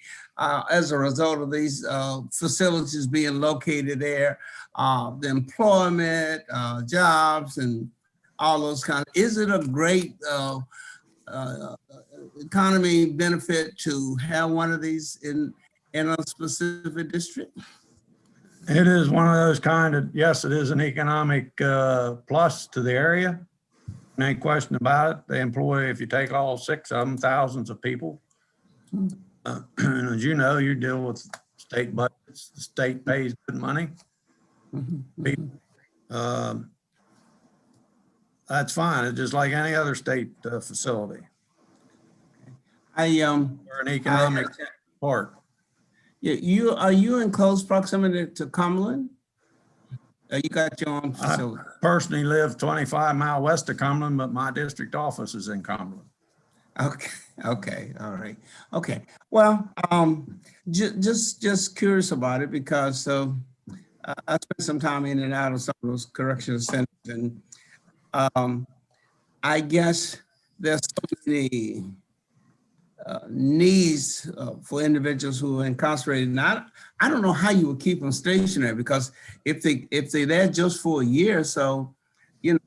as a result of these facilities being located there, the employment, jobs, and all those kinds? Is it a great economy benefit to have one of these in a specific district? It is one of those yes, it is an economic plus to the area. No question about it. They employ, if you take all 6 of them, thousands of people. And as you know, you deal with state budgets. The state pays good money. That's fine. It's just like any other state facility. Or an economic part. Are you in close proximity to Cumberland? You got your own facility? I personally live 25 miles west of Cumberland, but my district office is in Cumberland. Okay, all right. Okay, well, just curious about it because I spent some time in and out of some of those correctional centers, and I guess there's so many needs for individuals who are incarcerated. Now, I don't know how you would keep them stationary, because if they're there just for a year, so you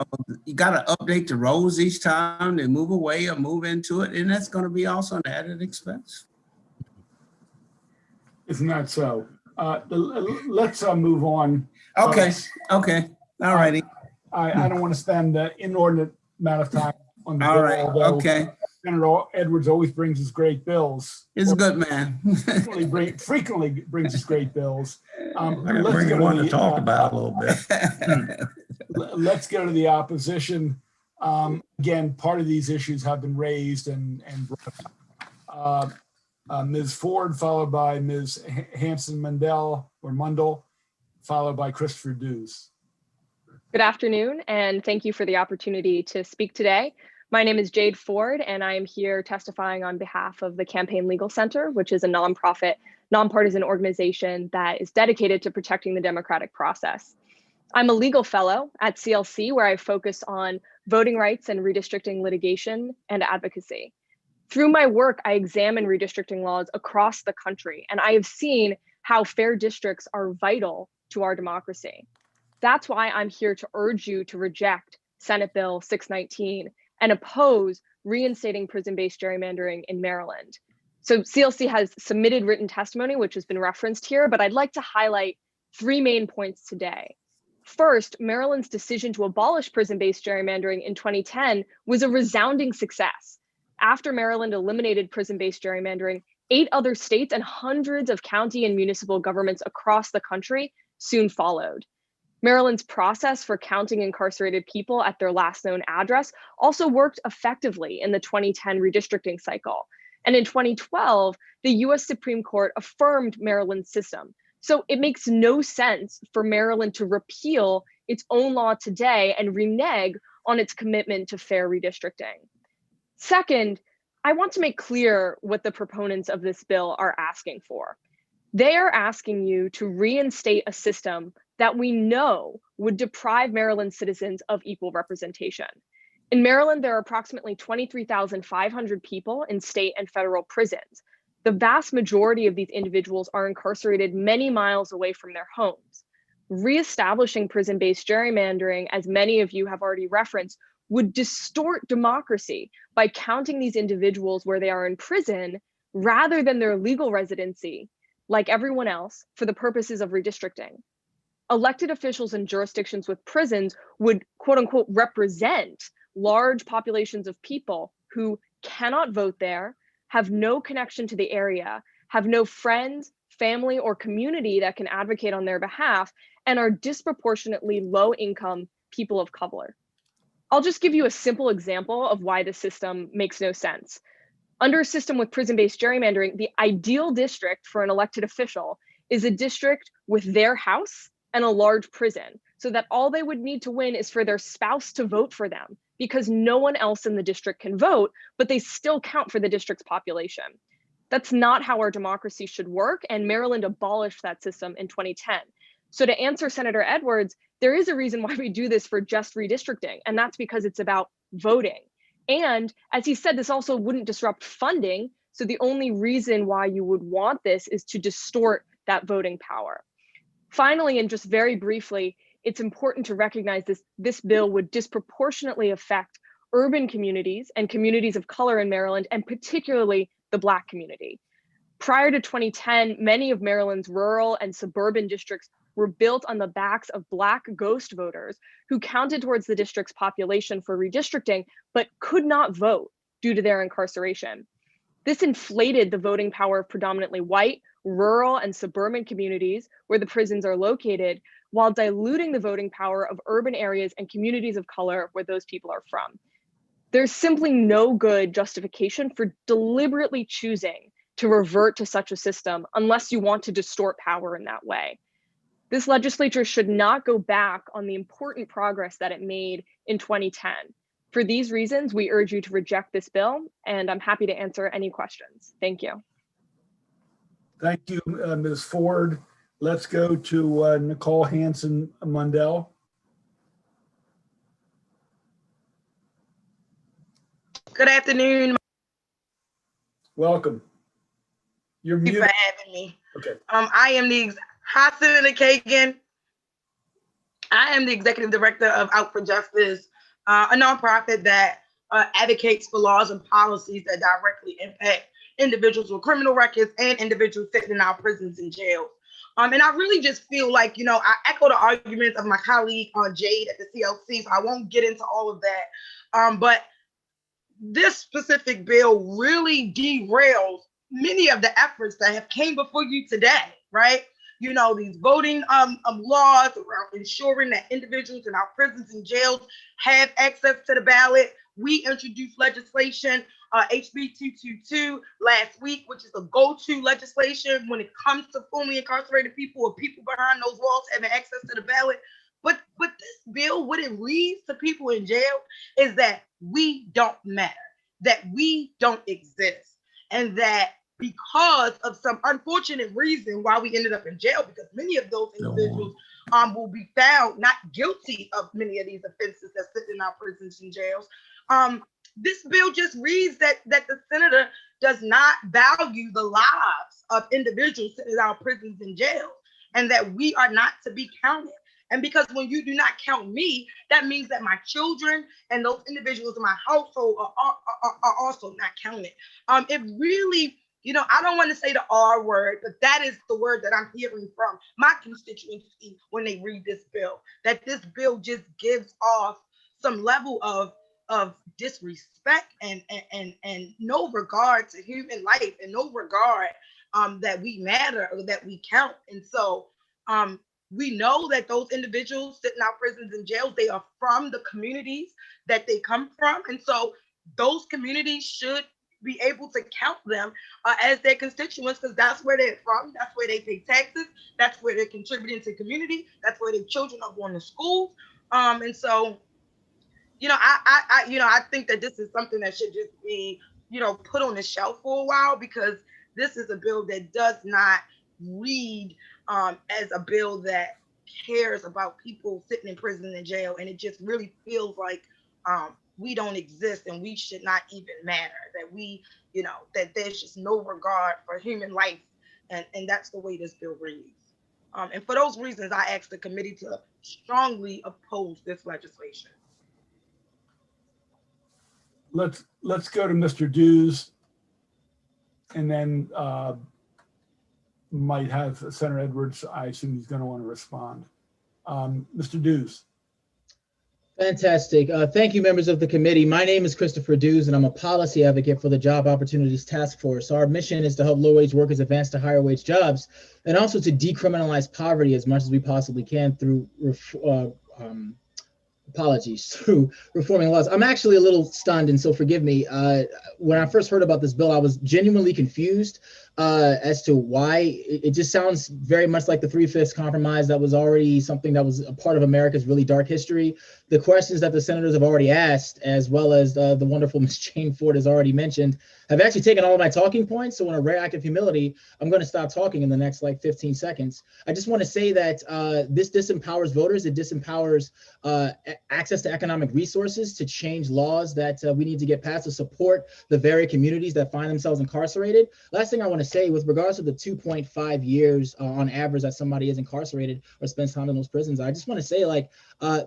got to update the roles each time they move away or move into it, and that's going to be also an added expense. Isn't that so? Let's move on. Okay. Okay. All righty. I don't want to spend an inordinate amount of time on the All bill, right. although Okay. Senator Edwards always brings us great bills. He's a good man. frequently brings us great bills. I can bring you one to talk about a little bit. Let's go to the opposition. Again, part of these issues have been raised and brought up. Ms. Ford, followed by Ms. Hanson-Mundell, followed by Christopher Dews. Good afternoon, and thank you for the opportunity to speak today. My name is Jade Ford, and I am here testifying on behalf of the Campaign Legal Center, which is a nonprofit, nonpartisan organization that is dedicated to protecting the democratic process. I'm a legal fellow at CLC, where I focus on voting rights and redistricting litigation and advocacy. Through my work, I examine redistricting laws across the country, and I have seen how fair districts are vital to our democracy. That's why I'm here to urge you to reject Senate Bill 619 and oppose reinstating prison-based gerrymandering in Maryland. So CLC has submitted written testimony, which has been referenced here, but I'd like to highlight 3 main points today. First, Maryland's decision to abolish prison-based gerrymandering in 2010 was a resounding success. After Maryland eliminated prison-based gerrymandering, 8 other states and hundreds of county and municipal governments across the country soon followed. Maryland's process for counting incarcerated people at their last known address also worked effectively in the 2010 redistricting cycle. And in 2012, the US Supreme Court affirmed Maryland's system. So it makes no sense for Maryland to repeal its own law today and renege on its commitment to fair redistricting. Second, I want to make clear what the proponents of this bill are asking for. They are asking you to reinstate a system that we know would deprive Maryland citizens of equal representation. In Maryland, there are approximately 23,500 people in state and federal prisons. the vast majority of these individuals are incarcerated many miles away from their homes. Reestablishing prison-based gerrymandering, as many of you have already referenced, would distort democracy by counting these individuals where they are in prison rather than their legal residency, like everyone else, for the purposes of redistricting. Elected officials in jurisdictions with prisons would, quote unquote, represent large populations of people who cannot vote there, have no connection to the area, have no friends, family, or community that can advocate on their behalf, and are disproportionately low-income people of color. I'll just give you a simple example of why the system makes no sense. Under a system with prison-based gerrymandering, the ideal district for an elected official is a district with their house and a large prison, so that all they would need to win is for their spouse to vote for them, because no one else in the district can vote, but they still count for the district's population. That's not how our democracy should work, and Maryland abolished that system in 2010. So to answer Senator Edwards, there is a reason why we do this for just redistricting, and that's because it's about voting. And as he said, this also wouldn't disrupt funding. So the only reason why you would want this is to distort that voting power. Finally, and just very briefly, it's important to recognize this bill would disproportionately affect urban communities and communities of color in Maryland, and particularly the Black community. Prior to 2010, many of Maryland's rural and suburban districts were built on the backs of Black ghost voters who counted towards the district's population for redistricting, but could not vote due to their incarceration. This inflated the voting power of predominantly white, rural, and suburban communities where the prisons are located, while diluting the voting power of urban areas and communities of color where those people are from. There's simply no good justification for deliberately choosing to revert to such a system unless you want to distort power in that way. This legislature should not go back on the important progress that it made in 2010. For these reasons, we urge you to reject this bill, and I'm happy to answer any questions. Thank you. Thank you, Ms. Ford. Let's go to Nicole Hanson Mundell. Good afternoon. Welcome. You're Thank you muted. for having me. Okay. I am hi, Senator Kagan. I am the executive director of Out for Justice, a nonprofit that advocates for laws and policies that directly impact individuals with criminal records and individuals sitting in our prisons and jails. And I really just feel like, I echo the arguments of my colleague Jade at the CLC, so I won't get into all of that. But this specific bill really derails many of the efforts that have came before you today, right? These voting laws around ensuring that individuals in our prisons and jails have access to the ballot. We introduced legislation, HB 222 last week, which is a go-to legislation when it comes to fully incarcerated people or people behind those walls having access to the ballot. But this bill, what it reads to people in jail is that we don't matter, that we don't exist, and that because of some unfortunate reason why we ended up in jail, because many of those individuals will be found not guilty of many of these offenses that sit in our prisons and jails. This bill just reads that the senator does not value the lives of individuals sitting in our prisons and jails, and that we are not to be counted. And because when you do not count me, that means that my children and those individuals in my household are also not counted. It really, I don't want to say the R word, but that is the word that I'm hearing from my constituency when they read this bill, that this bill just gives off some level of disrespect and no regard to human life, and no regard that we matter or that we count. And so we know that those individuals sitting in our prisons and jails, they are from the communities that they come from. And so those communities should be able to count them as their constituents, because that's where they're from, that's where they pay taxes, that's where they're contributing to community, that's where their children are going to schools. And so, I think that this is something that should just be, put on the shelf for a while, because this is a bill that does not read as a bill that cares about people sitting in prison and jail. And it just really feels like we don't exist and we should not even matter, that we, you know, that there's just no regard for human life. And that's the way this bill reads. And for those reasons, I asked the committee to strongly oppose this legislation. Let's go to Mr. Dews, and then might have Senator Edwards. I assume he's going to want to respond. Mr. Dews. Fantastic. Thank you, members of the committee. My name is Christopher Dews, and I'm a policy advocate for the Job Opportunities Task Force. Our mission is to help low-wage workers advance to higher wage jobs, and also to decriminalize poverty as much as we possibly can through through reforming laws. I'm actually a little stunned, and so forgive me. When I first heard about this bill, I was genuinely confused as to why. It just sounds very much like the 3/5 compromise that was already something that was a part of America's really dark history. The questions that the senators have already asked, as well as the wonderful Ms. Jane Ford has already mentioned, have actually taken all of my talking points. So in a rare act of humility, I'm going to stop talking in the next like 15 seconds. I just want to say that this disempowers voters. It disempowers access to economic resources to change laws that we need to get passed to support the very communities that find themselves incarcerated. Last thing I want to say with regards to the 2.5 years on average that somebody is incarcerated or spends time in those prisons, I just want to say like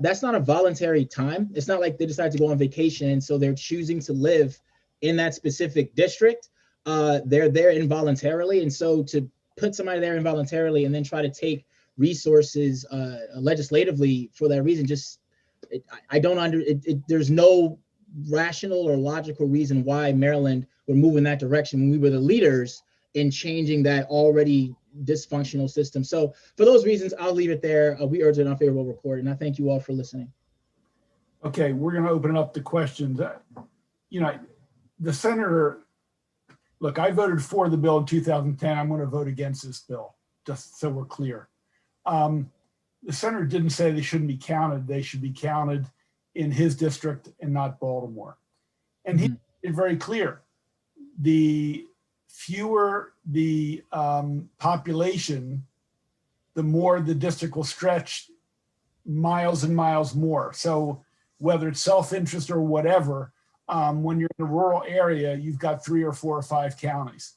that's not a voluntary time. It's not like they decide to go on vacation and so they're choosing to live in that specific district. They're there involuntarily, and so to put somebody there involuntarily and then try to take resources legislatively for that reason, just there's no rational or logical reason why Maryland would move in that direction when we were the leaders in changing that already dysfunctional system. So for those reasons, I'll leave it there. We urge an unfavorable report, and I thank you all for listening. Okay, we're going to open it up to questions. You know, the senator, look, I voted for the bill in 2010. I'm going to vote against this bill, just so we're clear. The senator didn't say they shouldn't be counted. They should be counted in his district and not Baltimore. And he made it very clear. The fewer the population, the more the district will stretch miles and miles more. So whether it's self-interest or whatever, when you're in a rural area, you've got 3 or 4 or 5 counties.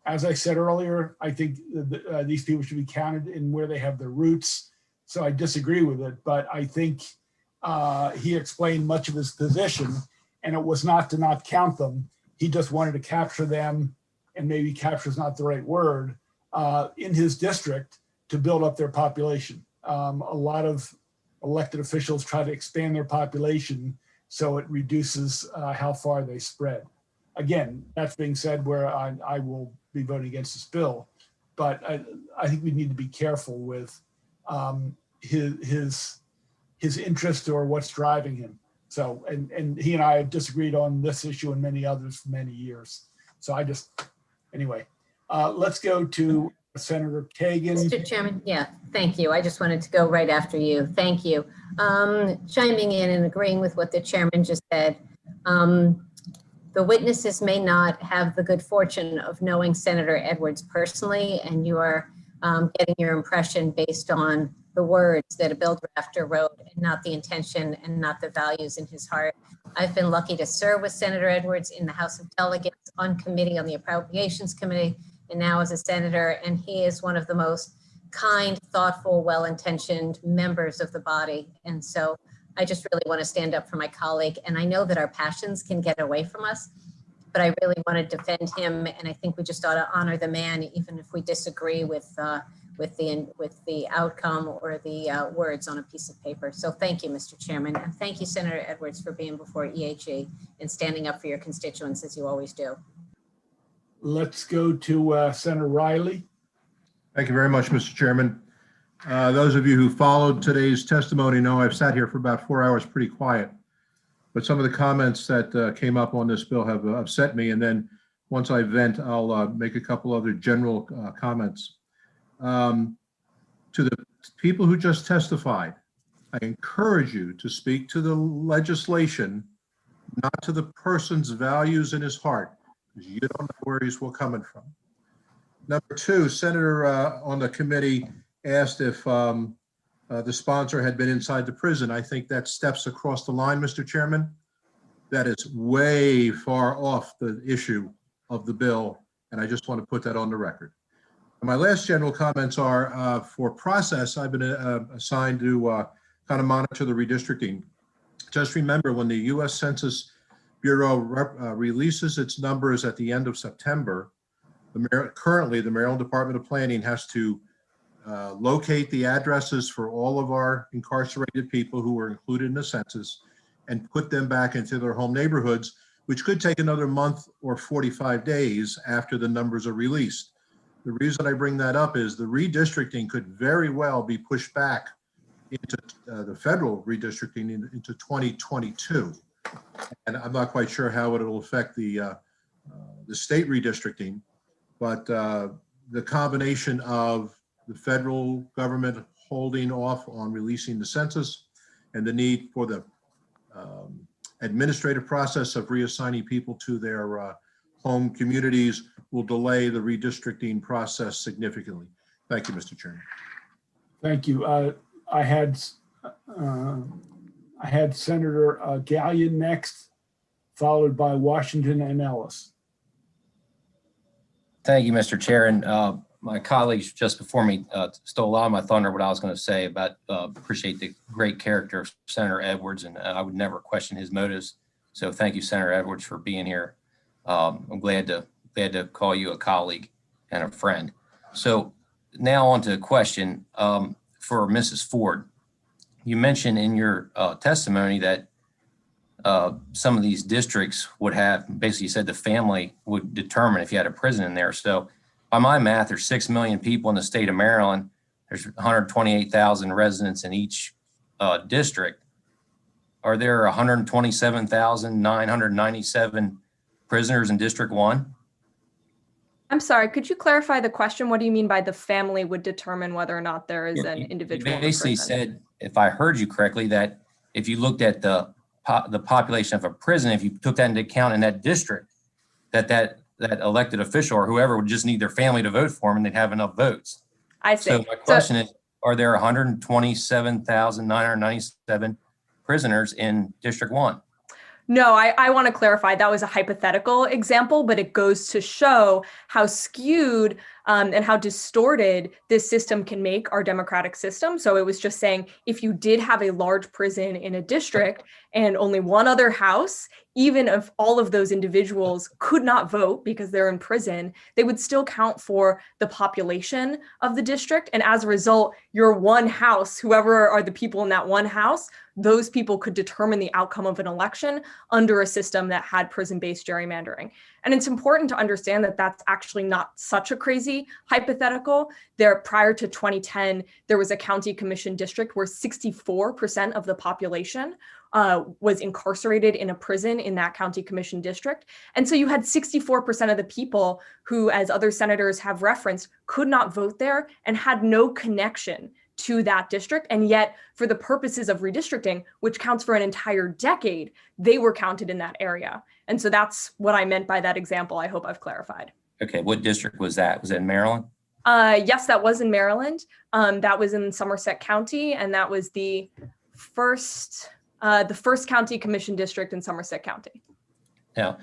As I said earlier, I think these people should be counted in where they have their roots. So I disagree with it, but I think he explained much of his position, and it was not to not count them. He just wanted to capture them, and maybe capture is not the right word, in his district to build up their population. A lot of elected officials try to expand their population so it reduces how far they spread. Again, that's being said where I will be voting against this bill, but I think we need to be careful with his interest or what's driving him. So, and he and I have disagreed on this issue and many others for many years. So anyway, let's go to Senator Kagan. Mr. Chairman, yeah, thank you. I just wanted to go right after you. Thank you. Chiming in and agreeing with what the chairman just said. The witnesses may not have the good fortune of knowing Senator Edwards personally, and you are getting your impression based on the words that a bill drafter wrote and not the intention and not the values in his heart. I've been lucky to serve with Senator Edwards in the House of Delegates, on committee, on the Appropriations Committee, and now as a senator, and he is one of the most kind, thoughtful, well-intentioned members of the body. And so I just really want to stand up for my colleague. And I know that our passions can get away from us, but I really want to defend him. And I think we just ought to honor the man, even if we disagree with the outcome or the words on a piece of paper. So thank you, Mr. Chairman. And thank you, Senator Edwards, for being before EHE and standing up for your constituents as you always do. Let's go to Senator Riley. Thank you very much, Mr. Chairman. Those of you who followed today's testimony know I've sat here for about 4 hours pretty quiet, but some of the comments that came up on this bill have upset me. And then once I vent, I'll make a couple other general comments. To the people who just testified, I encourage you to speak to the legislation, not to the person's values in his heart, because you don't know where he's coming from. Number 2, Senator on the committee asked if the sponsor had been inside the prison. I think that steps across the line, Mr. Chairman. that is way far off the issue of the bill, and I just want to put that on the record. And my last general comments are for process. I've been assigned to kind of monitor the redistricting. Just remember, when the U.S. Census Bureau releases its numbers at the end of September, currently the Maryland Department of Planning has to locate the addresses for all of our incarcerated people who were included in the census and put them back into their home neighborhoods, which could take another month or 45 days after the numbers are released. The reason I bring that up is the redistricting could very well be pushed back into the federal redistricting into 2022. And I'm not quite sure how it'll affect the state redistricting, but the combination of the federal government holding off on releasing the census and the need for the administrative process of reassigning people to their home communities will delay the redistricting process significantly. Thank you, Mr. Chairman. Thank you. I had Senator Gallion next, followed by Washington and Ellis. Thank you, Mr. Chair. And my colleagues just before me stole a lot of my thunder, what I was going to say about appreciate the great character of Senator Edwards, and I would never question his motives. So thank you, Senator Edwards, for being here. I'm glad to call you a colleague and a friend. So now on to the question for Mrs. Ford. You mentioned in your testimony that some of these districts would have, basically you said the family would determine if you had a prison in there. So by my math, there's 6 million people in the state of Maryland. There's 128,000 residents in each district. Are there 127,997 prisoners in District 1? I'm sorry, could you clarify the question? What do you mean by the family would determine whether or not there is an individual? You basically said, if I heard you correctly, that if you looked at the population of a prison, if you took that into account in that district, that elected official or whoever would just need their family to vote for them and they'd have enough votes. I see. So my question is, are there 127,997 prisoners in District 1? No, I want to clarify that was a hypothetical example, but it goes to show how skewed and how distorted this system can make our democratic system. So it was just saying if you did have a large prison in a district and only one other house, even if all of those individuals could not vote because they're in prison, they would still count for the population of the district. And as a result, your one house, whoever are the people in that one house, those people could determine the outcome of an election under a system that had prison-based gerrymandering. And it's important to understand that that's actually not such a crazy hypothetical. Prior to 2010, there was a county commission district where 64% of the population was incarcerated in a prison in that county commission district. And so you had 64% of the people who, as other senators have referenced, could not vote there and had no connection to that district. And yet, for the purposes of redistricting, which counts for an entire decade, they were counted in that area. And so that's what I meant by that example. I hope I've clarified. Okay, what district was that? Was it in Maryland? Yes, that was in Maryland. That was in Somerset County, and that was the first county commission district in Somerset County. Now,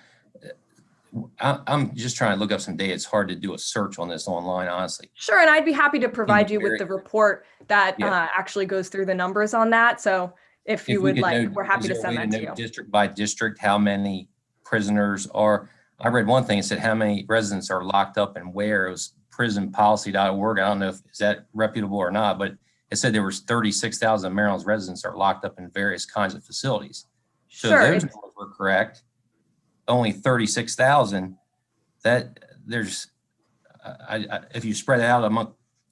I'm just trying to look up some data. It's hard to do a search on this online, honestly. Sure, and I'd be happy to provide you with the report that actually goes through the numbers on that. So if you would like, we're happy to send that to you. District by district, how many prisoners are? I read one thing, it said how many residents are locked up and where. It was prisonpolicy.org. I don't know if is that reputable or not, but it said there was 36,000 of Maryland's residents are locked up in various kinds of facilities. So sure, those numbers were correct. Only 36,000. That there's, if you spread it out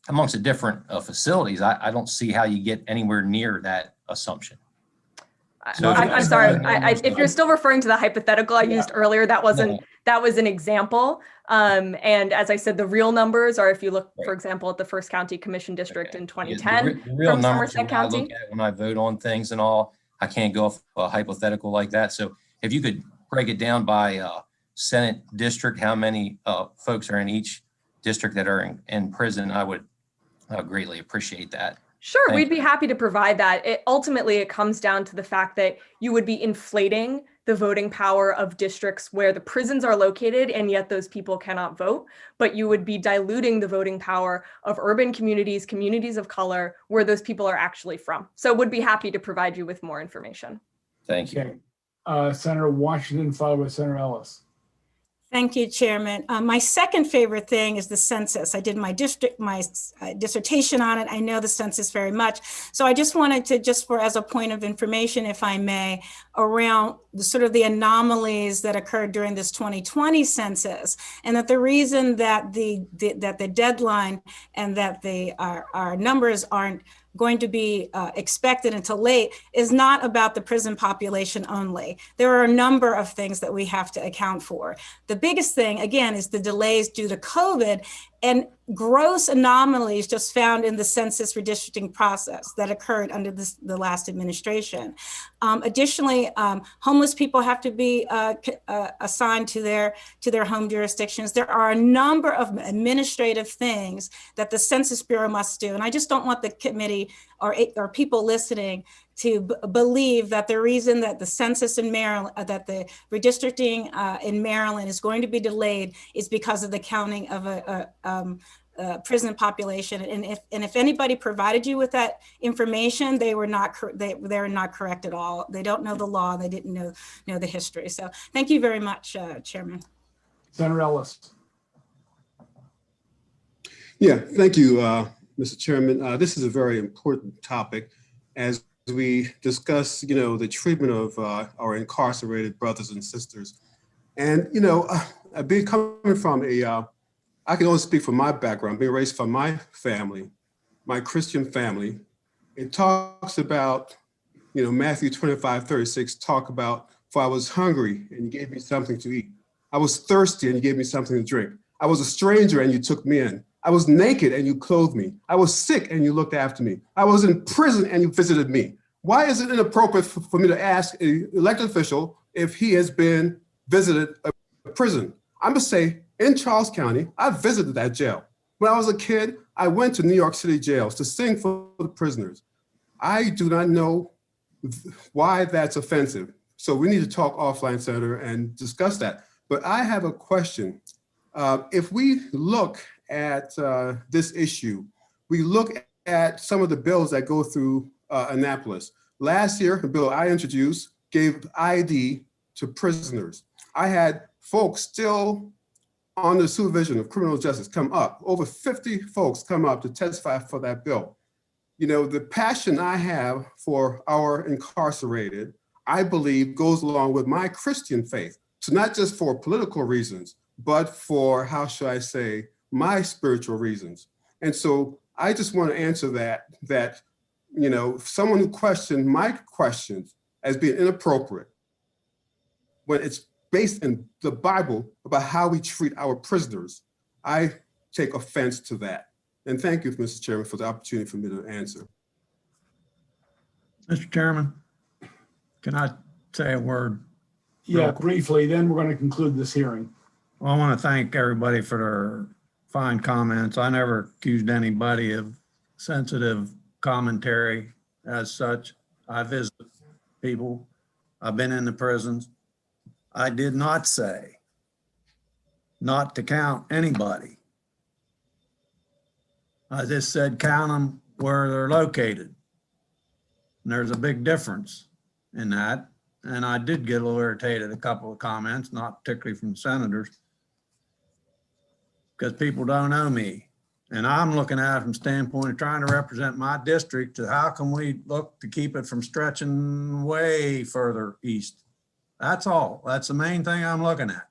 amongst the different facilities, I don't see how you get anywhere near that assumption. So I'm sorry. If you're still referring to the hypothetical I used earlier, that was an example. And as I said, the real numbers are if you look, for example, at the first county commission district in 2010 the real from numbers Somerset County. I look at when I vote on things and all, I can't go off a hypothetical like that. So if you could break it down by Senate district, how many folks are in each district that are in prison, I would greatly appreciate that. Sure, we'd be happy to provide that. Ultimately, it comes down to the fact that you would be inflating the voting power of districts where the prisons are located and yet those people cannot vote, but you would be diluting the voting power of urban communities, communities of color, where those people are actually from. So would be happy to provide you with more information. Thank you. Okay. Senator Washington, followed by Senator Ellis. Thank you, Chairman. My second favorite thing is the census. I did my dissertation on it. I know the census very much. So I just wanted to, as a point of information, if I may, around the sort of the anomalies that occurred during this 2020 census, and that the reason that the deadline and that our numbers aren't going to be expected until late is not about the prison population only. There are a number of things that we have to account for. The biggest thing, again, is the delays due to COVID and gross anomalies just found in the census redistricting process that occurred under the last administration. Additionally, homeless people have to be assigned to their home jurisdictions. There are a number of administrative things that the Census Bureau must do. And I just don't want the committee or people listening to believe that the reason that the census in Maryland, that the redistricting in Maryland is going to be delayed is because of the counting of a prison population. And if anybody provided you with that information, they're not correct at all. They don't know the law. They didn't know the history. So thank you very much, Chairman. Senator Ellis. Yeah, thank you, Mr. Chairman. This is a very important topic as we discuss, the treatment of our incarcerated brothers and sisters. And, coming from I can only speak from my background, being raised from my family, my Christian family. It talks about, Matthew 25:36 talk about, for I was hungry and you gave me something to eat. I was thirsty and you gave me something to drink. I was a stranger and you took me in. I was naked and you clothed me. I was sick and you looked after me. I was in prison and you visited me. Why is it inappropriate for me to ask an elected official if he has been visited a prison? I'm gonna say, in Charles County, I visited that jail. When I was a kid, I went to New York City jails to sing for the prisoners. I do not know why that's offensive. So we need to talk offline, Senator, and discuss that. But I have a question. If we look at this issue, we look at some of the bills that go through Annapolis. Last year, the bill I introduced gave ID to prisoners. I had folks still on the supervision of criminal justice come up, over 50 folks come up to testify for that bill. The passion I have for our incarcerated, I believe goes along with my Christian faith. So not just for political reasons, but for, how should I say, my spiritual reasons. And so I just want to answer that someone who questioned my questions as being inappropriate, when it's based in the Bible about how we treat our prisoners, I take offense to that. And thank you, Mr. Chairman, for the opportunity for me to answer. Mr. Chairman, can I say a word? Yeah, briefly, then we're going to conclude this hearing. Well, I want to thank everybody for their fine comments. I never accused anybody of sensitive commentary as such. I visit people. I've been in the prisons. I did not say not to count anybody. I just said count them where they're located. And there's a big difference in that. And I did get a little irritated at a couple of comments, not particularly from senators, because people don't know me. And I'm looking at it from the standpoint of trying to represent my district to how can we look to keep it from stretching way further east. That's all. That's the main thing I'm looking at.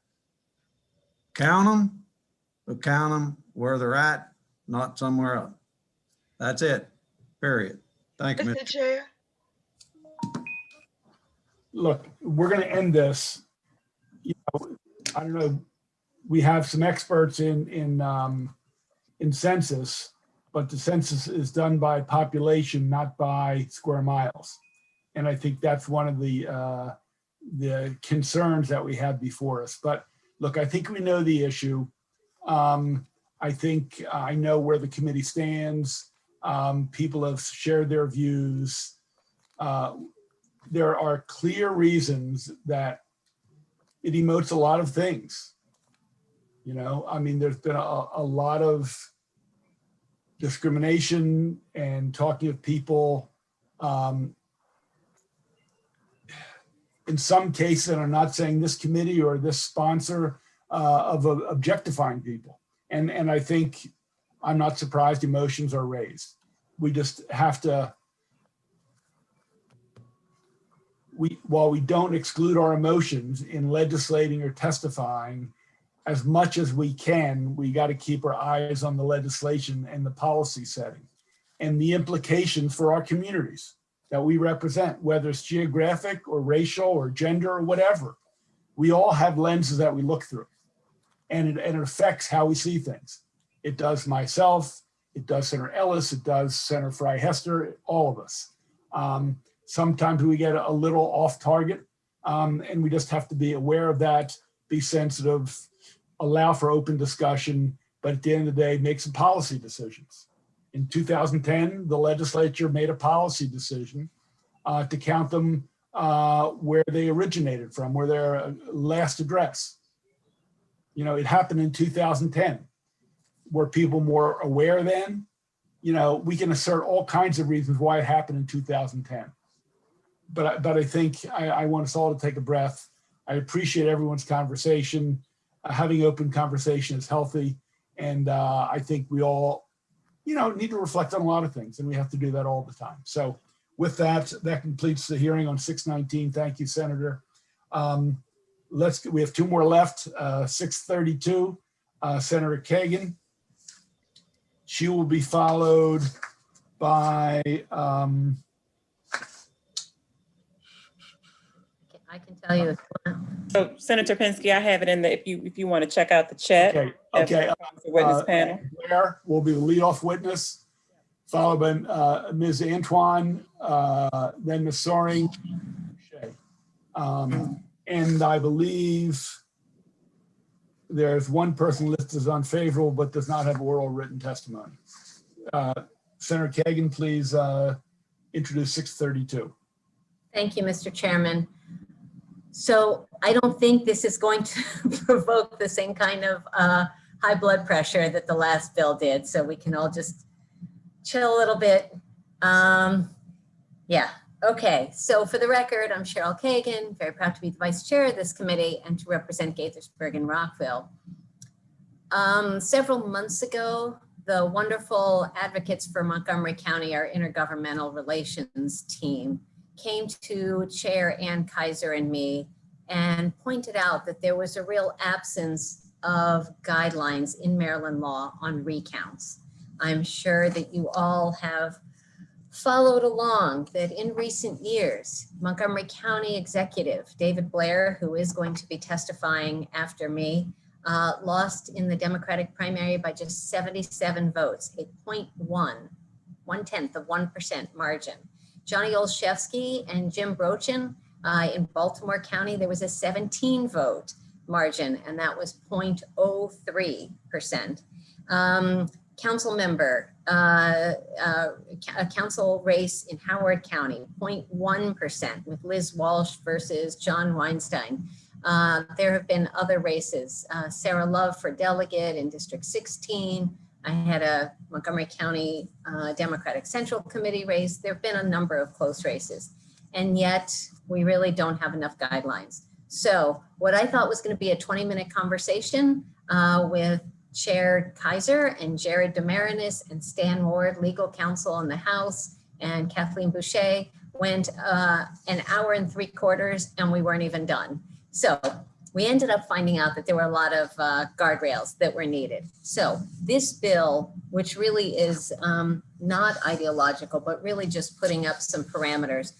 Count them, but count them where they're at, not somewhere else. That's it, period. Thank you, Mr. Chair. Look, we're going to end this. I don't know. We have some experts in census, but the census is done by population, not by square miles. And I think that's one of the concerns that we have before us. But look, I think we know the issue. I think I know where the committee stands. People have shared their views. there are clear reasons that it emotes a lot of things. You know, I mean, there's been a lot of discrimination and talking of people in some cases, and I'm not saying this committee or this sponsor of objectifying people. And I think I'm not surprised emotions are raised. We just have to, while we don't exclude our emotions in legislating or testifying, as much as we can, we got to keep our eyes on the legislation and the policy setting and the implications for our communities that we represent, whether it's geographic or racial or gender or whatever. We all have lenses that we look through, and it affects how we see things. It does myself, it does Senator Ellis, it does Senator Fry Hester, all of us. Sometimes we get a little off target, and we just have to be aware of that, be sensitive, allow for open discussion, but at the end of the day, make some policy decisions. In 2010, the legislature made a policy decision to count them where they originated from, where their last address. You know, it happened in 2010. Were people more aware then? You know, we can assert all kinds of reasons why it happened in 2010. But I think I want us all to take a breath. I appreciate everyone's conversation. Having open conversation is healthy. And I think we all, you know, need to reflect on a lot of things, and we have to do that all the time. So with that, that completes the hearing on 619. Thank you, Senator. We have two more left. 632, Senator Kagan. She will be followed by, I can tell you. So Senator Pinsky, I have it in the, if you want to check out the chat. okay. Witness panel. Blair will be the leadoff witness, followed by Ms. Antoine, then Ms. Soring, and I believe there's one person listed as unfavorable, but does not have oral written testimony. Senator Kagan, please introduce 632. Thank you, Mr. Chairman. So I don't think this is going to provoke the same kind of high blood pressure that the last bill did. So we can all just chill a little bit. Yeah, okay. So for the record, I'm Cheryl Kagan, very proud to be the vice chair of this committee and to represent Gaithersburg and Rockville. Several months ago, the wonderful advocates for Montgomery County, our intergovernmental relations team, came to Chair Ann Kaiser and me and pointed out that there was a real absence of guidelines in Maryland law on recounts. I'm sure that you all have followed along that in recent years, Montgomery County Executive David Blair, who is going to be testifying after me, lost in the Democratic primary by just 77 votes, a 0.1% margin. Johnny Olszewski and Jim Brochin in Baltimore County, there was a 17 vote margin, and that was 0.03%. Council member, a council race in Howard County, 0.1% with Liz Walsh versus John Weinstein. There have been other races, Sarah Love for delegate in District 16. I had a Montgomery County Democratic Central Committee race. There have been a number of close races, and yet we really don't have enough guidelines. So what I thought was going to be a 20-minute conversation with Chair Kaiser and Jared Demarinis and Stan Ward, legal counsel in the House, and Kathleen Boucher went an hour and 3/4, and we weren't even done. So we ended up finding out that there were a lot of guardrails that were needed. So this bill, which really is not ideological, but really just putting up some parameters,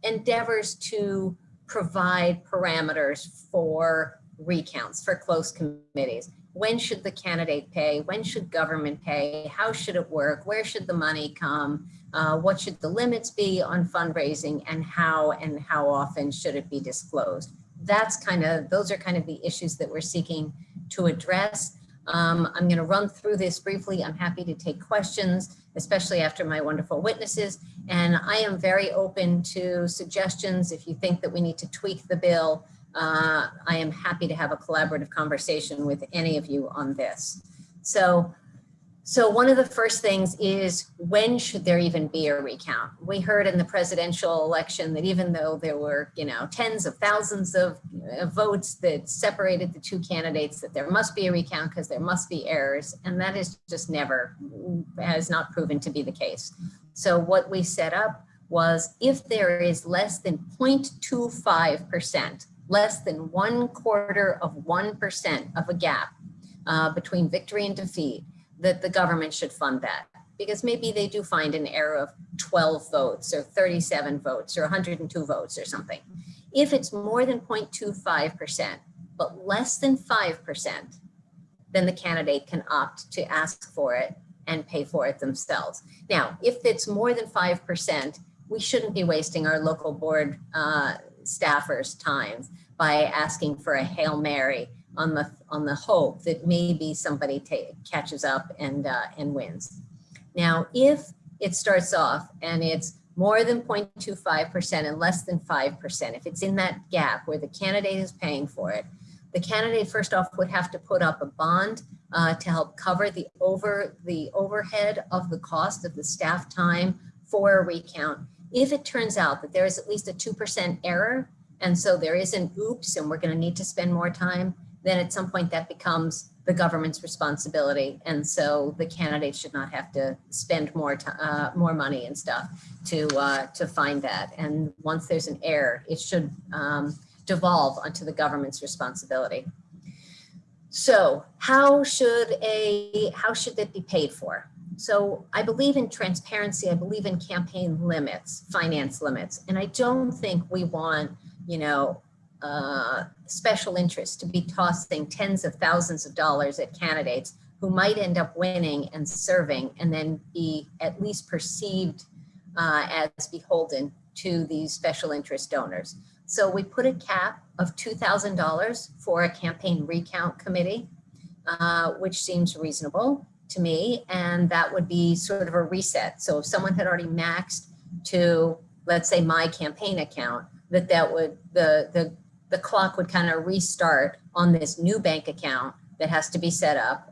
endeavors to provide parameters for recounts, for close committees. When should the candidate pay? When should government pay? How should it work? Where should the money come? What should the limits be on fundraising, and how often should it be disclosed? Those are kind of the issues that we're seeking to address. I'm going to run through this briefly. I'm happy to take questions, especially after my wonderful witnesses. And I am very open to suggestions. If you think that we need to tweak the bill, I am happy to have a collaborative conversation with any of you on this. So one of the first things is, when should there even be a recount? We heard in the presidential election that even though there were, tens of thousands of votes that separated the two candidates, that there must be a recount because there must be errors. And that is just has not proven to be the case. So what we set up was, if there is less than 0.25%, less than 1/4% of a gap between victory and defeat, that the government should fund that, because maybe they do find an error of 12 votes or 37 votes or 102 votes or something. If it's more than 0.25%, but less than 5%, then the candidate can opt to ask for it and pay for it themselves. Now, if it's more than 5%, we shouldn't be wasting our local board staffers' time by asking for a Hail Mary on the hope that maybe somebody catches up and wins. Now, if it starts off and it's more than 0.25% and less than 5%, if it's in that gap where the candidate is paying for it, the candidate first off would have to put up a bond to help cover the overhead of the cost of the staff time for a recount. If it turns out that there is at least a 2% error, and so there is an oops and we're going to need to spend more time, then at some point that becomes the government's responsibility. And so the candidate should not have to spend more money and stuff to find that. And once there's an error, it should devolve onto the government's responsibility. So how should that be paid for? So I believe in transparency. I believe in campaign limits, finance limits. And I don't think we want, special interests to be tossing tens of thousands of dollars at candidates who might end up winning and serving and then be at least perceived as beholden to these special interest donors. So we put a cap of $2,000 for a campaign recount committee, which seems reasonable to me. And that would be sort of a reset. So if someone had already maxed to, let's say, my campaign account, that would, the clock would kind of restart on this new bank account that has to be set up.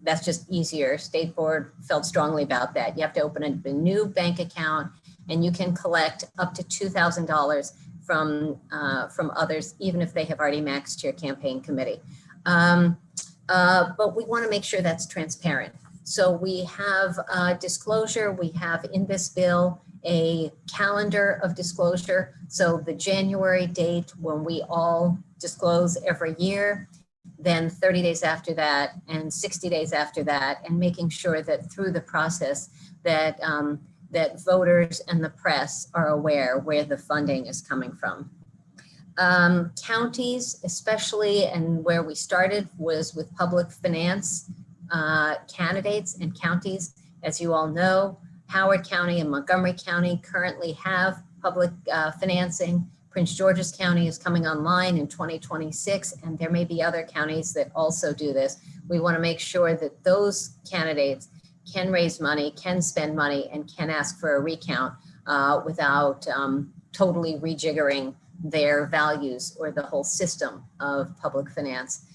That's just easier. State board felt strongly about that. You have to open a new bank account, and you can collect up to $2,000 from others, even if they have already maxed your campaign committee. But we want to make sure that's transparent. So we have disclosure. We have in this bill a calendar of disclosure. So the January date when we all disclose every year, then 30 days after that and 60 days after that, and making sure that through the process that, that voters and the press are aware where the funding is coming from. Counties, especially, and where we started was with public finance candidates and counties. As you all know, Howard County and Montgomery County currently have public financing. Prince George's County is coming online in 2026, and there may be other counties that also do this. We want to make sure that those candidates can raise money, can spend money, and can ask for a recount without totally rejiggering their values or the whole system of public finance.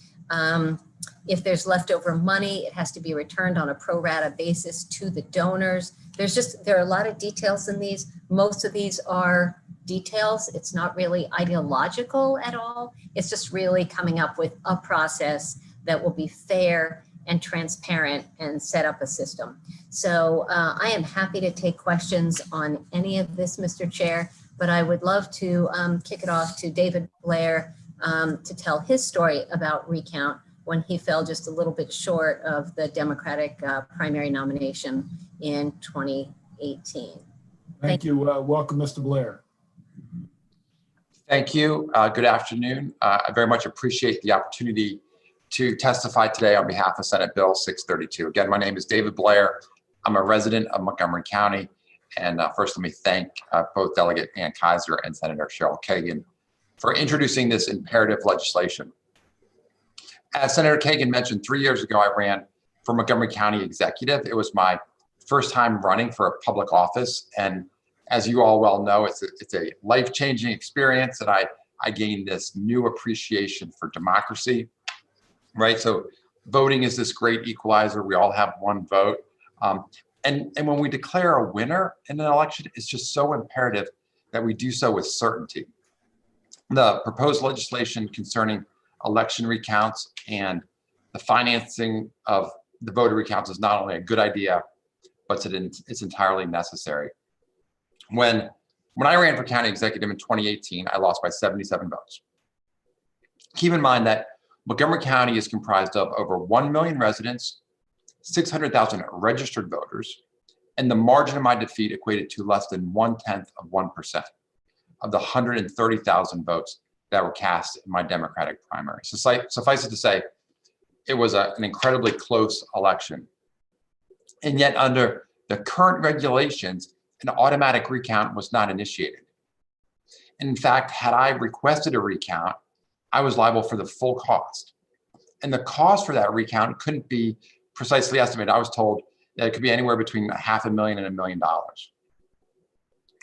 If there's leftover money, it has to be returned on a pro rata basis to the donors. There are a lot of details in these. Most of these are details. It's not really ideological at all. It's just really coming up with a process that will be fair and transparent and set up a system. So I am happy to take questions on any of this, Mr. Chair, but I would love to kick it off to David Blair to tell his story about recount when he fell just a little bit short of the Democratic primary nomination in 2018. Thank you. Welcome, Mr. Blair. Thank you. Good afternoon. I very much appreciate the opportunity to testify today on behalf of Senate Bill 632. Again, my name is David Blair. I'm a resident of Montgomery County. And first, let me thank both Delegate Ann Kaiser and Senator Cheryl Kagan for introducing this imperative legislation. As Senator Kagan mentioned, 3 years ago, I ran for Montgomery County Executive. It was my first time running for a public office. And as you all well know, it's a life-changing experience, and I gained this new appreciation for democracy, right? So voting is this great equalizer. We all have one vote. And when we declare a winner in an election, it's just so imperative that we do so with certainty. The proposed legislation concerning election recounts and the financing of the voter recounts is not only a good idea, but it's entirely necessary. When I ran for county executive in 2018, I lost by 77 votes. Keep in mind that Montgomery County is comprised of over 1 million residents, 600,000 registered voters, and the margin of my defeat equated to less than 0.1% of the 130,000 votes that were cast in my Democratic primary. So suffice it to say, it was an incredibly close election. And yet under the current regulations, an automatic recount was not initiated. In fact, had I requested a recount, I was liable for the full cost. And the cost for that recount couldn't be precisely estimated. I was told that it could be anywhere between $500,000 and $1 million.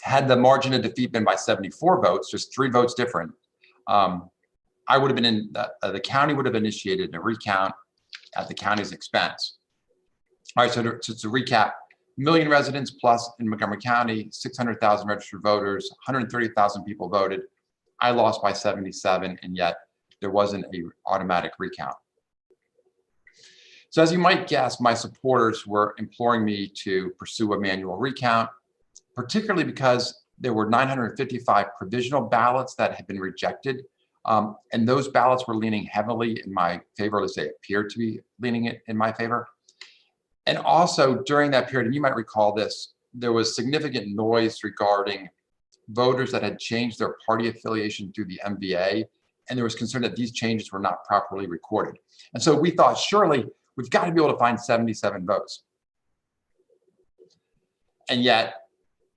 Had the margin of defeat been by 74 votes, just 3 votes different, I would have been the county would have initiated a recount at the county's expense. All right, so to recap, 1 million residents plus in Montgomery County, 600,000 registered voters, 130,000 people voted. I lost by 77, and yet there wasn't an automatic recount. So as you might guess, my supporters were imploring me to pursue a manual recount, particularly because there were 955 provisional ballots that had been rejected. And those ballots were leaning heavily in my favor, as they appeared to be leaning in my favor. And also during that period, and you might recall this, there was significant noise regarding voters that had changed their party affiliation through the MVA. And there was concern that these changes were not properly recorded. And so we thought, surely we've got to be able to find 77 votes. And yet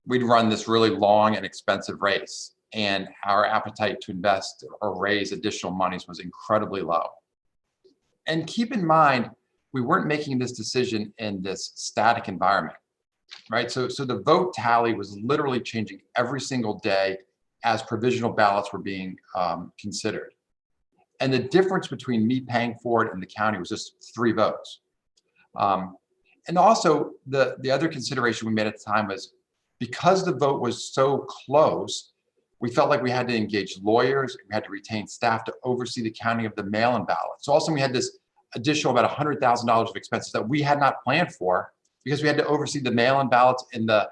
we'd run this really long and expensive race, and our appetite to invest or raise additional monies was incredibly low. And keep in mind, we weren't making this decision in this static environment, right? So the vote tally was literally changing every single day as provisional ballots were being considered. And the difference between me paying for it and the county was just 3 votes. And also the other consideration we made at the time was, because the vote was so close, we felt like we had to engage lawyers, we had to retain staff to oversee the counting of the mail-in ballots. So also we had this additional about $100,000 of expenses that we had not planned for, because we had to oversee the mail-in ballots in the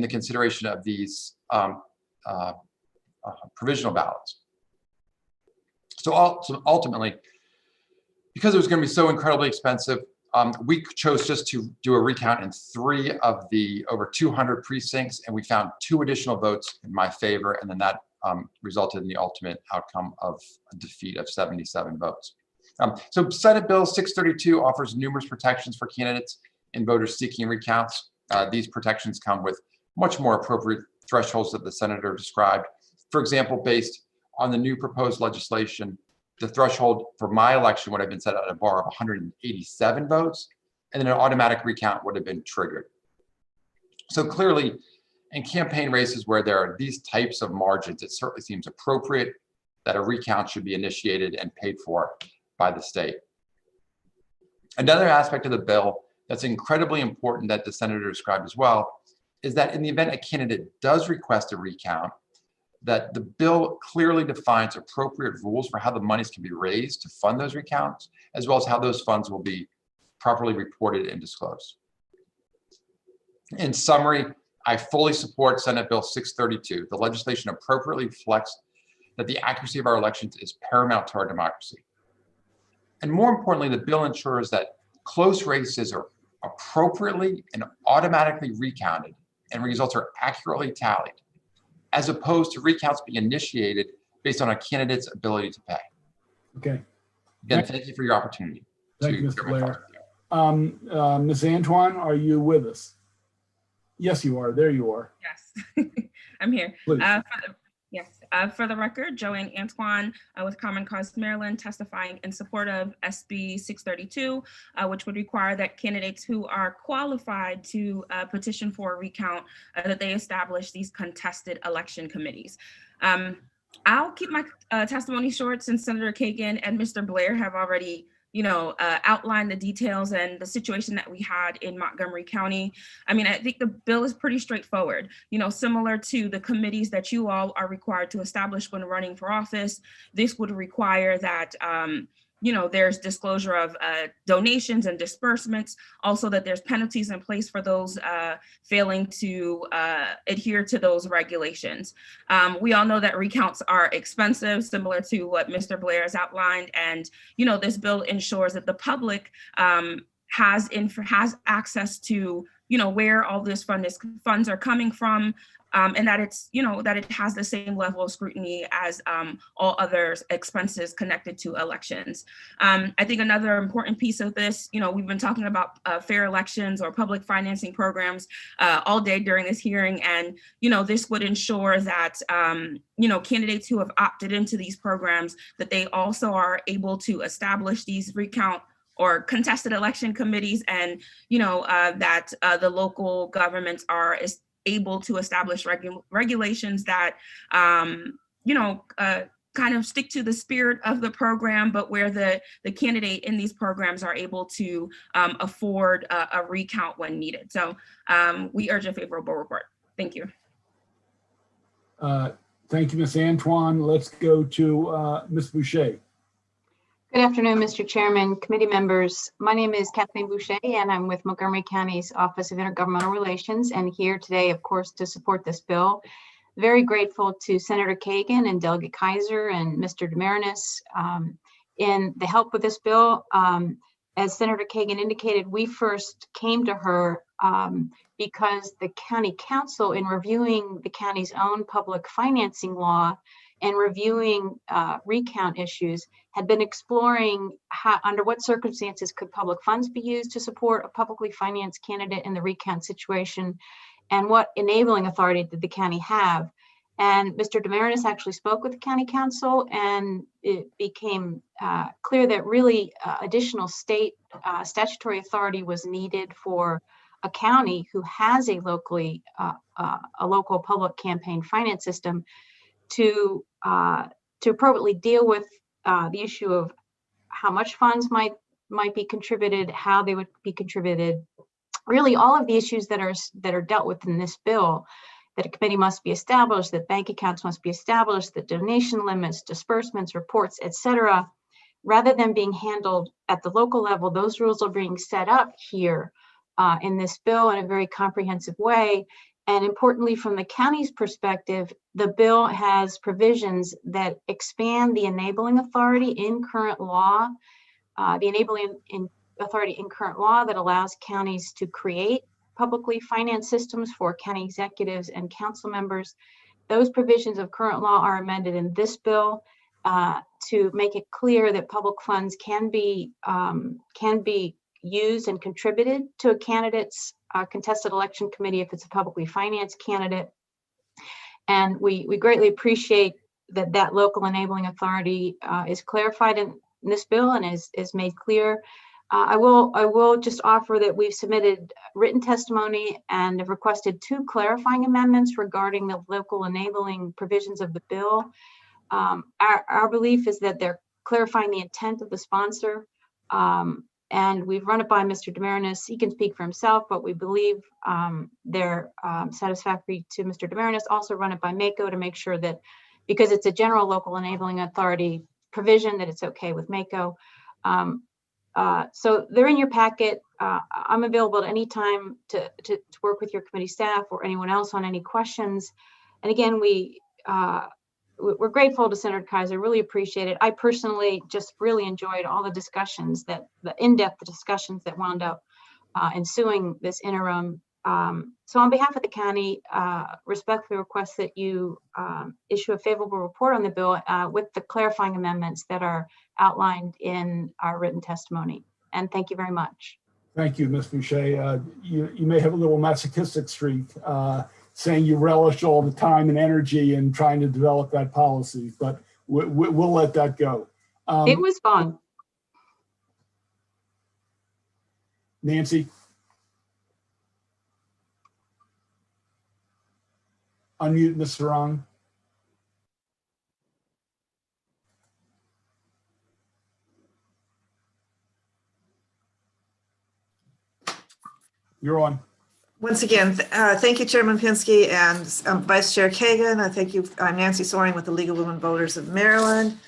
consideration of these provisional ballots. So ultimately, because it was going to be so incredibly expensive, we chose just to do a recount in 3 of the over 200 precincts, and we found 2 additional votes in my favor, and then that resulted in the ultimate outcome of a defeat of 77 votes. So Senate Bill 632 offers numerous protections for candidates and voters seeking recounts. These protections come with much more appropriate thresholds that the senator described. For example, based on the new proposed legislation, the threshold for my election would have been set at a bar of 187 votes, and then an automatic recount would have been triggered. So clearly, in campaign races where there are these types of margins, it certainly seems appropriate that a recount should be initiated and paid for by the state. Another aspect of the bill that's incredibly important that the senator described as well is that in the event a candidate does request a recount, that the bill clearly defines appropriate rules for how the monies can be raised to fund those recounts, as well as how those funds will be properly reported and disclosed. In summary, I fully support Senate Bill 632. The legislation appropriately reflects that the accuracy of our elections is paramount to our democracy. And more importantly, the bill ensures that close races are appropriately and automatically recounted and results are accurately tallied, as opposed to recounts being initiated based on a candidate's ability to pay. Okay. Again, thank you for your opportunity. Thank you, Mr. Blair. Ms. Antoine, are you with us? Yes, you are. There you are. Yes, I'm here. Please. Yes. For the record, Joanne Antoine with Common Cause Maryland, testifying in support of SB 632, which would require that candidates who are qualified to petition for a recount, that they establish these contested election committees. I'll keep my testimony short, since Senator Kagan and Mr. Blair have already outline the details and the situation that we had in Montgomery County. I mean, I think the bill is pretty straightforward, similar to the committees that you all are required to establish when running for office. This would require that, there's disclosure of donations and disbursements, also that there's penalties in place for those failing to adhere to those regulations. We all know that recounts are expensive, similar to what Mr. Blair has outlined. And, this bill ensures that the public has access to, where all this funds are coming from, and that it's, that it has the same level of scrutiny as all other expenses connected to elections. I think another important piece of this, we've been talking about fair elections or public financing programs all day during this hearing. And, this would ensure that, candidates who have opted into these programs, that they also are able to establish these recount or contested election committees, and, that the local governments are able to establish regulations that, kind of stick to the spirit of the program, but where the candidate in these programs are able to afford a recount when needed. So we urge a favorable report. Thank you. Thank you, Ms. Antoine. Let's go to Ms. Boucher. Good afternoon, Mr. Chairman, committee members. My name is Kathleen Boucher, and I'm with Montgomery County's Office of Intergovernmental Relations, and here today, of course, to support this bill. Very grateful to Senator Kagan and Delegate Kaiser and Mr. Demarinis in the help with this bill. As Senator Kagan indicated, we first came to her because the county council, in reviewing the county's own public financing law and reviewing recount issues, had been exploring under what circumstances could public funds be used to support a publicly financed candidate in the recount situation, and what enabling authority did the county have. And Mr. Demarinis actually spoke with the county council, and it became clear that really additional state statutory authority was needed for a county who has a local public campaign finance system to appropriately deal with the issue of how much funds might be contributed, how they would be contributed, really all of the issues that are dealt with in this bill, that a committee must be established, that bank accounts must be established, that donation limits, disbursements, reports, etc. Rather than being handled at the local level, those rules are being set up here in this bill in a very comprehensive way. And importantly, from the county's perspective, the bill has provisions that expand the enabling authority in current law, authority in current law that allows counties to create publicly financed systems for county executives and council members. Those provisions of current law are amended in this bill to make it clear that public funds can be used and contributed to a candidate's contested election committee if it's a publicly financed candidate. And we greatly appreciate that local enabling authority is clarified in this bill and is made clear. I will just offer that we've submitted written testimony and have requested 2 clarifying amendments regarding the local enabling provisions of the bill. Our belief is that they're clarifying the intent of the sponsor, and we've run it by Mr. Demarinis. He can speak for himself, but we believe they're satisfactory to Mr. Demarinis. Also run it by MACO to make sure that, because it's a general local enabling authority provision, that it's okay with MACO. So they're in your packet. I'm available at any time to work with your committee staff or anyone else on any questions. And again, we're grateful to Senator Kaiser, really appreciate it. I personally just really enjoyed all the discussions, the in-depth discussions that wound up ensuing this interim. So on behalf of the county, respectfully request that you issue a favorable report on the bill with the clarifying amendments that are outlined in our written testimony. And thank you very much. Thank you, Ms. Boucher. You may have a little masochistic streak saying you relish all the time and energy in trying to develop that policy, but we'll let that go. It was fun. Nancy? Unmute Ms. Sarang. You're on. Once again, thank you, Chairman Pinsky and Vice Chair Kagan. Thank you. I'm Nancy Soring with the League of Women Voters of Maryland.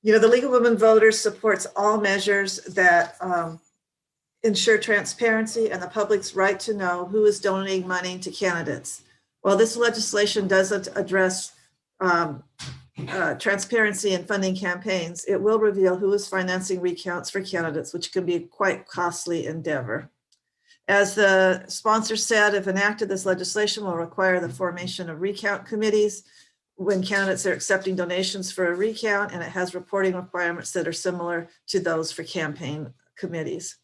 You know, the League of Women Voters supports all measures that ensure transparency and the public's right to know who is donating money to candidates. While this legislation doesn't address transparency in funding campaigns, it will reveal who is financing recounts for candidates, which can be a quite costly endeavor. As the sponsor said, if enacted, this legislation will require the formation of recount committees when candidates are accepting donations for a recount, and it has reporting requirements that are similar to those for campaign committees.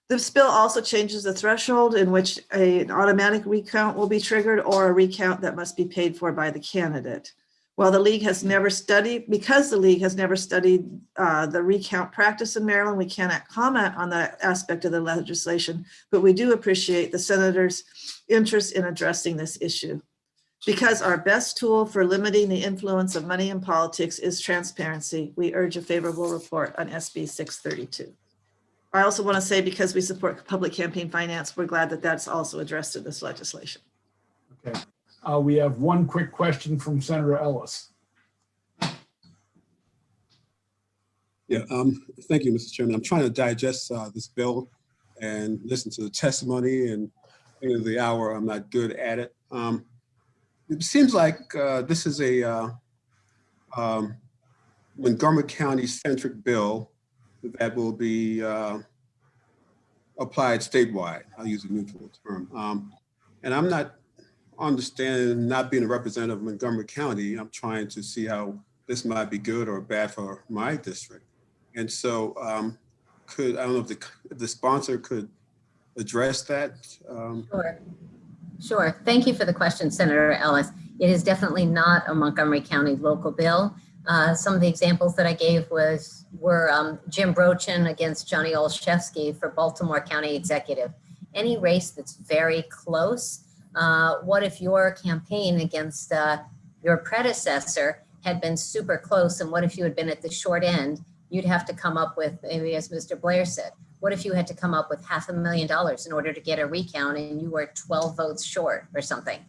This bill also changes the threshold in which an automatic recount will be triggered or a recount that must be paid for by the candidate. While the league has never studied, because the league has never studied the recount practice in Maryland, we cannot comment on that aspect of the legislation, but we do appreciate the senator's interest in addressing this issue. Because our best tool for limiting the influence of money in politics is transparency, we urge a favorable report on SB 632. I also want to say, because we support public campaign finance, we're glad that that's also addressed in this legislation. Okay. We have one quick question from Senator Ellis. Yeah, thank you, Mr. Chairman. I'm trying to digest this bill and listen to the testimony, and at the end of the hour, I'm not good at it. It seems like this is a Montgomery County centric bill that will be applied statewide. I'll use a neutral term. And I'm not understanding, not being a representative of Montgomery County, I'm trying to see how this might be good or bad for my district. And so I don't know if the sponsor could address that. Sure. Thank you for the question, Senator Ellis. It is definitely not a Montgomery County local bill. Some of the examples that I gave were Jim Brochin against Johnny Olszewski for Baltimore County Executive. Any race that's very close, what if your campaign against your predecessor had been super close, and what if you had been at the short end? You'd have to come up with, maybe as Mr. Blair said, what if you had to come up with $500,000 in order to get a recount and you were 12 votes short or something?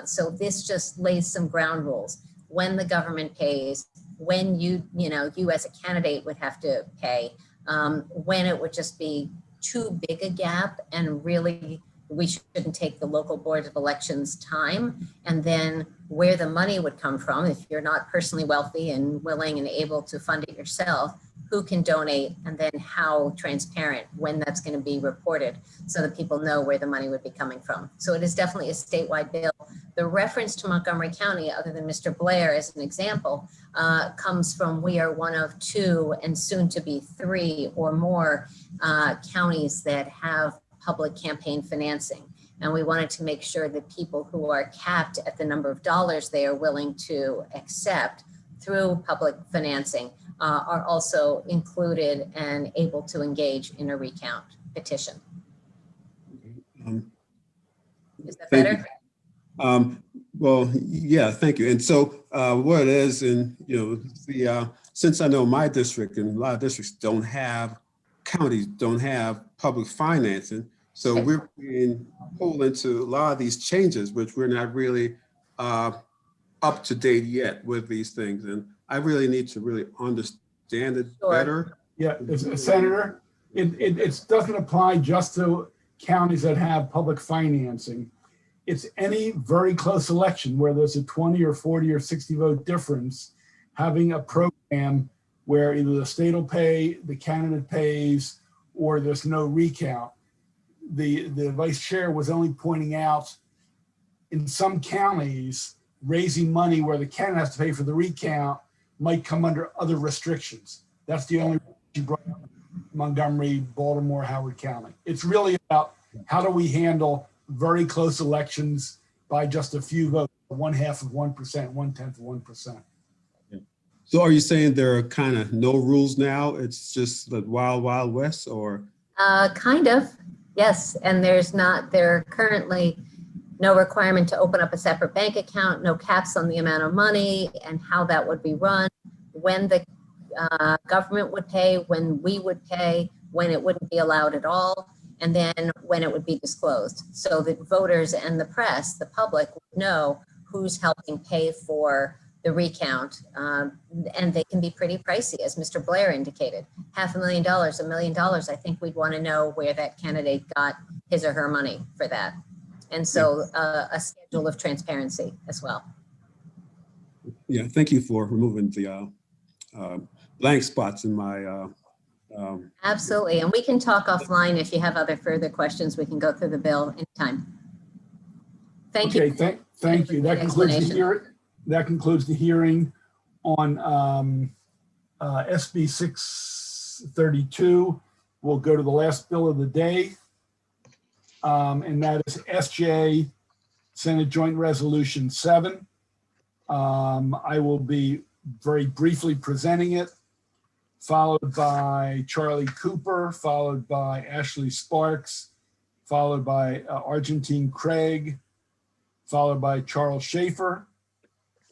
So this just lays some ground rules. When the government pays, when you as a candidate would have to pay, when it would just be too big a gap, and really we shouldn't take the local board of elections time, and then where the money would come from if you're not personally wealthy and willing and able to fund it yourself, who can donate, and then how transparent, when that's going to be reported so that people know where the money would be coming from. So it is definitely a statewide bill. The reference to Montgomery County, other than Mr. Blair as an example, comes from we are one of 2 and soon to be 3 or more counties that have public campaign financing. And we wanted to make sure that people who are capped at the number of dollars they are willing to accept through public financing are also included and able to engage in a recount petition. Is that better? Well, yeah, thank you. And so what it is, and since I know my district and a lot of districts counties don't have public financing, so we're being pulled into a lot of these changes, which we're not really up to date yet with these things. And I really need to really understand it better. Yeah, Senator, it doesn't apply just to counties that have public financing. It's any very close election where there's a 20 or 40 or 60 vote difference, having a program where either the state will pay, the candidate pays, or there's no recount. The vice chair was only pointing out in some counties, raising money where the candidate has to pay for the recount might come under other restrictions. That's the only reason she brought up Montgomery, Baltimore, Howard County. It's really about how do we handle very close elections by just a few votes, 1/2 of 1%, 1/10 of 1%. So are you saying there are kind of no rules now? It's just the wild, wild west, or? Kind of, yes. And there are currently no requirement to open up a separate bank account, no caps on the amount of money and how that would be run, when the government would pay, when we would pay, when it wouldn't be allowed at all, and then when it would be disclosed, so that voters and the press, the public, would know who's helping pay for the recount. And they can be pretty pricey, as Mr. Blair indicated. $500,000, $1 million, I think we'd want to know where that candidate got his or her money for that. And so a schedule of transparency as well. Yeah, thank you for removing the blank spots in my. Absolutely, and we can talk offline if you have other further questions. We can go through the bill anytime. Thank you. Okay, thank you. That concludes the hearing. That concludes the hearing on SB 632. We'll go to the last bill of the day, and that is SJ Senate Joint Resolution 7. I will be very briefly presenting it, followed by Charlie Cooper, followed by Ashley Sparks, followed by Argentine Craig, followed by Charles Schaefer.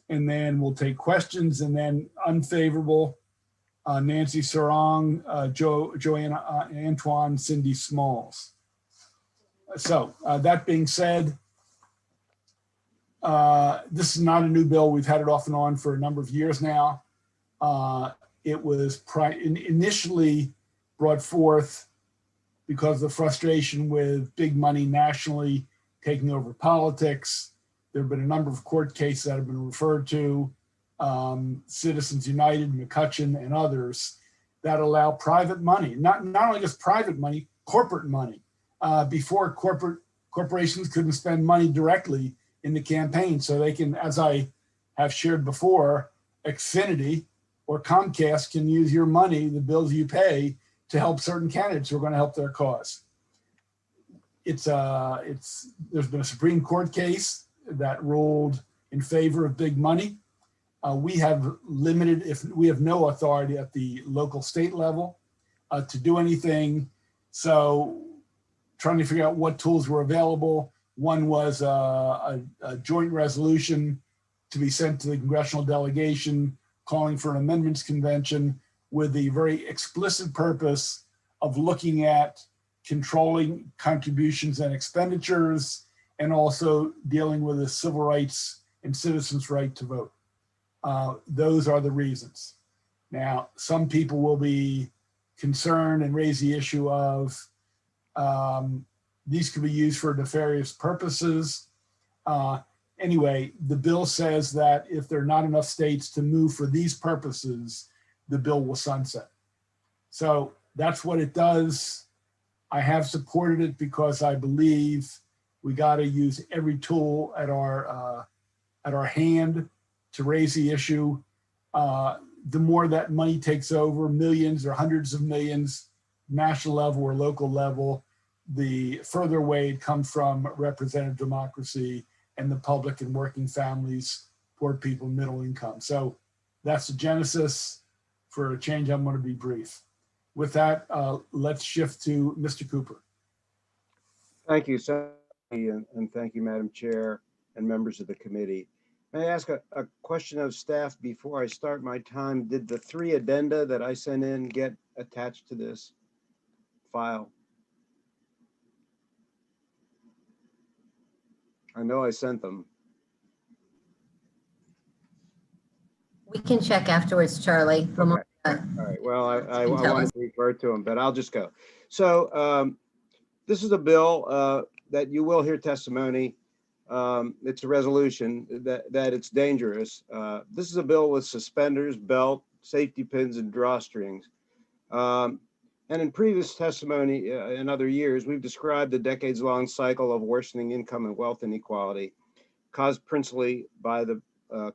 And then we'll take questions, and then unfavorable, Nancy Sarong, Joanna Antoine, Cindy Smalls. So that being said, this is not a new bill. We've had it off and on for a number of years now. It was initially brought forth because of the frustration with big money nationally taking over politics. There have been a number of court cases that have been referred to, Citizens United, McCutcheon, and others, that allow private money, not only just private money, corporate money. Before, corporations couldn't spend money directly in the campaign, so they can, as I have shared before, Xfinity or Comcast can use your money, the bills you pay, to help certain candidates who are going to help their cause. There's been a Supreme Court case that ruled in favor of big money. We have no authority at the local state level to do anything. So trying to figure out what tools were available. One was a joint resolution to be sent to the congressional delegation calling for an amendments convention with the very explicit purpose of looking at controlling contributions and expenditures, and also dealing with the civil rights and citizens' right to vote. Those are the reasons. Now, some people will be concerned and raise the issue of these could be used for nefarious purposes. Anyway, the bill says that if there are not enough states to move for these purposes, the bill will sunset. So that's what it does. I have supported it because I believe we got to use every tool at our hand to raise the issue. The more that money takes over, millions or hundreds of millions, national level or local level, the further away it comes from representative democracy and the public and working families, poor people, middle income. So that's the genesis. For a change, I'm going to be brief. With that, let's shift to Mr. Cooper. Thank you, Sandy, and thank you, Madam Chair and members of the committee. May I ask a question of staff before I start my time? Did the 3 addenda that I sent in get attached to this file? I know I sent them. We can check afterwards, Charlie. Okay. All right. Well, I wanted to refer to them, but I'll just go. So this is a bill that you will hear testimony. It's a resolution that it's dangerous. This is a bill with suspenders, belt, safety pins, and drawstrings. And in previous testimony in other years, we've described the decades-long cycle of worsening income and wealth inequality caused principally by the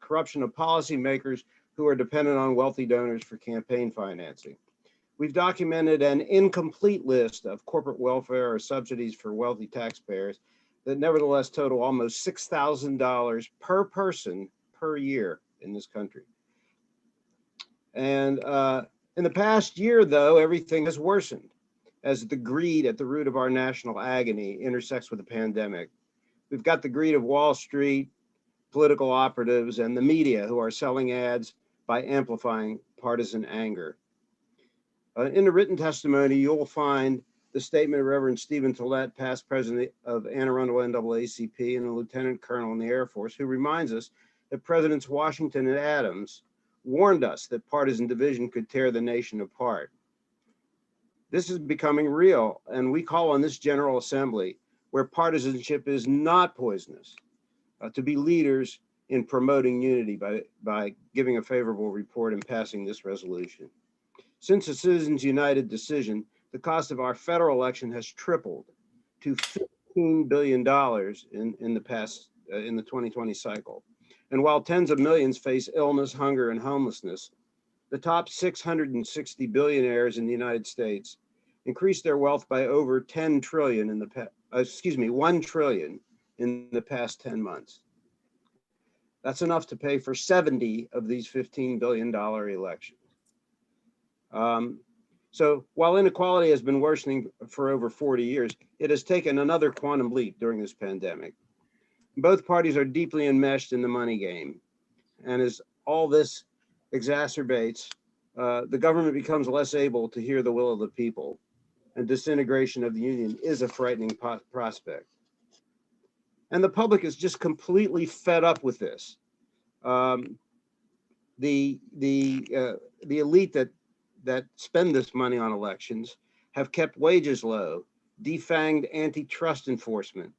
corruption of policymakers who are dependent on wealthy donors for campaign financing. We've documented an incomplete list of corporate welfare or subsidies for wealthy taxpayers, that nevertheless total almost $6,000 per person per year in this country. And in the past year, though, everything has worsened as the greed at the root of our national agony intersects with the pandemic. We've got the greed of Wall Street, political operatives, and the media who are selling ads by amplifying partisan anger. In the written testimony, you'll find the statement of Reverend Stephen Tillett, past president of Anne Arundel NAACP and a lieutenant colonel in the Air Force, who reminds us that Presidents Washington and Adams warned us that partisan division could tear the nation apart. This is becoming real, and we call on this General Assembly, where partisanship is not poisonous, to be leaders in promoting unity by giving a favorable report and passing this resolution. Since the Citizens United decision, the cost of our federal election has tripled to $15 billion in the 2020 cycle. And while tens of millions face illness, hunger, and homelessness, the top 660 billionaires in the United States increased their wealth by over 10 trillion in the 1 trillion in the past 10 months. That's enough to pay for 70 of these $15 billion elections. So while inequality has been worsening for over 40 years, it has taken another quantum leap during this pandemic. Both parties are deeply enmeshed in the money game. And as all this exacerbates, the government becomes less able to hear the will of the people, and disintegration of the union is a frightening prospect. And the public is just completely fed up with this. The elite that spend this money on elections have kept wages low, defanged antitrust enforcement,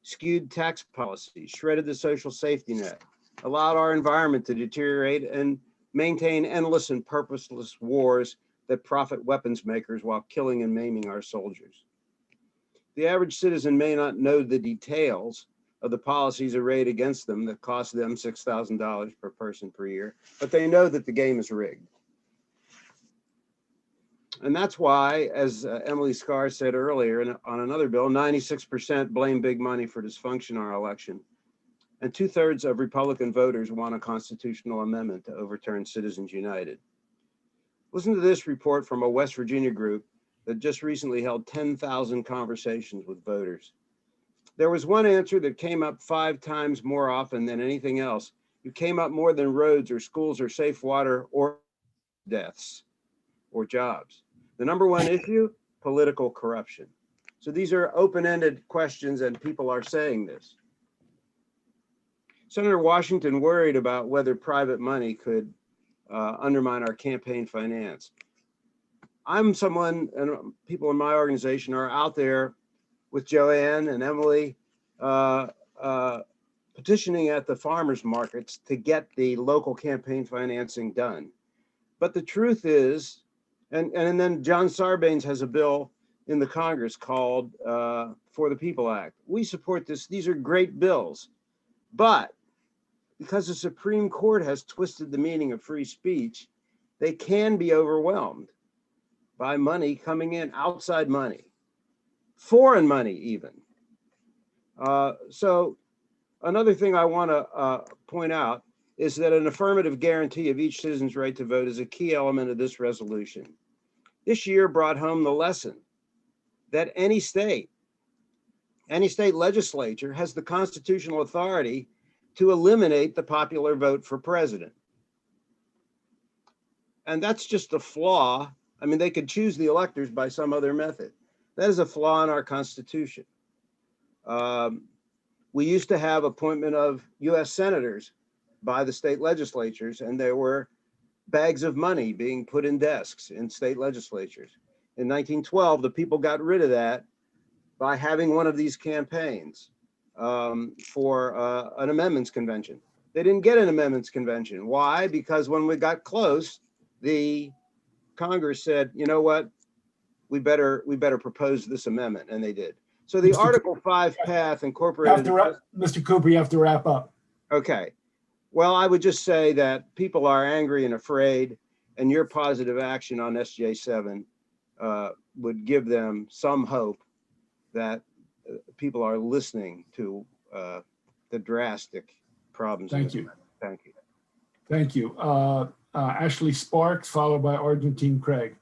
skewed tax policies, shredded the social safety net, allowed our environment to deteriorate, and maintain endless and purposeless wars that profit weapons makers while killing and maiming our soldiers. The average citizen may not know the details of the policies arrayed against them that cost them $6,000 per person per year, but they know that the game is rigged. And that's why, as Emily Scarr said earlier on another bill, 96% blame big money for dysfunction in our election. And 2/3 of Republican voters want a constitutional amendment to overturn Citizens United. Listen to this report from a West Virginia group that just recently held 10,000 conversations with voters. There was one answer that came up 5 times more often than anything else. It came up more than roads or schools or safe water or deaths or jobs. The number one issue, political corruption. So these are open-ended questions and people are saying this. Senator Washington worried about whether private money could undermine our campaign finance. I'm someone, and people in my organization are out there with Joanne and Emily petitioning at the farmers markets to get the local campaign financing done. But the truth is, and then John Sarbanes has a bill in the Congress called For the People Act. We support this. These are great bills. But because the Supreme Court has twisted the meaning of free speech, they can be overwhelmed by money coming in, outside money, foreign money even. So another thing I want to point out is that an affirmative guarantee of each citizen's right to vote is a key element of this resolution. This year brought home the lesson that any state legislature has the constitutional authority to eliminate the popular vote for president. And that's just a flaw. I mean, they could choose the electors by some other method. That is a flaw in our Constitution. We used to have appointment of US senators by the state legislatures, and there were bags of money being put in desks in state legislatures. In 1912, the people got rid of that by having one of these campaigns for an amendments convention. They didn't get an amendments convention. Why? Because when we got close, the Congress said, you know what, we better propose this amendment, and they did. So the Article 5 path incorporated. Mr. Cooper, you have to wrap up. Okay. Well, I would just say that people are angry and afraid, and your positive action on SJ7 would give them some hope that people are listening to the drastic problems. in Thank this you. matter. Thank you. Thank you. Ashley Sparks, followed by Argentine Craig.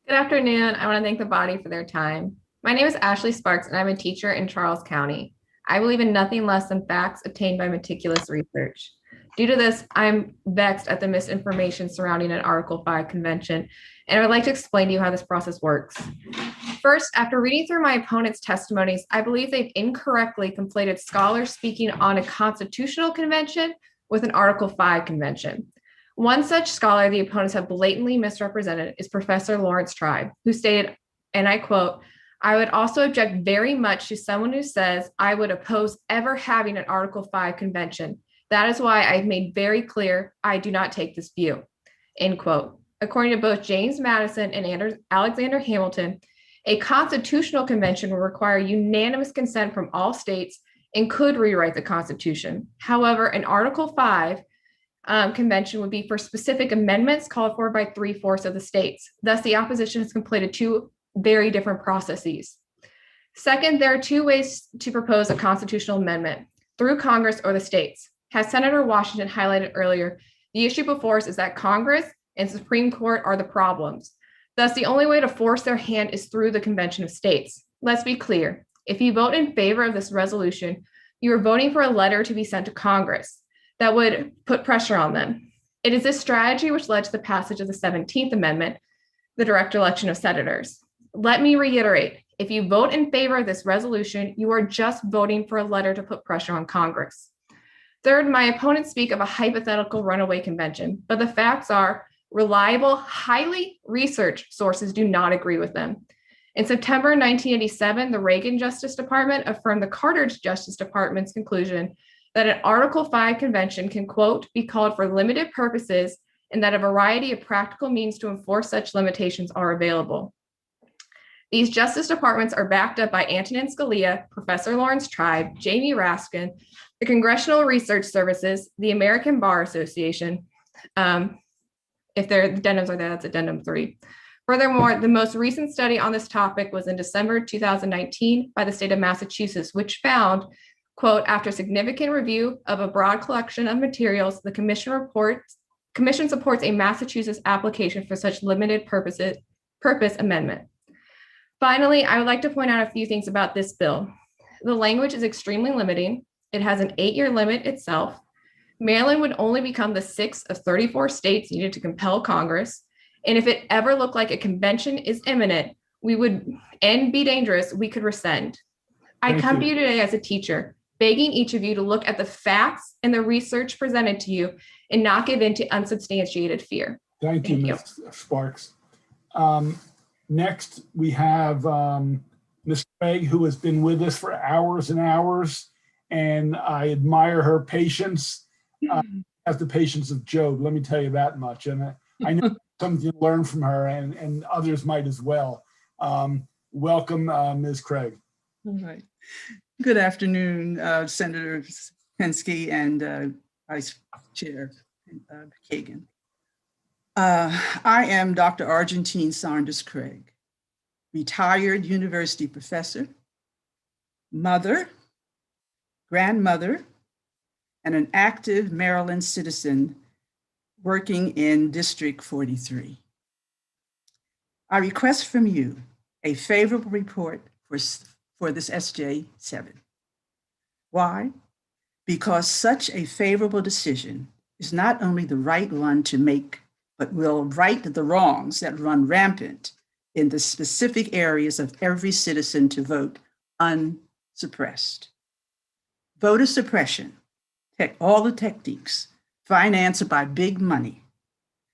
Good afternoon. I want to thank the body for their time. My name is Ashley Sparks, and I'm a teacher in Charles County. I believe in nothing less than facts obtained by meticulous research. Due to this, I'm vexed at the misinformation surrounding an Article 5 convention, and I would like to explain to you how this process works. First, after reading through my opponent's testimonies, I believe they've incorrectly conflated scholars speaking on a constitutional convention with an Article 5 convention. One such scholar the opponents have blatantly misrepresented is Professor Lawrence Tribe, who stated, and I quote, "I would also object very much to someone who says I would oppose ever having an Article 5 convention. That is why I've made very clear I do not take this view," end quote. According to both James Madison and Alexander Hamilton, a constitutional convention will require unanimous consent from all states and could rewrite the Constitution. However, an Article 5 convention would be for specific amendments called for by 3/4 of the states. Thus, the opposition has completed two very different processes. Second, there are two ways to propose a constitutional amendment: through Congress or the states. As Senator Washington highlighted earlier, the issue before us is that Congress and Supreme Court are the problems. Thus, the only way to force their hand is through the Convention of States. Let's be clear. If you vote in favor of this resolution, you are voting for a letter to be sent to Congress that would put pressure on them. It is this strategy which led to the passage of the 17th Amendment, the direct election of senators. Let me reiterate, if you vote in favor of this resolution, you are just voting for a letter to put pressure on Congress. Third, my opponents speak of a hypothetical runaway convention, but the facts are reliable, highly researched sources do not agree with them. In September 1987, the Reagan Justice Department affirmed the Carter Justice Department's conclusion that an Article 5 convention can, quote, be called for limited purposes and that a variety of practical means to enforce such limitations are available. These justice departments are backed up by Antonin Scalia, Professor Lawrence Tribe, Jamie Raskin, the Congressional Research Services, the American Bar Association. If their addendums are there, that's addendum 3. Furthermore, the most recent study on this topic was in December 2019 by the state of Massachusetts, which found, quote, after significant review of a broad collection of materials, the commission supports a Massachusetts application for such limited purpose amendment. Finally, I would like to point out a few things about this bill. The language is extremely limiting. It has an 8-year limit itself. Maryland would only become the 6th of 34 states needed to compel Congress. And if it ever looked like a convention is imminent, we would, and be dangerous, we could rescind. I come to you today as a teacher, begging each of you to look at the facts and the research presented to you and not give in to unsubstantiated fear. Thank you, Ms. Sparks. Next, we have Ms. Craig, who has been with us for hours and hours, and I admire her patience. Has the patience of Job, let me tell you that much. And I know something to learn from her, and others might as well. Welcome, Ms. Craig. All right. Good afternoon, Senator Penske and Vice Chair Kagan. I am Dr. Argentine Saunders Craig, retired university professor, mother, grandmother, and an active Maryland citizen working in District 43. I request from you a favorable report for this SJ7. Why? Because such a favorable decision is not only the right one to make, but will right the wrongs that run rampant in the specific areas of every citizen to vote unsuppressed. Voter suppression, all the techniques financed by big money,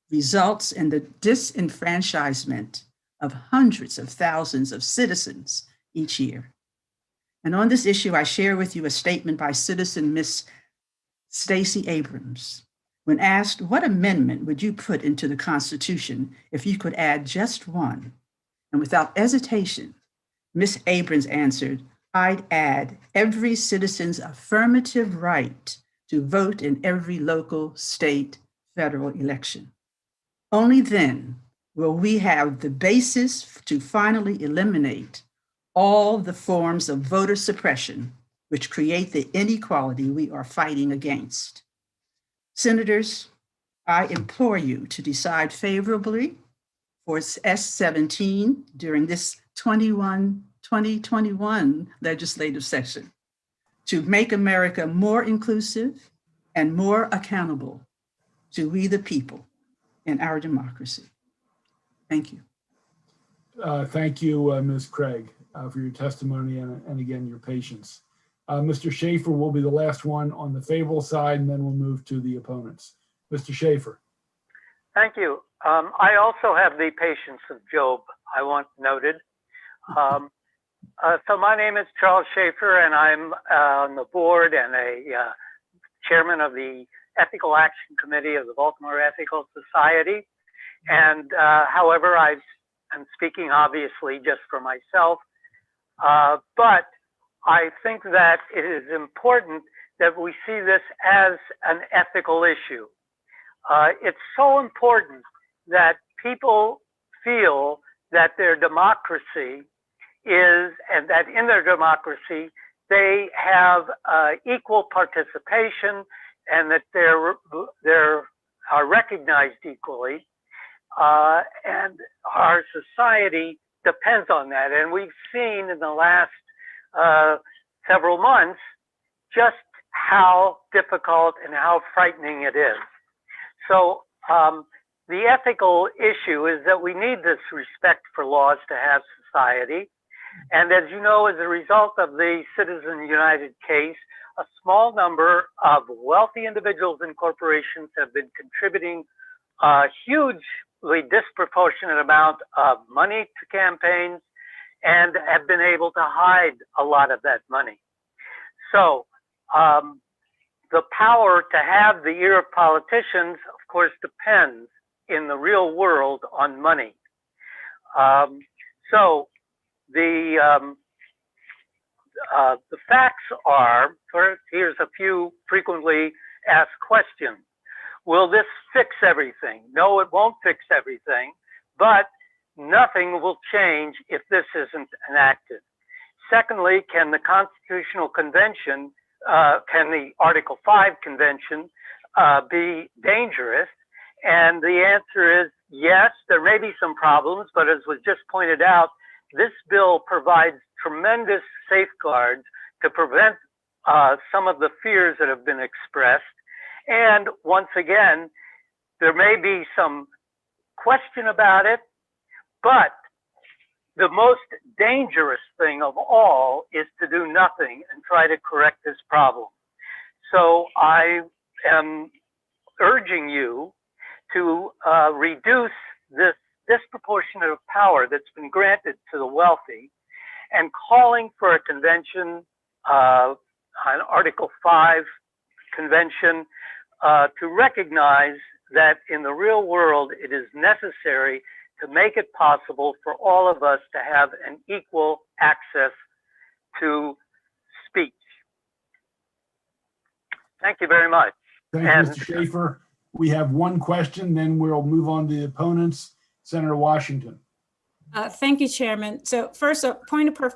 results in the disenfranchisement of hundreds of thousands of citizens each year. And on this issue, I share with you a statement by citizen Miss Stacey Abrams. When asked, what amendment would you put into the Constitution if you could add just one? And without hesitation, Miss Abrams answered, I'd add every citizen's affirmative right to vote in every local, state, federal election. Only then will we have the basis to finally eliminate all the forms of voter suppression which create the inequality we are fighting against. Senators, I implore you to decide favorably for S-17 during this 2021 legislative session to make America more inclusive and more accountable to we the people in our democracy. Thank you. Thank you, Ms. Craig, for your testimony and again, your patience. Mr. Schaefer will be the last one on the favorable side, and then we'll move to the opponents. Mr. Schaefer. Thank you. I also have the patience of Job, I want noted. So my name is Charles Schaefer, and I'm on the board and a chairman of the Ethical Action Committee of the Baltimore Ethical Society. And however, I'm speaking obviously just for myself, but I think that it is important that we see this as an ethical issue. It's so important that people feel that their democracy is, and that in their democracy, they have equal participation and that they're are recognized equally. And our society depends on that. And we've seen in the last several months just how difficult and how frightening it is. So the ethical issue is that we need this respect for laws to have society. And as you know, as a result of the Citizen United case, a small number of wealthy individuals and corporations have been contributing a hugely disproportionate amount of money to campaigns and have been able to hide a lot of that money. So the power to have the ear of politicians, of course, depends in the real world on money. So the facts are, first, here's a few frequently asked questions. Will this fix everything? No, it won't fix everything, but nothing will change if this isn't enacted. Secondly, can the Constitutional Convention, can the Article 5 Convention be dangerous? And the answer is yes, there may be some problems, but as was just pointed out, this bill provides tremendous safeguards to prevent some of the fears that have been expressed. And once again, there may be some question about it, but the most dangerous thing of all is to do nothing and try to correct this problem. So I am urging you to reduce this disproportionate power that's been granted to the wealthy and calling for a convention, an Article 5 convention, to recognize that in the real world, it is necessary to make it possible for all of us to have an equal access to speech. Thank you very much. Thank you, Mr. Schaefer. We have one question, then we'll move on to the opponents. Senator Washington. Thank you, Chairman. So first, a point of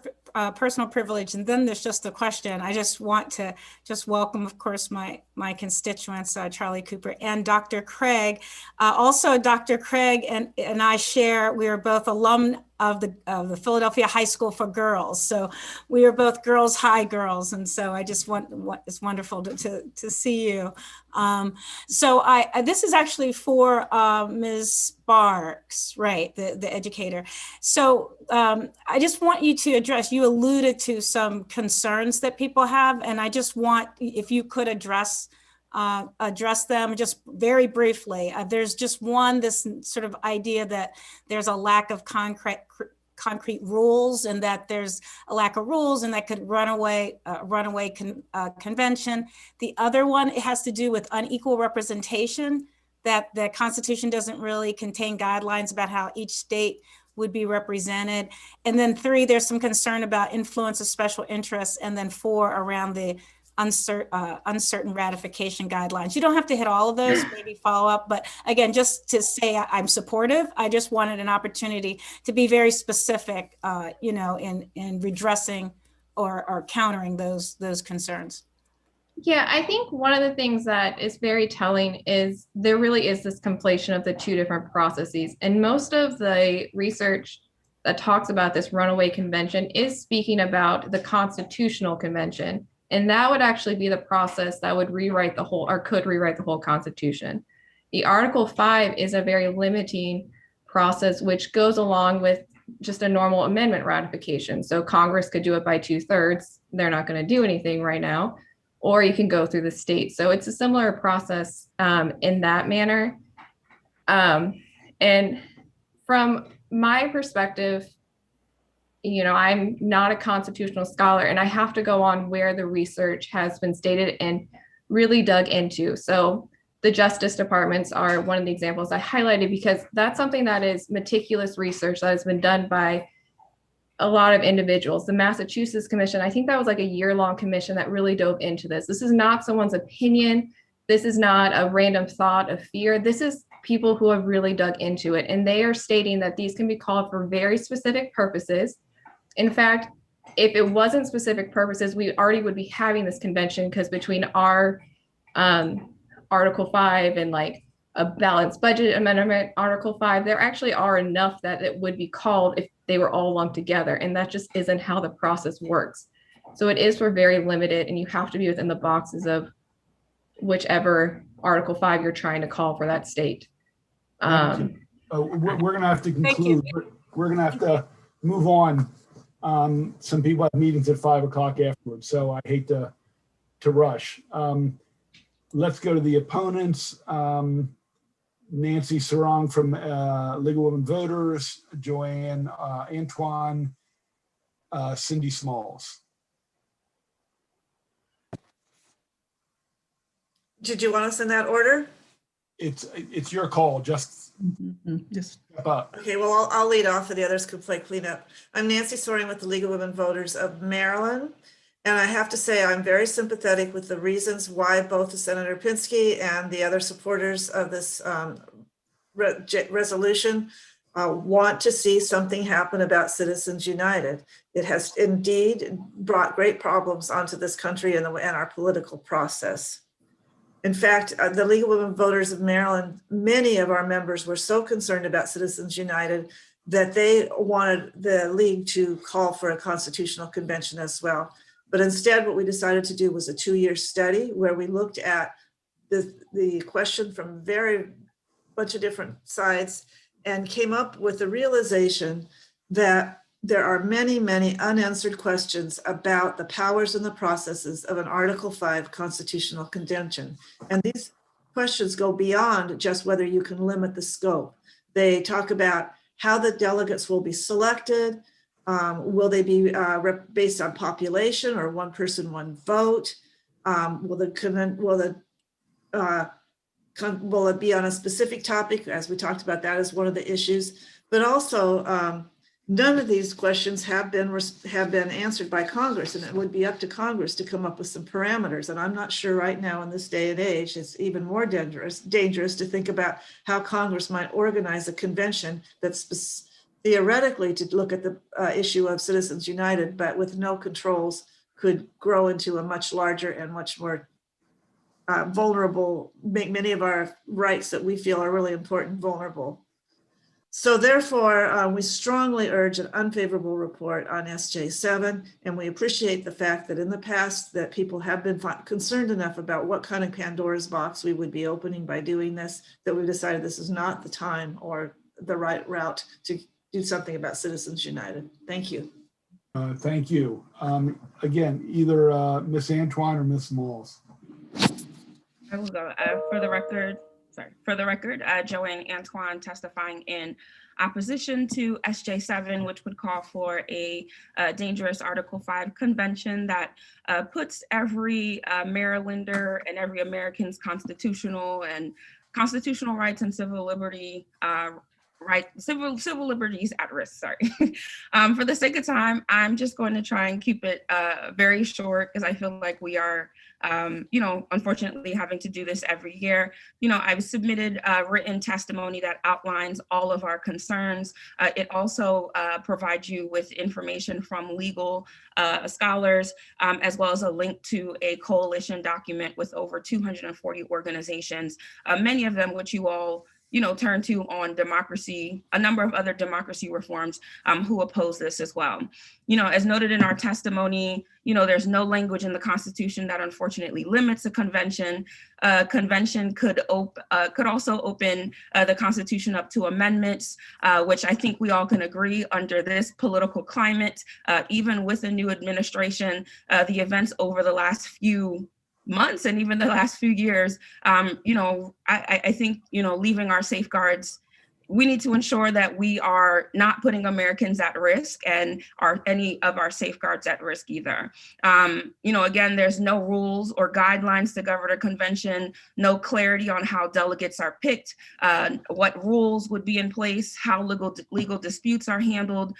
personal privilege, and then there's just a question. I just want to just welcome, of course, my constituents, Charlie Cooper and Dr. Craig. Also, Dr. Craig and I share, we are both alum of the Philadelphia High School for Girls. So we are both Girls High girls. And so I just it's wonderful to see you. So this is actually for Ms. Sparks, right, the educator. So I just want you to address, you alluded to some concerns that people have, and I just want, if you could address them just very briefly. There's just this sort of idea that there's a lack of concrete rules, and that there's a lack of rules, and that could runaway convention. The other one, it has to do with unequal representation, that the Constitution doesn't really contain guidelines about how each state would be represented. And then 3, there's some concern about influence of special interests. And then 4, around the uncertain ratification guidelines. You don't have to hit all of those, maybe follow up, but again, just to say I'm supportive, I just wanted an opportunity to be very specific, in redressing or countering those concerns. Yeah, I think one of the things that is very telling is there really is this conflation of the two different processes. And most of the research that talks about this runaway convention is speaking about the constitutional convention. And that would actually be the process that would rewrite the whole, or could rewrite the whole Constitution. The Article 5 is a very limiting process, which goes along with just a normal amendment ratification. So Congress could do it by 2/3. They're not going to do anything right now. Or you can go through the state. So it's a similar process in that manner. And from my perspective, I'm not a constitutional scholar, and I have to go on where the research has been stated and really dug into. So the Justice Departments are one of the examples I highlighted because that's something that is meticulous research that has been done by a lot of individuals. The Massachusetts Commission, I think that was like a year-long commission that really dove into this. This is not someone's opinion. This is not a random thought of fear. This is people who have really dug into it. And they are stating that these can be called for very specific purposes. In fact, if it wasn't specific purposes, we already would be having this convention because between our Article 5 and like a balanced budget amendment, Article 5, there actually are enough that it would be called if they were all lumped together. And that just isn't how the process works. So it is for very limited, and you have to be within the boxes of whichever Article 5 you're trying to call for that state. We're going to have to conclude. We're going to have to move on. Some people have meetings at 5 o'clock afterwards, so I hate to rush. Let's go to the opponents. Nancy Sarong from League of Women Voters, Joanne Antoine, Cindy Smalls. Did you want us in that order? It's your call. Just step up. Okay, well, I'll lead off and the others can play cleanup. I'm Nancy Soring with the League of Women Voters of Maryland. And I have to say, I'm very sympathetic with the reasons why both the Senator Pinsky and the other supporters of this resolution want to see something happen about Citizens United. It has indeed brought great problems onto this country and our political process. In fact, the League of Women Voters of Maryland, many of our members were so concerned about Citizens United that they wanted the League to call for a constitutional convention as well. But instead, what we decided to do was a 2-year study where we looked at the question from very bunch of different sides and came up with the realization that there are many, many unanswered questions about the powers and the processes of an Article 5 constitutional convention. And these questions go beyond just whether you can limit the scope. They talk about how the delegates will be selected. Will they be based on population or one person, one vote? Will it be on a specific topic? As we talked about, that is one of the issues. But also, none of these questions have been answered by Congress, and it would be up to Congress to come up with some parameters. And I'm not sure right now in this day and age, it's even more dangerous to think about how Congress might organize a convention that's theoretically to look at the issue of Citizens United, but with no controls could grow into a much larger and much more vulnerable, make many of our rights that we feel are really important vulnerable. So therefore, we strongly urge an unfavorable report on SJ7, and we appreciate the fact that in the past that people have been concerned enough about what kind of Pandora's box we would be opening by doing this, that we've decided this is not the time or the right route to do something about Citizens United. Thank you. Thank you. Again, either Ms. Antoine or Ms. Smalls. I will go. For the record, Joanne Antoine testifying in opposition to SJ7, which would call for a dangerous Article 5 convention that puts every Marylander and every American's constitutional rights and civil liberty civil liberties at risk. Sorry. For the sake of time, I'm just going to try and keep it very short because I feel like we are, unfortunately having to do this every year. I've submitted written testimony that outlines all of our concerns. It also provides you with information from legal scholars, as well as a link to a coalition document with over 240 organizations, many of them which you all turn to on democracy, a number of other democracy reforms who oppose this as well. As noted in our testimony, there's no language in the Constitution that unfortunately limits a convention. Convention could also open the Constitution up to amendments, which I think we all can agree under this political climate, even with a new administration, the events over the last few months and even the last few years, I think, leaving our safeguards, we need to ensure that we are not putting Americans at risk and any of our safeguards at risk either. Again, there's no rules or guidelines to govern a convention, no clarity on how delegates are picked, what rules would be in place, how legal disputes are handled,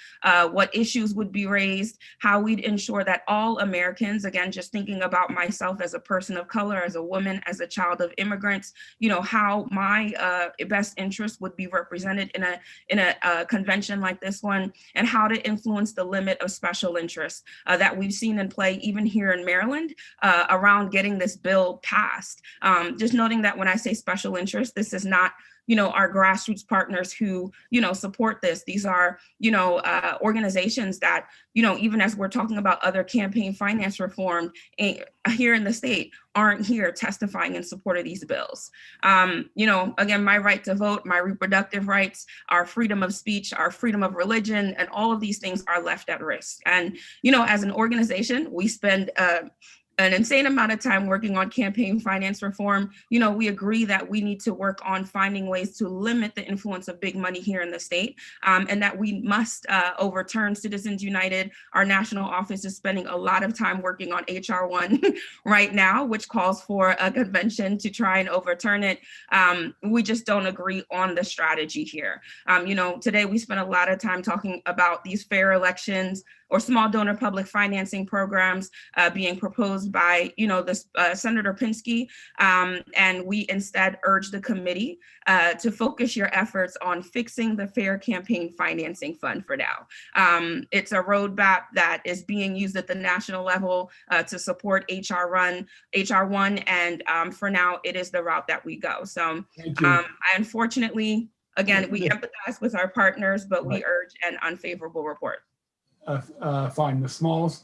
what issues would be raised, how we'd ensure that all Americans, again, just thinking about myself as a person of color, as a woman, as a child of immigrants, how my best interest would be represented in a convention like this one, and how to influence the limit of special interests that we've seen in play even here in Maryland around getting this bill passed. Just noting that when I say special interest, this is not our grassroots partners who, support this. These are, organizations that, even as we're talking about other campaign finance reform here in the state, aren't here testifying in support of these bills. Again, my right to vote, my reproductive rights, our freedom of speech, our freedom of religion, and all of these things are left at risk. And, as an organization, we spend an insane amount of time working on campaign finance reform. We agree that we need to work on finding ways to limit the influence of big money here in the state, and that we must overturn Citizens United. Our national office is spending a lot of time working on HR 1 right now, which calls for a convention to try and overturn it. We just don't agree on the strategy here. Today we spent a lot of time talking about these fair elections or small donor public financing programs being proposed by, Senator Pinsky, and we instead urge the committee to focus your efforts on fixing the Fair Campaign Financing Fund for now. It's a roadmap that is being used at the national level to support HR 1, and for now, it is the route that we go. So unfortunately, again, we empathize with our partners, but we urge an unfavorable report. Fine, Ms. Smalls.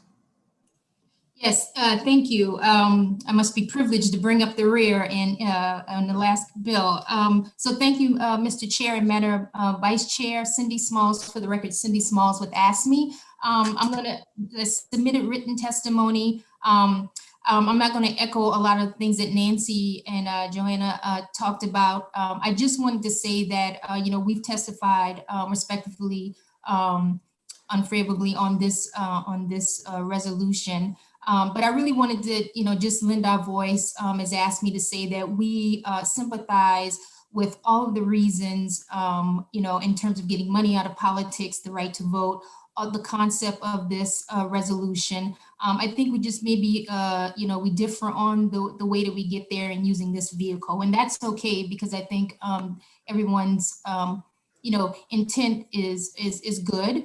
Yes, thank you. I must be privileged to bring up the rear on the last bill. So thank you, Mr. Chair and Madam Vice Chair, Cindy Smalls, for the record, Cindy Smalls with ASME. I'm going to submit a written testimony. I'm not going to echo a lot of things that Nancy and Joanna talked about. I just wanted to say that, we've testified respectively, unfavorably on this resolution. But I really wanted to, just lend our voice, as asked me to say that we sympathize with all of the reasons, in terms of getting money out of politics, the right to vote, the concept of this resolution. I think we just maybe, we differ on the way that we get there and using this vehicle. And that's okay, because I think everyone's, intent is good.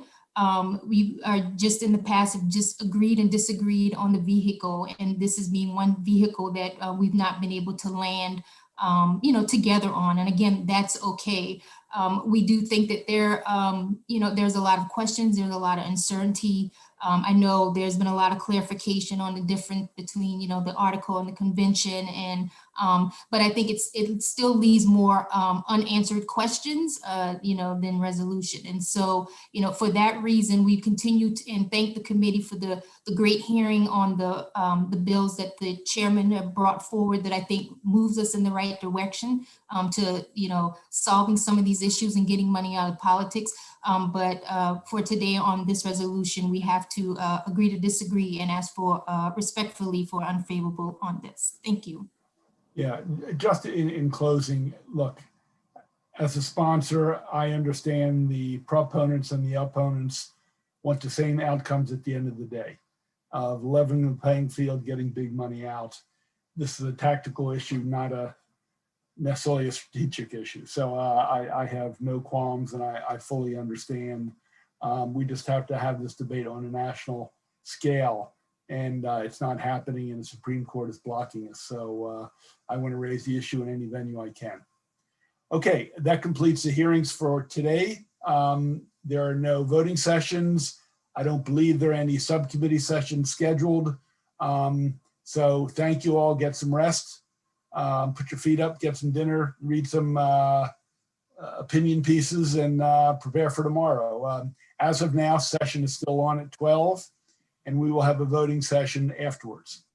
We are just in the past have just agreed and disagreed on the vehicle, and this is being one vehicle that we've not been able to land, together on. And again, that's okay. We do think that there's a lot of questions, there's a lot of uncertainty. I know there's been a lot of clarification on the difference between, the article and the convention, and but I think it still leaves more unanswered questions, than resolution. And so, for that reason, we continue to and thank the committee for the great hearing on the bills that the chairman have brought forward that I think moves us in the right direction to, solving some of these issues and getting money out of politics. But for today on this resolution, we have to agree to disagree and ask for respectfully for unfavorable on this. Thank you. Yeah, just in closing, look, As a sponsor, I understand the proponents and the opponents want the same outcomes at the end of the day, of leveling the playing field, getting big money out. This is a tactical issue, not a necessarily a strategic issue. So I have no qualms, and I fully understand. We just have to have this debate on a national scale, and it's not happening, and the Supreme Court is blocking us. So I want to raise the issue in any venue I can. Okay, that completes the hearings for today. There are no voting sessions. I don't believe there are any subcommittee sessions scheduled. So thank you all. Get some rest. Put your feet up, get some dinner, read some opinion pieces, and prepare for tomorrow. As of now, session is still on at 12, and we will have a voting session afterwards.